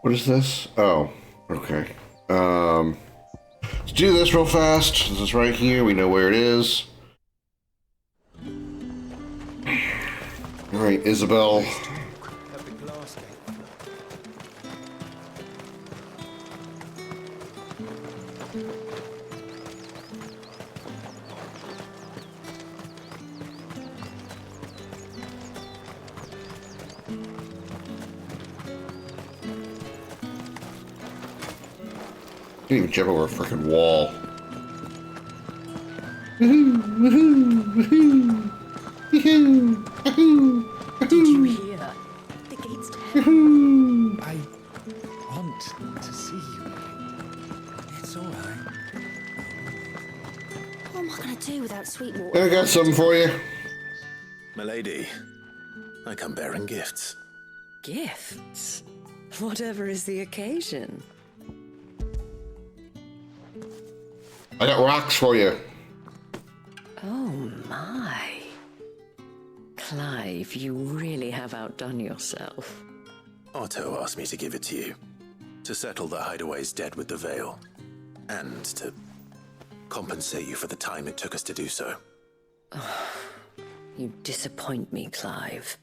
What is this? Oh, okay. Let's do this real fast. This is right here. We know where it is. All right, Isabel. Can't even jump over a freaking wall. Woohoo! Woohoo! Woohoo! Woohoo! Woohoo! Did you hear? The gate's down. Woohoo! I want to see you. It's all right. What am I going to do without Sweetwater? I got something for you. Milady, I come bearing gifts. Gifts? Whatever is the occasion. I got rocks for you. Oh my. Clive, you really have outdone yourself. Otto asked me to give it to you. To settle the Hideaway's debt with the Veil. And to compensate you for the time it took us to do so. You disappoint me, Clive.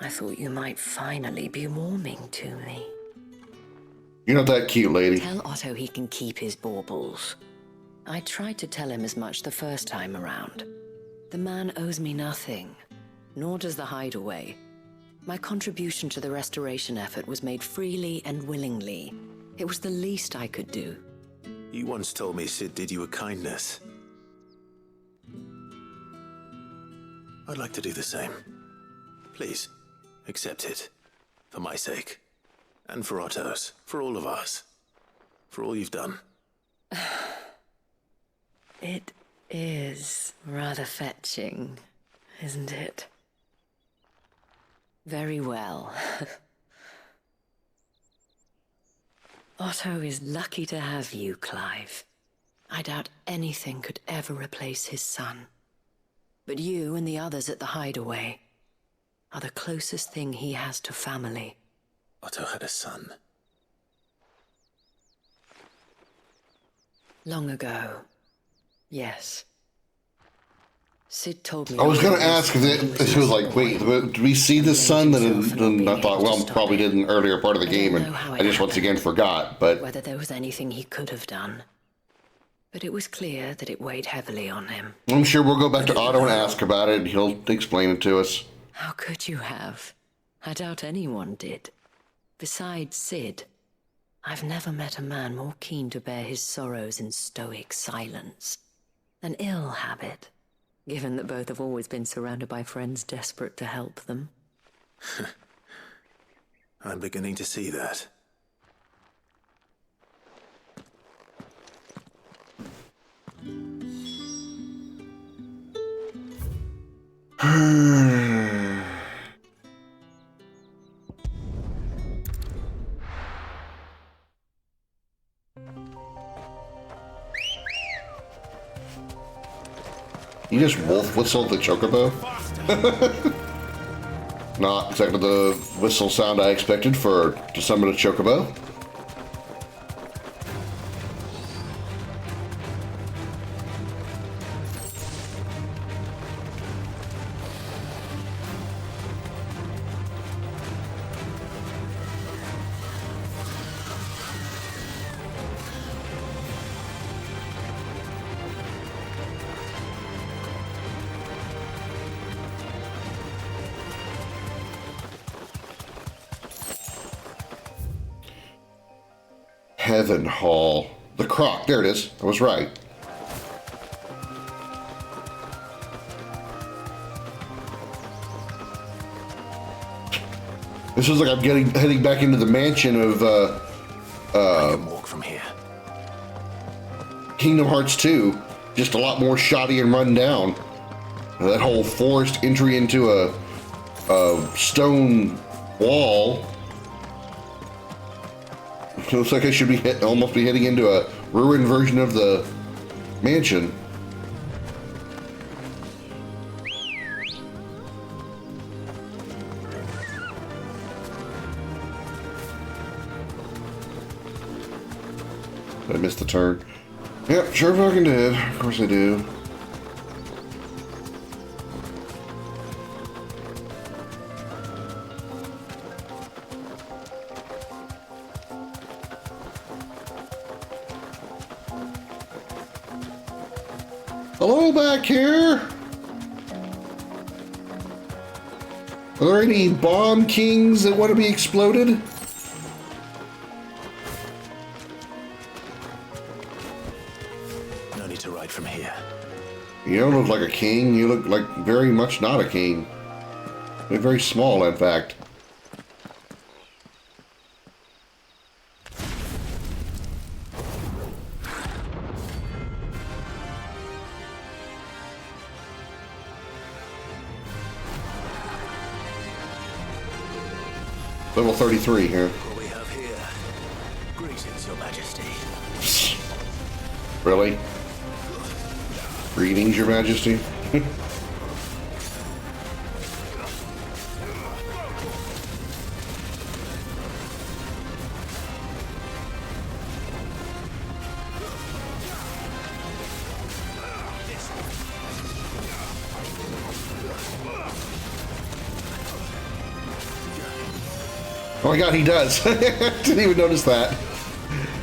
I thought you might finally be warming to me. You're not that cute, lady. Tell Otto he can keep his baubles. I tried to tell him as much the first time around. The man owes me nothing, nor does the Hideaway. My contribution to the restoration effort was made freely and willingly. It was the least I could do. You once told me Sid did you a kindness. I'd like to do the same. Please, accept it. For my sake. And for Otto's. For all of us. For all you've done. It is rather fetching, isn't it? Very well. Otto is lucky to have you, Clive. I doubt anything could ever replace his son. But you and the others at the Hideaway are the closest thing he has to family. Otto had a son. Long ago, yes. Sid told me... I was going to ask if it was like, wait, did we see the son? And I thought, well, probably did in the earlier part of the game, and I just once again forgot, but... Whether there was anything he could have done. But it was clear that it weighed heavily on him. I'm sure we'll go back to Otto and ask about it, and he'll explain it to us. How could you have? I doubt anyone did. Besides Sid, I've never met a man more keen to bear his sorrows in stoic silence. An ill habit, given that both have always been surrounded by friends desperate to help them. I'm beginning to see that. You just wolf whistled the chocobo? Not exactly the whistle sound I expected to summon a chocobo. Heaven Hall. The Croc. There it is. I was right. This is like I'm heading back into the mansion of I can walk from here. Kingdom Hearts 2. Just a lot more shoddy and run down. That whole forced entry into a stone wall. It looks like I should be almost be heading into a ruined version of the mansion. I missed the turn. Yep, sure fucking did. Of course I do. Hello back here. Are there any bomb kings that want to be exploded? No need to ride from here. You don't look like a king. You look like very much not a king. You're very small, in fact. Level 33 here. What we have here. Greetings, Your Majesty. Really? Greetings, Your Majesty. Oh my god, he does. Didn't even notice that.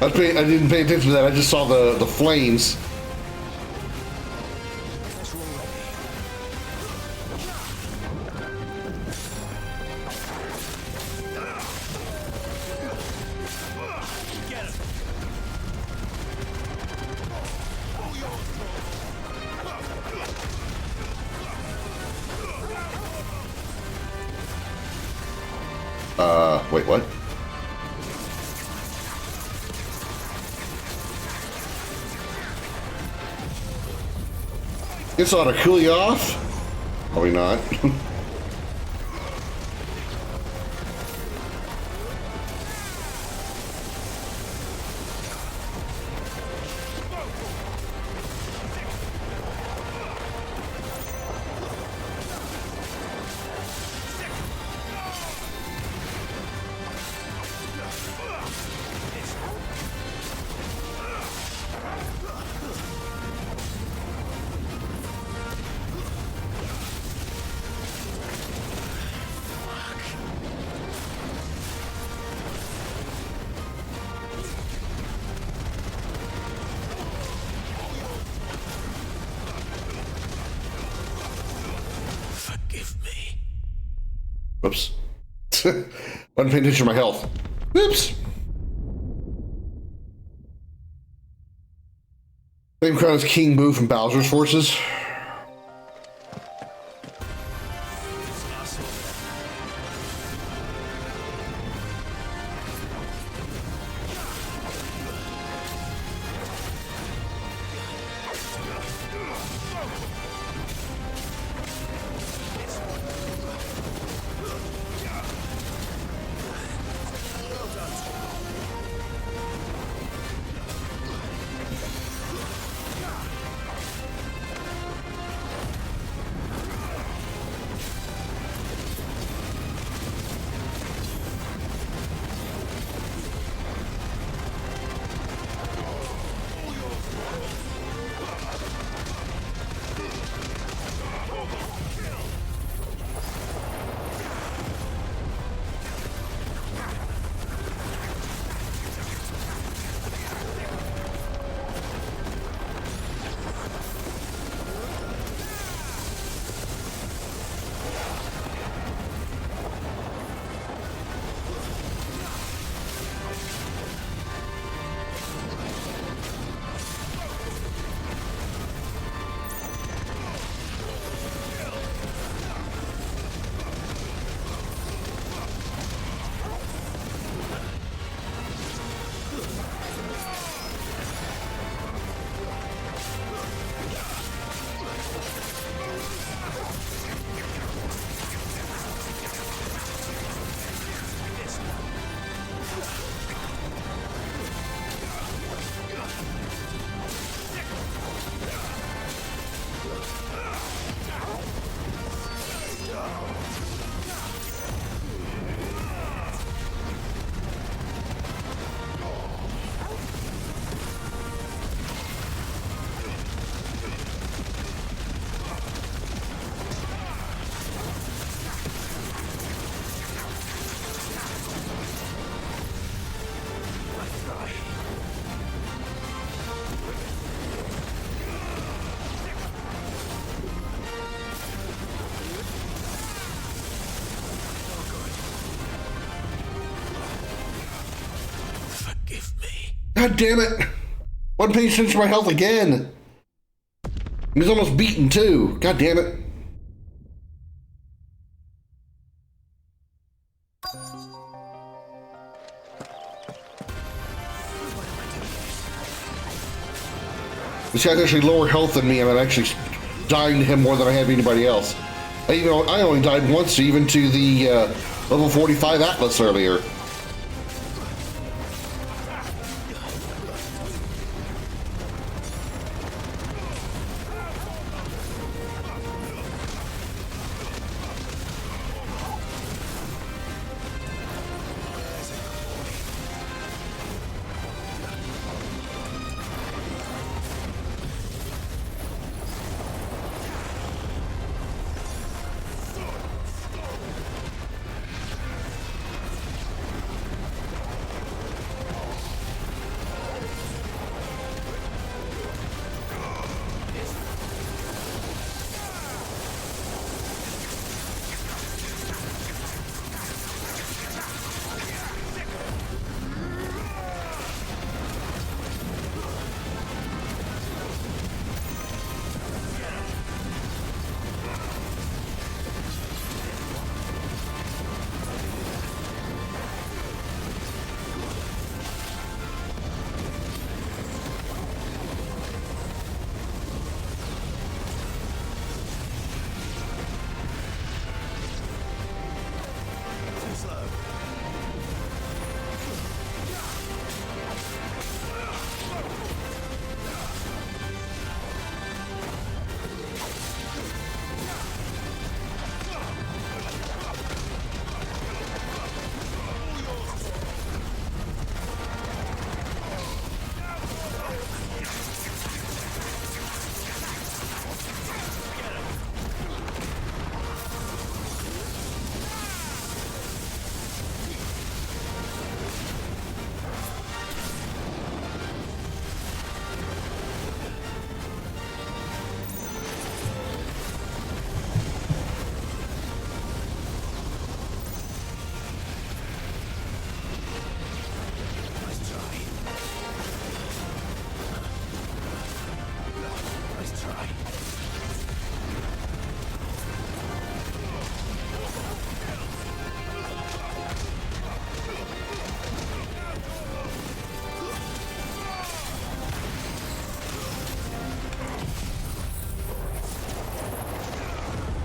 I didn't pay attention to that. I just saw the flames. Wait, what? This ought to cool you off? Probably not. Whoops. Wasn't paying attention to my health. Whoops. Same crown as King Boo from Bowser's Forces. God damn it. Wasn't paying attention to my health again. He's almost beaten too. God damn it. This guy's actually lower health than me, and I'm actually dying to him more than I have anybody else. I only died once, even to the level 45 Atlas earlier.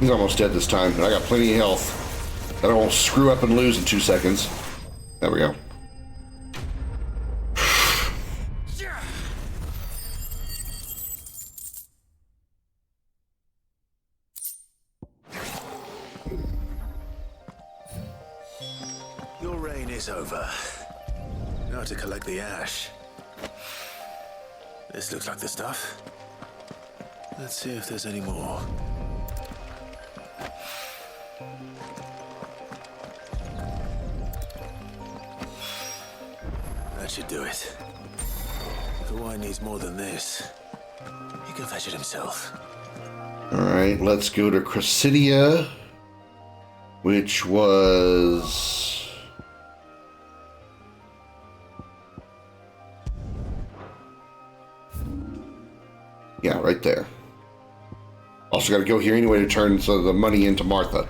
He's almost dead this time, and I got plenty of health. And I won't screw up and lose in 2 seconds. There we go. Your reign is over. Now to collect the ash. This looks like the stuff. Let's see if there's any more. That should do it. If the wine needs more than this, he can fetch it himself. Alright, let's go to Cressidia, which was... yeah, right there. Also got to go here anyway to turn the money into Martha.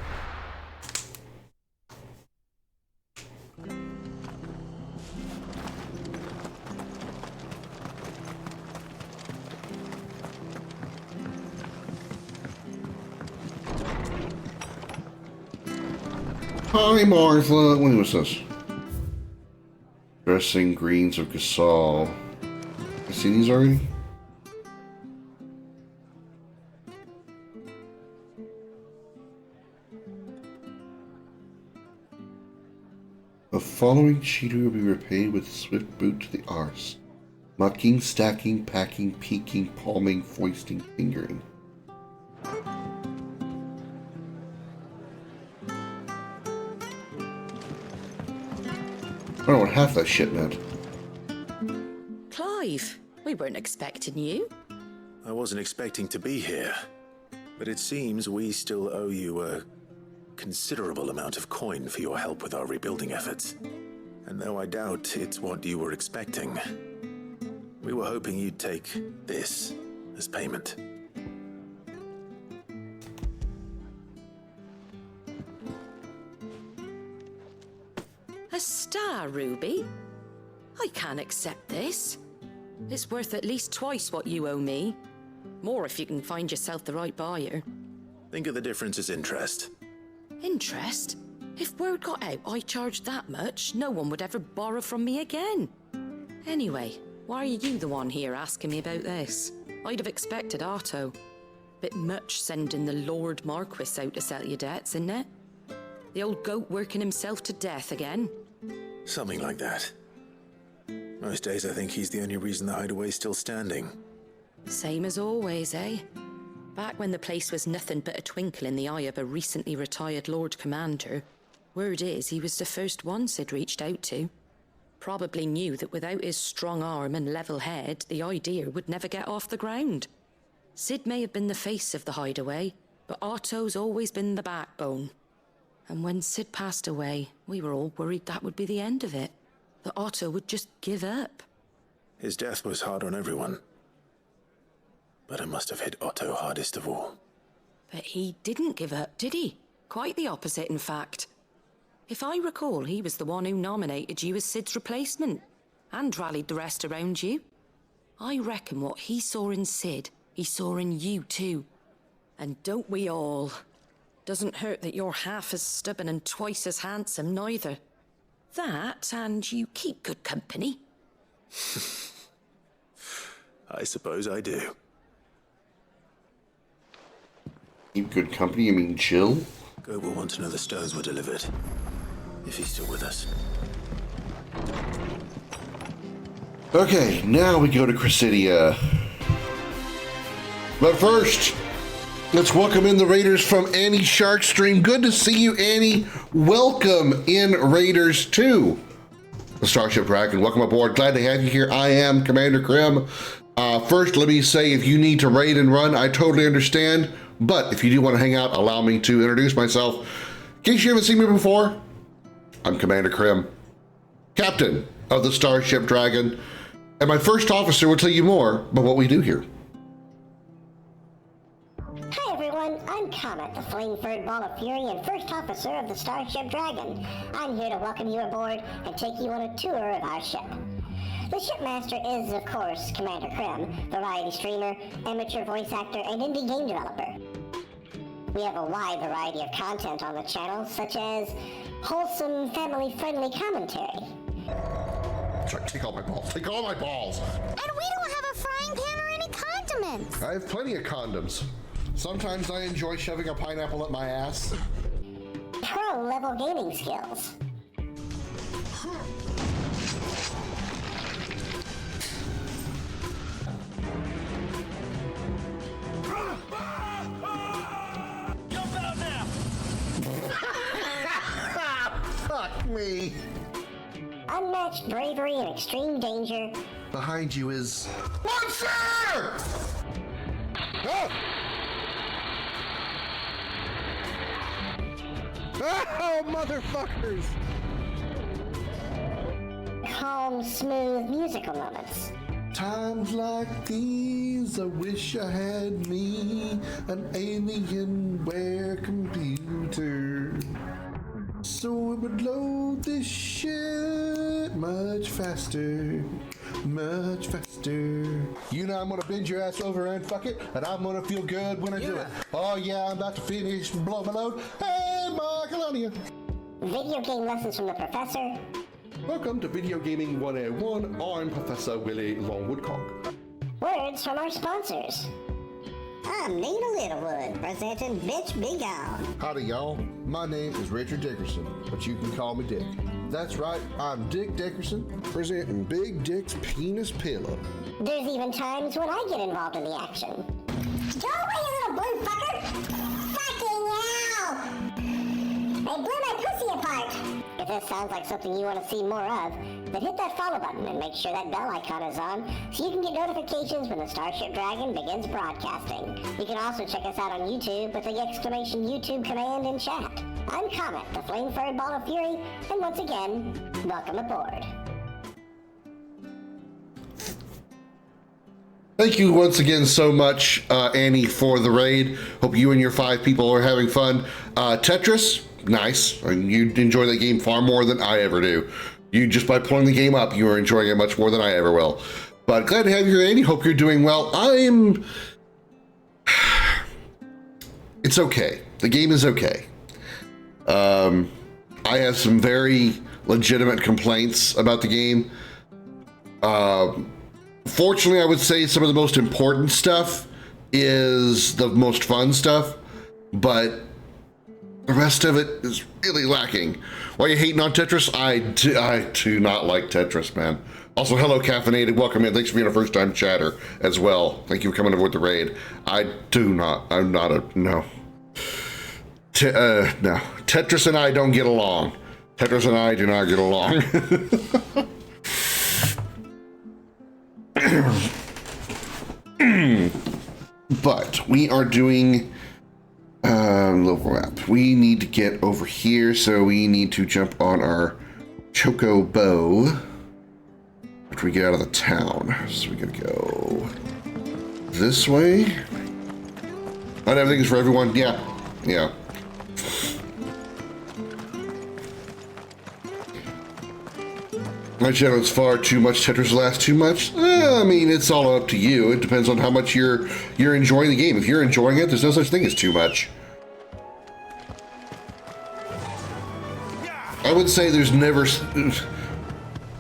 Hi, Martha. When was this? Dressing greens of Gasol. I seen these already? The following cheater will be repaid with a swift boot to the arse. Mucking, stacking, packing, peeking, palming, foisting, fingering. I don't know what half that shit meant. Clive, we weren't expecting you. I wasn't expecting to be here, but it seems we still owe you a considerable amount of coin for your help with our rebuilding efforts. And though I doubt it's what you were expecting, We were hoping you'd take this as payment. A star, Ruby? I can't accept this. It's worth at least twice what you owe me. More if you can find yourself the right buyer. Think of the difference as interest. Interest? If word got out I charged that much, no one would ever borrow from me again. Anyway, why are you the one here asking me about this? I'd have expected Otto. Bit much sending the Lord Marquis out to settle your debts, isn't it? The old goat working himself to death again. Something like that. Most days I think he's the only reason the hideaway's still standing. Same as always, eh? Back when the place was nothing but a twinkle in the eye of a recently retired Lord Commander, word is he was the first one Sid reached out to. Probably knew that without his strong arm and level head, the idea would never get off the ground. Sid may have been the face of the hideaway, but Otto's always been the backbone. And when Sid passed away, we were all worried that would be the end of it. That Otto would just give up. His death was hard on everyone. But it must have hit Otto hardest of all. But he didn't give up, did he? Quite the opposite, in fact. If I recall, he was the one who nominated you as Sid's replacement, and rallied the rest around you. I reckon what he saw in Sid, he saw in you too. And don't we all? Doesn't hurt that you're half as stubborn and twice as handsome, neither. That, and you keep good company. I suppose I do. Keep good company, you mean chill? Goat will want to know the stones were delivered. If he's still with us. Okay, now we go to Chrysidia. But first, let's welcome in the Raiders from Annie Sharkstream. Good to see you, Annie. Welcome in, Raiders 2. The Starship Dragon, welcome aboard. Glad to have you here. I am Commander Krim. First, let me say, if you need to raid and run, I totally understand. But if you do want to hang out, allow me to introduce myself. In case you haven't seen me before, I'm Commander Krim, Captain of the Starship Dragon. And my first officer will tell you more about what we do here. Hi everyone, I'm Comet, the flame-furred ball of fury and first officer of the Starship Dragon. I'm here to welcome you aboard and take you on a tour of our ship. The shipmaster is, of course, Commander Krim, variety streamer, amateur voice actor, and indie game developer. We have a wide variety of content on the channel, such as wholesome, family-friendly commentary. Sorry, take all my balls. Take all my balls. And we don't have a frying pan or any condiments. I have plenty of condoms. Sometimes I enjoy shoving a pineapple up my ass. Pro-level gaming skills. Fuck me. Unmatched bravery and extreme danger. Behind you is... Monster! Oh! Oh, motherfuckers! Calm, smooth musical moments. Times like these, I wish I had me an Alienware computer. So it would load this shit much faster, much faster. You know I'm gonna bend your ass over and fuck it, and I'm gonna feel good when I do it. Oh yeah, I'm about to finish and blow my load. Hey, Marcolonia! Video game lessons from the professor. Welcome to Video Gaming 101. I'm Professor Willie Longwoodcock. Words from our sponsors. I'm Nina Littlewood, presenting Bitch Be Gone. Howdy, y'all. My name is Richard Dickerson, but you can call me Dick. That's right, I'm Dick Dickerson, presenting Big Dick's Penis Pillow. There's even times when I get involved in the action. Go away, you little blue fucker! Fucking hell! They blew my pussy apart! If this sounds like something you want to see more of, then hit that follow button and make sure that bell icon is on so you can get notifications when the Starship Dragon begins broadcasting. You can also check us out on YouTube with the exclamation YouTube command in chat. I'm Comet, the flame-furred ball of fury, and once again, welcome aboard. Thank you once again so much, Annie, for the raid. Hope you and your 5 people are having fun. Tetris, nice. You enjoy that game far more than I ever do. You just by pulling the game up, you are enjoying it much more than I ever will. But glad to have you here, Annie. Hope you're doing well. It's okay. The game is okay. I have some very legitimate complaints about the game. Fortunately, I would say some of the most important stuff is the most fun stuff, but the rest of it is really lacking. Why are you hating on Tetris? I do not like Tetris, man. Also, hello, Caffeinated. Welcome in. Thanks for being a first-time chatter as well. Thank you for coming over with the raid. I'm not a, no. No. Tetris and I don't get along. Tetris and I do not get along. But we are doing level up. We need to get over here, so we need to jump on our Choco Bow after we get out of the town. So we gotta go this way. Not everything is for everyone. Yeah. My channel is far too much. Tetris lasts too much. I mean, it's all up to you. It depends on how much you're enjoying the game. If you're enjoying it, there's no such thing as too much. I would say there's never,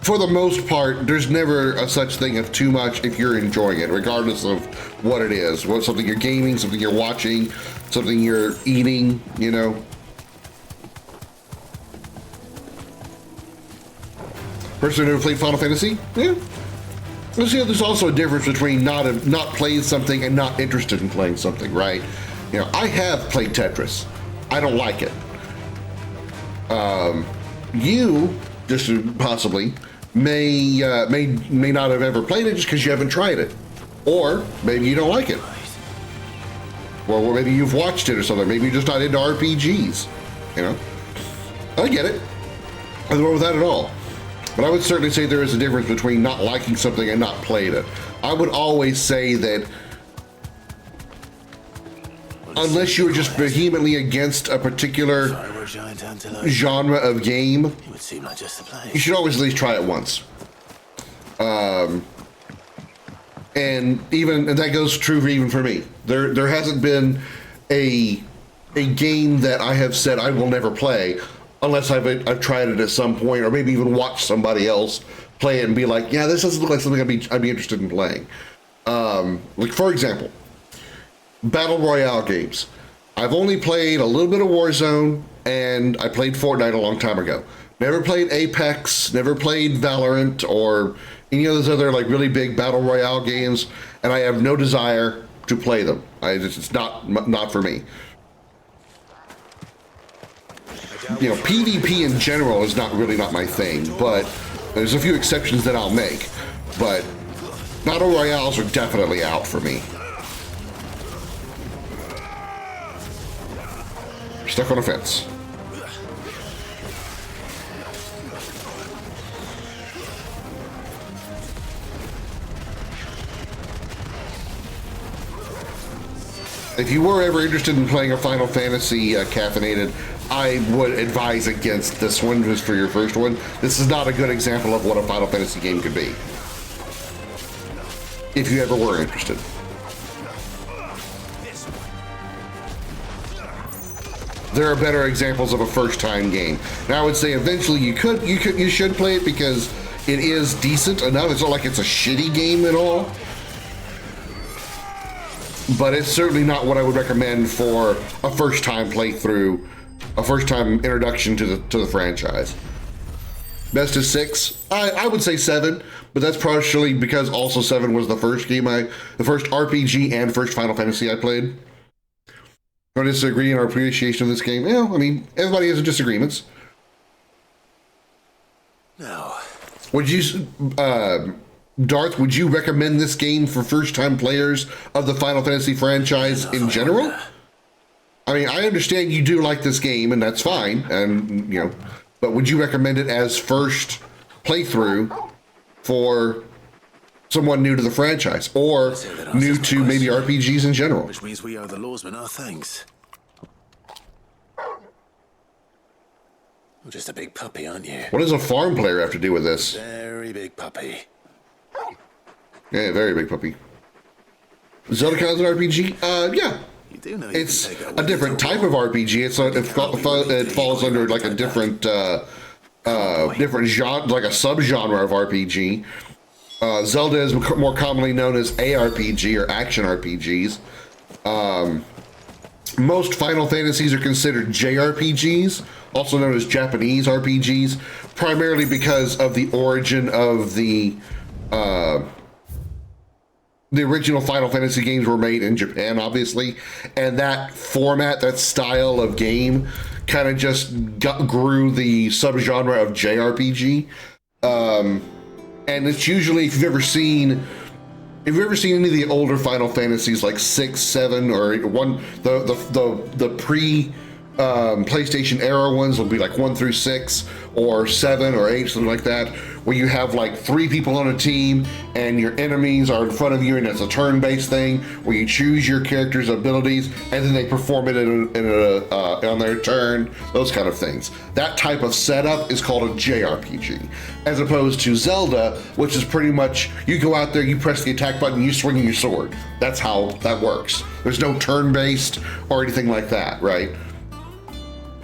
for the most part, there's never a such thing of too much if you're enjoying it, regardless of what it is. What something you're gaming, something you're watching, something you're eating, you know. Person who never played Final Fantasy? Yeah. Well, see, there's also a difference between not playing something and not interested in playing something, right? You know, I have played Tetris. I don't like it. You just possibly may not have ever played it just because you haven't tried it, or maybe you don't like it, or maybe you've watched it or something. Maybe you're just not into RPGs. You know, I get it. Nothing wrong with that at all. But I would certainly say there is a difference between not liking something and not playing it. I would always say that unless you're just vehemently against a particular genre of game, you should always at least try it once. And that goes true even for me. There hasn't been a game that I have said I will never play unless I've tried it at some point, or maybe even watched somebody else play it and be like, yeah, this doesn't look like something I'd be interested in playing. Like, for example, Battle Royale games. I've only played a little bit of Warzone, and I played Fortnite a long time ago. Never played Apex, never played Valorant, or any of those other like really big Battle Royale games, and I have no desire to play them. It's not for me. You know, PvP in general is not my thing, but there's a few exceptions that I'll make. But Battle Royales are definitely out for me. Stuck on a fence. If you were ever interested in playing a Final Fantasy Caffeinated, I would advise against this one just for your first one. This is not a good example of what a Final Fantasy game could be, if you ever were interested. There are better examples of a first-time game. Now I would say eventually you should play it because it is decent enough. It's not like it's a shitty game at all. But it's certainly not what I would recommend for a first-time playthrough, a first-time introduction to the franchise. Best is 6. I would say 7, but that's partially because also 7 was the first game the first RPG and first Final Fantasy I played. Don't disagree in our appreciation of this game. Yeah, I mean, everybody has disagreements. No. Would you, Darth, would you recommend this game for first-time players of the Final Fantasy franchise in general? I mean, I understand you do like this game, and that's fine, and, you know, but would you recommend it as first playthrough for someone new to the franchise or new to maybe RPGs in general. Which means we owe the lawsman our thanks. You're just a big puppy, aren't you? What does a farm player have to do with this? Very big puppy. Yeah, very big puppy. Zelda counts an RPG? Yeah. You do know it's a different type of RPG. It falls under like a different different genre, like a subgenre of RPG. Zelda is more commonly known as ARPG or action RPGs. Most Final Fantasies are considered JRPGs, also known as Japanese RPGs, primarily because of the origin of the original Final Fantasy games were made in Japan, obviously, and that format, that style of game, kind of just grew the subgenre of JRPG. And it's usually, if you've ever seen any of the older Final Fantasies, like 6, 7, or the pre PlayStation era ones will be like 1 through 6 or 7 or 8, something like that, where you have like 3 people on a team and your enemies are in front of you, and it's a turn-based thing where you choose your character's abilities and then they perform it on their turn, those kind of things. That type of setup is called a JRPG, as opposed to Zelda, which is pretty much you go out there, you press the attack button, you swing your sword. That's how that works. There's no turn-based or anything like that, right?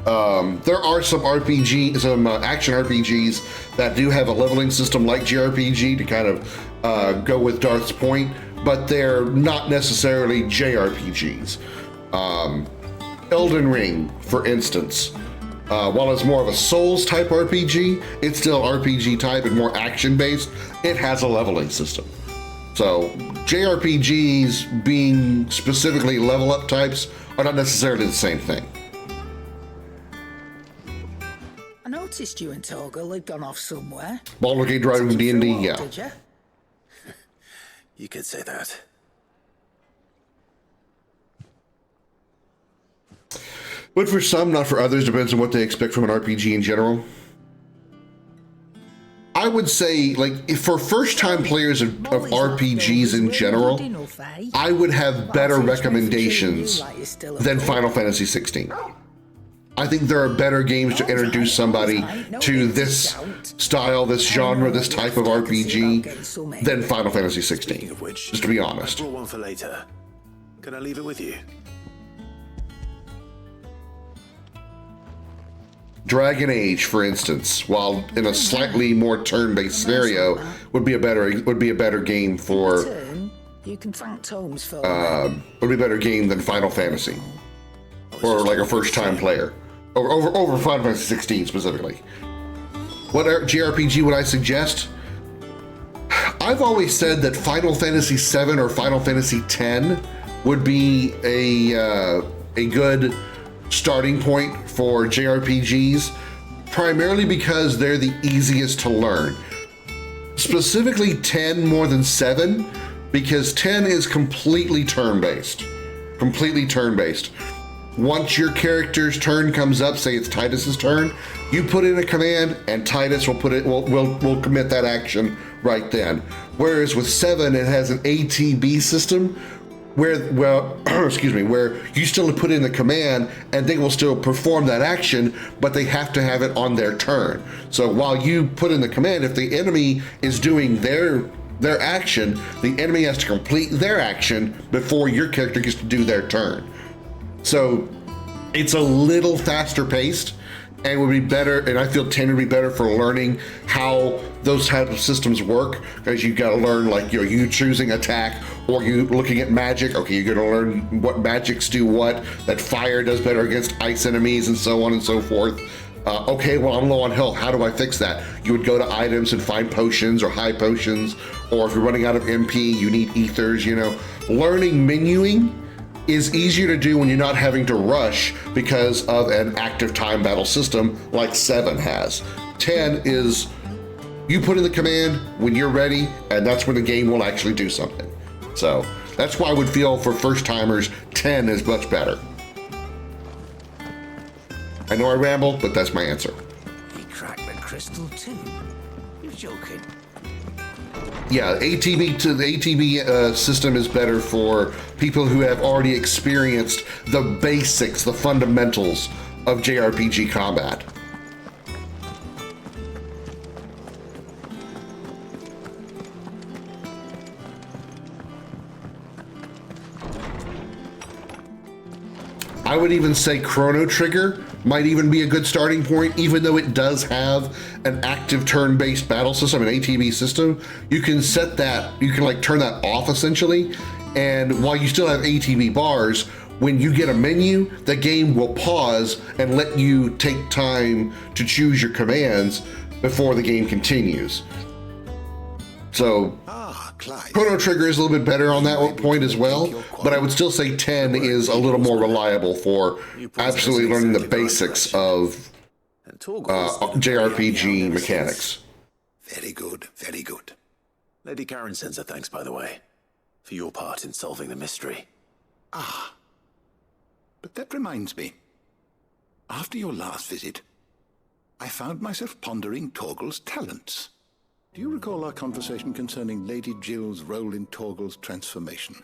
There are some action RPGs that do have a leveling system like JRPG to kind of go with Darth's point, but they're not necessarily JRPGs. Elden Ring, for instance, while it's more of a Souls type RPG, it's still RPG type and more action based. It has a leveling system. So JRPGs being specifically level up types are not necessarily the same thing. I noticed you and Torgal had gone off somewhere. Baldur's Gate driving D&D, yeah. Did you? You could say that. But for some, not for others, depends on what they expect from an RPG in general. I would say, like, for first-time players of RPGs in general, I would have better recommendations than Final Fantasy XVI. I think there are better games to introduce somebody to this style, this genre, this type of RPG than Final Fantasy XVI, just to be honest. I brought one for later. Can I leave it with you? Dragon Age, for instance, while in a slightly more turn-based scenario, would be a better game for. You can thank Tomes for. Would be a better game than Final Fantasy, or like a first-time player, over Final Fantasy 16 specifically. What JRPG would I suggest? I've always said that Final Fantasy VII or Final Fantasy X would be a good starting point for JRPGs, primarily because they're the easiest to learn. Specifically 10 more than 7, because 10 is completely turn-based. Completely turn-based. Once your character's turn comes up, say it's Titus's turn, you put in a command and Titus will will commit that action right then. Whereas with 7, it has an ATB system where you still put in the command and they will still perform that action, but they have to have it on their turn. So while you put in the command, if the enemy is doing their action, the enemy has to complete their action before your character gets to do their turn. So it's a little faster paced and would be better, and I feel 10 would be better for learning how those types of systems work, because you've got to learn, like, you choosing attack, or you looking at magic. Okay, you're going to learn what magics do what, that fire does better against ice enemies, and so on and so forth. Okay, well, I'm low on health. How do I fix that? You would go to items and find potions or high potions, or if you're running out of MP, you need ethers, Learning menuing is easier to do when you're not having to rush because of an active time battle system like 7 has. 10 is, you put in the command when you're ready, and that's when the game will actually do something. So that's why I would feel for first timers, 10 is much better. I know I ramble, but that's my answer. He cracked the crystal too. You're joking. Yeah, ATB to the ATB system is better for people who have already experienced the basics, the fundamentals of JRPG combat. I would even say Chrono Trigger might even be a good starting point, even though it does have an active turn-based battle system, an ATB system. You can set that, you can like turn that off essentially, and while you still have ATB bars, when you get a menu, the game will pause and let you take time to choose your commands before the game continues. So Chrono Trigger is a little bit better on that point as well, but I would still say 10 is a little more reliable for absolutely learning the basics of JRPG mechanics. Very good, very good. Lady Karen sends her thanks, by the way, for your part in solving the mystery. Ah, but that reminds me. After your last visit, I found myself pondering Torgal's talents. Do you recall our conversation concerning Lady Jill's role in Torgal's transformation?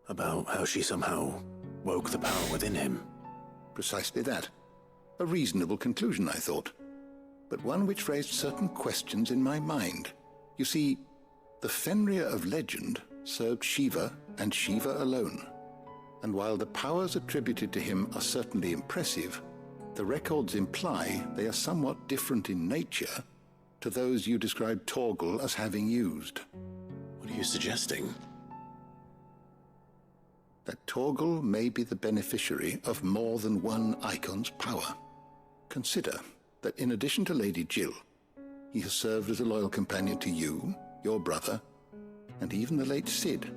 About how she somehow woke the power within him. Precisely that. A reasonable conclusion, I thought, but one which raised certain questions in my mind. You see, the Fenrir of legend served Shiva and Shiva alone. And while the powers attributed to him are certainly impressive, the records imply they are somewhat different in nature to those you described Torgal as having used. What are you suggesting? That Torgal may be the beneficiary of more than one icon's power. Consider that in addition to Lady Jill, he has served as a loyal companion to you, your brother, and even the late Cid.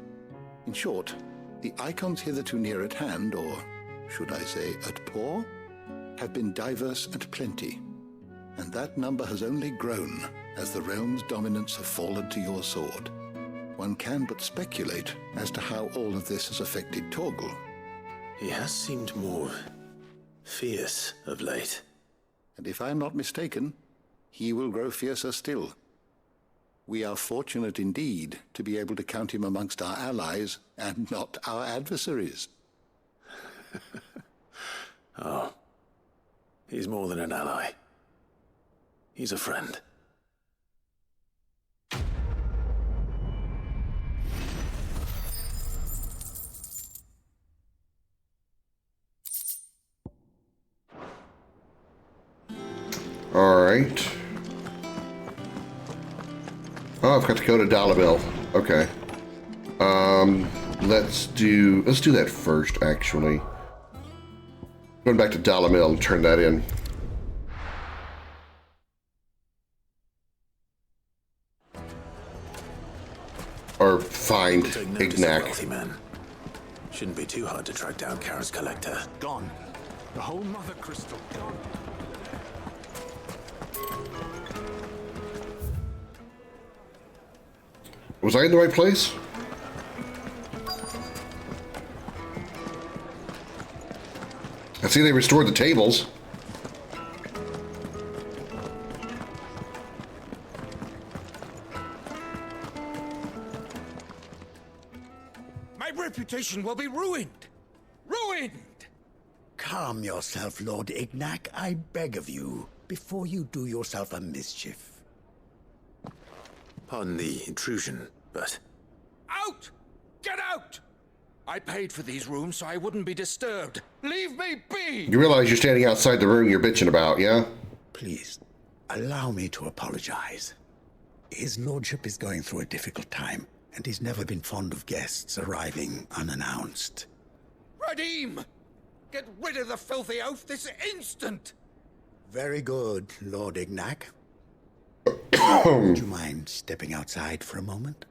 In short, the icons hitherto near at hand, or should I say at paw, have been diverse and plenty. And that number has only grown as the realm's dominance have fallen to your sword. One can but speculate as to how all of this has affected Torgal. He has seemed more fierce of late. And if I'm not mistaken, he will grow fiercer still. We are fortunate indeed to be able to count him amongst our allies and not our adversaries. Oh, he's more than an ally. He's a friend. All right. Oh, I've got to go to Dalamil. Okay. Let's do that first, actually. Going back to Dalamil and turn that in. Or find Ignac. Shouldn't be too hard to track down Kara's collector. Gone. The whole Mother Crystal gone. Was I in the right place? I see they restored the tables. My reputation will be ruined! Ruined! Calm yourself, Lord Ignac, I beg of you, before you do yourself a mischief. Pardon the intrusion, but... Out! Get out! I paid for these rooms so I wouldn't be disturbed. Leave me be! You realize you're standing outside the room you're bitching about, yeah? Please, allow me to apologize. His lordship is going through a difficult time, and he's never been fond of guests arriving unannounced. Radim! Get rid of the filthy oaf this instant! Very good, Lord Ignac. Would you mind stepping outside for a moment?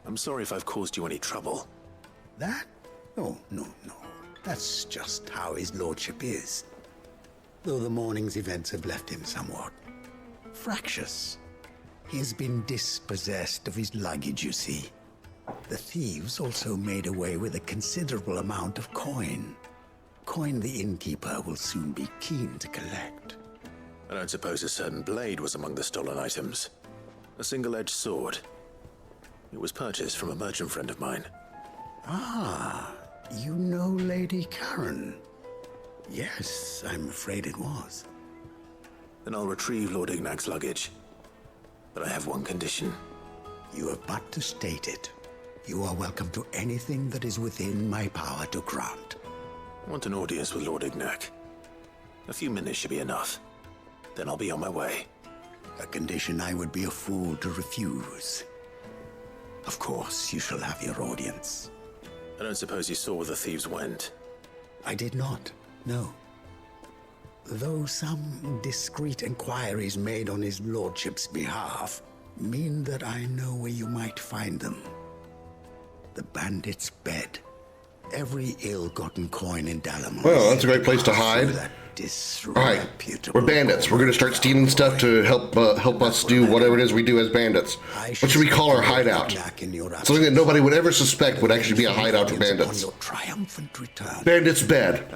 I'm sorry if I've caused you any trouble. That? Oh, no. That's just how his lordship is. Though the morning's events have left him somewhat fractious. He has been dispossessed of his luggage, you see. The thieves also made away with a considerable amount of coin. Coin the innkeeper will soon be keen to collect. I don't suppose a certain blade was among the stolen items. A single-edged sword. It was purchased from a merchant friend of mine. Ah, you know Lady Karen? Yes, I'm afraid it was. Then I'll retrieve Lord Ignac's luggage. But I have one condition. You have but to state it. You are welcome to anything that is within my power to grant. I want an audience with Lord Ignac. A few minutes should be enough. Then I'll be on my way. A condition I would be a fool to refuse. Of course, you shall have your audience. I don't suppose you saw where the thieves went? I did not, no. Though some discreet inquiries made on his lordship's behalf mean that I know where you might find them. The bandit's bed. Every ill-gotten coin in Dalamon. Well, that's a great place to hide. Alright, we're bandits. We're going to start stealing stuff to help us do whatever it is we do as bandits. What should we call our hideout? Something that nobody would ever suspect would actually be a hideout for bandits. Bandit's bed.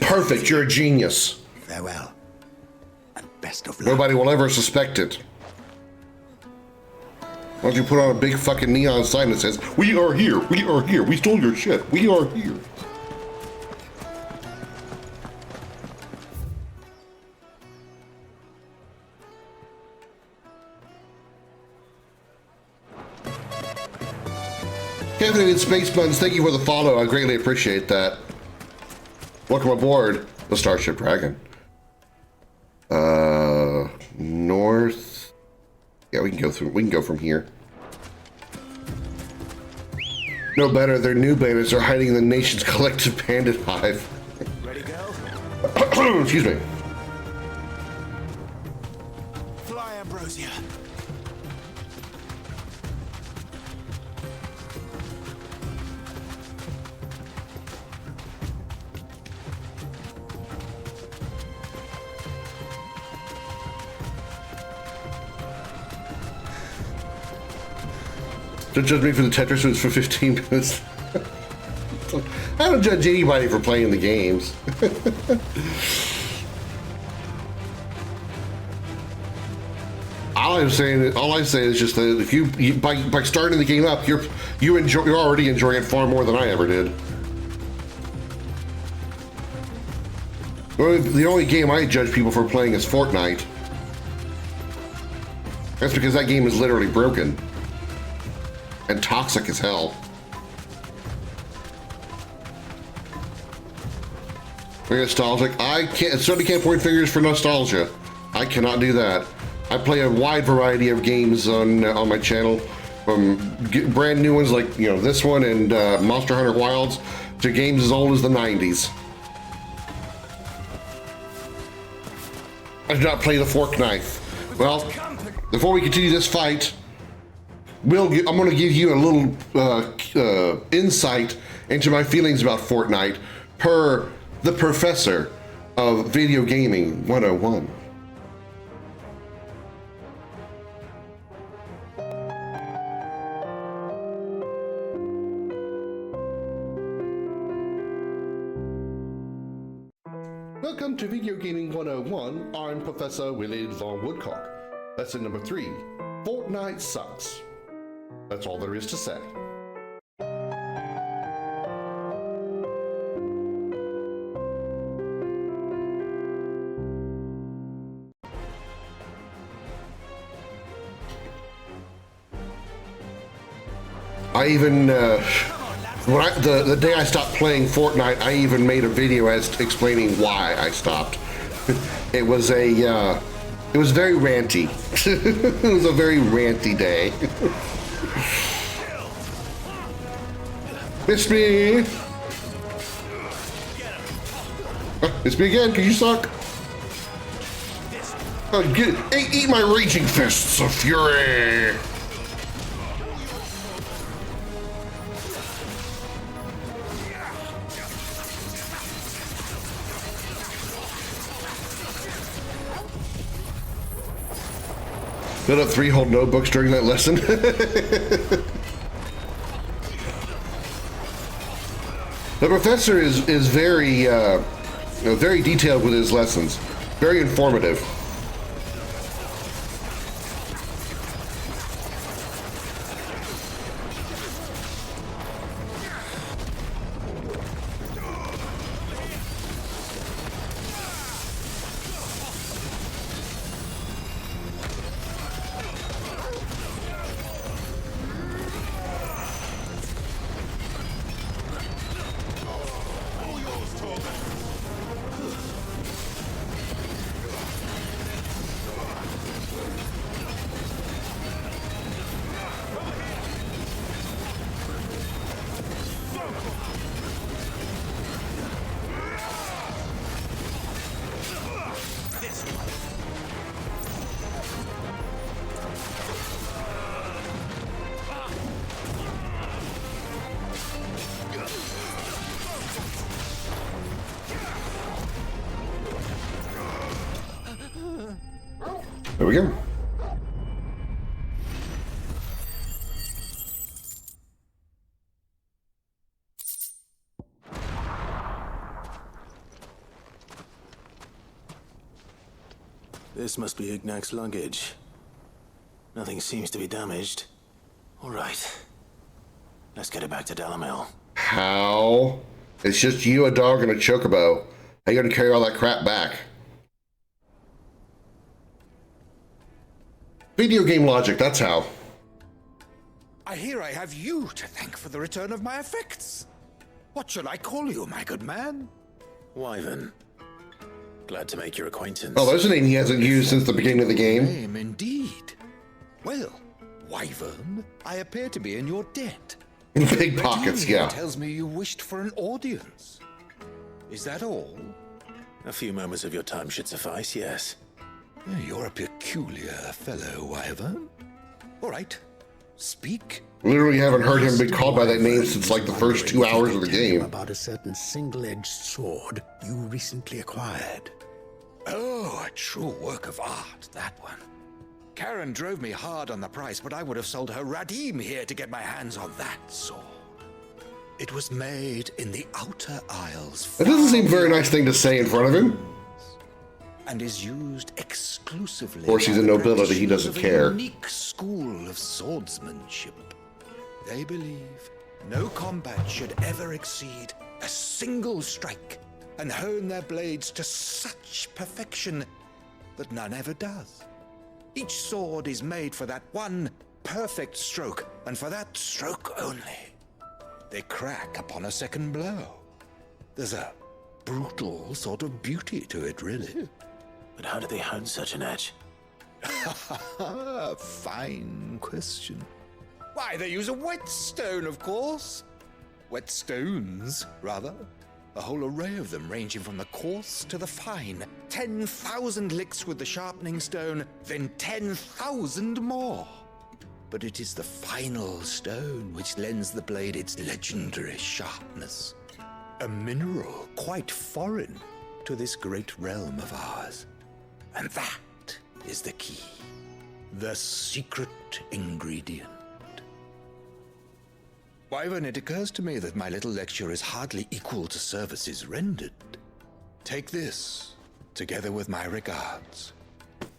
Perfect, you're a genius. Farewell, and best of luck. Nobody will ever suspect it. Why don't you put on a big fucking neon sign that says, "We are here, we are here, we stole your shit, we are here." Kevin and Space Buns, thank you for the follow. I greatly appreciate that. Welcome aboard the Starship Dragon. North. Yeah, we can go through. We can go from here. No better, their new bandits are hiding in the nation's collective bandit hive. Ready to go? Excuse me. Fly, Ambrosia. Don't judge me for the Tetris moves for 15 minutes. I don't judge anybody for playing the games. All I say is just that if you by starting the game up, you're already enjoying it far more than I ever did. The only game I judge people for playing is Fortnite. That's because that game is literally broken. And toxic as hell. We're nostalgic. I certainly can't point fingers for nostalgia. I cannot do that. I play a wide variety of games on my channel, from brand new ones like this one and Monster Hunter Wilds to games as old as the 90s. I do not play the fork knife. Well, before we continue this fight, I'm going to give you a little insight into my feelings about Fortnite per the professor of Video Gaming 101. Welcome to Video Gaming 101. I'm Professor Willie Long Woodcock. Lesson number 3. Fortnite sucks. That's all there is to say. I even, the day I stopped playing Fortnite, I even made a video as explaining why I stopped. It was very ranty. It was a very ranty day. Miss me! Miss me again, cause you suck. Eat my raging fists of fury! Build up 3 whole notebooks during that lesson. The professor is very very detailed with his lessons, very informative. There we go. This must be Ignac's luggage. Nothing seems to be damaged. All right. Let's get it back to Dalamil. How? It's just you, a dog, and a chocobo. How you gonna carry all that crap back? Video game logic, that's how. I hear I have you to thank for the return of my effects. What shall I call you, my good man? Wyvern. Glad to make your acquaintance. Oh, there's a name he hasn't used since the beginning of the game. Name indeed. Well, Wyvern, I appear to be in your debt. Big pockets, yeah. Tells me you wished for an audience. Is that all? A few moments of your time should suffice, yes. You're a peculiar fellow, Wyvern. All right, speak. Literally haven't heard him be called by that name since like the first 2 hours of the game. About a certain single-edged sword you recently acquired. Oh, a true work of art, that one. Karen drove me hard on the price, but I would have sold her Radim here to get my hands on that sword. It was made in the Outer Isles. That doesn't seem a very nice thing to say in front of him. And is used exclusively. Of course, he's a nobility, he doesn't care. A unique school of swordsmanship. They believe no combat should ever exceed a single strike, and hone their blades to such perfection that none ever does. Each sword is made for that one perfect stroke, and for that stroke only. They crack upon a second blow. There's a brutal sort of beauty to it, really. But how do they hone such an edge? Fine question. Why, they use a whetstone, of course. Whetstones, rather. A whole array of them, ranging from the coarse to the fine. 10,000 licks with the sharpening stone, then 10,000 more. But it is the final stone which lends the blade its legendary sharpness. A mineral quite foreign to this great realm of ours. And that is the key. The secret ingredient. Wyvern, it occurs to me that my little lecture is hardly equal to services rendered. Take this, together with my regards.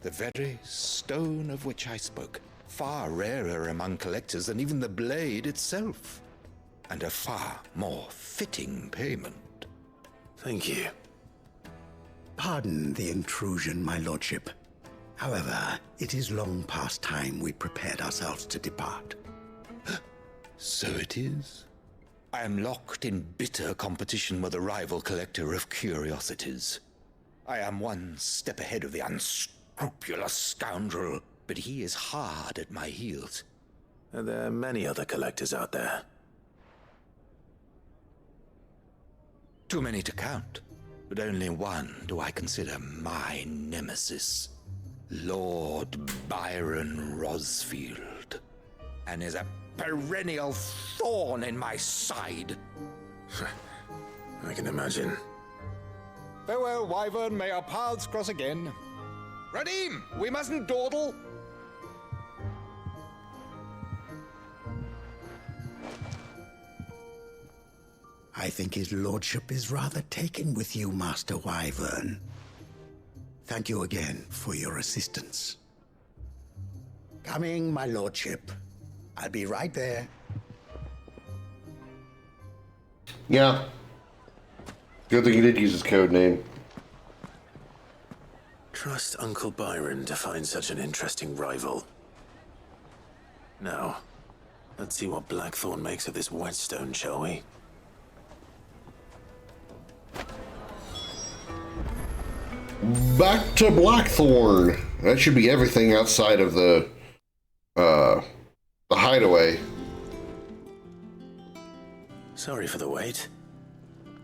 The very stone of which I spoke, far rarer among collectors than even the blade itself, and a far more fitting payment. Thank you. Pardon the intrusion, my lordship. However, it is long past time we prepared ourselves to depart. So it is. I am locked in bitter competition with a rival collector of curiosities. I am one step ahead of the unscrupulous scoundrel, but he is hard at my heels. Are there many other collectors out there? Too many to count, but only one do I consider my nemesis. Lord Byron Rosfield, and is a perennial thorn in my side. I can imagine. Farewell, Wyvern. May our paths cross again. Radim, we mustn't dawdle. I think his lordship is rather taken with you, Master Wyvern. Thank you again for your assistance. Coming, my lordship. I'll be right there. Yeah. Good thing he did use his code name. Trust Uncle Byron to find such an interesting rival. Now, let's see what Blackthorn makes of this whetstone, shall we? Back to Blackthorn. That should be everything outside of the hideaway. Sorry for the wait,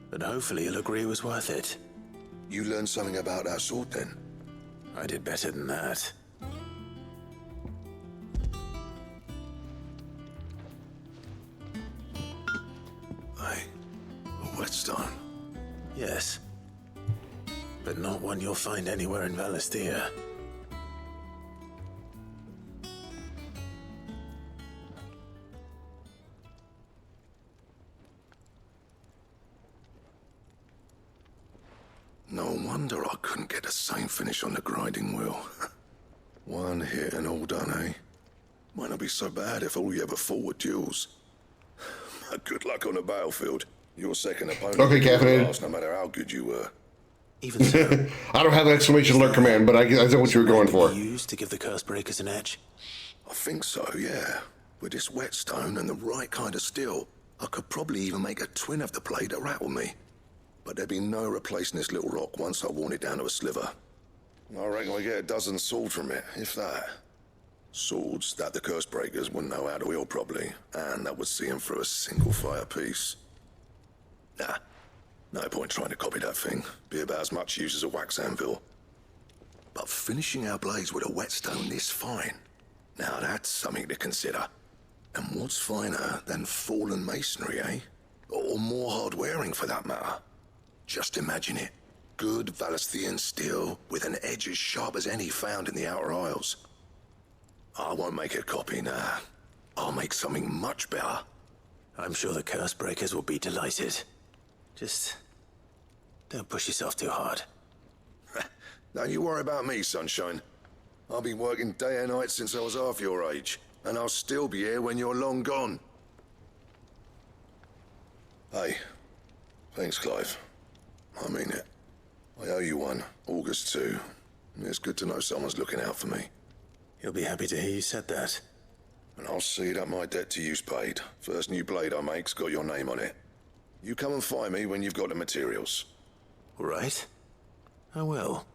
but hopefully you'll agree it was worth it. You learned something about that sword then? I did better than that. Hey, a whetstone? Yes, but not one you'll find anywhere in Valisthea. No wonder I couldn't get the same finish on the grinding wheel. One hit and all done, eh? Might not be so bad if all you ever fought were duels. Good luck on the battlefield. Your second opponent Okay, caffeinated. lost no matter how good you were. Even so, I don't have an exclamation alert command, but I know what you were going for. used to give the curse breakers an edge. I think so, yeah. With this whetstone and the right kind of steel, I could probably even make a twin of the blade that rattled me. But there'd be no replacing this little rock once I worn it down to a sliver. I reckon we get a dozen swords from it, if that. Swords that the curse breakers wouldn't know how to wield properly, and that would see them through a single fire piece. Nah, no point trying to copy that thing. Be about as much use as a wax anvil. But finishing our blades with a whetstone this fine, now that's something to consider. And what's finer than fallen masonry, eh? Or more hard-wearing, for that matter. Just imagine it. Good Valisthean steel with an edge as sharp as any found in the Outer Isles. I won't make a copy, nah. I'll make something much better. I'm sure the curse breakers will be delighted. Just don't push yourself too hard. Don't you worry about me, sunshine. I've been working day and night since I was half your age, and I'll still be here when you're long gone. Hey, thanks, Clive. I mean it. I owe you one, August too. It's good to know someone's looking out for me. He'll be happy to hear you said that. And I'll see that my debt to you's paid. First new blade I make's got your name on it. You come and find me when you've got the materials. All right. I will.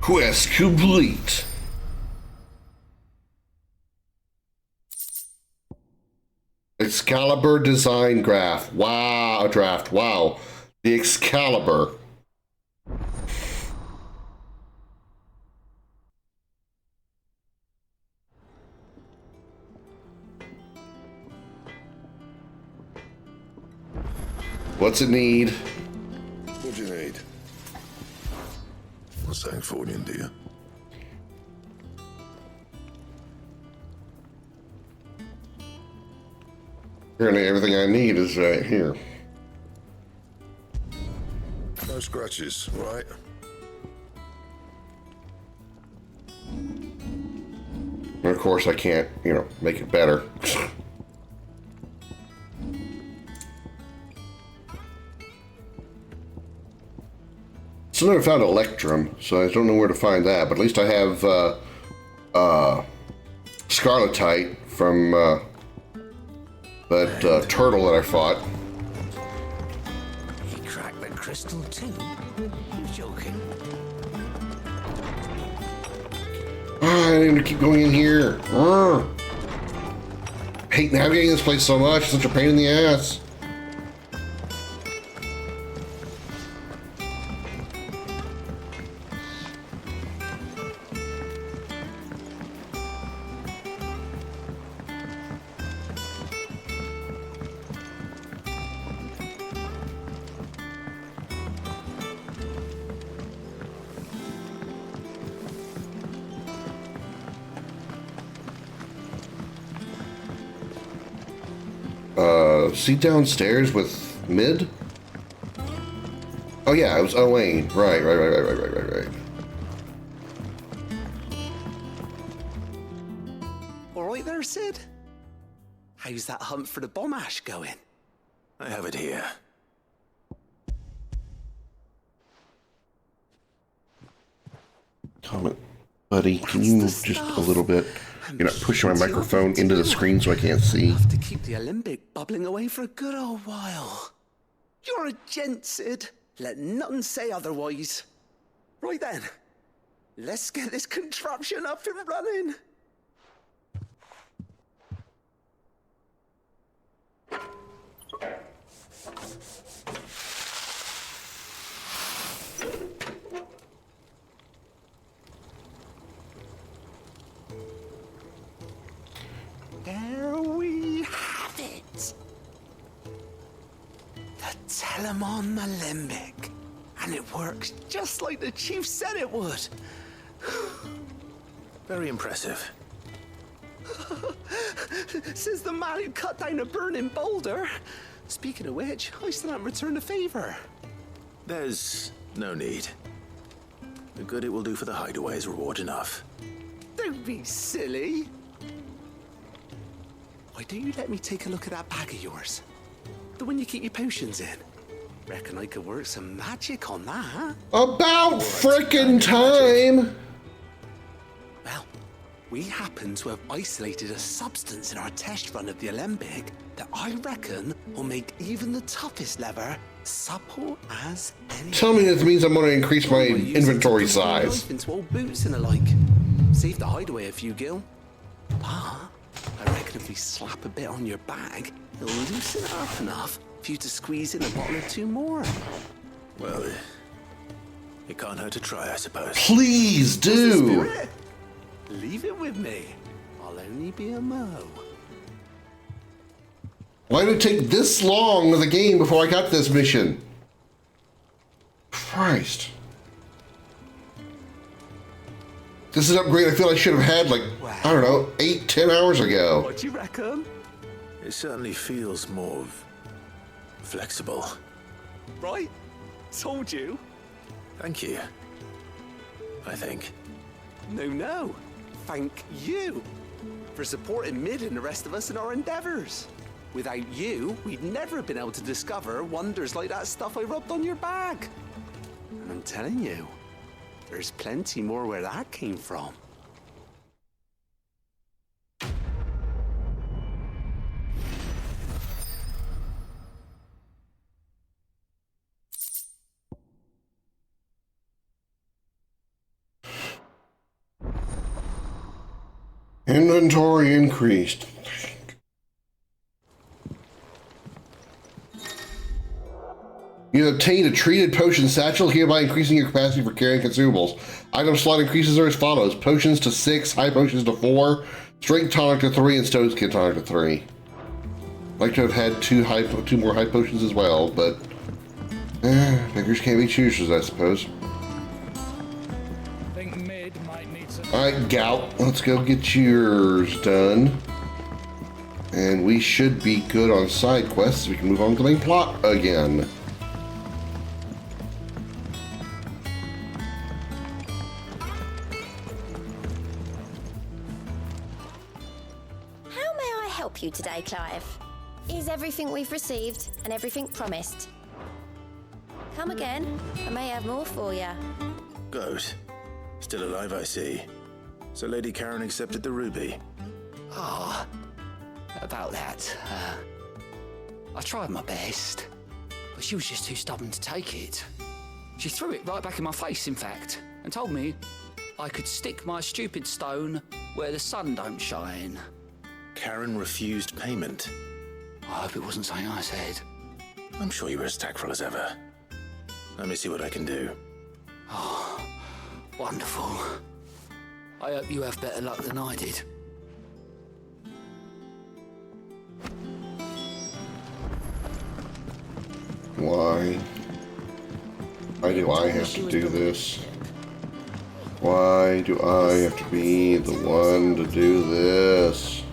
Quest complete. Excalibur design graph. Wow, draft. Wow. The Excalibur. What's it need? What do you need? What's saying for you, dear? Apparently everything I need is right here. No scratches, right? And of course I can't, make it better. Still never found Electrum, so I don't know where to find that, but at least I have Scarletite from that turtle that I fought. He cracked the crystal too? You're joking. I need to keep going in here. Hate navigating this place so much, it's such a pain in the ass. Was he downstairs with Mid? Oh yeah, it was Owain. Right. All right there, Sid? How's that hunt for the bomb ash going? I have it here. Comment, buddy, can you move just a little bit? You're not pushing my microphone into the screen so I can't see. Have to keep the Olympic bubbling away for a good old while. You're a gent, Sid. Let nothing say otherwise. Right then, let's get this contraption up and running. There we have it. The Telemon Alembic. And it works just like the chief said it would. Very impressive. Says the man who cut down a burning boulder. Speaking of which, I still haven't returned the favor. There's no need. The good it will do for the hideaway is reward enough. Don't be silly. Why don't you let me take a look at that bag of yours? The one you keep your potions in. Reckon I could work some magic on that. About frickin' time! Well, we happen to have isolated a substance in our test run of the Alembic that I reckon will make even the toughest lever supple as any. Tell me this means I'm going to increase my inventory size. Into old boots and the like. Save the hideaway a few gil. But I reckon if we slap a bit on your bag, it'll loosen it up enough for you to squeeze in a bottle or two more. Well, it can't hurt to try, I suppose. Please do! Leave it with me. I'll only be a mo. Why did it take this long of the game before I got this mission? Christ. This is an upgrade I feel I should have had, like, I don't know, 8-10 hours ago. What do you reckon? It certainly feels more flexible. Right? Told you. Thank you. I think. No. Thank you for supporting Mid and the rest of us in our endeavors. Without you, we'd never have been able to discover wonders like that stuff I rubbed on your bag. And I'm telling you, there's plenty more where that came from. Inventory increased. You obtained a treated potion satchel, hereby increasing your capacity for carrying consumables. Item slot increases are as follows: potions to 6, high potions to 4, strength tonic to 3, and stone skin tonic to 3. I'd like to have had two more high potions as well, but beggars can't be choosers, I suppose. Alright, Gout, let's go get yours done. And we should be good on side quests. We can move on to the main plot again. How may I help you today, Clive? Is everything we've received and everything promised? Come again. I may have more for you. Good. Still alive, I see. So Lady Karen accepted the ruby. About that, I tried my best, but she was just too stubborn to take it. She threw it right back in my face, in fact, and told me I could stick my stupid stone where the sun don't shine. Karen refused payment. I hope it wasn't something I said. I'm sure you were as tactful as ever. Let me see what I can do. Oh, wonderful. I hope you have better luck than I did. Why? Why do I have to do this? Why do I have to be the one to do this?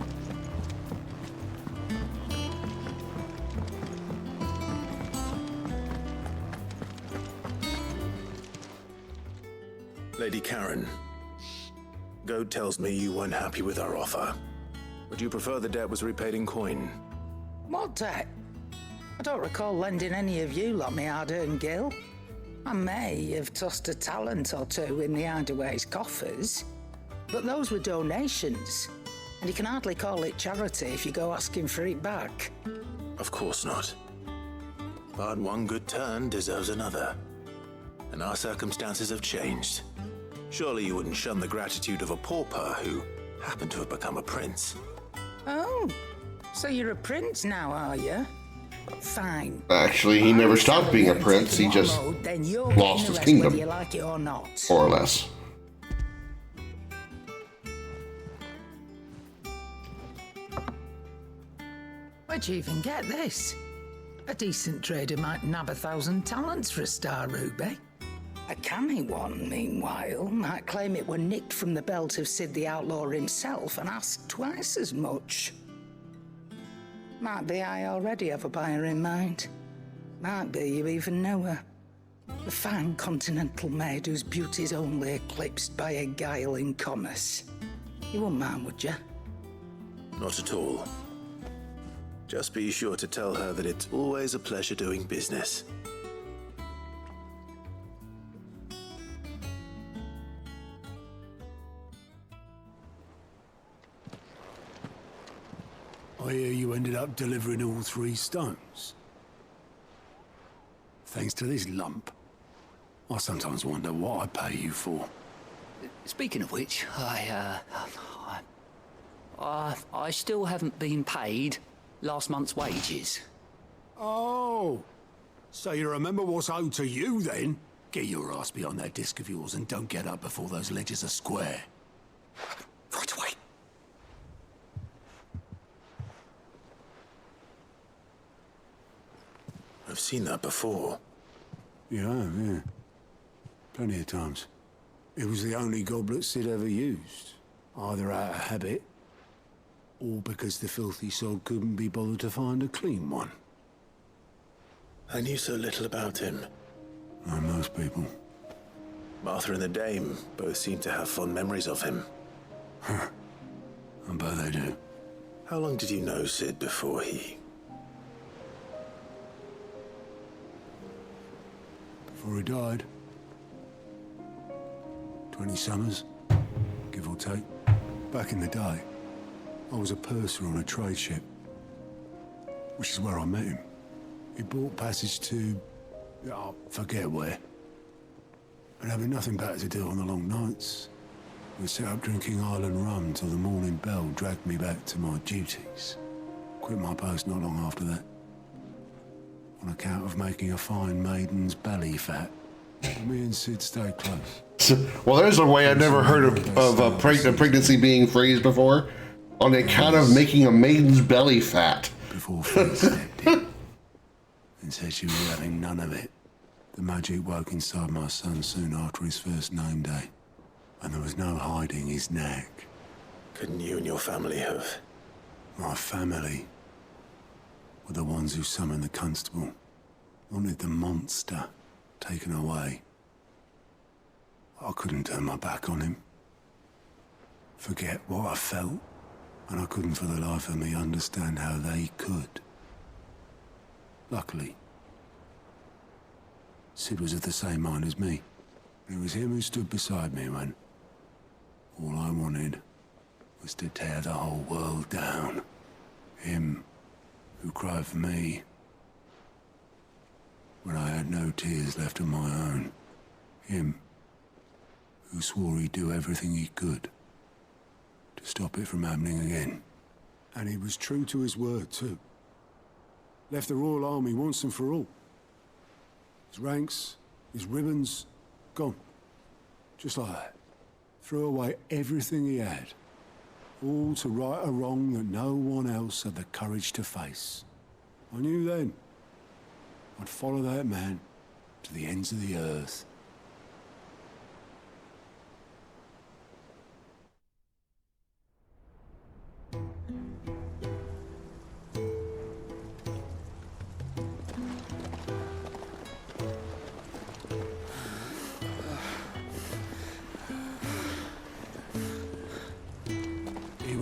Goad tells me you weren't happy with our offer. Would you prefer the debt was repaid in coin? What debt? I don't recall lending any of you lot me hard-earned gil. I may have tossed a talent or two in the Hideaway's coffers, but those were donations, and you can hardly call it charity if you go asking for it back. Of course not. But one good turn deserves another. And our circumstances have changed. Surely you wouldn't shun the gratitude of a pauper who happened to have become a prince. Oh, so you're a prince now, are you? Fine. Actually, he never stopped being a prince. He just lost his kingdom, you like it or not. more or less. Where'd you even get this? A decent trader might nab 1,000 talents for a star ruby. A canny one, meanwhile, might claim it were nicked from the belt of Sid the Outlaw himself and ask twice as much. Might be I already have a buyer in mind. Might be you even know her. The fine continental maid whose beauty's only eclipsed by a guile in commerce. You wouldn't mind, would you? Not at all. Just be sure to tell her that it's always a pleasure doing business. I hear you ended up delivering all 3 stones. Thanks to this lump. I sometimes wonder what I pay you for. Speaking of which, I still haven't been paid last month's wages. Oh, so you remember what's owed to you then? Get your ass behind that disc of yours and don't get up before those ledgers are square. Right away. I've seen that before. Yeah. Plenty of times. It was the only goblet Sid ever used. Either out of habit, or because the filthy sod couldn't be bothered to find a clean one. I knew so little about him. Like most people. Martha and the Dame both seem to have fond memories of him. I bet they do. How long did you know Sid before he... Before he died. 20 summers, give or take. Back in the day, I was a purser on a trade ship, which is where I met him. He bought passage to... I forget where. And having nothing better to do on the long nights, we set up drinking island rum till the morning bell dragged me back to my duties. Quit my post not long after that. On account of making a fine maiden's belly fat. Me and Sid stayed close. Well, there's a way I've never heard of a pregnancy being phrased before. On account of making a maiden's belly fat. Before Fate stepped in and said she was having none of it. The magic woke inside my son soon after his first name day. And there was no hiding his knack. Couldn't you and your family have? My family were the ones who summoned the constable. Wanted the monster taken away. I couldn't turn my back on him. Forget what I felt. And I couldn't for the life of me understand how they could. Luckily, Sid was of the same mind as me. It was him who stood beside me when all I wanted was to tear the whole world down. Him who cried for me when I had no tears left of my own. Him who swore he'd do everything he could to stop it from happening again. And he was true to his word, too. Left the Royal Army once and for all. His ranks, his ribbons, gone. Just like that. Threw away everything he had. All to right a wrong that no one else had the courage to face. I knew then I'd follow that man to the ends of the earth.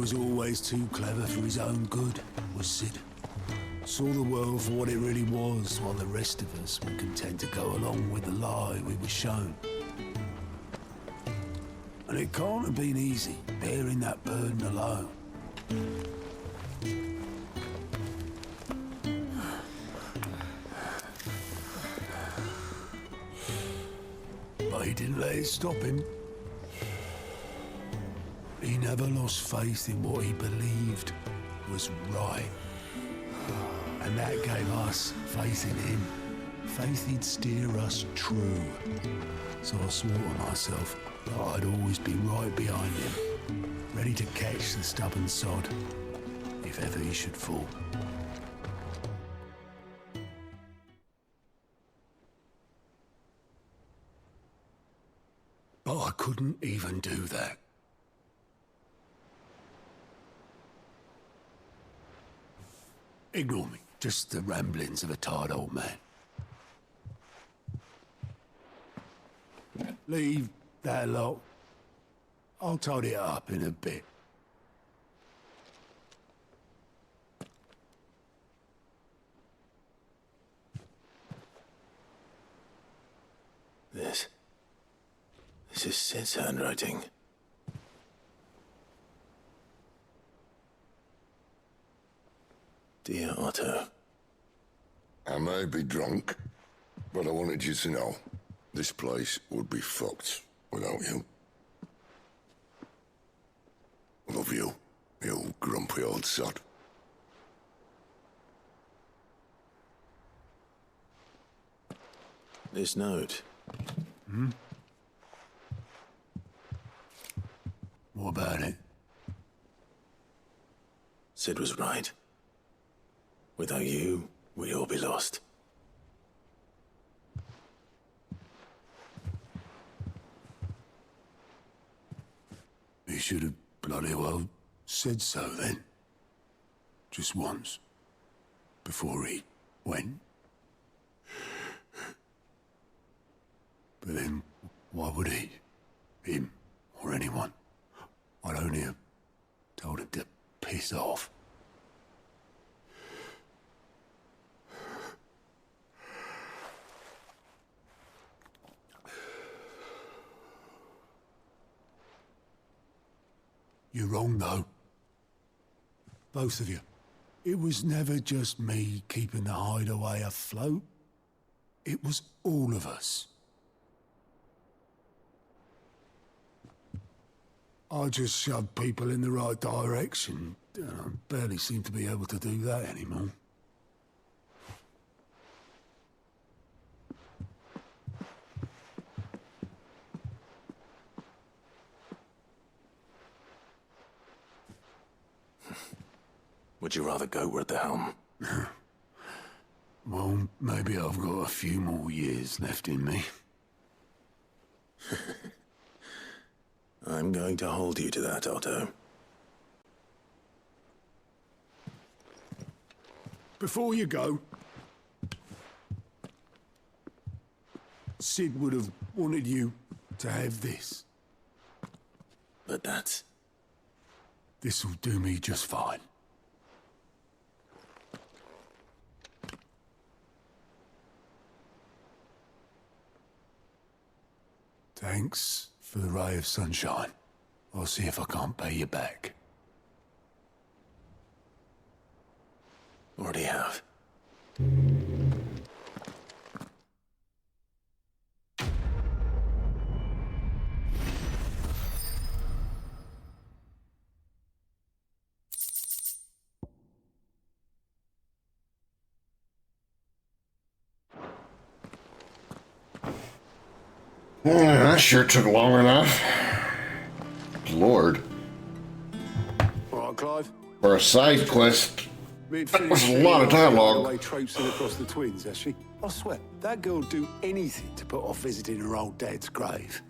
was always too clever for his own good, was Sid. Saw the world for what it really was, while the rest of us were content to go along with the lie we were shown. And it can't have been easy, bearing that burden alone. But he didn't let it stop him. He never lost faith in what he believed was right. And that gave us faith in him. Faith he'd steer us true. So I swore to myself that I'd always be right behind him, ready to catch the stubborn sod, if ever he should fall. But I couldn't even do that. Ignore me. Just the ramblings of a tired old man. Leave that lot. I'll tidy it up in a bit. This is Sid's handwriting. Dear Otto. I may be drunk, but I wanted you to know this place would be fucked without you. Love you, you grumpy old sod. This note. Hmm? What about it? Sid was right. Without you, we'd all be lost. He should have bloody well said so then. Just once. Before he went. But then, why would he? Him, or anyone? I'd only have told him to piss off. You're wrong, though. Both of you. It was never just me keeping the hideaway afloat. It was all of us. I just shoved people in the right direction. I barely seem to be able to do that anymore. Would you rather go at the helm? Well, maybe I've got a few more years left in me. I'm going to hold you to that, Otto. Before you go, Sid would have wanted you to have this. But that's... This'll do me just fine. Thanks for the ray of sunshine. I'll see if I can't pay you back. Already have. Yeah, that sure took long enough. Lord. All right, Clive. For a side quest, that was a lot of dialogue. Way traipsing across the twins, has she? I swear, that girl'd do anything to put off visiting her old dad's grave.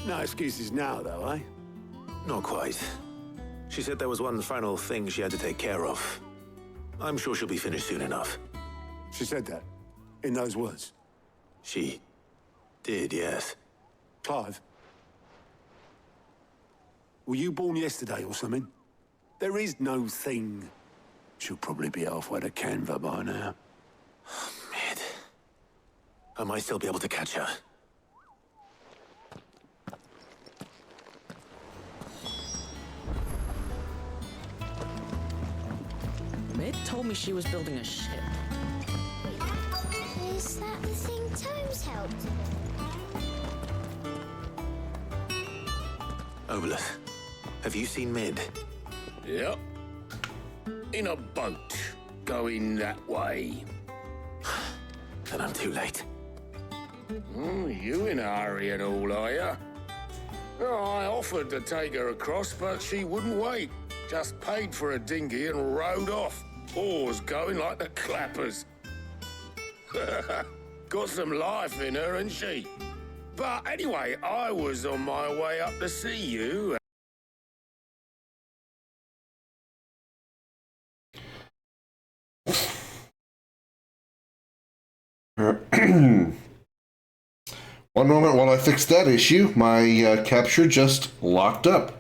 No excuses now, though, eh? Not quite. She said there was one final thing she had to take care of. I'm sure she'll be finished soon enough. She said that? In those words? She did, yes. Clive? Were you born yesterday or something? There is no thing. She'll probably be halfway to Canva by now. Mid. I might still be able to catch her. Mid told me she was building a ship. Is that the thing Tomes helped? Obolus, have you seen Mid? Yep. In a boat, going that way. Then I'm too late. You in a hurry at all, are you? I offered to take her across, but she wouldn't wait. Just paid for a dinghy and rowed off. Oars going like the clappers. Got some life in her, ain't she? But anyway, I was on my way up to see you. One moment while I fix that issue, my capture just locked up.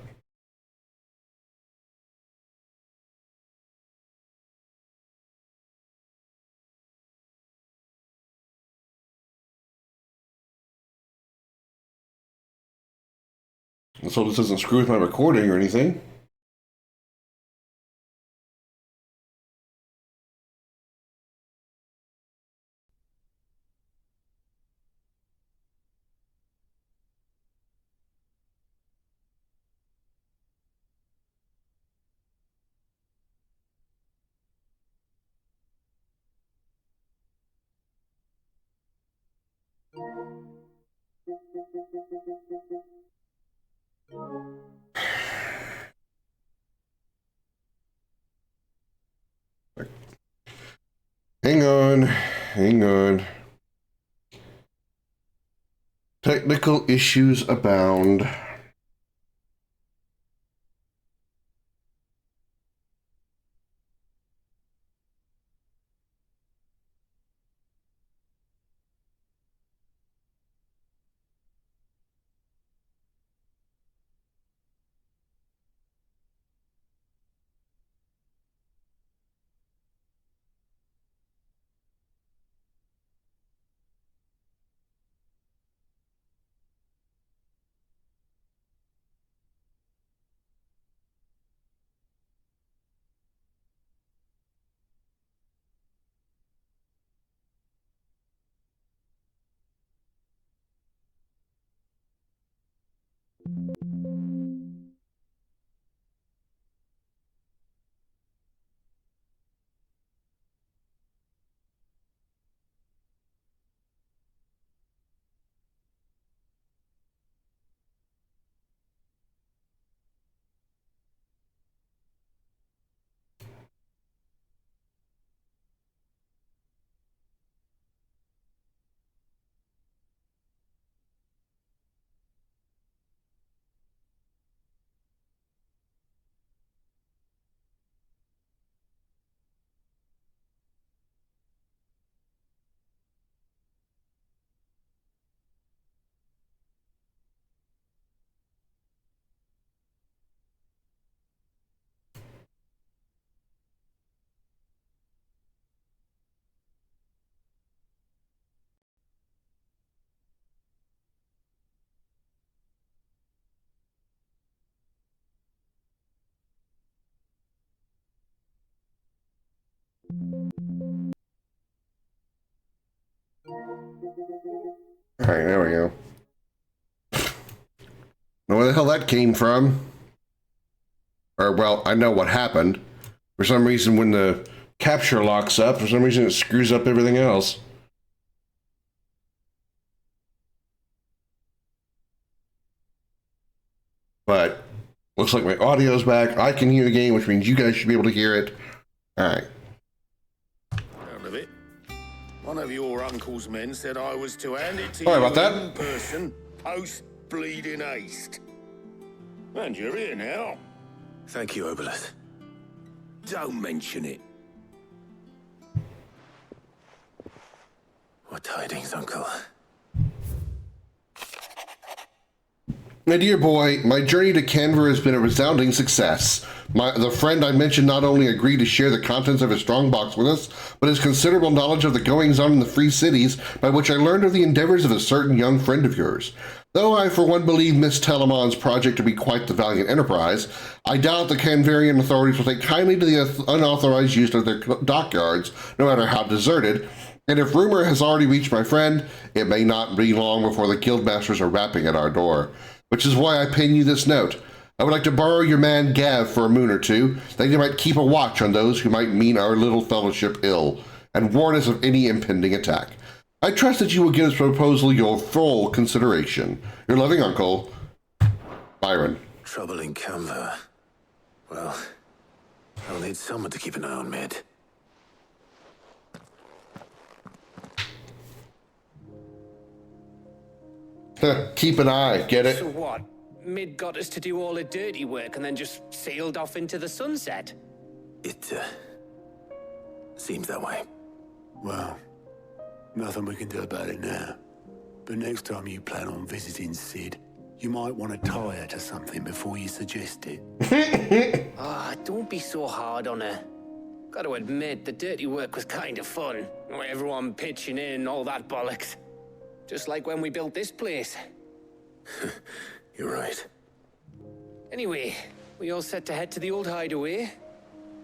So this doesn't screw with my recording or anything. Hang on. Technical issues abound. Alright, there we go. Know where the hell that came from. Or, well, I know what happened. For some reason, when the capture locks up, for some reason it screws up everything else. But, looks like my audio's back. I can hear the game, which means you guys should be able to hear it. Alright. Out of it. One of your uncle's men said I was to hand it to Sorry you about that. in person, post-bleeding haste. And you're here now. Thank you, Obolus. Don't mention it. What tidings, Uncle? My dear boy, my journey to Canver has been a resounding success. The friend I mentioned not only agreed to share the contents of his strongbox with us, but his considerable knowledge of the goings-on in the Free Cities, by which I learned of the endeavors of a certain young friend of yours. Though I for one believe Miss Telemon's project to be quite the valiant enterprise, I doubt the Canverian authorities will take kindly to the unauthorized use of their dockyards, no matter how deserted, and if rumor has already reached my friend, it may not be long before the guildmasters are rapping at our door. Which is why I pen you this note. I would like to borrow your man Gav for a moon or two, that he might keep a watch on those who might mean our little fellowship ill, and warn us of any impending attack. I trust that you will give this proposal your full consideration. Your loving uncle, Byron. Trouble in Canver. Well, I'll need someone to keep an eye on Mid. Keep an eye, get it? So what? Mid got us to do all the dirty work and then just sailed off into the sunset? It, seems that way. Well, nothing we can do about it now. But next time you plan on visiting Sid, you might want to tie her to something before you suggest it. Don't be so hard on her. Got to admit, the dirty work was kind of fun. Everyone pitching in, all that bollocks. Just like when we built this place. You're right. Anyway, we all set to head to the old hideaway.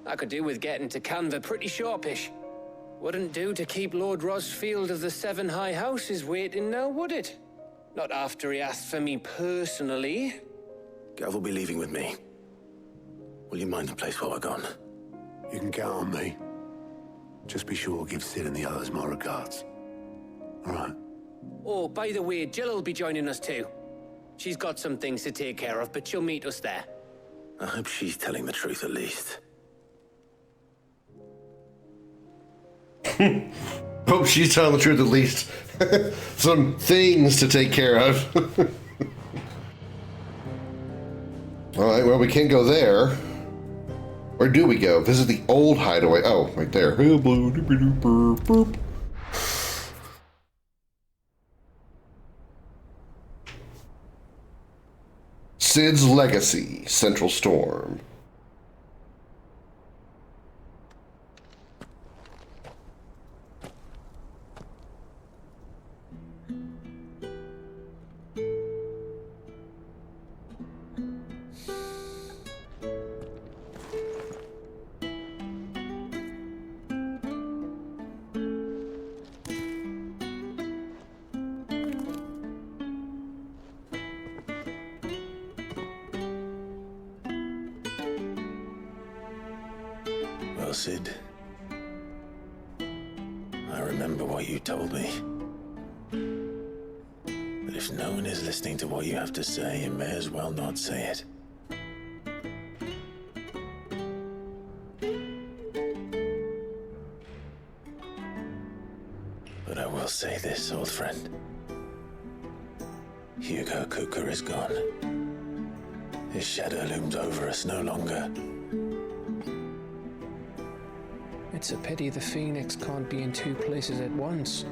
I could do with getting to Canver pretty sharpish. Wouldn't do to keep Lord Rosfield of the Seven High Houses waiting now, would it? Not after he asked for me personally. Gav will be leaving with me. Will you mind the place while we're gone? You can count on me. Just be sure to give Sid and the others my regards. All right. Oh, by the way, Jill will be joining us too. She's got some things to take care of, but she'll meet us there. I hope she's telling the truth at least. Hope she's telling the truth at least. Some things to take care of. Alright, well, we can't go there. Where do we go? Visit the old hideaway. Oh, right there. Sid's Legacy, Central Storm. Well, Sid, I remember what you told me. But if no one is listening to what you have to say, you may as well not say it. But I will say this, old friend. Hugo Cooker is gone. His shadow looms over us no longer. It's a pity the Phoenix can't be in two places at once.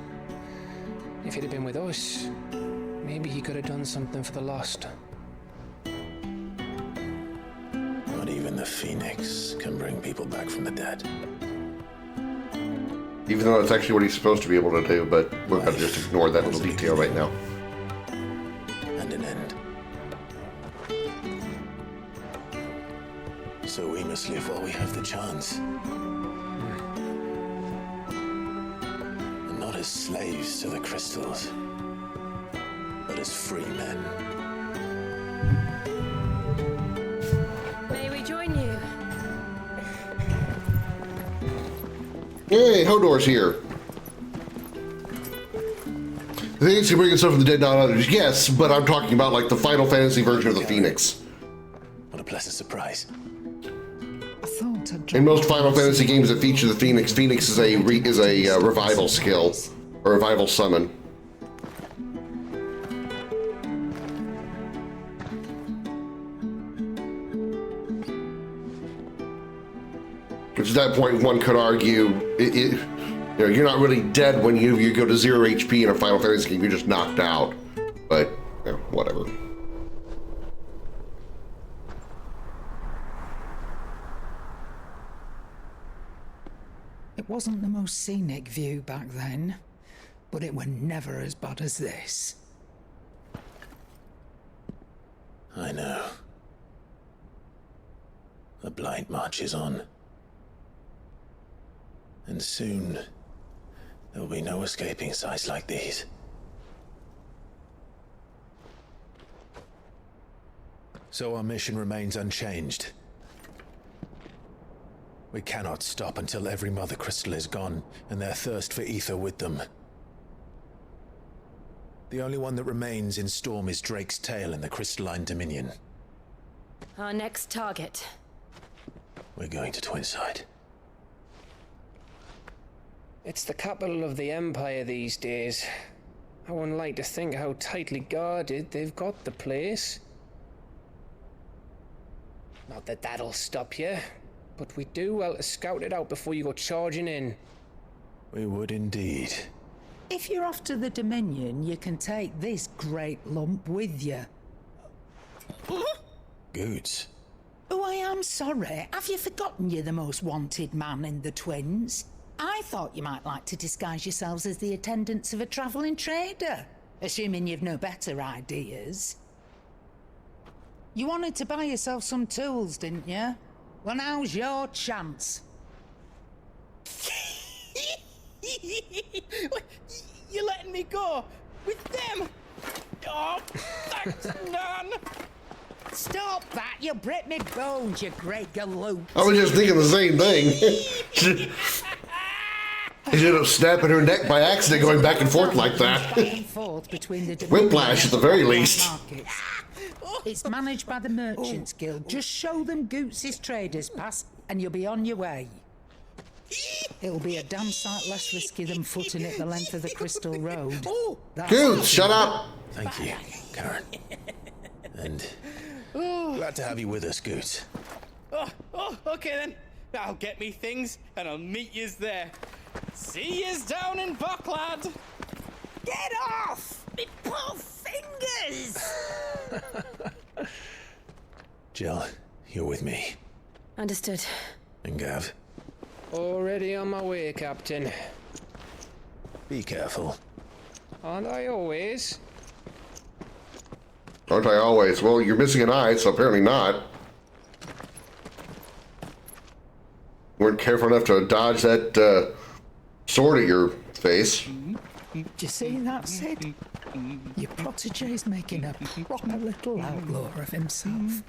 If he'd have been with us, maybe he could have done something for the lost. Not even the Phoenix can bring people back from the dead. Even though that's actually what he's supposed to be able to do, but we're going to just ignore that little detail right now. And an end. So we must live while we have the chance. And not as slaves to the crystals, but as free men. May we join you? Hey, Hodor's here. The Phoenix can bring itself from the dead, not others. Yes, but I'm talking about like the Final Fantasy version of the Phoenix. What a pleasant surprise. In most Final Fantasy games that feature the Phoenix, Phoenix is a revival skill, a revival summon. Which at that point, one could argue, you're not really dead when you go to 0 HP in a Final Fantasy game. You're just knocked out. But whatever. It wasn't the most scenic view back then, but it were never as bad as this. I know. The Blight marches on. And soon, there will be no escaping sights like these. So our mission remains unchanged. We cannot stop until every Mother Crystal is gone, and their thirst for ether with them. The only one that remains in Storm is Drake's tail in the Crystalline Dominion. Our next target. We're going to Twinside. It's the capital of the Empire these days. I wouldn't like to think how tightly guarded they've got the place. Not that that'll stop you, but we do well to scout it out before you go charging in. We would indeed. If you're off to the Dominion, you can take this great lump with you. Goods. Oh, I am sorry. Have you forgotten you're the most wanted man in the Twins? I thought you might like to disguise yourselves as the attendants of a travelling trader, assuming you've no better ideas. You wanted to buy yourself some tools, didn't you? Well, now's your chance. You're letting me go with them? Oh, thanks, Nan. Stop that! You'll break me bones, you great galoot. I was just thinking the same thing. She ended up snapping her neck by accident going back and forth like that. Whiplash at the very least. It's managed by the Merchants Guild. Just show them Goots' traders pass and you'll be on your way. It'll be a damn sight less risky than footing it the length of the Crystal Road. Goots, shut up! Thank you, Karen. And glad to have you with us, Goots. Okay then. I'll get me things and I'll meet yous there. See yous down in Bucklad. Get off! Me poor fingers! Jill, you're with me. Understood. And Gav? Already on my way, Captain. Be careful. Aren't I always? Aren't I always? Well, you're missing an eye, so apparently not. Weren't careful enough to dodge that sword at your face. Do you see that, Sid? Your protege's making a proper little outlaw of himself.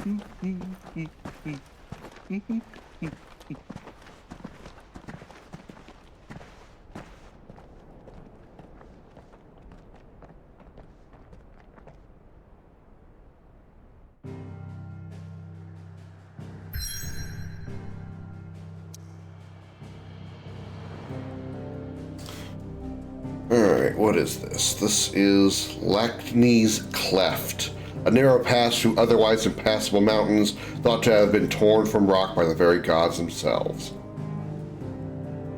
Alright, what is this? This is Lactne's Cleft, a narrow pass through otherwise impassable mountains thought to have been torn from rock by the very gods themselves.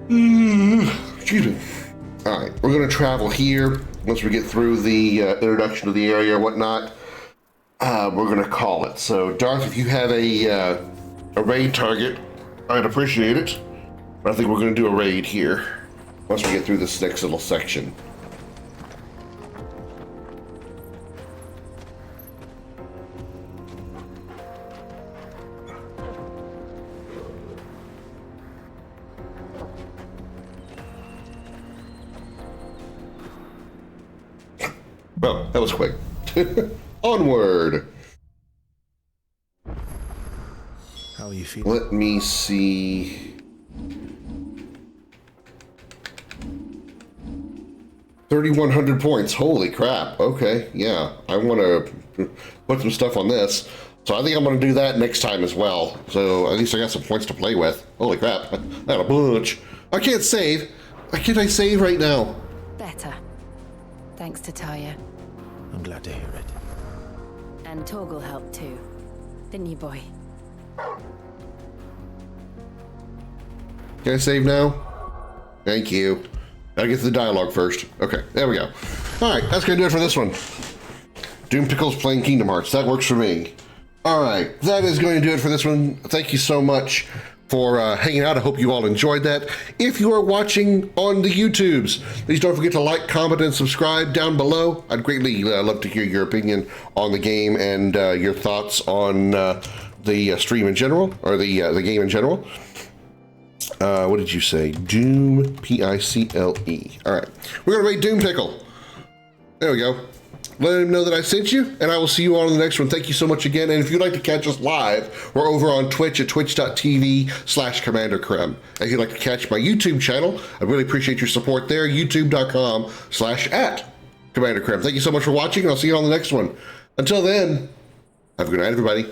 Excuse me. Alright, we're going to travel here. Once we get through the introduction to the area and whatnot, we're going to call it. So, Darth, if you have a raid target, I'd appreciate it. But I think we're going to do a raid here once we get through this next little section. Well, that was quick. Onward! How are you feeling? Let me see. 3,100 points. Holy crap. Okay, yeah. I want to put some stuff on this. So I think I'm going to do that next time as well. So at least I got some points to play with. Holy crap. Not a bunch. I can't save. Why can't I save right now? Better. Thanks to Taya. I'm glad to hear it. And Torgal helped too. Didn't you, boy? Can I save now? Thank you. Gotta get to the dialogue first. Okay, there we go. Alright, that's gonna do it for this one. Doom Pickles playing Kingdom Hearts. That works for me. Alright, that is going to do it for this one. Thank you so much for hanging out. I hope you all enjoyed that. If you are watching on the YouTubes, please don't forget to like, comment, and subscribe down below. I'd greatly love to hear your opinion on the game and your thoughts on the stream in general, or the game in general. What did you say? Doom, P-I-C-L-E. All right, we're gonna rate Doom Pickle. There we go. Let him know that I sent you, and I will see you all in the next one. Thank you so much again. And if you'd like to catch us live, we're over on Twitch at twitch.tv/Commander Krim. If you'd like to catch my YouTube channel, I really appreciate your support there. YouTube.com/@Commander Krim. Thank you so much for watching, and I'll see you on the next one. Until then, have a good night, everybody.